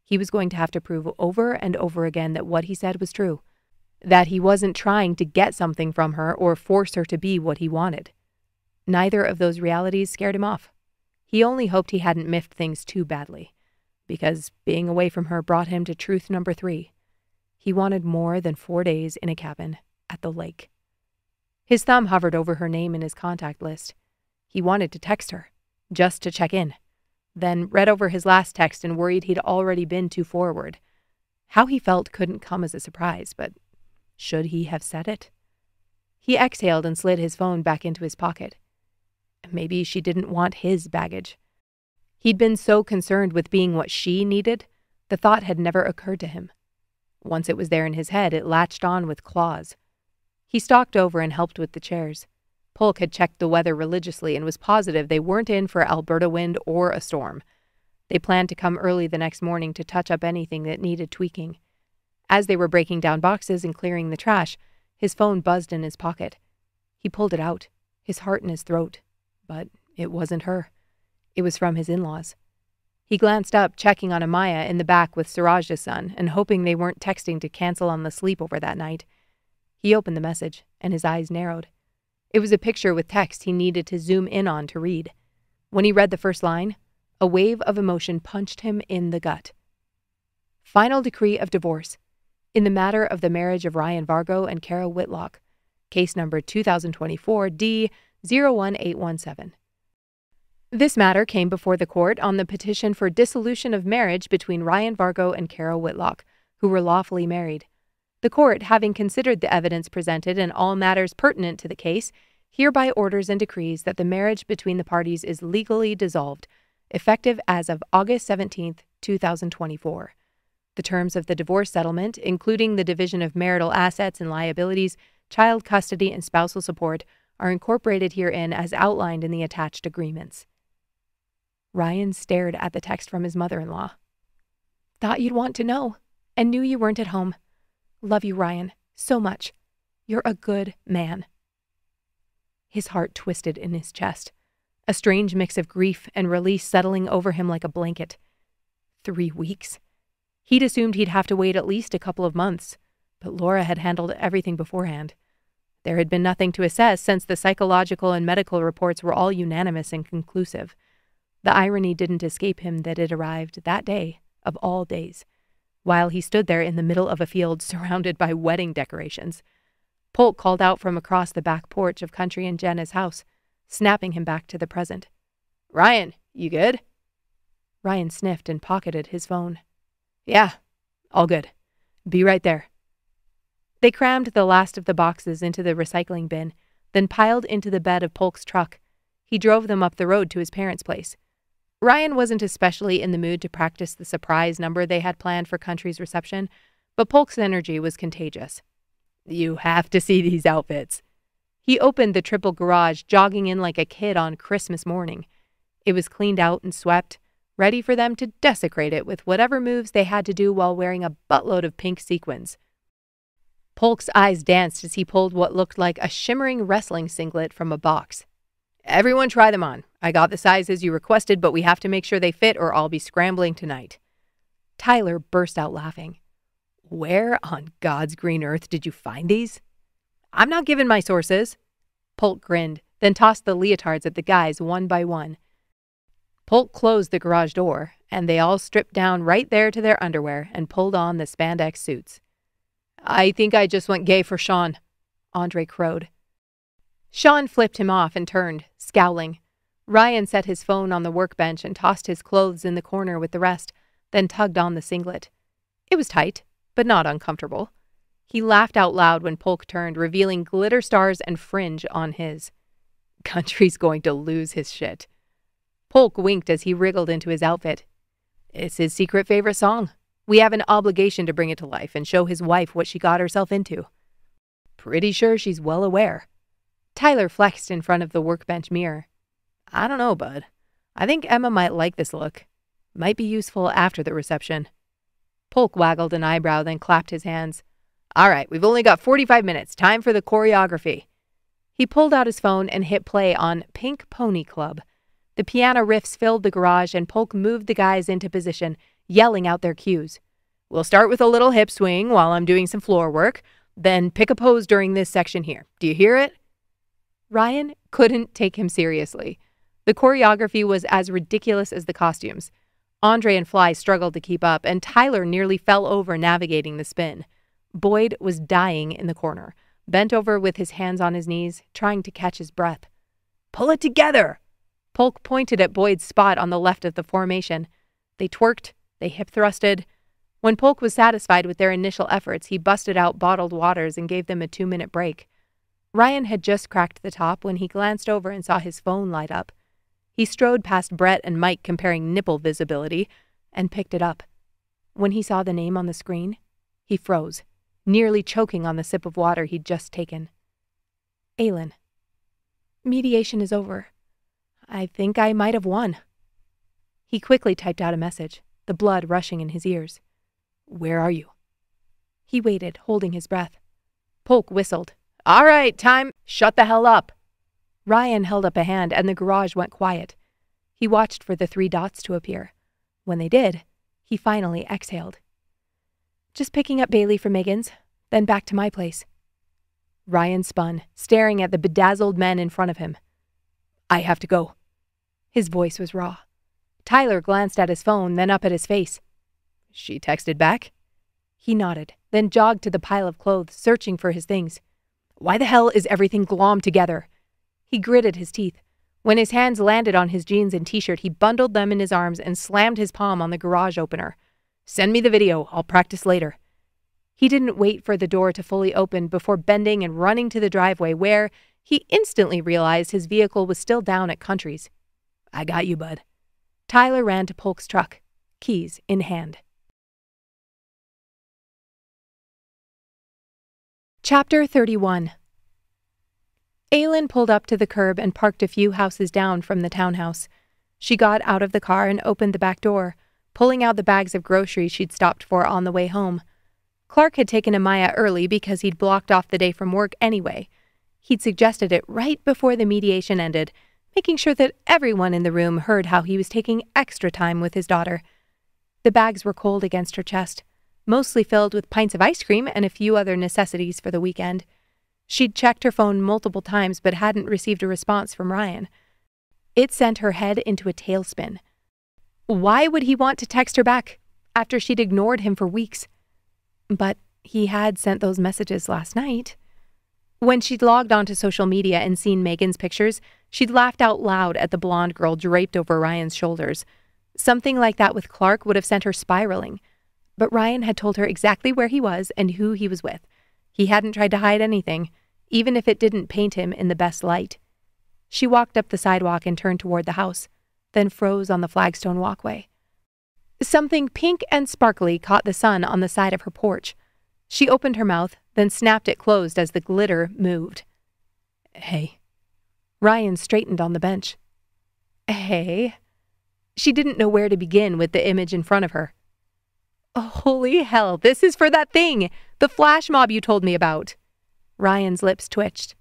He was going to have to prove over and over again that what he said was true, that he wasn't trying to get something from her or force her to be what he wanted. Neither of those realities scared him off. He only hoped he hadn't miffed things too badly, because being away from her brought him to truth number 3. He wanted more than 4 days in a cabin at the lake. His thumb hovered over her name in his contact list. He wanted to text her, just to check in, then read over his last text and worried he'd already been too forward. How he felt couldn't come as a surprise, but should he have said it? He exhaled and slid his phone back into his pocket. Maybe she didn't want his baggage. He'd been so concerned with being what she needed, the thought had never occurred to him. Once it was there in his head, it latched on with claws. He stalked over and helped with the chairs. Polk had checked the weather religiously and was positive they weren't in for Alberta wind or a storm. They planned to come early the next morning to touch up anything that needed tweaking. As they were breaking down boxes and clearing the trash, his phone buzzed in his pocket. He pulled it out, his heart in his throat. But it wasn't her. It was from his in-laws. He glanced up, checking on Amaya in the back with Suraj's son and hoping they weren't texting to cancel on the sleepover that night. He opened the message, and his eyes narrowed. It was a picture with text he needed to zoom in on to read. When he read the first line, a wave of emotion punched him in the gut. Final decree of divorce. In the matter of the marriage of Ryan Vargo and Kara Whitlock. Case number 2024 D01817. This matter came before the court on the petition for dissolution of marriage between Ryan Vargo and Kara Whitlock, who were lawfully married. The court, having considered the evidence presented and all matters pertinent to the case, hereby orders and decrees that the marriage between the parties is legally dissolved, effective as of August 17, 2024. The terms of the divorce settlement, including the division of marital assets and liabilities, child custody, and spousal support, are incorporated herein as outlined in the attached agreements. Ryan stared at the text from his mother-in-law. Thought you'd want to know, and knew you weren't at home. Love you, Ryan, so much. You're a good man. His heart twisted in his chest, a strange mix of grief and release settling over him like a blanket. 3 weeks. He'd assumed he'd have to wait at least a couple of months, but Laura had handled everything beforehand. There had been nothing to assess since the psychological and medical reports were all unanimous and conclusive. The irony didn't escape him that it arrived that day, of all days, while he stood there in the middle of a field surrounded by wedding decorations. Polk called out from across the back porch of Country and Jenna's house, snapping him back to the present. Ryan, you good? Ryan sniffed and pocketed his phone. Yeah, all good. Be right there. They crammed the last of the boxes into the recycling bin, then piled into the bed of Polk's truck. He drove them up the road to his parents' place. Ryan wasn't especially in the mood to practice the surprise number they had planned for Country's reception, but Polk's energy was contagious. You have to see these outfits. He opened the triple garage, jogging in like a kid on Christmas morning. It was cleaned out and swept, ready for them to desecrate it with whatever moves they had to do while wearing a buttload of pink sequins. Polk's eyes danced as he pulled what looked like a shimmering wrestling singlet from a box. Everyone try them on. I got the sizes you requested, but we have to make sure they fit or I'll be scrambling tonight. Tyler burst out laughing. Where on God's green earth did you find these? I'm not giving my sources. Polk grinned, then tossed the leotards at the guys one by one. Polk closed the garage door, and they all stripped down right there to their underwear and pulled on the spandex suits. I think I just went gay for Sean, Andre crowed. Sean flipped him off and turned, scowling. Ryan set his phone on the workbench and tossed his clothes in the corner with the rest, then tugged on the singlet. It was tight, but not uncomfortable. He laughed out loud when Polk turned, revealing glitter stars and fringe on his. Country's going to lose his shit. Polk winked as he wriggled into his outfit. It's his secret favorite song. We have an obligation to bring it to life and show his wife what she got herself into. Pretty sure she's well aware. Tyler flexed in front of the workbench mirror. I don't know, bud. I think Emma might like this look. Might be useful after the reception. Polk waggled an eyebrow, then clapped his hands. All right, we've only got 45 minutes. Time for the choreography. He pulled out his phone and hit play on Pink Pony Club. The piano riffs filled the garage, and Polk moved the guys into position, yelling out their cues. We'll start with a little hip swing while I'm doing some floor work, then pick a pose during this section here. Do you hear it? Ryan couldn't take him seriously. The choreography was as ridiculous as the costumes. Andre and Fly struggled to keep up, and Tyler nearly fell over navigating the spin. Boyd was dying in the corner, bent over with his hands on his knees, trying to catch his breath. Pull it together! Polk pointed at Boyd's spot on the left of the formation. They twerked, they hip-thrusted. When Polk was satisfied with their initial efforts, he busted out bottled waters and gave them a 2-minute break. Ryan had just cracked the top when he glanced over and saw his phone light up. He strode past Brett and Mike comparing nipple visibility and picked it up. When he saw the name on the screen, he froze, nearly choking on the sip of water he'd just taken. Aylin. Mediation is over. I think I might have won. He quickly typed out a message, the blood rushing in his ears. Where are you? He waited, holding his breath. Polk whistled. All right, time. Shut the hell up. Ryan held up a hand, and the garage went quiet. He watched for the 3 dots to appear. When they did, he finally exhaled. Just picking up Bailey from Megan's, then back to my place. Ryan spun, staring at the bedazzled men in front of him. I have to go. His voice was raw. Tyler glanced at his phone, then up at his face. She texted back? He nodded, then jogged to the pile of clothes, searching for his things. Why the hell is everything glommed together? He gritted his teeth. When his hands landed on his jeans and t-shirt, he bundled them in his arms and slammed his palm on the garage opener. Send me the video. I'll practice later. He didn't wait for the door to fully open before bending and running to the driveway where he instantly realized his vehicle was still down at Country's. I got you, bud. Tyler ran to Polk's truck, keys in hand. Chapter 31. Aylin pulled up to the curb and parked a few houses down from the townhouse. She got out of the car and opened the back door, pulling out the bags of groceries she'd stopped for on the way home. Clark had taken Amaya early because he'd blocked off the day from work anyway. He'd suggested it right before the mediation ended, making sure that everyone in the room heard how he was taking extra time with his daughter. The bags were cold against her chest, mostly filled with pints of ice cream and a few other necessities for the weekend. She'd checked her phone multiple times but hadn't received a response from Ryan. It sent her head into a tailspin. Why would he want to text her back after she'd ignored him for weeks? But he had sent those messages last night. When she'd logged onto social media and seen Megan's pictures, she'd laughed out loud at the blonde girl draped over Ryan's shoulders. Something like that with Clark would have sent her spiraling. But Ryan had told her exactly where he was and who he was with. He hadn't tried to hide anything, even if it didn't paint him in the best light. She walked up the sidewalk and turned toward the house, then froze on the flagstone walkway. Something pink and sparkly caught the sun on the side of her porch. She opened her mouth, then snapped it closed as the glitter moved. Hey. Ryan straightened on the bench. Hey. She didn't know where to begin with the image in front of her. Holy hell, this is for that thing, the flash mob you told me about. Ryan's lips twitched.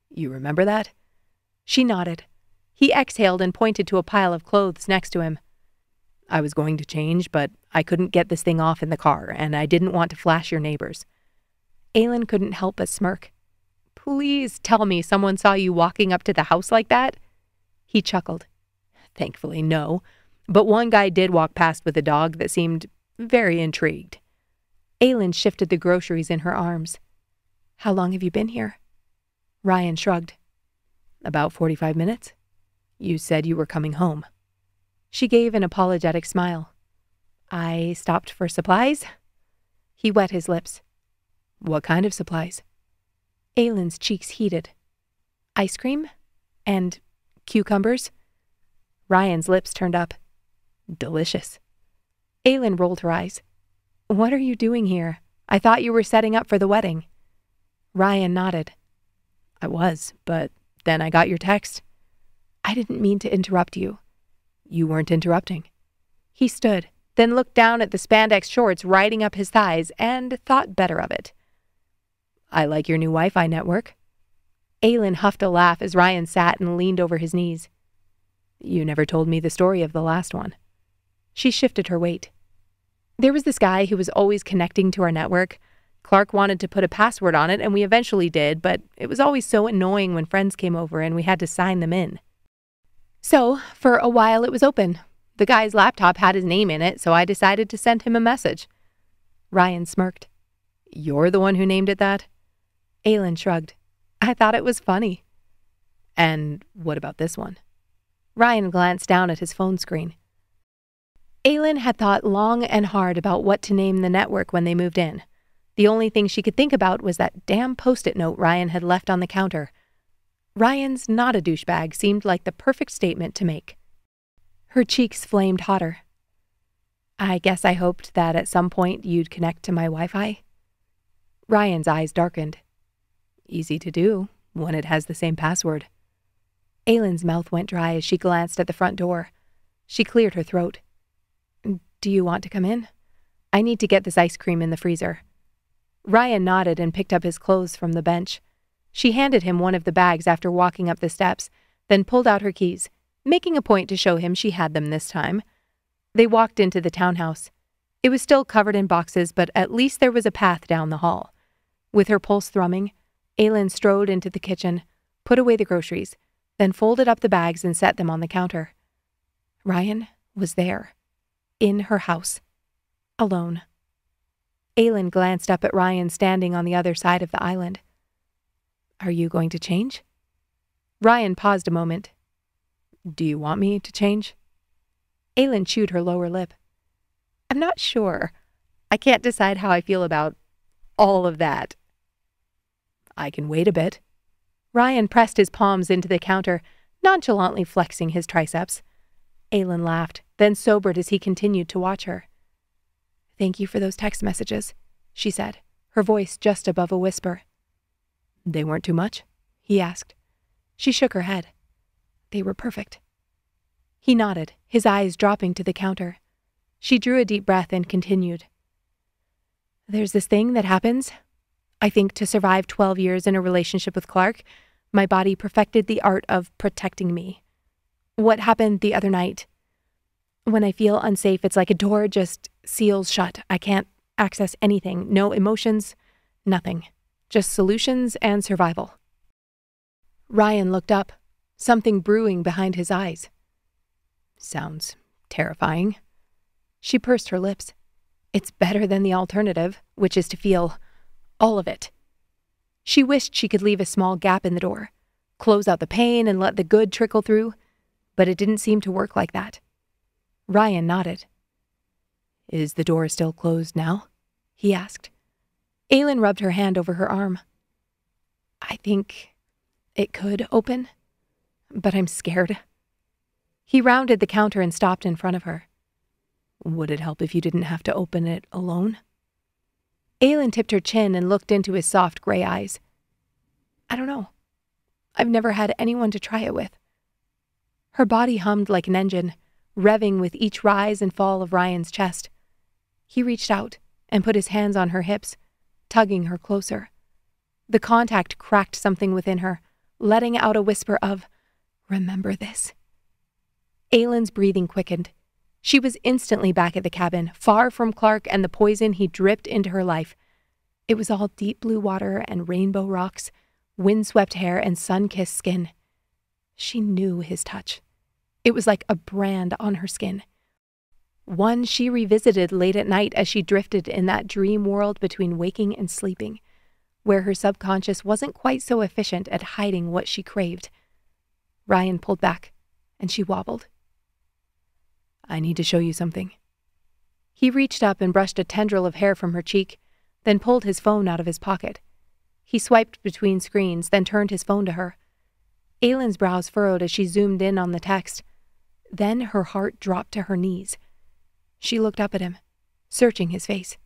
You remember that? She nodded. He exhaled and pointed to a pile of clothes next to him. I was going to change, but I couldn't get this thing off in the car, and I didn't want to flash your neighbors. Aylin couldn't help but smirk. Please tell me someone saw you walking up to the house like that? He chuckled. Thankfully, no. But one guy did walk past with a dog that seemed very intrigued. Aylin shifted the groceries in her arms. How long have you been here? Ryan shrugged. About 45 minutes. You said you were coming home. She gave an apologetic smile. I stopped for supplies. He wet his lips. What kind of supplies? Aylin's cheeks heated. Ice cream? And cucumbers? Ryan's lips turned up. Delicious. Aylin rolled her eyes. What are you doing here? I thought you were setting up for the wedding. Ryan nodded. I was, but then I got your text. I didn't mean to interrupt you. You weren't interrupting. He stood, then looked down at the spandex shorts riding up his thighs and thought better of it. I like your new Wi-Fi network. Aylin huffed a laugh as Ryan sat and leaned over his knees. You never told me the story of the last one. She shifted her weight. There was this guy who was always connecting to our network. Clark wanted to put a password on it, and we eventually did, but it was always so annoying when friends came over and we had to sign them in. So, for a while it was open. The guy's laptop had his name in it, so I decided to send him a message. Ryan smirked. You're the one who named it that? Aylin shrugged. I thought it was funny. And what about this one? Ryan glanced down at his phone screen. Aylin had thought long and hard about what to name the network when they moved in. The only thing she could think about was that damn Post-it note Ryan had left on the counter. Ryan's not a douchebag seemed like the perfect statement to make. Her cheeks flamed hotter. I guess I hoped that at some point you'd connect to my Wi-Fi. Ryan's eyes darkened. Easy to do when it has the same password. Aylin's mouth went dry as she glanced at the front door. She cleared her throat. Do you want to come in? I need to get this ice cream in the freezer. Ryan nodded and picked up his clothes from the bench. She handed him one of the bags after walking up the steps, then pulled out her keys, making a point to show him she had them this time. They walked into the townhouse. It was still covered in boxes, but at least there was a path down the hall. With her pulse thrumming, Aylin strode into the kitchen, put away the groceries, then folded up the bags and set them on the counter. Ryan was there, in her house, alone. Aylin glanced up at Ryan standing on the other side of the island. Are you going to change? Ryan paused a moment. Do you want me to change? Aylin chewed her lower lip. I'm not sure. I can't decide how I feel about all of that. I can wait a bit. Ryan pressed his palms into the counter, nonchalantly flexing his triceps. Aylin laughed, then sobered as he continued to watch her. Thank you for those text messages, she said, her voice just above a whisper. They weren't too much? He asked. She shook her head. They were perfect. He nodded, his eyes dropping to the counter. She drew a deep breath and continued. There's this thing that happens. I think to survive 12 years in a relationship with Clark, my body perfected the art of protecting me. What happened the other night? When I feel unsafe, it's like a door just seals shut. I can't access anything. No emotions, nothing. Just solutions and survival. Ryan looked up, something brewing behind his eyes. Sounds terrifying. She pursed her lips. It's better than the alternative, which is to feel all of it. She wished she could leave a small gap in the door, close out the pain and let the good trickle through, but it didn't seem to work like that. Ryan nodded. Is the door still closed now? He asked. Aylin rubbed her hand over her arm. I think it could open, but I'm scared. He rounded the counter and stopped in front of her. Would it help if you didn't have to open it alone? Aylin tipped her chin and looked into his soft gray eyes. I don't know. I've never had anyone to try it with. Her body hummed like an engine, revving with each rise and fall of Ryan's chest. He reached out and put his hands on her hips, tugging her closer. The contact cracked something within her, letting out a whisper of, remember this. Aylin's breathing quickened. She was instantly back at the cabin, far from Clark and the poison he dripped into her life. It was all deep blue water and rainbow rocks, windswept hair and sun-kissed skin. She knew his touch. It was like a brand on her skin. One she revisited late at night as she drifted in that dream world between waking and sleeping, where her subconscious wasn't quite so efficient at hiding what she craved. Ryan pulled back, and she wobbled. I need to show you something. He reached up and brushed a tendril of hair from her cheek, then pulled his phone out of his pocket. He swiped between screens, then turned his phone to her. Aylin's brows furrowed as she zoomed in on the text. Then her heart dropped to her knees. She looked up at him, searching his face.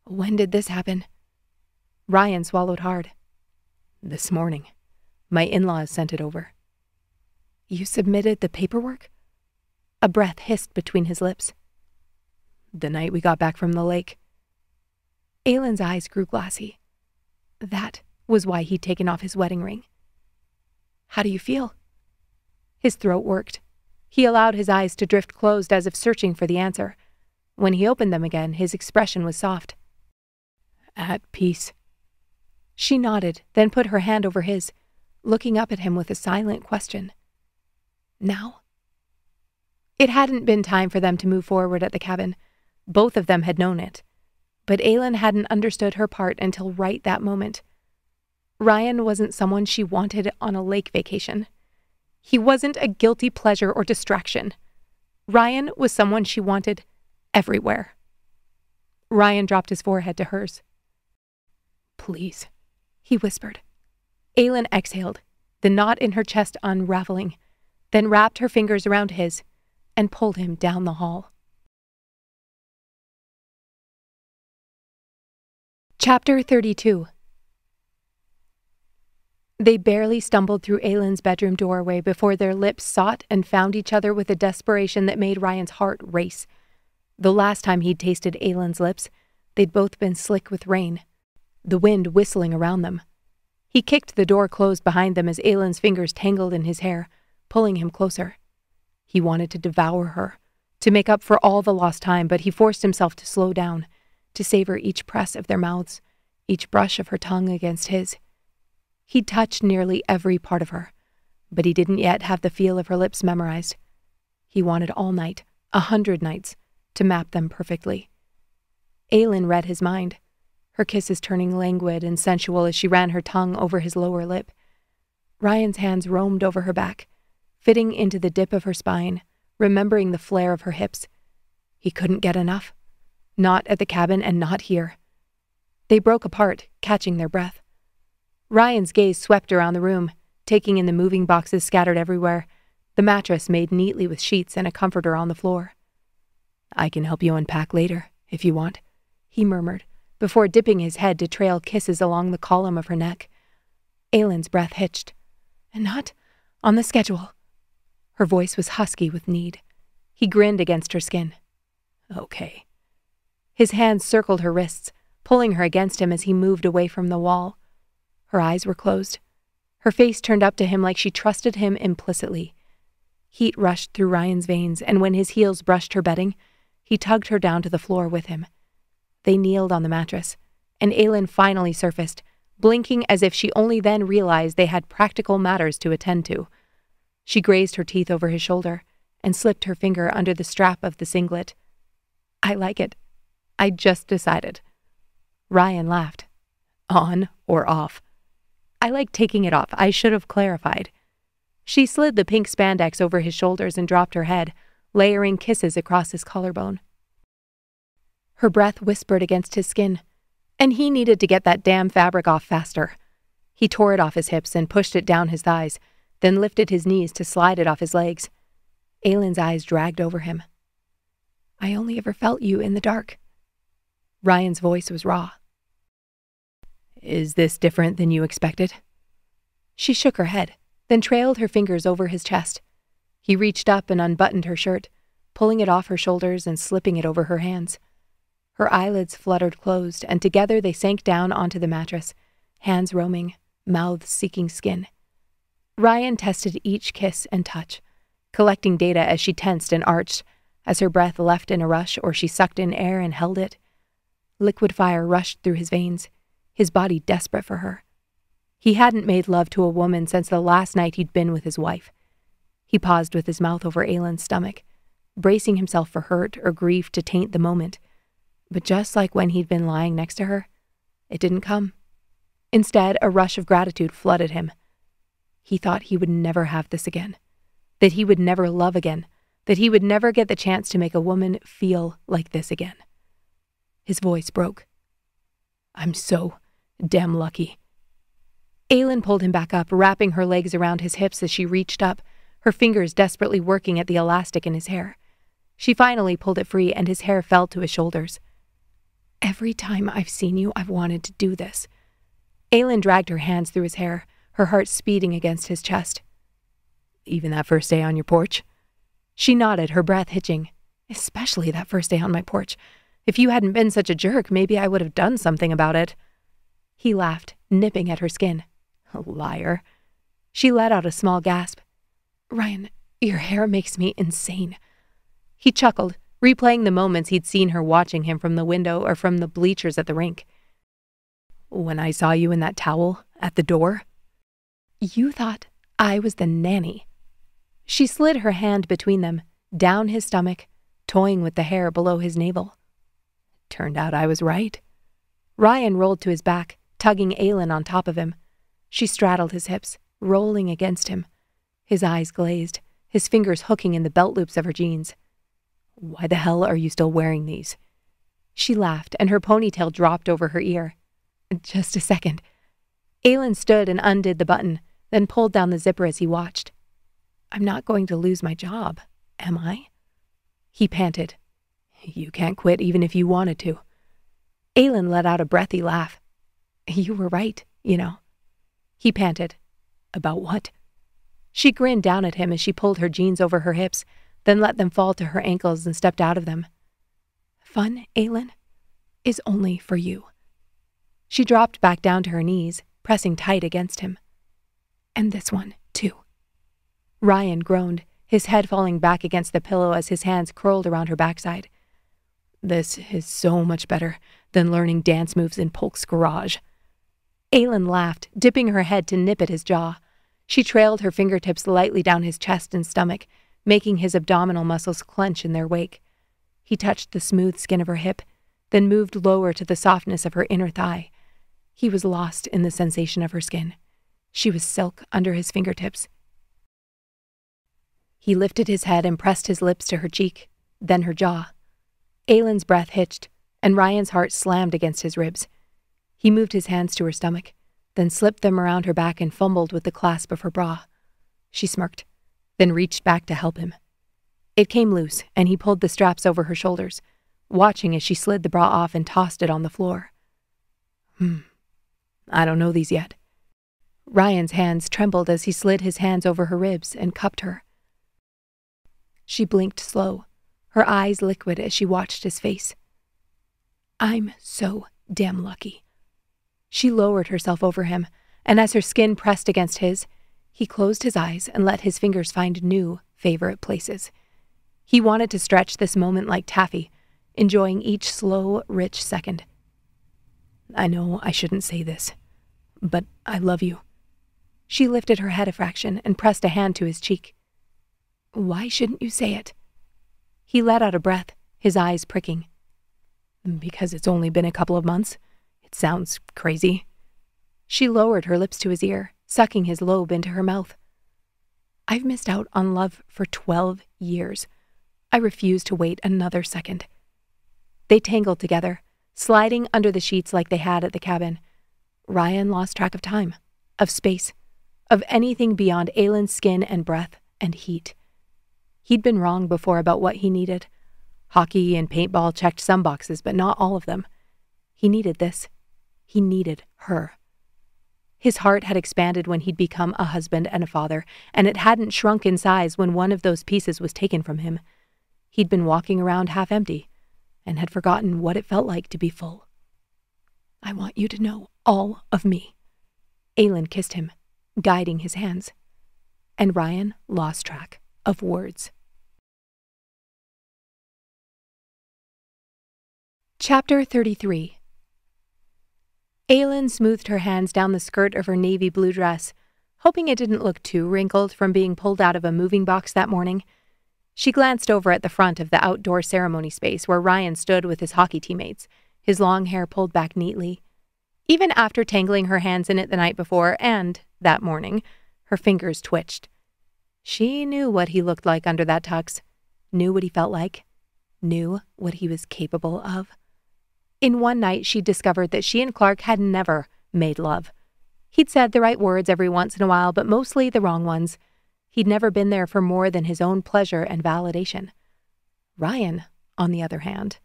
When did this happen? Ryan swallowed hard. This morning. My in-laws sent it over. You submitted the paperwork? A breath hissed between his lips. The night we got back from the lake. Aylin's eyes grew glassy. That was why he'd taken off his wedding ring. How do you feel? His throat worked, He allowed his eyes to drift closed as if searching for the answer. When he opened them again, his expression was soft. At peace. She nodded, then put her hand over his, looking up at him with a silent question. Now? It hadn't been time for them to move forward at the cabin. Both of them had known it. But Aylin hadn't understood her part until right that moment. Ryan wasn't someone she wanted on a lake vacation. He wasn't a guilty pleasure or distraction. Ryan was someone she wanted everywhere. Ryan dropped his forehead to hers. Please, he whispered. Aylin exhaled, the knot in her chest unraveling, then wrapped her fingers around his and pulled him down the hall. Chapter 32. They barely stumbled through Aylin's bedroom doorway before their lips sought and found each other with a desperation that made Ryan's heart race. The last time he'd tasted Aylin's lips, they'd both been slick with rain, the wind whistling around them. He kicked the door closed behind them as Aylin's fingers tangled in his hair, pulling him closer. He wanted to devour her, to make up for all the lost time, but he forced himself to slow down, to savor each press of their mouths, each brush of her tongue against his. He'd touched nearly every part of her, but he didn't yet have the feel of her lips memorized. He wanted all night, 100 nights, to map them perfectly. Aylin read his mind, her kisses turning languid and sensual as she ran her tongue over his lower lip. Ryan's hands roamed over her back, fitting into the dip of her spine, remembering the flare of her hips. He couldn't get enough. Not at the cabin and not here. They broke apart, catching their breath. Ryan's gaze swept around the room, taking in the moving boxes scattered everywhere, the mattress made neatly with sheets and a comforter on the floor. I can help you unpack later, if you want, he murmured, before dipping his head to trail kisses along the column of her neck. Aylin's breath hitched. Not on the schedule. Her voice was husky with need. He grinned against her skin. Okay. His hands circled her wrists, pulling her against him as he moved away from the wall. Her eyes were closed. Her face turned up to him like she trusted him implicitly. Heat rushed through Ryan's veins, and when his heels brushed her bedding, he tugged her down to the floor with him. They kneeled on the mattress, and Aylin finally surfaced, blinking as if she only then realized they had practical matters to attend to. She grazed her teeth over his shoulder and slipped her finger under the strap of the singlet. I like it. I just decided. Ryan laughed. On or off? I like taking it off. I should have clarified. She slid the pink spandex over his shoulders and dropped her head, layering kisses across his collarbone. Her breath whispered against his skin, and he needed to get that damn fabric off faster. He tore it off his hips and pushed it down his thighs, then lifted his knees to slide it off his legs. Aylin's eyes dragged over him. I only ever felt you in the dark. Ryan's voice was raw. Is this different than you expected? She shook her head, then trailed her fingers over his chest. He reached up and unbuttoned her shirt, pulling it off her shoulders and slipping it over her hands. Her eyelids fluttered closed, and together they sank down onto the mattress, hands roaming, mouths seeking skin. Ryan tested each kiss and touch, collecting data as she tensed and arched, as her breath left in a rush or she sucked in air and held it. Liquid fire rushed through his veins, his body desperate for her. He hadn't made love to a woman since the last night he'd been with his wife. He paused with his mouth over Aylin's stomach, bracing himself for hurt or grief to taint the moment. But just like when he'd been lying next to her, it didn't come. Instead, a rush of gratitude flooded him. He thought he would never have this again, that he would never love again, that he would never get the chance to make a woman feel like this again. His voice broke. I'm so damn lucky. Aylin pulled him back up, wrapping her legs around his hips as she reached up, her fingers desperately working at the elastic in his hair. She finally pulled it free, and his hair fell to his shoulders. Every time I've seen you, I've wanted to do this. Aylin dragged her hands through his hair, her heart speeding against his chest. Even that first day on your porch? She nodded, her breath hitching. Especially that first day on my porch. If you hadn't been such a jerk, maybe I would have done something about it. He laughed, nipping at her skin. Liar. She let out a small gasp. Ryan, Your hair makes me insane." He chuckled, replaying the moments he'd seen her watching him from the window or from the bleachers at the rink. "When I saw you in that towel at the door?" "You thought I was the nanny." She slid her hand between them, down his stomach, toying with the hair below his navel. "Turned out I was right." Ryan rolled to his back, tugging Aylin on top of him. She straddled his hips, rolling against him. His eyes glazed, his fingers hooking in the belt loops of her jeans. "Why the hell are you still wearing these?" She laughed, and her ponytail dropped over her ear. "Just a second." Aylin stood and undid the button, then pulled down the zipper as he watched. "I'm not going to lose my job, am I?" He panted. "You can't quit even if you wanted to." Aylin let out a breathy laugh. "You were right, you know." He panted. "About what?" She grinned down at him as she pulled her jeans over her hips, then let them fall to her ankles and stepped out of them. "Fun, Aylin, is only for you." She dropped back down to her knees, pressing tight against him. "And this one, too." Ryan groaned, his head falling back against the pillow as his hands curled around her backside. "This is so much better than learning dance moves in Polk's garage." Aylin laughed, dipping her head to nip at his jaw. She trailed her fingertips lightly down his chest and stomach, making his abdominal muscles clench in their wake. He touched the smooth skin of her hip, then moved lower to the softness of her inner thigh. He was lost in the sensation of her skin. She was silk under his fingertips. He lifted his head and pressed his lips to her cheek, then her jaw. Aylin's breath hitched, and Ryan's heart slammed against his ribs. He moved his hands to her stomach, then slipped them around her back and fumbled with the clasp of her bra. She smirked, then reached back to help him. It came loose, and he pulled the straps over her shoulders, watching as she slid the bra off and tossed it on the floor. I don't know these yet." Ryan's hands trembled as he slid his hands over her ribs and cupped her. She blinked slow, her eyes liquid as she watched his face. "I'm so damn lucky." She lowered herself over him, and as her skin pressed against his, he closed his eyes and let his fingers find new, favorite places. He wanted to stretch this moment like taffy, enjoying each slow, rich second. "I know I shouldn't say this, but I love you." She lifted her head a fraction and pressed a hand to his cheek. "Why shouldn't you say it?" He let out a breath, his eyes pricking. "Because it's only been a couple of months. It sounds crazy." She lowered her lips to his ear, sucking his lobe into her mouth. "I've missed out on love for 12 years. I refuse to wait another second." They tangled together, sliding under the sheets like they had at the cabin. Ryan lost track of time, of space, of anything beyond Aylin's skin and breath and heat. He'd been wrong before about what he needed. Hockey and paintball checked some boxes, but not all of them. He needed this. He needed her. His heart had expanded when he'd become a husband and a father, and it hadn't shrunk in size when one of those pieces was taken from him. He'd been walking around half empty, and had forgotten what it felt like to be full. "I want you to know all of me." Aylin kissed him, guiding his hands. And Ryan lost track of words. Chapter 33. Aylin smoothed her hands down the skirt of her navy blue dress, hoping it didn't look too wrinkled from being pulled out of a moving box that morning. She glanced over at the front of the outdoor ceremony space where Ryan stood with his hockey teammates, his long hair pulled back neatly. Even after tangling her hands in it the night before and that morning, her fingers twitched. She knew what he looked like under that tux, knew what he felt like, knew what he was capable of. In one night, she discovered that she and Clark had never made love. He'd said the right words every once in a while, but mostly the wrong ones. He'd never been there for more than his own pleasure and validation. Ryan, on the other hand.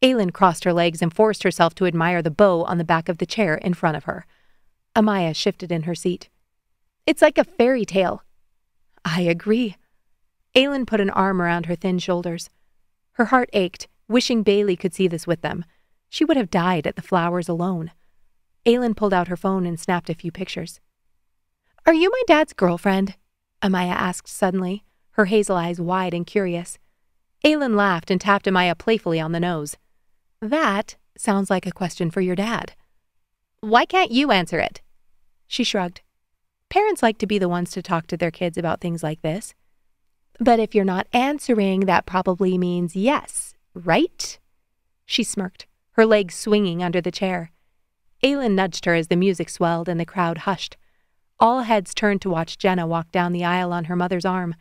Aylin crossed her legs and forced herself to admire the bow on the back of the chair in front of her. Amaya shifted in her seat. "It's like a fairy tale." "I agree." Aylin put an arm around her thin shoulders. Her heart ached, wishing Bailey could see this with them. She would have died at the flowers alone. Aylin pulled out her phone and snapped a few pictures. "Are you my dad's girlfriend?" Amaya asked suddenly, her hazel eyes wide and curious. Aylin laughed and tapped Amaya playfully on the nose. That sounds like a question for your dad. Why can't you answer it? She shrugged. Parents like to be the ones to talk to their kids about things like this. But if you're not answering, that probably means yes, right? She smirked, her legs swinging under the chair. Aylin nudged her as the music swelled and the crowd hushed. All heads turned to watch Jenna walk down the aisle on her mother's arm.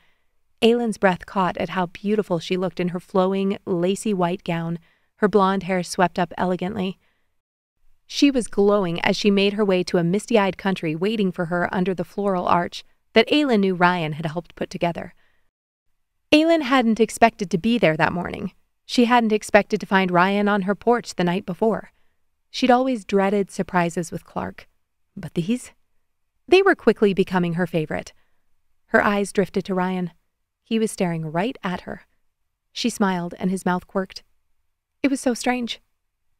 Aylin's breath caught at how beautiful she looked in her flowing, lacy white gown, her blonde hair swept up elegantly. She was glowing as she made her way to a misty-eyed country waiting for her under the floral arch that Aylin knew Ryan had helped put together. Aylin hadn't expected to be there that morning. She hadn't expected to find Ryan on her porch the night before. She'd always dreaded surprises with Clark. But these? They were quickly becoming her favorite. Her eyes drifted to Ryan. He was staring right at her. She smiled and his mouth quirked. It was so strange.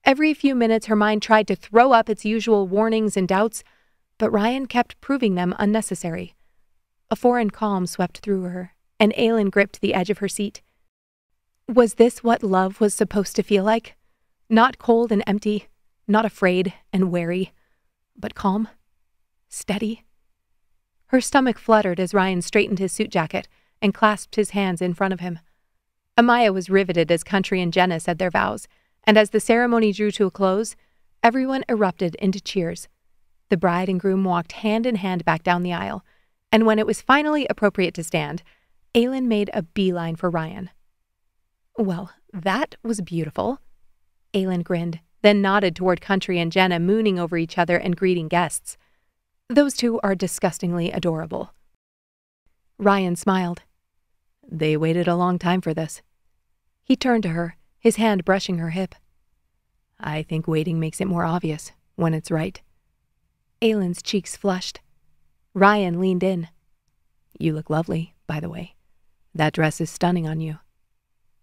Every few minutes her mind tried to throw up its usual warnings and doubts, but Ryan kept proving them unnecessary. A foreign calm swept through her, and Aylin gripped the edge of her seat. Was this what love was supposed to feel like? Not cold and empty, not afraid and wary, but calm, steady. Her stomach fluttered as Ryan straightened his suit jacket and clasped his hands in front of him. Amaya was riveted as Country and Jenna said their vows, and as the ceremony drew to a close, everyone erupted into cheers. The bride and groom walked hand in hand back down the aisle, and when it was finally appropriate to stand, Aylin made a beeline for Ryan. Well, that was beautiful. Aylin grinned, then nodded toward Country and Jenna mooning over each other and greeting guests. Those two are disgustingly adorable. Ryan smiled. They waited a long time for this. He turned to her, his hand brushing her hip. I think waiting makes it more obvious when it's right. Aylin's cheeks flushed. Ryan leaned in. You look lovely, by the way. That dress is stunning on you.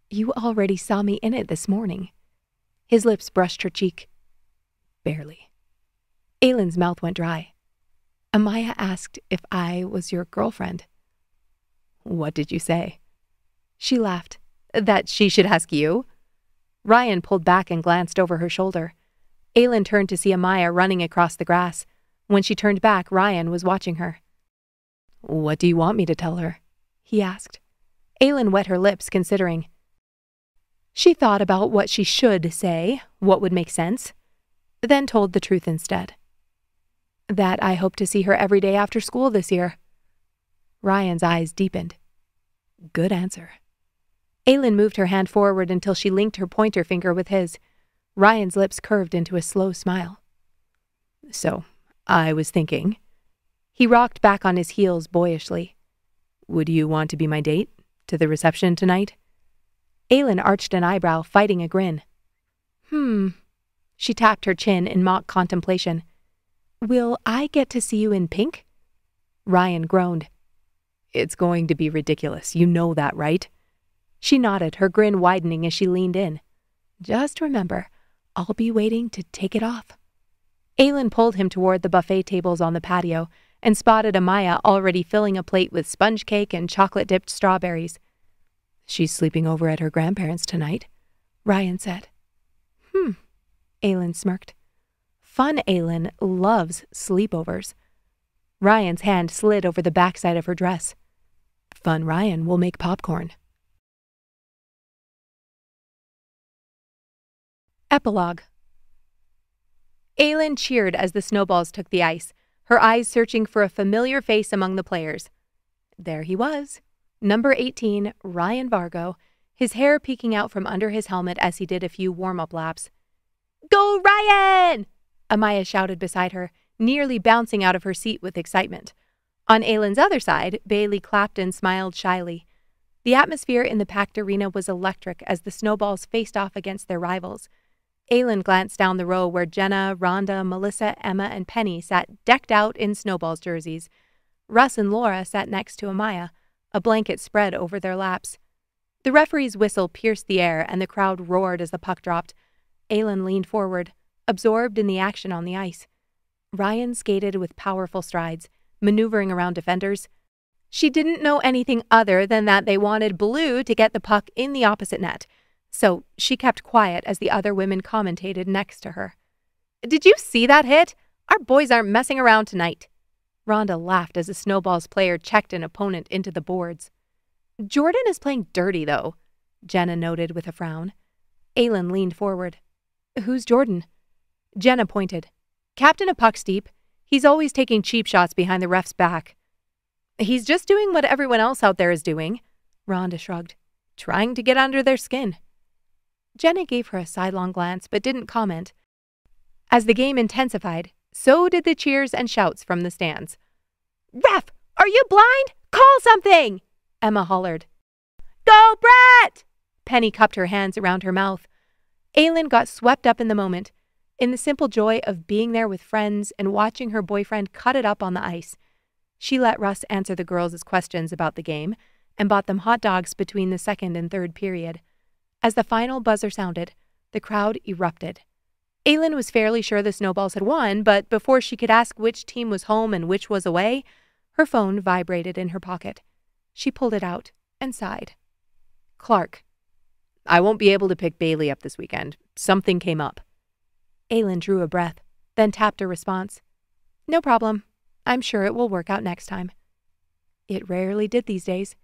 You already saw me in it this morning. His lips brushed her cheek. Barely. Aylin's mouth went dry. Amaya asked if I was your girlfriend. What did you say? She laughed. That she should ask you? Ryan pulled back and glanced over her shoulder. Aylin turned to see Amaya running across the grass. When she turned back, Ryan was watching her. What do you want me to tell her? He asked. Aylin wet her lips, considering. She thought about what she should say, what would make sense, then told the truth instead. That I hope to see her every day after school this year. Ryan's eyes deepened. Good answer. Aylin moved her hand forward until she linked her pointer finger with his. Ryan's lips curved into a slow smile. So, I was thinking. He rocked back on his heels boyishly. Would you want to be my date to the reception tonight? Aylin arched an eyebrow, fighting a grin. She tapped her chin in mock contemplation. Will I get to see you in pink? Ryan groaned. It's going to be ridiculous. You know that, right? She nodded, her grin widening as she leaned in. Just remember, I'll be waiting to take it off. Aylin pulled him toward the buffet tables on the patio and spotted Amaya already filling a plate with sponge cake and chocolate-dipped strawberries. She's sleeping over at her grandparents' tonight, Ryan said. Aylin smirked. Fun Aylin loves sleepovers. Ryan's hand slid over the backside of her dress. Fun Ryan will make popcorn. Epilogue. Aylin cheered as the snowballs took the ice, her eyes searching for a familiar face among the players. There he was, number 18, Ryan Vargo, his hair peeking out from under his helmet as he did a few warm-up laps. Go Ryan! Amaya shouted beside her, nearly bouncing out of her seat with excitement. On Aylin's other side, Bailey clapped and smiled shyly. The atmosphere in the packed arena was electric as the snowballs faced off against their rivals. Aylin glanced down the row where Jenna, Rhonda, Melissa, Emma, and Penny sat decked out in snowballs jerseys. Russ and Laura sat next to Amaya, a blanket spread over their laps. The referee's whistle pierced the air and the crowd roared as the puck dropped. Aylin leaned forward, absorbed in the action on the ice. Ryan skated with powerful strides, maneuvering around defenders. She didn't know anything other than that they wanted Blue to get the puck in the opposite net, so she kept quiet as the other women commentated next to her. "Did you see that hit? Our boys aren't messing around tonight." Rhonda laughed as a Snowballs player checked an opponent into the boards. "Jordan is playing dirty, though," Jenna noted with a frown. Aylin leaned forward. "Who's Jordan?" Jenna pointed. "Captain of Puck Steep. He's always taking cheap shots behind the ref's back." "He's just doing what everyone else out there is doing," Rhonda shrugged. "Trying to get under their skin." Jenna gave her a sidelong glance but didn't comment. As the game intensified, so did the cheers and shouts from the stands. "Ref, are you blind? Call something!" Emma hollered. "Go, Brett!" Penny cupped her hands around her mouth. Aylin got swept up in the moment, in the simple joy of being there with friends and watching her boyfriend cut it up on the ice. She let Russ answer the girls' questions about the game and bought them hot dogs between the second and third period. As the final buzzer sounded, the crowd erupted. Aylin was fairly sure the Snowballs had won, but before she could ask which team was home and which was away, her phone vibrated in her pocket. She pulled it out and sighed. "Clark. I won't be able to pick Bailey up this weekend. Something came up." Aylin drew a breath, then tapped her response. "No problem. I'm sure it will work out next time." It rarely did these days.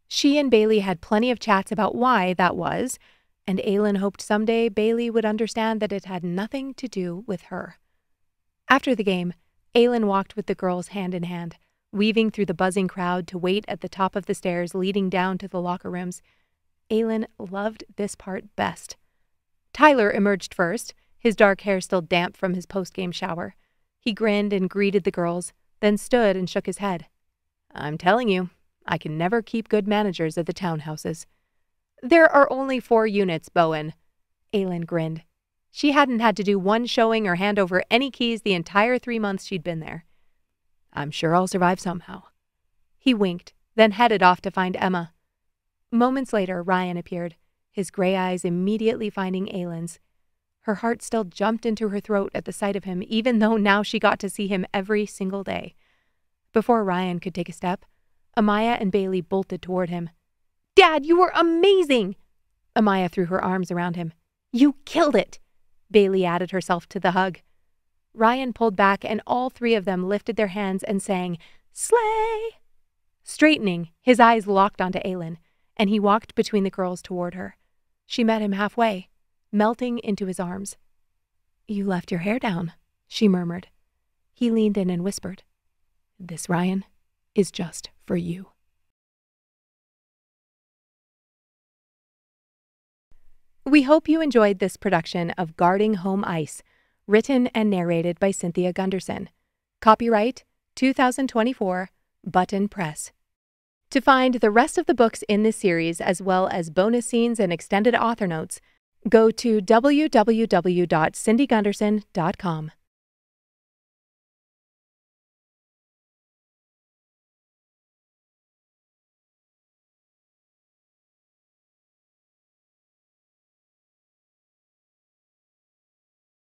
She and Bailey had plenty of chats about why that was, and Aylin hoped someday Bailey would understand that it had nothing to do with her. After the game, Aylin walked with the girls hand in hand, weaving through the buzzing crowd to wait at the top of the stairs leading down to the locker rooms. Aylin loved this part best. Tyler emerged first, his dark hair still damp from his post-game shower. He grinned and greeted the girls, then stood and shook his head. "I'm telling you, I can never keep good managers at the townhouses." "There are only 4 units, Bowen." Aylin grinned. She hadn't had to do one showing or hand over any keys the entire 3 months she'd been there. "I'm sure I'll survive somehow." He winked, then headed off to find Emma. Moments later, Ryan appeared, his gray eyes immediately finding Aylin's. Her heart still jumped into her throat at the sight of him, even though now she got to see him every single day. Before Ryan could take a step, Amaya and Bailey bolted toward him. "Dad, you were amazing!" Amaya threw her arms around him. "You killed it!" Bailey added herself to the hug. Ryan pulled back and all 3 of them lifted their hands and sang, "Slay!" Straightening, his eyes locked onto Aylin, and he walked between the girls toward her. She met him halfway, melting into his arms. "You left your hair down," she murmured. He leaned in and whispered, "This, Ryan, is just for you." We hope you enjoyed this production of Guarding Home Ice, written and narrated by Cynthia Gunderson. Copyright 2024, Button Press. To find the rest of the books in this series, as well as bonus scenes and extended author notes, go to www.cindygunderson.com.